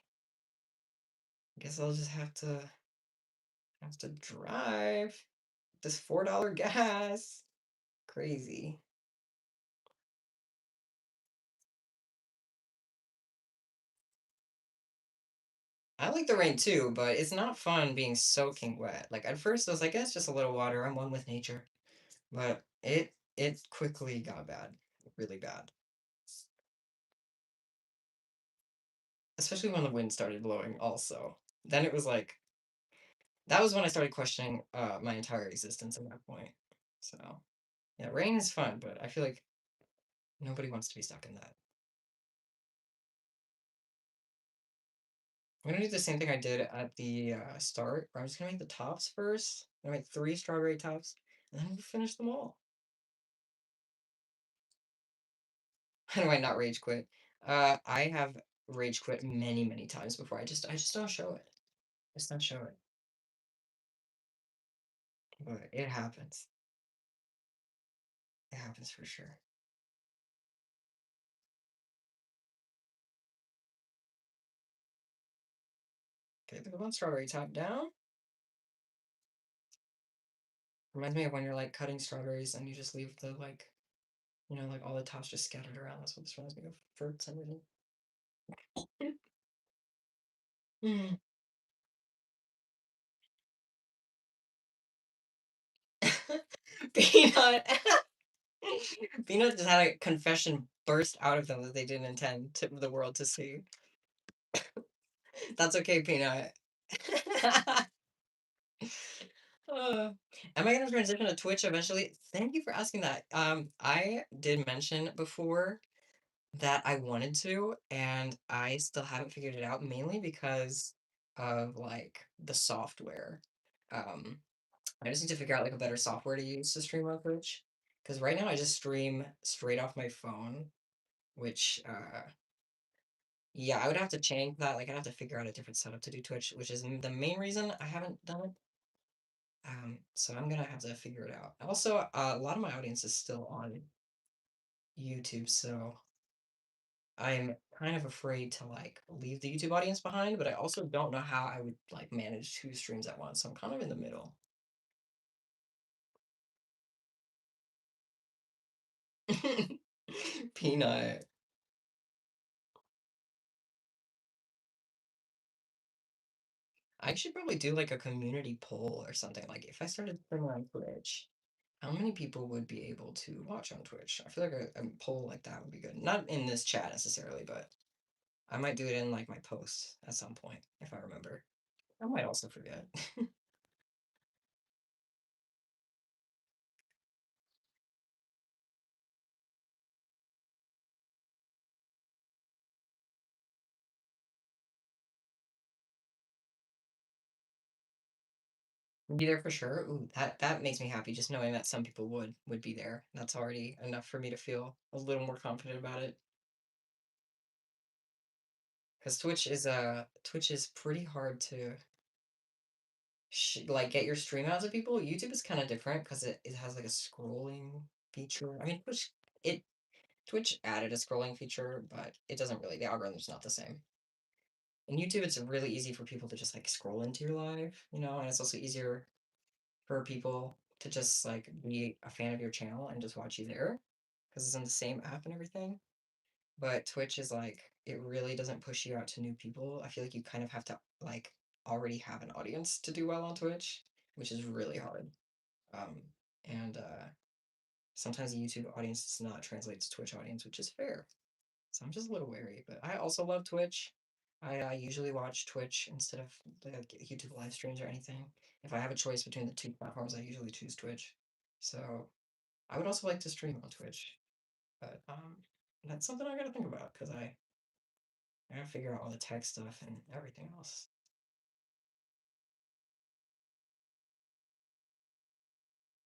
I guess I'll just have to drive this $4 gas. Crazy. I like the rain too, but it's not fun being soaking wet. Like at first I was like, it's just a little water. I'm one with nature. But it quickly got bad. Really bad. especially when the wind started blowing also. Then it was like that was when I started questioning my entire existence at that point. So yeah, rain is fun, but I feel like nobody wants to be stuck in that. I'm gonna do the same thing I did at the start, where I'm just gonna make the tops first. I'm gonna make three strawberry tops, and then we'll finish them all. How do I not rage quit? I have rage quit many, many times before. I just don't show it. Just don't show it. But it happens. It happens for sure. Okay, the one strawberry top down. Reminds me of when you're like cutting strawberries and you just leave the like, like all the tops just scattered around. That's what this reminds me of for some reason. Mm. Peanut. Peanut just had a confession burst out of them that they didn't intend to the world to see. That's okay, Peanut. Uh, am I gonna transition to Twitch eventually? Thank you for asking that. I did mention before that I wanted to, and I still haven't figured it out, mainly because of like the software. Um, I just need to figure out like a better software to use to stream on Twitch. Because right now I just stream straight off my phone, which yeah, I would have to change that. Like I'd have to figure out a different setup to do Twitch, which is the main reason I haven't done it. So I'm gonna have to figure it out. Also, a lot of my audience is still on YouTube, so I'm kind of afraid to like leave the YouTube audience behind, but I also don't know how I would like manage two streams at once. So I'm kind of in the middle. Peanut. I should probably do like a community poll or something. Like if I started streaming on Twitch, how many people would be able to watch on Twitch? I feel like a poll like that would be good. Not in this chat necessarily, but I might do it in like my posts at some point if I remember. I might also forget. Be there for sure. Ooh, that makes me happy. Just knowing that some people would be there. That's already enough for me to feel a little more confident about it. Because Twitch is pretty hard to like get your stream out to people. YouTube is kind of different because it has like a scrolling feature. I mean, it Twitch added a scrolling feature, but it doesn't really. The algorithm's not the same. In YouTube, it's really easy for people to just like scroll into your live, and it's also easier for people to just like be a fan of your channel and just watch you there because it's in the same app and everything. But Twitch is like it really doesn't push you out to new people. I feel like you kind of have to like already have an audience to do well on Twitch, which is really hard. Um, and sometimes the YouTube audience does not translate to Twitch audience, which is fair. So I'm just a little wary, but I also love Twitch. I usually watch Twitch instead of like YouTube live streams or anything. If I have a choice between the two platforms, I usually choose Twitch. So I would also like to stream on Twitch, but that's something I gotta think about because I gotta figure out all the tech stuff and everything else.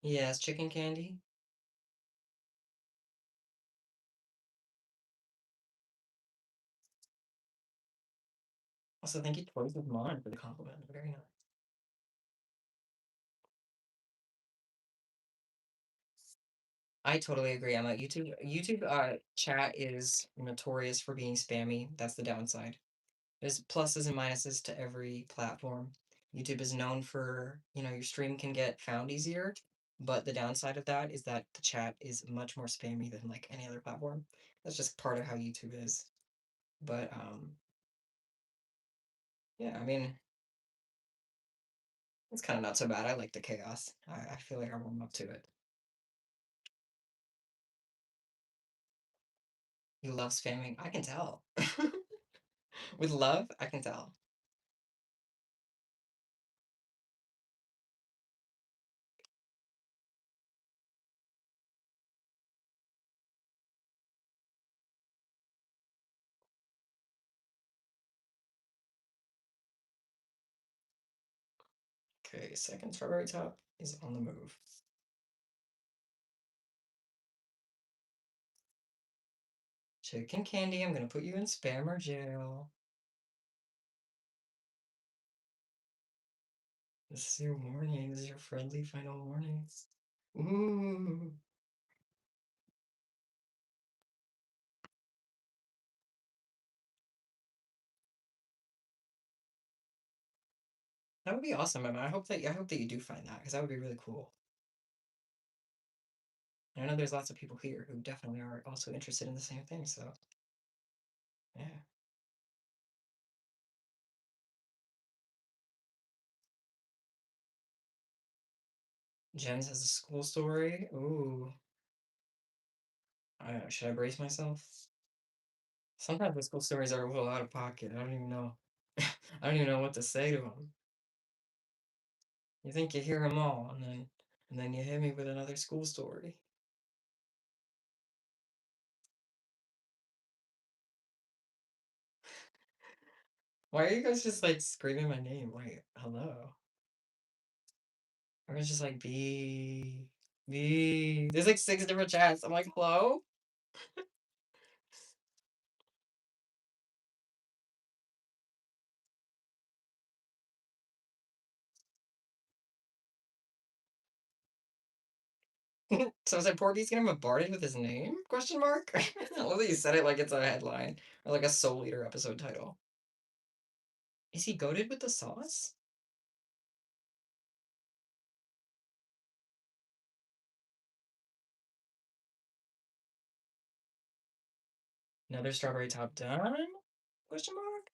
Yes, chicken candy. Also, thank you, Toys with Mine, for the compliment. Very nice. I totally agree, Emma. YouTube chat is notorious for being spammy. That's the downside. There's pluses and minuses to every platform. YouTube is known for, your stream can get found easier, but the downside of that is that the chat is much more spammy than like any other platform. That's just part of how YouTube is. But yeah, I mean, it's kind of not so bad. I like the chaos. I feel like I warm up to it. You love spamming. I can tell. With love, I can tell. Okay, second strawberry top is on the move. Chicken candy, I'm gonna put you in spam or jail. This is your warning. This is your friendly final warning. Ooh. That would be awesome, Emma. I hope that you do find that because that would be really cool. And I know there's lots of people here who definitely are also interested in the same thing. So yeah, Jens has a school story. Ooh, should I brace myself? Sometimes the school stories are a little out of pocket. I don't even know. I don't even know what to say to them. You think you hear them all, and then you hit me with another school story. Why are you guys just like screaming my name? Like, hello. Or it's just like B. There's like six different chats. I'm like, hello? So is it poor B's gonna have aborted with his name? Question mark? I love that you said it like it's a headline or like a Soul Eater episode title. Is he goaded with the sauce? Another strawberry top done? Question mark?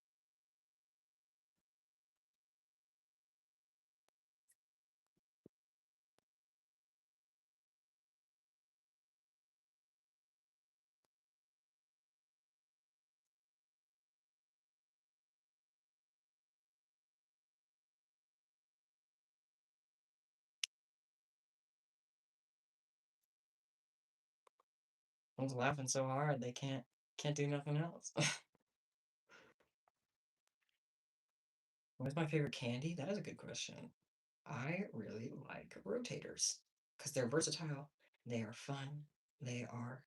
Someone's laughing so hard they can't do nothing else. What's my favorite candy? That is a good question. I really like rotators because they're versatile, they are fun, they are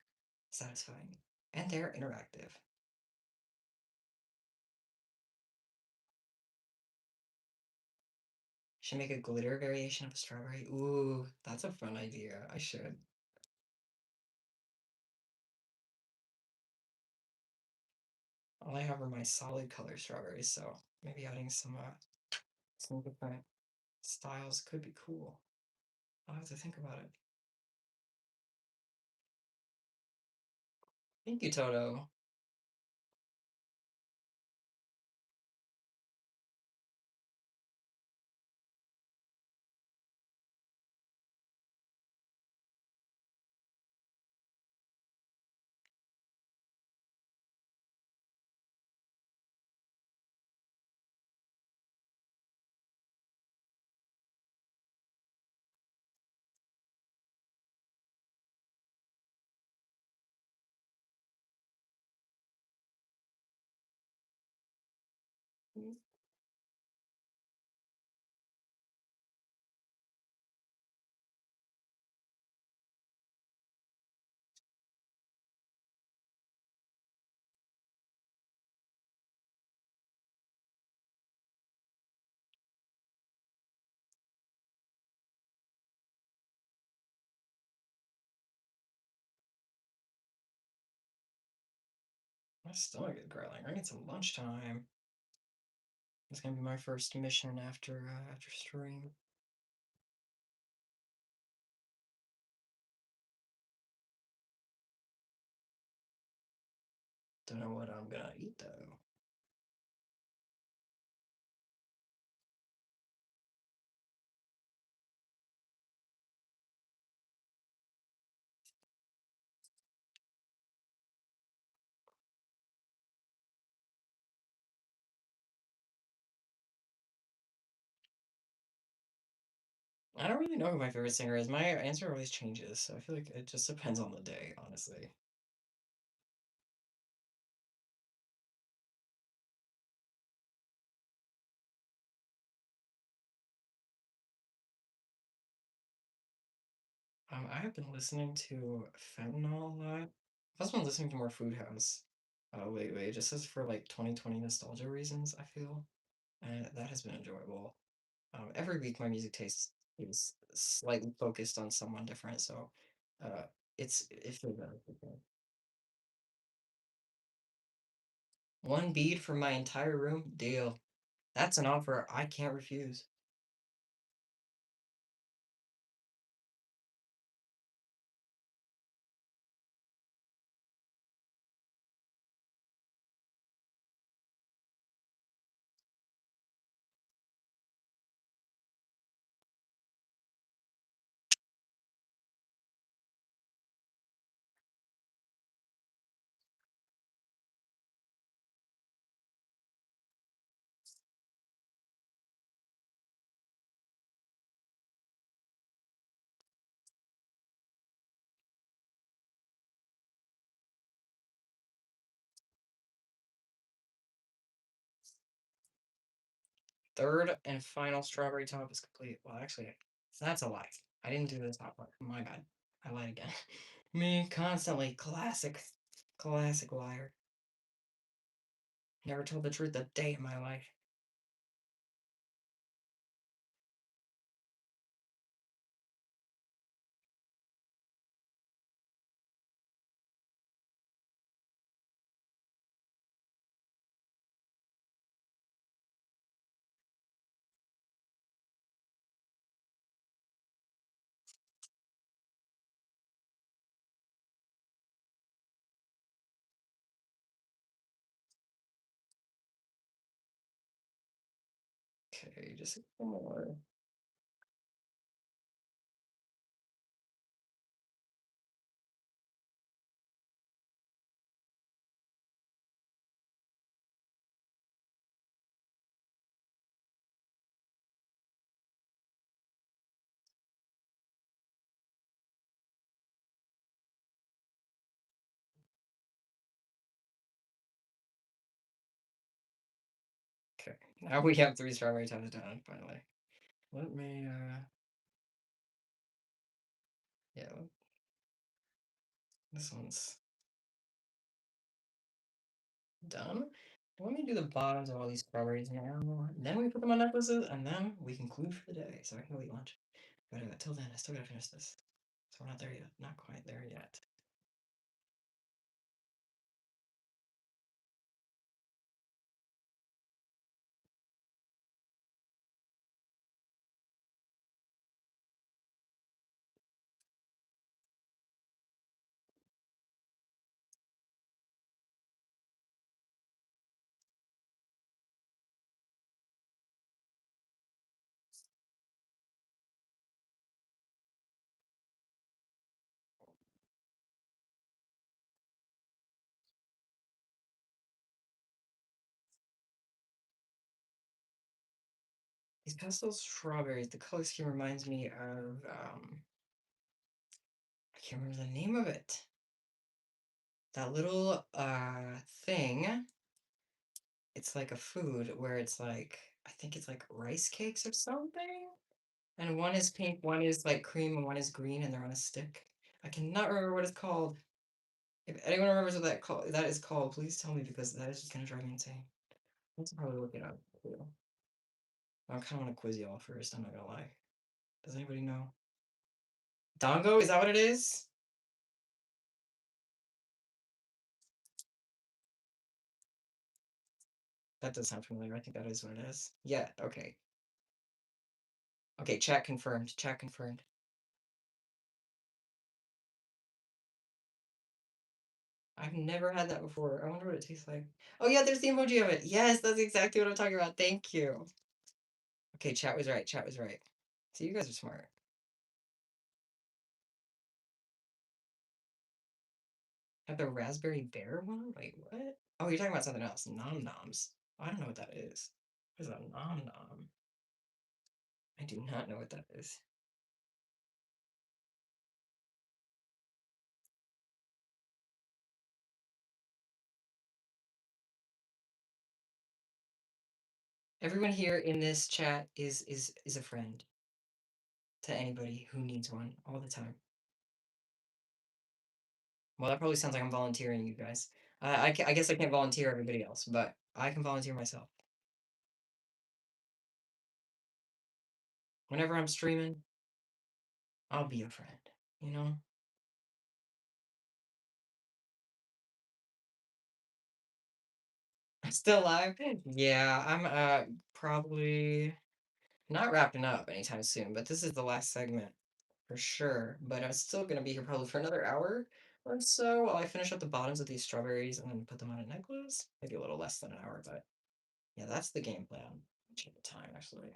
satisfying, and they're interactive. Should make a glitter variation of a strawberry. Ooh, that's a fun idea. I should. All I have are my solid color strawberries, so maybe adding some different styles could be cool. I'll have to think about it. Thank you, Toto. My stomach is growling. I need some lunchtime. It's gonna be my first mission after stream. Don't know what I'm gonna eat though. I don't really know who my favorite singer is. My answer always changes, so I feel like it just depends on the day, honestly. I have been listening to Fentanyl a lot. I've also been listening to more Food House lately, just as for like 2020 nostalgia reasons, I feel. And that has been enjoyable. Every week my music taste is slightly focused on someone different, so uh, it feels better. One bead for my entire room? Deal. That's an offer I can't refuse. Third and final strawberry top is complete. Well, actually, that's a lie. I didn't do the top part. My bad. I lied again. Me constantly. Classic. Classic liar. Never told the truth a day in my life. Okay, just one more. Okay, now we have three strawberry tops done, finally. Let me, yeah, this one's done. Let me do the bottoms of all these strawberries now. Then we put them on necklaces, and then we conclude for the day, so I can go eat lunch. But till then, I still gotta finish this. So we're not there yet. Not quite there yet. These pastel strawberries, the color scheme reminds me of I can't remember the name of it. That little thing. It's like a food where it's like I think it's like rice cakes or something. And one is pink, one is like cream, and one is green, and they're on a stick. I cannot remember what it's called. If anyone remembers what that is called, please tell me because that is just gonna drive me insane. Let's probably look it up too. I kind of want to quiz y'all first. I'm not gonna lie. Does anybody know? Dongo? Is that what it is? That does sound familiar. I think that is what it is. Yeah. Okay. Okay. Chat confirmed. Chat confirmed. I've never had that before. I wonder what it tastes like. Oh yeah, there's the emoji of it. Yes, that's exactly what I'm talking about. Thank you. Okay, chat was right. Chat was right. See, you guys are smart. Have the raspberry bear one? Wait, what? Oh, you're talking about something else. Nom noms. I don't know what that is. What is a nom nom? I do not know what that is. Everyone here in this chat is a friend to anybody who needs one all the time. Well, that probably sounds like I'm volunteering you guys. I guess I can't volunteer everybody else, but I can volunteer myself. Whenever I'm streaming, I'll be a friend, you know? I'm still alive? Yeah, I'm probably not wrapping up anytime soon, but this is the last segment for sure. But I'm still gonna be here probably for another hour or so while I finish up the bottoms of these strawberries and then put them on a necklace. Maybe a little less than an hour, but yeah, that's the game plan. Check the time actually.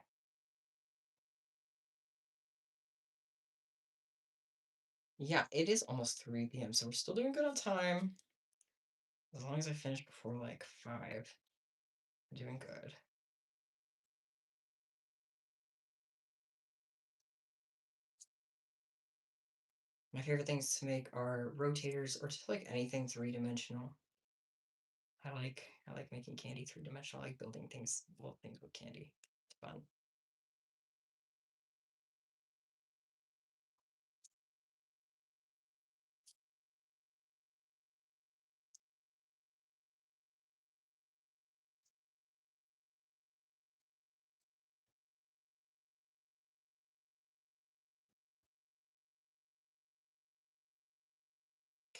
Yeah, it is almost 3 p.m., so we're still doing good on time. As long as I finish before like 5, we're doing good. My favorite things to make are rotators or just like anything three-dimensional. I like making candy three-dimensional. I like building things, little things with candy. It's fun.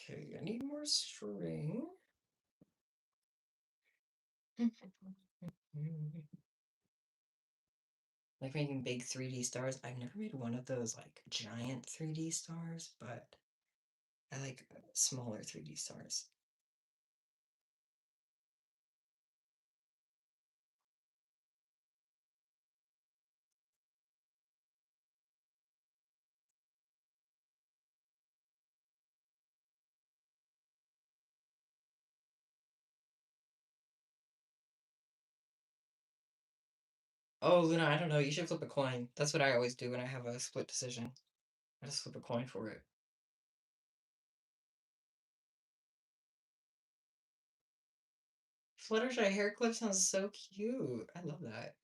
Okay, I need more string. Like making big 3D stars. I've never made one of those like giant 3D stars, but I like smaller 3D stars. Oh, Luna, I don't know. You should flip a coin. That's what I always do when I have a split decision. I just flip a coin for it. Fluttershy hair clip sounds so cute. I love that.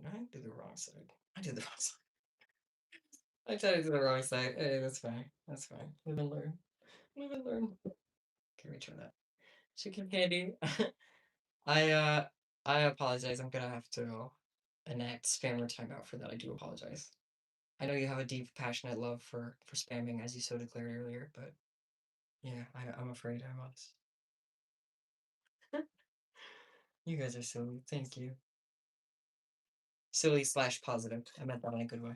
I do the wrong side. I did the wrong side. I tried to do the wrong side. Hey, that's fine. That's fine. Live and learn. Live and learn. Can we try that? Chicken candy. I uh I apologize. I'm gonna have to enact spammer timeout for that. I do apologize. I know you have a deep, passionate love for spamming, as you so declared earlier, but yeah, I'm afraid I must. You guys are silly. Thank you. Silly slash positive. I meant that in a good way.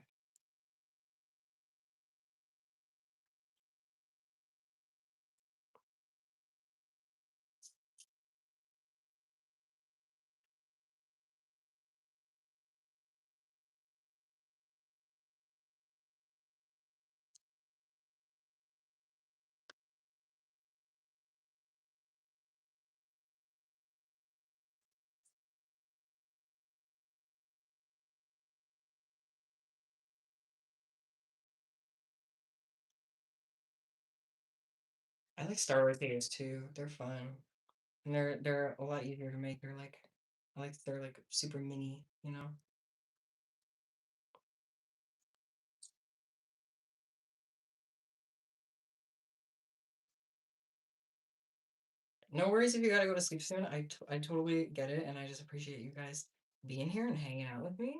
I like Star Wars theaters too. They're fun. And they're a lot easier to make. They're like super mini, you know? No worries if you gotta go to sleep soon. I totally get it, and I just appreciate you guys being here and hanging out with me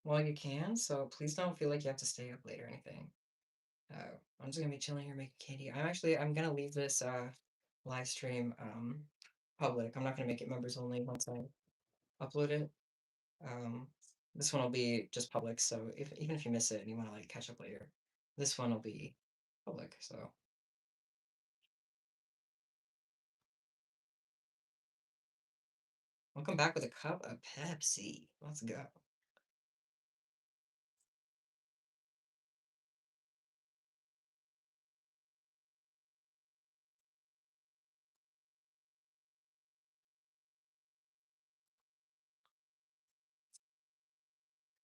while you can. So please don't feel like you have to stay up late or anything. I'm just gonna be chilling here making candy. I'm gonna leave this live stream public. I'm not gonna make it members only once I upload it. Um, this one will be just public, so if even if you miss it and you want to like catch up later, this one will be public. So welcome back with a cup of Pepsi. Let's go.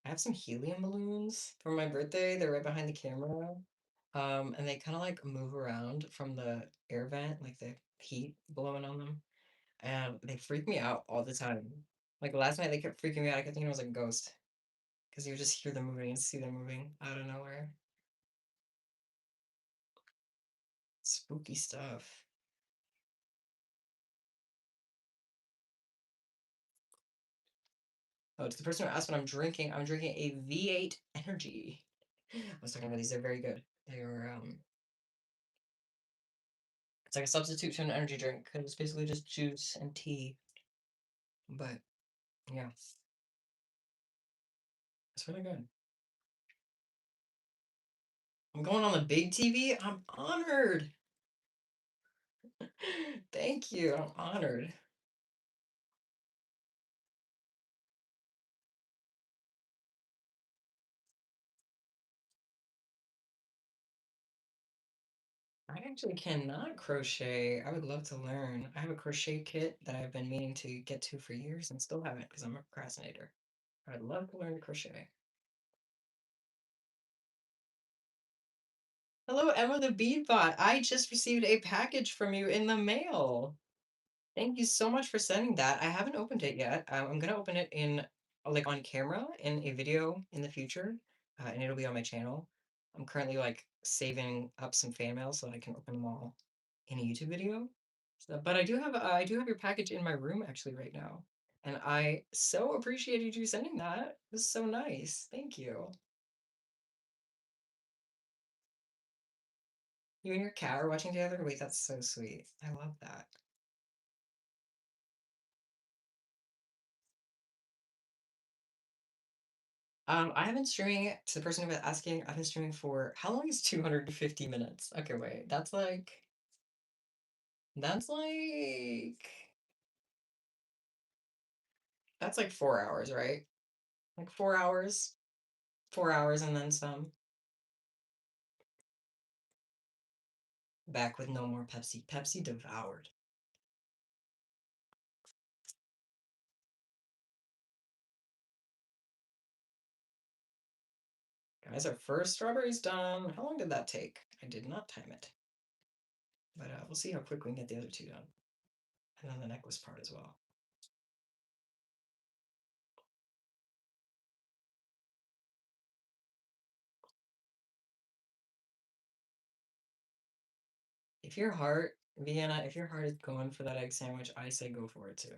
I have some helium balloons for my birthday. They're right behind the camera. And they kind of like move around from the air vent, like the heat blowing on them. And they freak me out all the time. Like last night, they kept freaking me out. I kept thinking it was like a ghost because you just hear them moving and see them moving out of nowhere. Spooky stuff. Oh, to the person who asked what I'm drinking a V8 Energy. I was talking about these. They're very good. They are it's like a substitute to an energy drink because it's basically just juice and tea. But yeah, it's really good. I'm going on the big TV. I'm honored. Thank you. I'm honored. I actually cannot crochet. I would love to learn. I have a crochet kit that I've been meaning to get to for years and still haven't because I'm a procrastinator. I'd love to learn to crochet. Hello, Emma the Beadbot. I just received a package from you in the mail. Thank you so much for sending that. I haven't opened it yet. I'm gonna open it in like on camera in a video in the future, and it'll be on my channel. I'm currently like saving up some fan mail so I can open them all in a YouTube video. So, but I do have your package in my room actually right now, and I so appreciated you sending that. It was so nice. Thank you. You and your cat are watching together. Wait, that's so sweet. I love that. I have been streaming, to the person who was asking, I've been streaming for, how long is 250 minutes? Okay, wait, that's like, that's like 4 hours, right? Like 4 hours, 4 hours and then some. Back with no more Pepsi. Pepsi devoured. Guys, our first strawberry's done. How long did that take? I did not time it. But we'll see how quick we can get the other two done. And then the necklace part as well. If your heart, Vienna, if your heart is going for that egg sandwich, I say go for it too.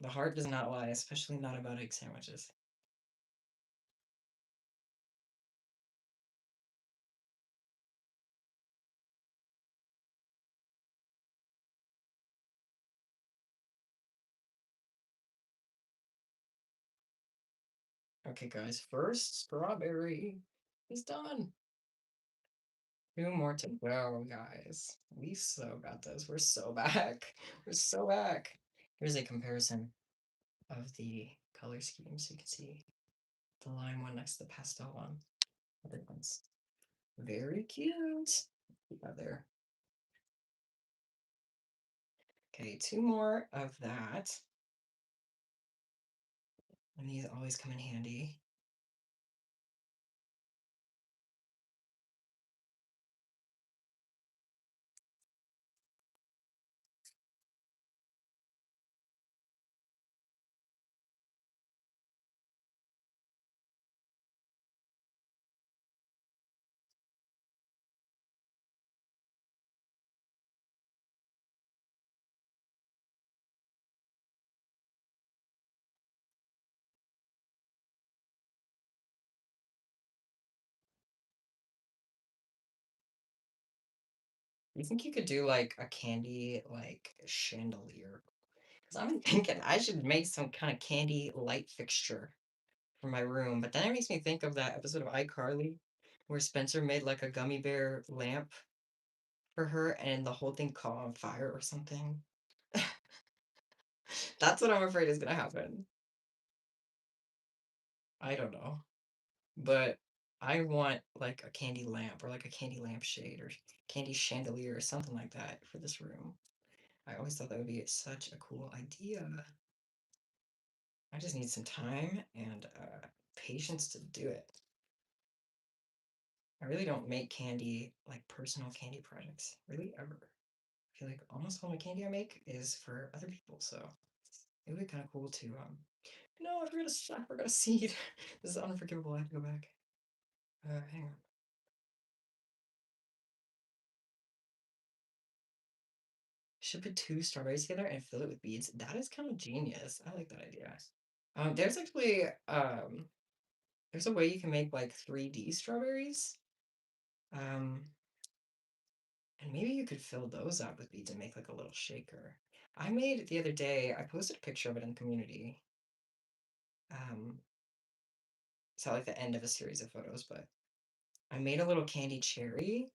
The heart does not lie, especially not about egg sandwiches. Okay, guys, first strawberry is done. Two more to go, guys. We so got this. We're so back. We're so back. Here's a comparison of the color scheme so you can see the lime one next to the pastel one. The difference. Very cute. Keep that there. Okay, two more of that. And these always come in handy. You think you could do like a candy like chandelier? Because I'm thinking I should make some kind of candy light fixture for my room. But then it makes me think of that episode of iCarly where Spencer made like a gummy bear lamp for her and the whole thing caught on fire or something. That's what I'm afraid is gonna happen. I don't know. But I want like a candy lamp or like a candy lampshade or candy chandelier or something like that for this room. I always thought that would be such a cool idea. I just need some time and patience to do it. I really don't make candy, like personal candy projects, really ever. I feel like almost all the candy I make is for other people, so it would be kind of cool to no, I forgot a seed. This is unforgivable. I have to go back. Hang on. Should put two strawberries together and fill it with beads. That is kind of genius. I like that idea. There's actually there's a way you can make like 3D strawberries. Um, and maybe you could fill those up with beads and make like a little shaker. I made the other day, I posted a picture of it in the community. Um, it's not like the end of a series of photos, but I made a little candy cherry.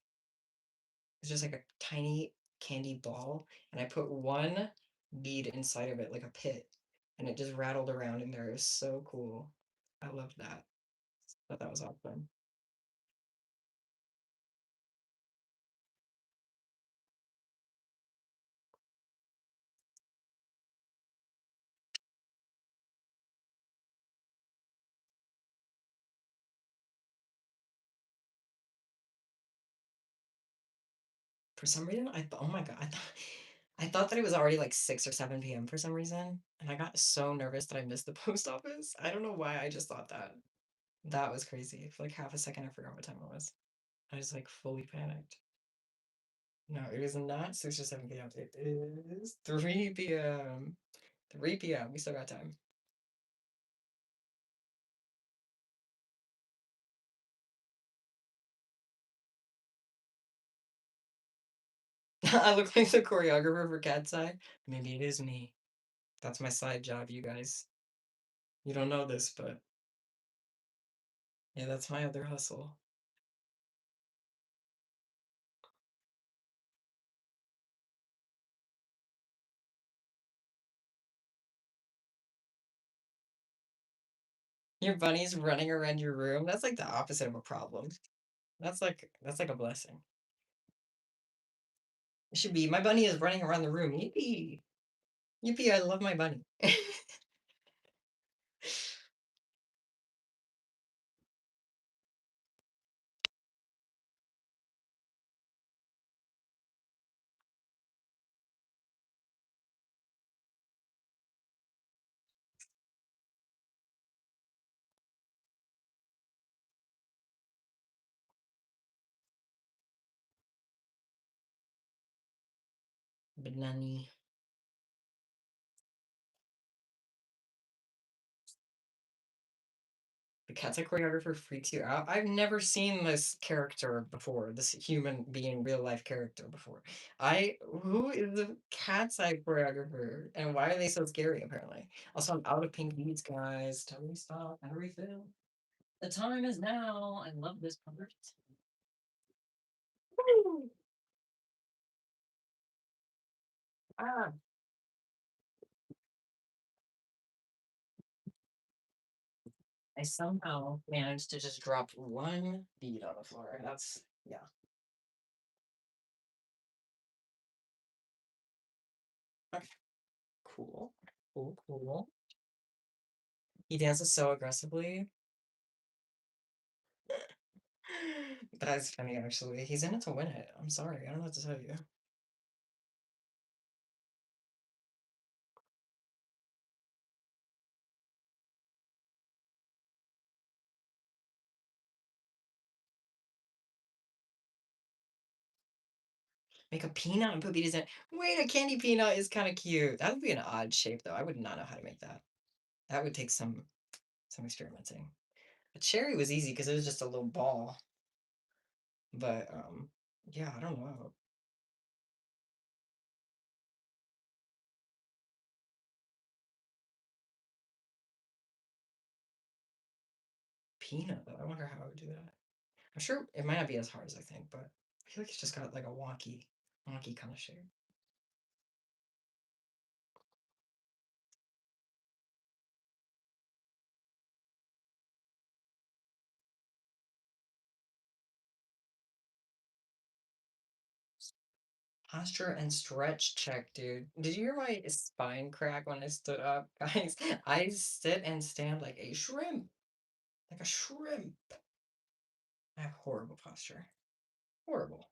It's just like a tiny candy ball, and I put one bead inside of it, like a pit, and it just rattled around in there. It was so cool. I loved that. Thought that was awesome. For some reason, I thought, oh my God, I thought that it was already like 6 or 7 p.m. for some reason, and I got so nervous that I missed the post office. I don't know why, I just thought that. That was crazy. For like half a second, I forgot what time it was. I was like fully panicked. No, it is not 6 or 7 p.m. It is 3 p.m. 3 p.m. We still got time. I look like the choreographer for Cat's Eye. Maybe it is me. That's my side job, you guys. You don't know this, but yeah, that's my other hustle. Your bunny's running around your room. That's like the opposite of a problem. That's like a blessing. It should be my bunny is running around the room. Yippee. Yippee, I love my bunny. Banani. The Cat's Eye choreographer freaks you out. I've never seen this character before, this human being, real life character before. Who is the Cat's Eye choreographer, and why are they so scary? Apparently, also I'm out of pink beads, guys. Tell me stop and refill. The time is now. I love this part. Woo! Ah, I somehow managed to just drop one bead on the floor. That's yeah. Okay, cool, cool, cool. He dances so aggressively. That's funny, actually. He's in it to win it. I'm sorry. I don't know what to tell you. Make a peanut and put beads in it. Wait, a candy peanut is kind of cute. That would be an odd shape, though. I would not know how to make that. That would take some experimenting. A cherry was easy because it was just a little ball. But yeah, I don't know. Peanut, though. I wonder how I would do that. I'm sure it might not be as hard as I think, but I feel like it's just got like a wonky kind of shape. Posture and stretch check, dude. Did you hear my spine crack when I stood up? Guys, I sit and stand like a shrimp. Like a shrimp. I have horrible posture. Horrible.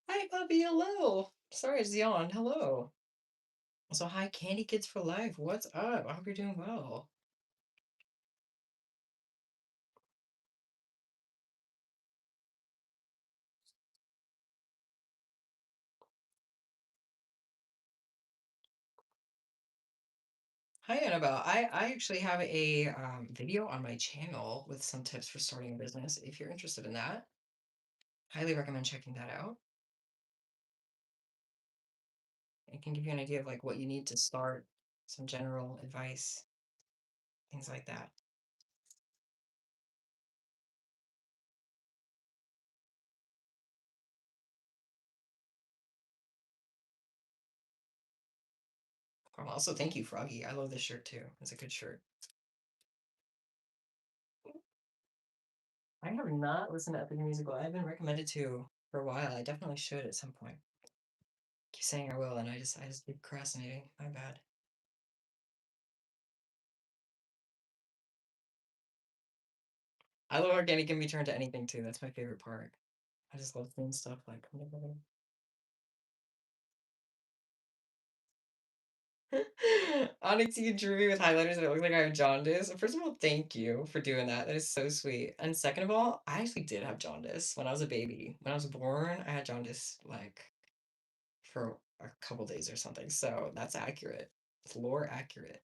Hi, puppy. Hello. Sorry, it's yawned. Hello. So, hi, Candy Kids for Life. What's up? I hope you're doing well. Hi, Annabelle. I actually have a video on my channel with some tips for starting a business. If you're interested in that, highly recommend checking that out. It can give you an idea of like what you need to start, some general advice, things like that. Also, thank you, Froggy. I love this shirt too. It's a good shirt. I have not listened to Epic Musical. I've been recommended to for a while. I definitely should at some point. Keep saying I will, and I just keep procrastinating. My bad. I love organic can be turned to anything too. That's my favorite part. I just love doing stuff like Onyx, you drew me with highlighters and it looked like I have jaundice. First of all, thank you for doing that. That is so sweet. And second of all, I actually did have jaundice when I was a baby. When I was born, I had jaundice like for a couple days or something. So that's accurate. It's lore accurate.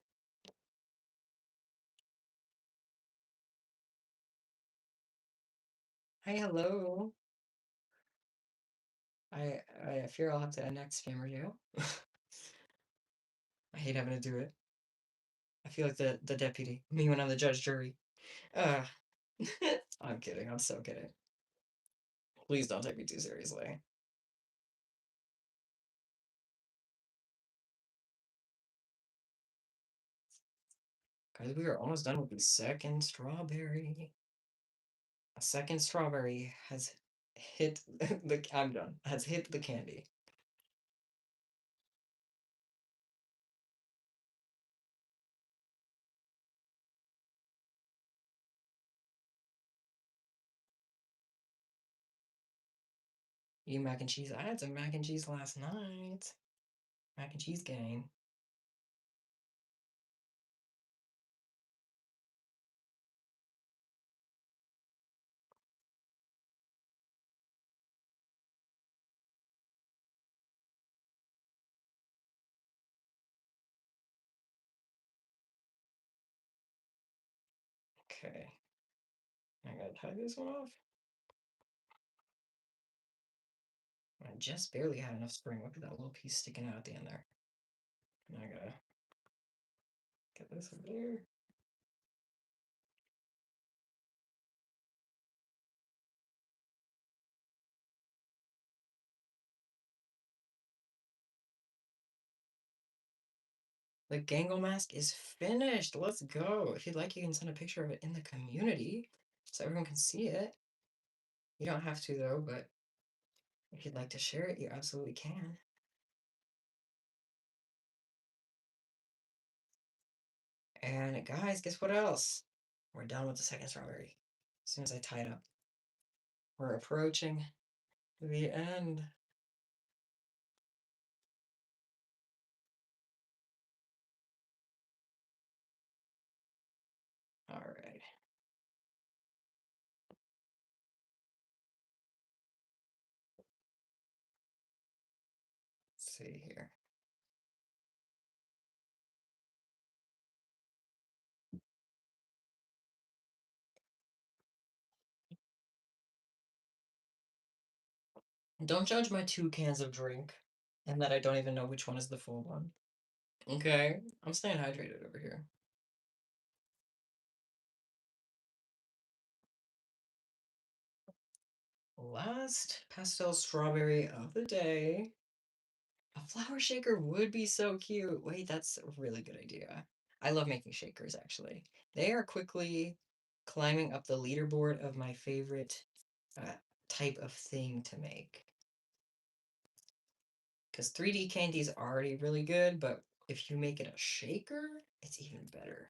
Hi, hello. I fear I'll have to next spam you. I hate having to do it. I feel like the deputy. Me when I'm the judge jury. Uh I'm kidding. I'm so kidding. Please don't take me too seriously. Guys, we are almost done with the second strawberry. A second strawberry has hit the I'm done. Has hit the candy. Eat mac and cheese. I had some mac and cheese last night. Mac and cheese gang. Okay. I gotta tie this one off. I just barely had enough string. Look at that little piece sticking out at the end there. Now I gotta get this over there. The Gangle mask is finished. Let's go. If you'd like, you can send a picture of it in the community so everyone can see it. You don't have to though, but if you'd like to share it, you absolutely can. And guys, guess what else? We're done with the second strawberry. As soon as I tie it up, we're approaching the end. All right. Let's see here. Don't judge my two cans of drink and that I don't even know which one is the full one. Okay, I'm staying hydrated over here. Last pastel strawberry of the day. A flower shaker would be so cute. Wait, that's a really good idea. I love making shakers actually. They are quickly climbing up the leaderboard of my favorite uh, type of thing to make. Because 3D candy is already really good, but if you make it a shaker, it's even better.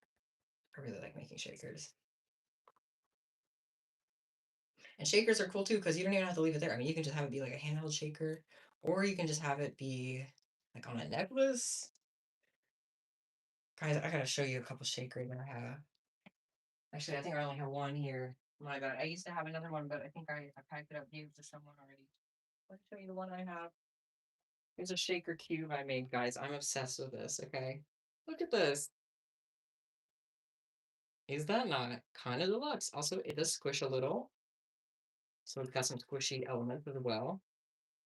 I really like making shakers. And shakers are cool too, because you don't even have to leave it there. I mean, you can just have it be like a handheld shaker, or you can just have it be like on a necklace. Guys, I gotta show you a couple shakers that I have. Actually, I think I only have one here. My bad. I used to have another one, but I think I packed it up, gave it to someone already. Let's show you the one I have. Here's a shaker cube I made, guys. I'm obsessed with this, okay? Look at this. Is that not kind of deluxe? Also, it does squish a little, so it's got some squishy elements as well.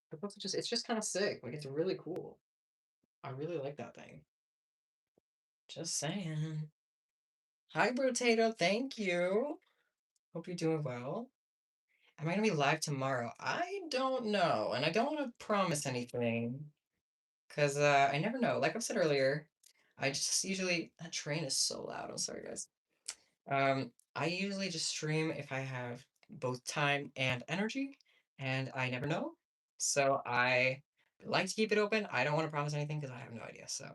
But also just it's just kind of sick. Like it's really cool. I really like that thing. Just saying. Hi, Potato. Thank you. Hope you're doing well. Am I gonna be live tomorrow? I don't know, and I don't want to promise anything because I never know. Like I've said earlier, I just usually that train is so loud. I'm sorry, guys. I usually just stream if I have both time and energy, and I never know. So I like to keep it open. I don't want to promise anything because I have no idea. So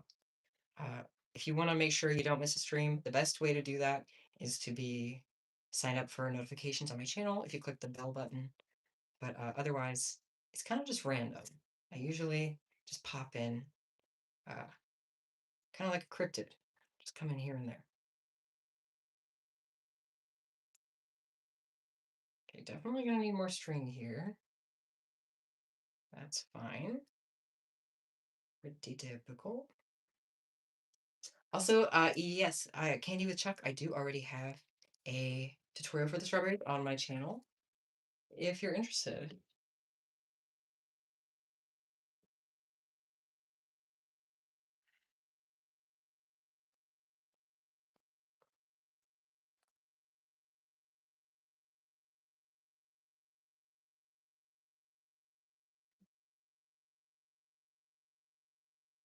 uh, if you want to make sure you don't miss a stream, the best way to do that is to be sign up for notifications on my channel if you click the bell button. But otherwise, it's kind of just random. I usually just pop in, uh, kind of like a cryptid, just come in here and there. Okay, definitely gonna need more string here. That's fine. Pretty typical. Also, yes, Candy with Chuck, I do already have a tutorial for the strawberries on my channel. If you're interested.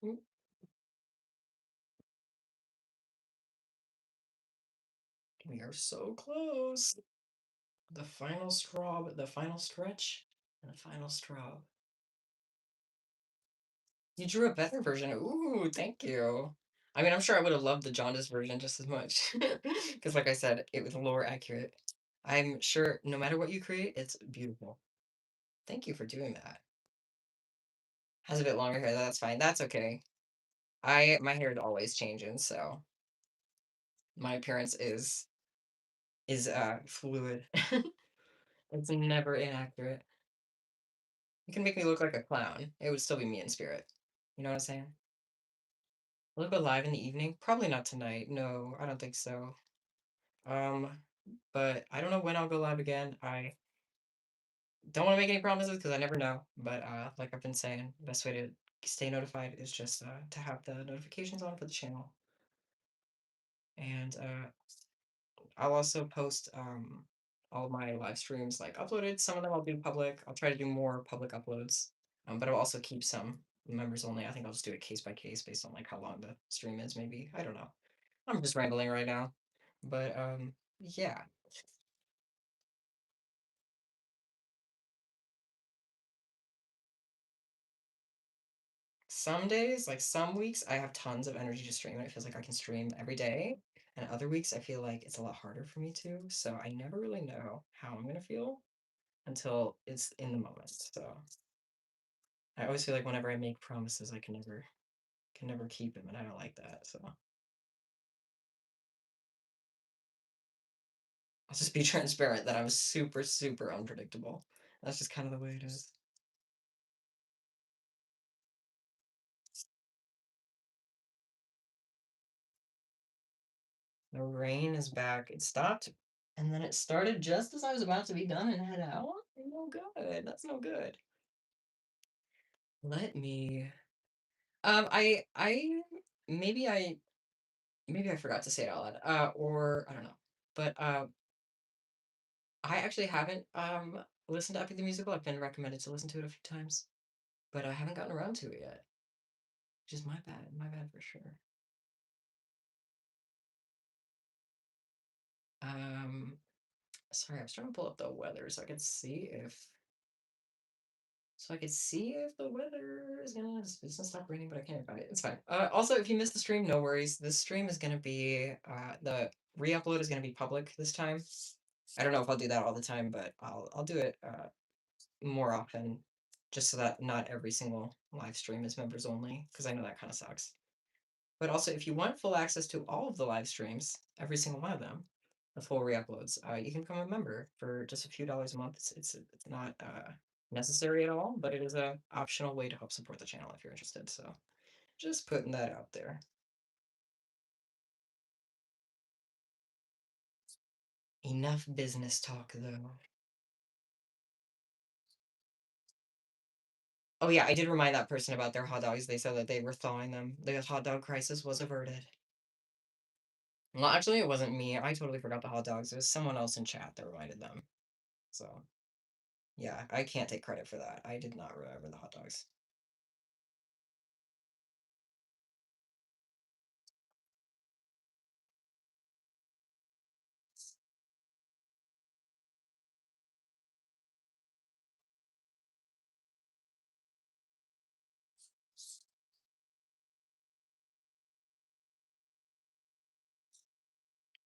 Mm, we are so close. The final straw, the final stretch, and the final straw. You drew a better version. Ooh, thank you. I mean, I'm sure I would have loved the jaundice version just as much. Because, like I said, it was lore accurate. I'm sure no matter what you create, it's beautiful. Thank you for doing that. Has a bit longer hair, that's fine. That's okay. My hair is always changing, so my appearance is fluid. It's never inaccurate. You can make me look like a clown. It would still be me in spirit. You know what I'm saying? Will it go live in the evening? Probably not tonight. No, I don't think so. Um, but I don't know when I'll go live again. I don't want to make any promises because I never know. But like I've been saying, the best way to stay notified is just to have the notifications on for the channel. And I'll also post all of my live streams like uploaded. Some of them I'll do public. I'll try to do more public uploads. But I'll also keep some members only. I think I'll just do it case by case based on like how long the stream is, maybe. I don't know. I'm just rambling right now. But yeah. Some days, like some weeks, I have tons of energy to stream and it feels like I can stream every day. And other weeks I feel like it's a lot harder for me to. So I never really know how I'm gonna feel until it's in the moment. So I always feel like whenever I make promises, I can never keep them, and I don't like that. So I'll just be transparent that I'm super, super unpredictable. That's just kind of the way it is. The rain is back. It stopped, and then it started just as I was about to be done and head out. No good. That's no good. Let me. I maybe I maybe I forgot to say it out loud. Or I don't know. But I actually haven't listened to Epic the Musical. I've been recommended to listen to it a few times, but I haven't gotten around to it yet. Which is my bad. My bad for sure. Um, sorry, I was trying to pull up the weather so I could see if the weather is gonna it's gonna stop raining, but I can't find it. It's fine. Also, if you missed the stream, no worries. This stream is gonna be the re-upload is gonna be public this time. I don't know if I'll do that all the time, but I'll do it more often, just so that not every single live stream is members only, because I know that kind of sucks. But also, if you want full access to all of the live streams, every single one of them, the full re-uploads, you can become a member for just a few dollars a month. It's not necessary at all, but it is a optional way to help support the channel if you're interested. So just putting that out there. Enough business talk though. Oh yeah, I did remind that person about their hot dogs. They said that they were thawing them. The hot dog crisis was averted. Well, actually, it wasn't me. I totally forgot the hot dogs. It was someone else in chat that reminded them. So yeah, I can't take credit for that. I did not remember the hot dogs.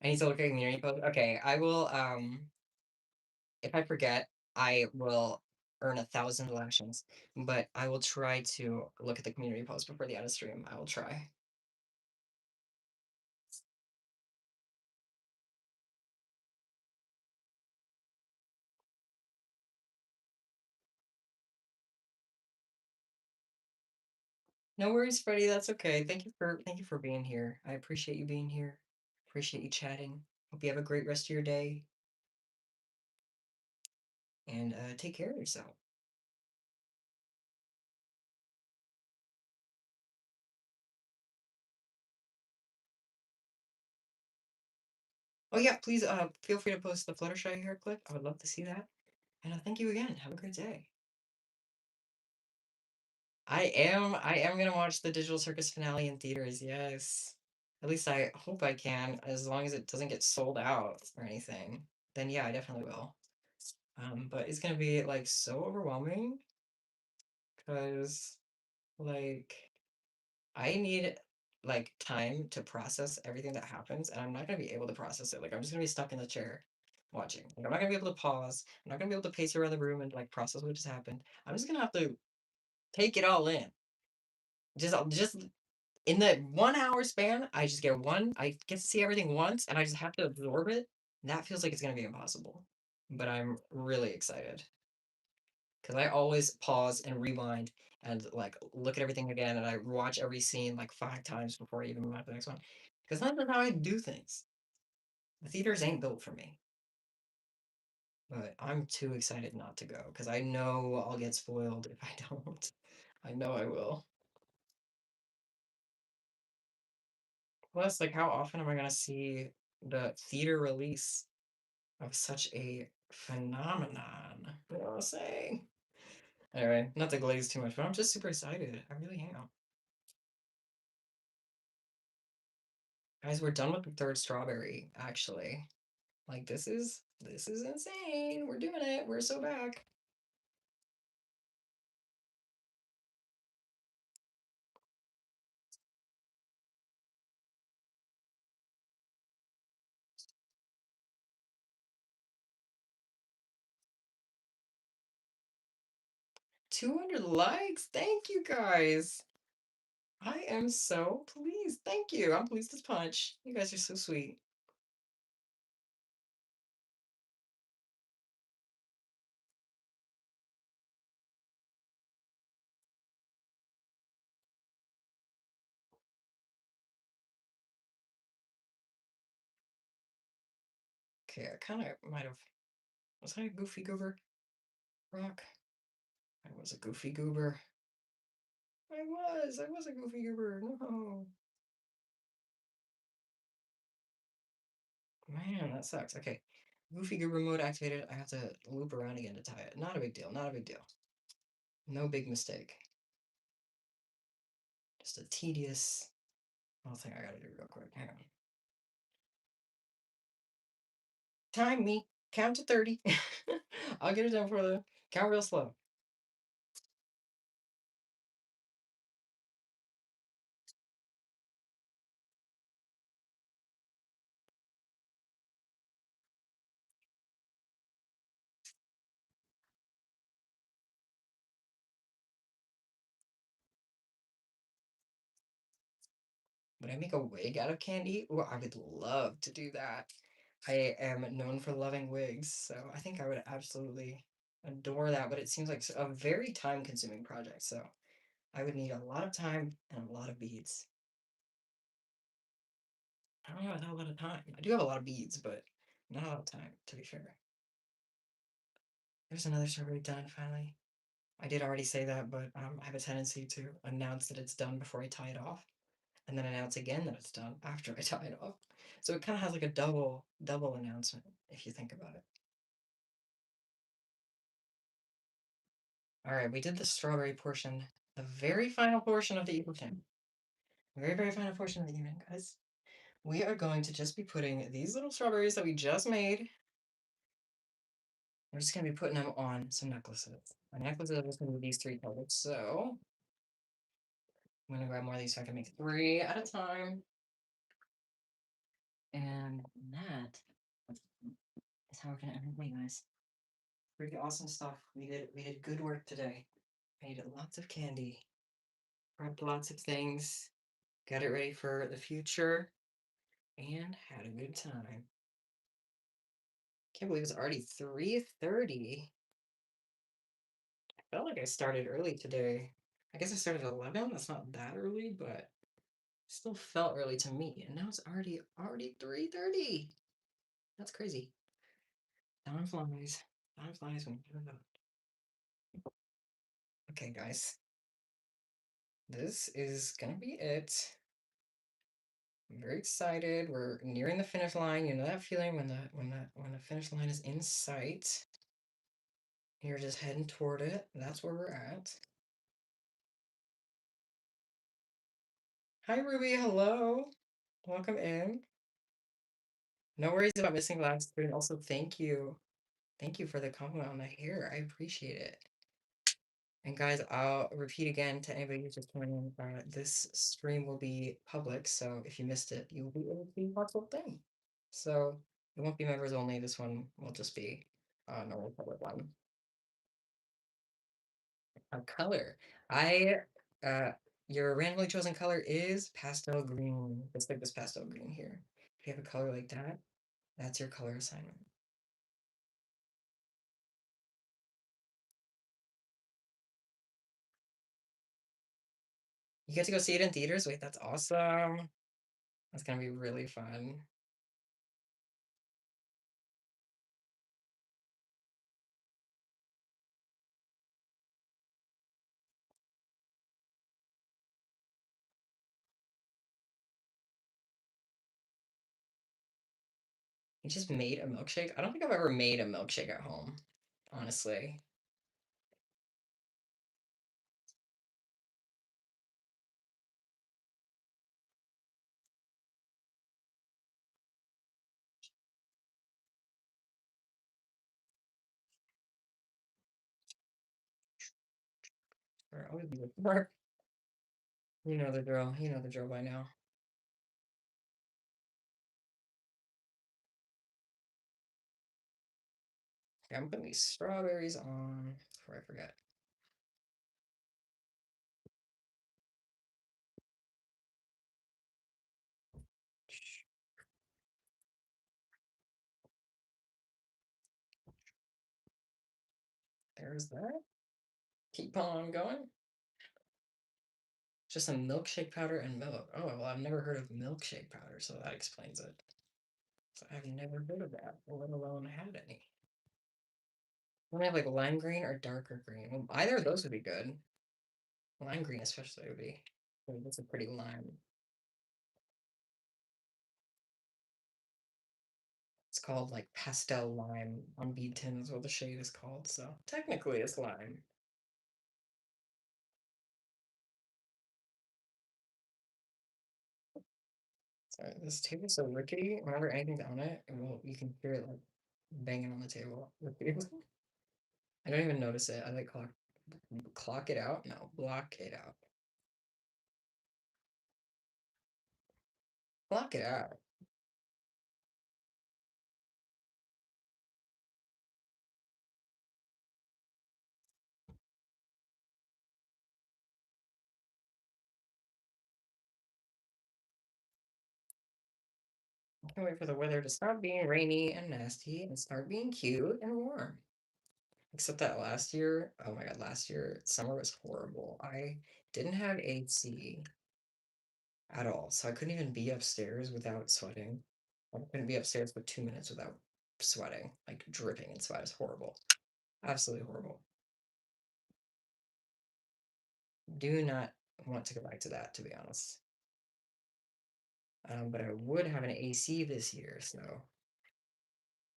I need to look at community post. Okay, I will. If I forget, I will earn 1,000 lashings. But I will try to look at the community post before the end of stream. I will try. No worries, Freddie. That's okay. Thank you for being here. I appreciate you being here. Appreciate you chatting. Hope you have a great rest of your day. And take care of yourself. Oh yeah, please feel free to post the Fluttershy hair clip. I would love to see that. And thank you again. Have a great day. I am gonna watch the Digital Circus finale in theaters, yes. At least I hope I can, as long as it doesn't get sold out or anything. Then yeah, I definitely will. But it's gonna be like so overwhelming because like I need like time to process everything that happens, and I'm not gonna be able to process it. Like I'm just gonna be stuck in the chair watching. Like I'm not gonna be able to pause. I'm not gonna be able to pace around the room and like process what just happened. I'm just gonna have to take it all in. Just in that 1 hour span, I get to see everything once and I just have to absorb it. And that feels like it's gonna be impossible. But I'm really excited. Because I always pause and rewind and like look at everything again and I watch every scene like 5 times before I even move on to the next one. Because that's not how I do things. The theaters ain't built for me. But I'm too excited not to go because I know I'll get spoiled if I don't. I know I will. Plus, like, how often am I gonna see the theater release of such a phenomenon? You know what I'm saying? Anyway, not to glaze too much, but I'm just super excited. I really am. Guys, we're done with the third strawberry, actually. Like, this is insane. We're doing it. We're so back. $200 likes. Thank you guys. I am so pleased. Thank you. I'm pleased as punch. You guys are so sweet. Okay, I kind of might have. Was I a goofy goober? Rock? I was a goofy goober. I was a goofy goober. No. Man, that sucks. Okay. Goofy goober mode activated. I have to loop around again to tie it. Not a big deal. Not a big deal. No big mistake. Just a tedious little thing I gotta do real quick. Hang on. Time me. Count to 30. I'll get it done for the count real slow. Would I make a wig out of candy? Well, I would love to do that. I am known for loving wigs, so I think I would absolutely adore that, but it seems like a very time-consuming project, so I would need a lot of time and a lot of beads. I don't have a lot of time. I do have a lot of beads, but not a lot of time, to be fair. There's another strawberry done finally. I did already say that, but I have a tendency to announce that it's done before I tie it off, and then announce again that it's done after I tie it off. So it kind of has like a double announcement if you think about it. All right, we did the strawberry portion, the very final portion of the evening. Very final portion of the evening, guys. We are going to just be putting these little strawberries that we just made. We're just going to be putting them on some necklaces. My necklaces are just going to be these three colors. So I'm going to grab more of these so I can make three at a time. And that is how we're going to end the day, guys. Pretty awesome stuff. We did good work today. Made lots of candy. Prepped lots of things. Got it ready for the future. And had a good time. Can't believe it's already 3:30. I felt like I started early today. I guess I started at 11. That's not that early, but still felt early to me. And now it's already 3:30. That's crazy. Time flies. Time flies when you're having fun. Okay, guys. This is gonna be it. I'm very excited. We're nearing the finish line. You know that feeling when the finish line is in sight. You're just heading toward it. That's where we're at. Hi, Ruby. Hello. Welcome in. No worries about missing last screen. Also, thank you. Thank you for the compliment on the hair. I appreciate it. And guys, I'll repeat again to anybody who's just joining, this stream will be public, so if you missed it, you'll be able to watch the whole thing. So it won't be members only. This one will just be a normal public one. A color. I uh your randomly chosen color is pastel green. It's like this pastel green here. If you have a color like that, that's your color assignment. You get to go see it in theaters? Wait, that's awesome. That's gonna be really fun. You just made a milkshake? I don't think I've ever made a milkshake at home, honestly. Or I would be with Mark. You know the drill. You know the drill by now. Okay, I'm putting these strawberries on before I forget. There's that. Keep on going. Just some milkshake powder and milk. Oh, well, I've never heard of milkshake powder, so that explains it. So I've never heard of that, let alone had any. Want to have like lime green or darker green? Well, either of those would be good. Lime green especially would be. That's a pretty lime. It's called like pastel lime on bead tin is what the shade is called. So technically it's lime. Sorry, this table's so rickety. Whenever anything's on it, you can hear it like banging on the table. I don't even notice it. I like clock it out. No, block it out. Block it out. I can't wait for the weather to stop being rainy and nasty and start being cute and warm. Except that last year, oh my God, last year summer was horrible. I didn't have AC at all, so I couldn't even be upstairs without sweating. I couldn't be upstairs for 2 minutes without sweating, like dripping in sweat. It's horrible. Absolutely horrible. Do not want to go back to that, to be honest. But I would have an AC this year, so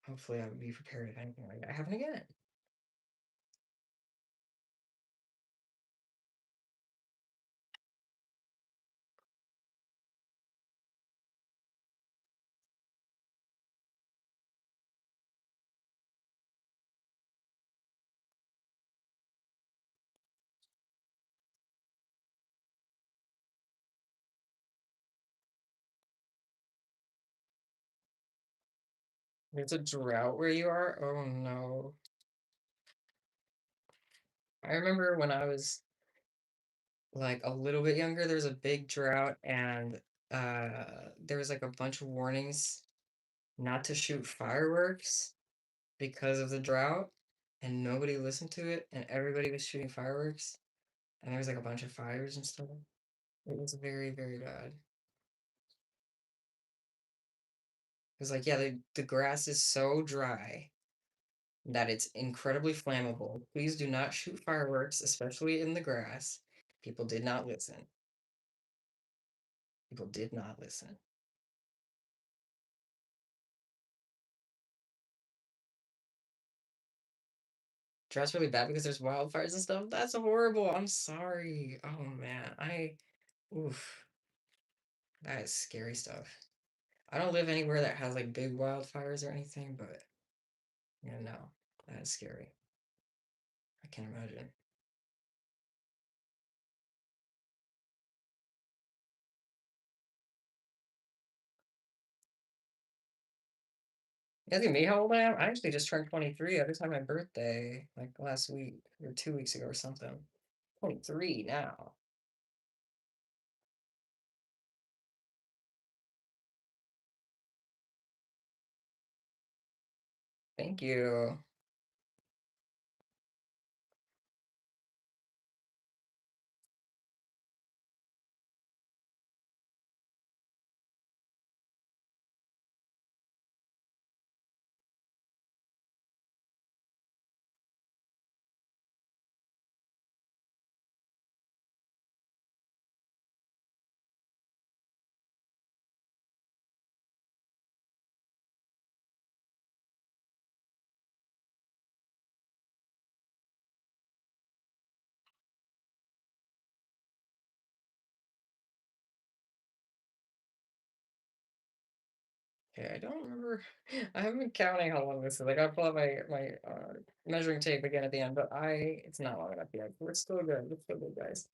hopefully I would be prepared if anything like that happened again. There's a drought where you are? Oh no. I remember when I was like a little bit younger, there was a big drought and there was like a bunch of warnings not to shoot fireworks because of the drought, and nobody listened to it, and everybody was shooting fireworks, and there was like a bunch of fires and stuff. It was very, very bad. It was like, yeah, the grass is so dry that it's incredibly flammable. Please do not shoot fireworks, especially in the grass. People did not listen. People did not listen. Drought's really bad because there's wildfires and stuff. That's horrible. I'm sorry. Oh man, oof, that is scary stuff. I don't live anywhere that has like big wildfires or anything, but yeah, no, that is scary. I can't imagine. You asking me how old I am? I actually just turned 23. I just had my birthday like last week or 2 weeks ago or something. 23 now. Thank you. Okay, I don't remember. I haven't been counting how long this is. Like, I'll pull out my measuring tape again at the end, but it's not long enough yet. We're still good. We're still good, guys.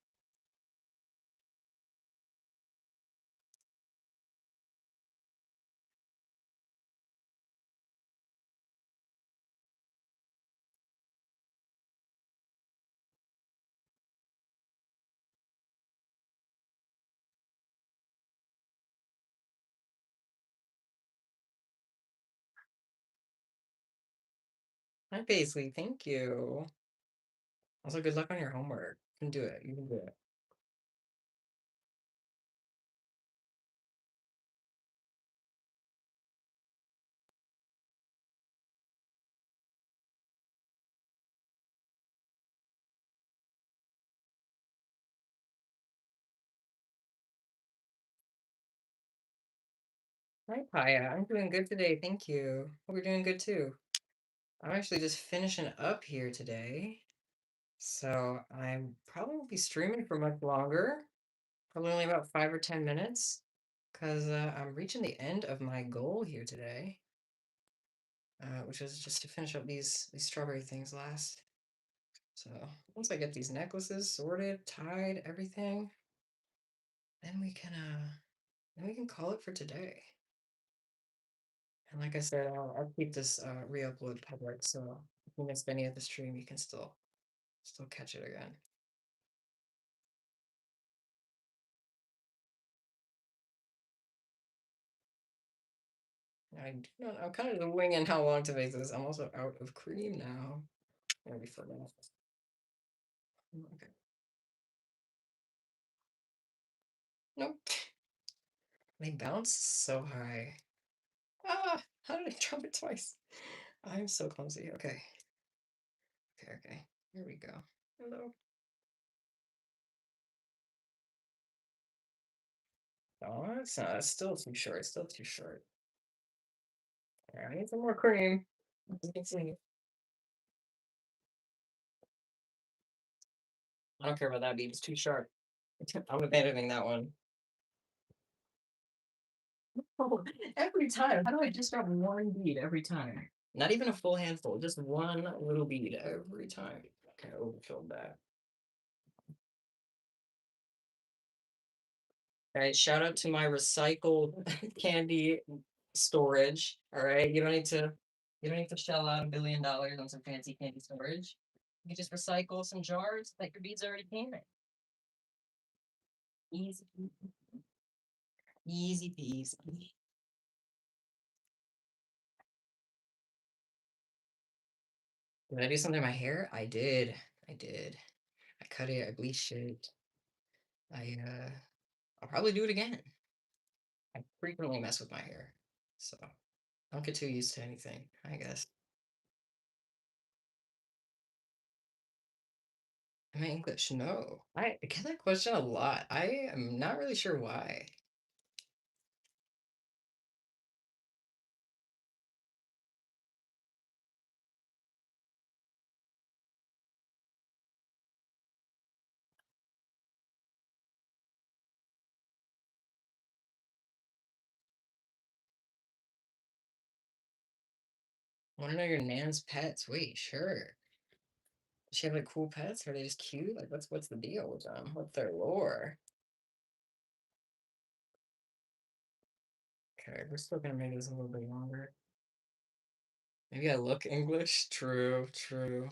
Hi, Paisley. Thank you. Also, good luck on your homework. You can do it. You can do it. Hi, Paya. I'm doing good today. Thank you. Hope you're doing good too. I'm actually just finishing up here today. So I probably won't be streaming for much longer. Probably only about 5 or 10 minutes. Because I'm reaching the end of my goal here today. which is just to finish up these strawberry things last. So once I get these necklaces sorted, tied, everything, then we can call it for today. And like I said, I'll keep this re-upload public, so if you missed any of the stream, you can still catch it again. I do not, I'm kind of winging how long to make this. I'm also out of cream now. Maybe for that. Okay. Nope. They bounce so high. Ah, how did I drop it twice? I'm so clumsy. Okay. Okay. Here we go. Hello. Oh, it's not. It's still too short. It's still too short. Okay, I need some more cream. You can see. I don't care about that bead. It's too sharp. I'm abandoning that one. Oh, every time. How do I just grab one bead every time? Not even a full handful, just one little bead every time. Okay, I overfilled that. All right, shout out to my recycled candy storage. All right, you don't need to shell out $1 billion on some fancy candy storage. You can just recycle some jars that your beads already came in. Easy, easy peasy. Did I do something to my hair? I did. I did. I cut it. I bleached it. I'll probably do it again. I frequently mess with my hair, so don't get too used to anything, I guess. Am I English? No. I get that question a lot. I am not really sure why. Want to know your nan's pets? Wait, sure. Does she have like cool pets? Are they just cute? Like, what's the deal with them? What's their lore? Okay, we're still gonna make this a little bit longer. Maybe I look English. True, true.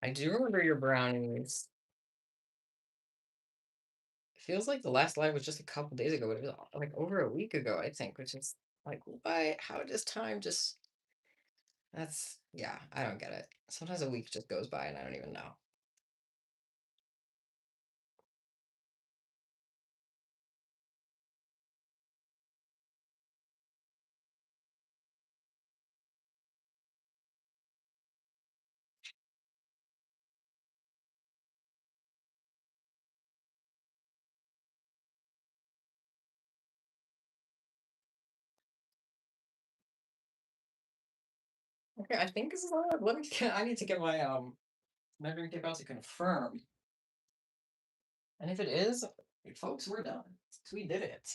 I do remember your brownies. It feels like the last live was just a couple days ago, but it was like over a week ago, I think, which is like, why? How does time just. That's, yeah, I don't get it. Sometimes a week just goes by and I don't even know. Okay, I think this is all. Let me. I need to get my measuring tape out to confirm. And if it is, folks, we're done. We did it.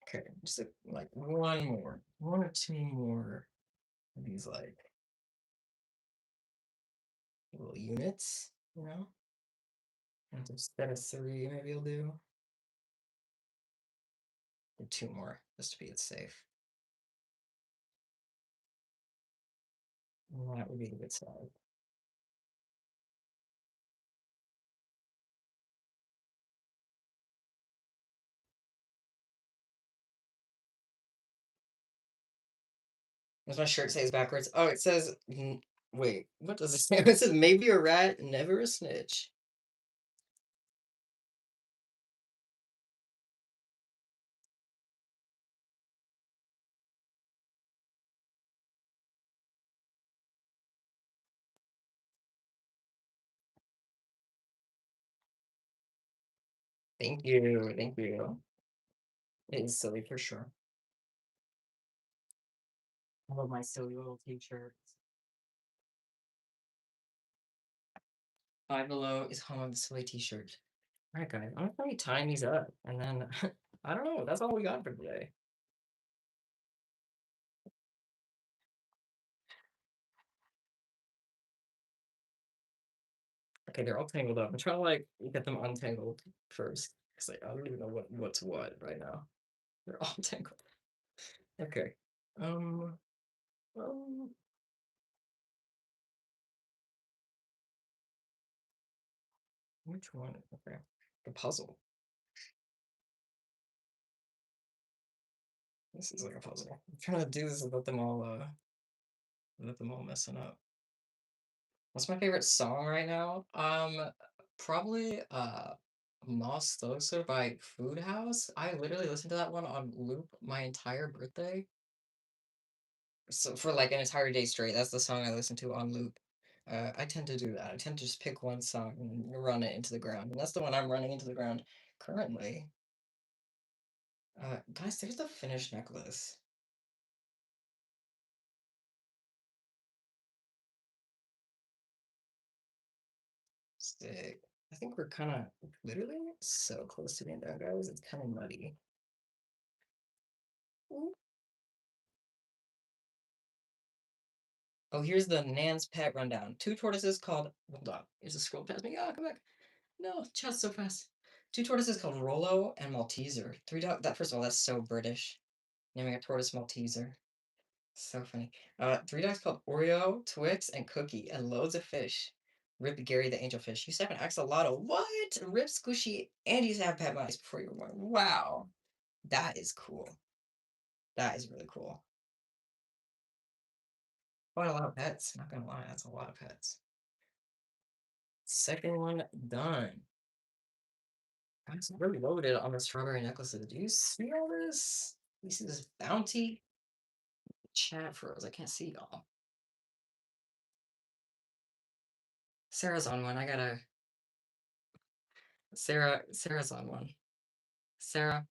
Okay, just like one more, one or two more of these like little units, you know. And instead of three, maybe I'll do two more just to be safe. And that would be a good side. Does my shirt say backwards? Oh, it says. Wait, what does it say? It says maybe a rat, never a snitch. Thank you. Thank you. It is silly for sure. I love my silly little t-shirts. Five Below is home of the silly t-shirt. All right, guys. I'm gonna probably time these up, and then I don't know. That's all we got for today. Okay, they're all tangled up. I'm trying to like get them untangled first, because like, I don't even know what's what right now. They're all tangled. Okay. Um. um which one? Okay. The puzzle. This is like a puzzle. I'm trying to do this without them all messing up. What's my favorite song right now? Probably Milestones by Food House. I literally listened to that one on loop my entire birthday. So for like an entire day straight, that's the song I listen to on loop. I tend to do that. I tend to just pick one song and run it into the ground, and that's the one I'm running into the ground currently. Guys, there's the finished necklace. Sick. I think we're kind of literally so close to being done, guys. It's kind of muddy. Ooh. Oh, here's the Nan's Pet rundown. Two tortoises called. Hold on. Here's a scroll past me. Ah, come back. No, chat so fast. Two tortoises called Rollo and Malteser. Three dog. That first of all, that's so British. Naming a tortoise Malteser. So funny. Three dogs called Oreo, Twix, and Cookie, and loads of fish. Rip Gary the angelfish. You used to have an axolotl. What? Rip Squishy. And you used to have pet mice before you were born. Wow. That is cool. That is really cool. Quite a lot of pets. Not gonna lie, that's a lot of pets. Second one done. Guys, we're loaded on the strawberry necklaces. Do you see all this? You see this bounty? Chat froze. I can't see y'all. Sarah's on one. I gotta. Sarah's on one. Sarah,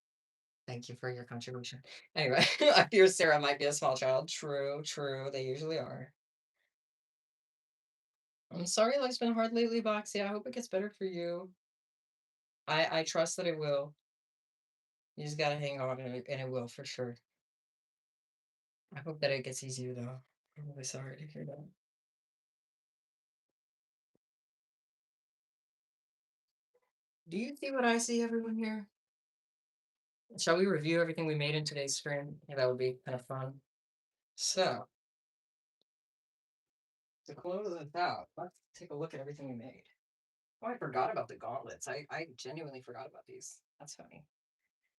thank you for your contribution. Anyway, I fear Sarah might be a small child. True, true. They usually are. I'm sorry life's been hard lately, Boxy. I hope it gets better for you. I trust that it will. You just gotta hang on, and it will for sure. I hope that it gets easier though. I'm really sorry to hear that. Do you see what I see, everyone here? Shall we review everything we made in today's stream? Yeah, that would be kind of fun. So, to close this out, let's take a look at everything we made. Oh, I forgot about the gauntlets. I genuinely forgot about these. That's funny.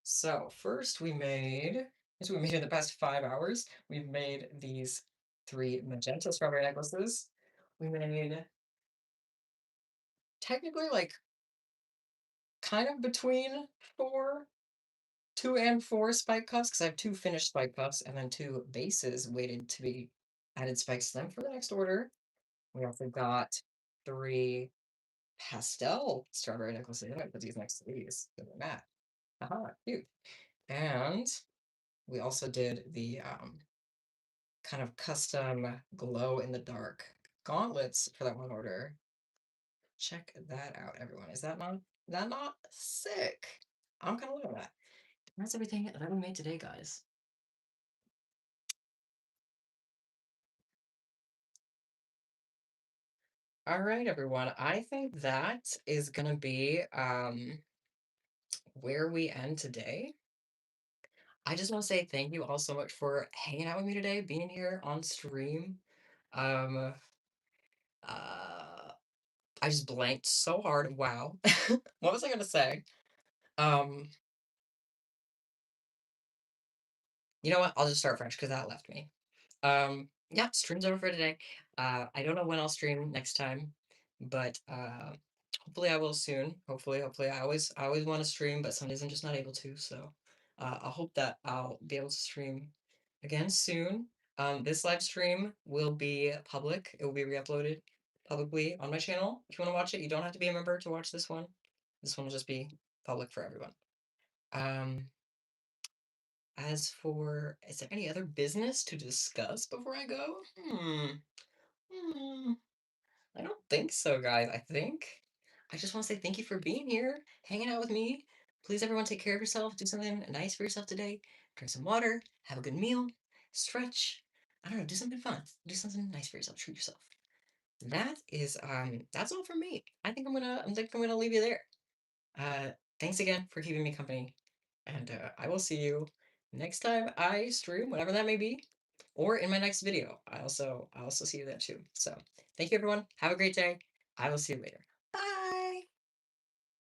So, first we made, as we made in the past 5 hours, we've made these three magenta strawberry necklaces. We made technically like kind of between four, two and four spike cuffs because I have two finished spike cuffs and then two bases waited to be added spikes to them for the next order. We also got three pastel strawberry necklaces. I'm gonna put these next to these because they're matte. Haha, cute. And we also did the kind of custom glow in the dark gauntlets for that one order. Check that out, everyone. Is that not sick? I'm kind of loving that. That's everything that we made today, guys. All right, everyone. I think that is gonna be where we end today. I just want to say thank you all so much for hanging out with me today, being here on stream. Um, uh, I just blanked so hard. Wow. What was I gonna say? Um, you know what? I'll just start fresh because that left me. Yeah, stream's over for today. I don't know when I'll stream next time, but hopefully I will soon. Hopefully. I always want to stream, but some days I'm just not able to. So I hope that I'll be able to stream again soon. This live stream will be public. It will be re-uploaded publicly on my channel. If you want to watch it, you don't have to be a member to watch this one. This one will just be public for everyone. Um, as for, is there any other business to discuss before I go? Hmm. I don't think so, guys. I think I just want to say thank you for being here, hanging out with me. Please, everyone, take care of yourself. Do something nice for yourself today. Drink some water. Have a good meal. Stretch. I don't know. Do something fun. Do something nice for yourself. Treat yourself. That's all from me. I think I'm gonna leave you there. Uh, Thanks again for keeping me company, and I will see you next time I stream, whatever that may be, or in my next video. I also see you then too. So thank you everyone. Have a great day. I will see you later.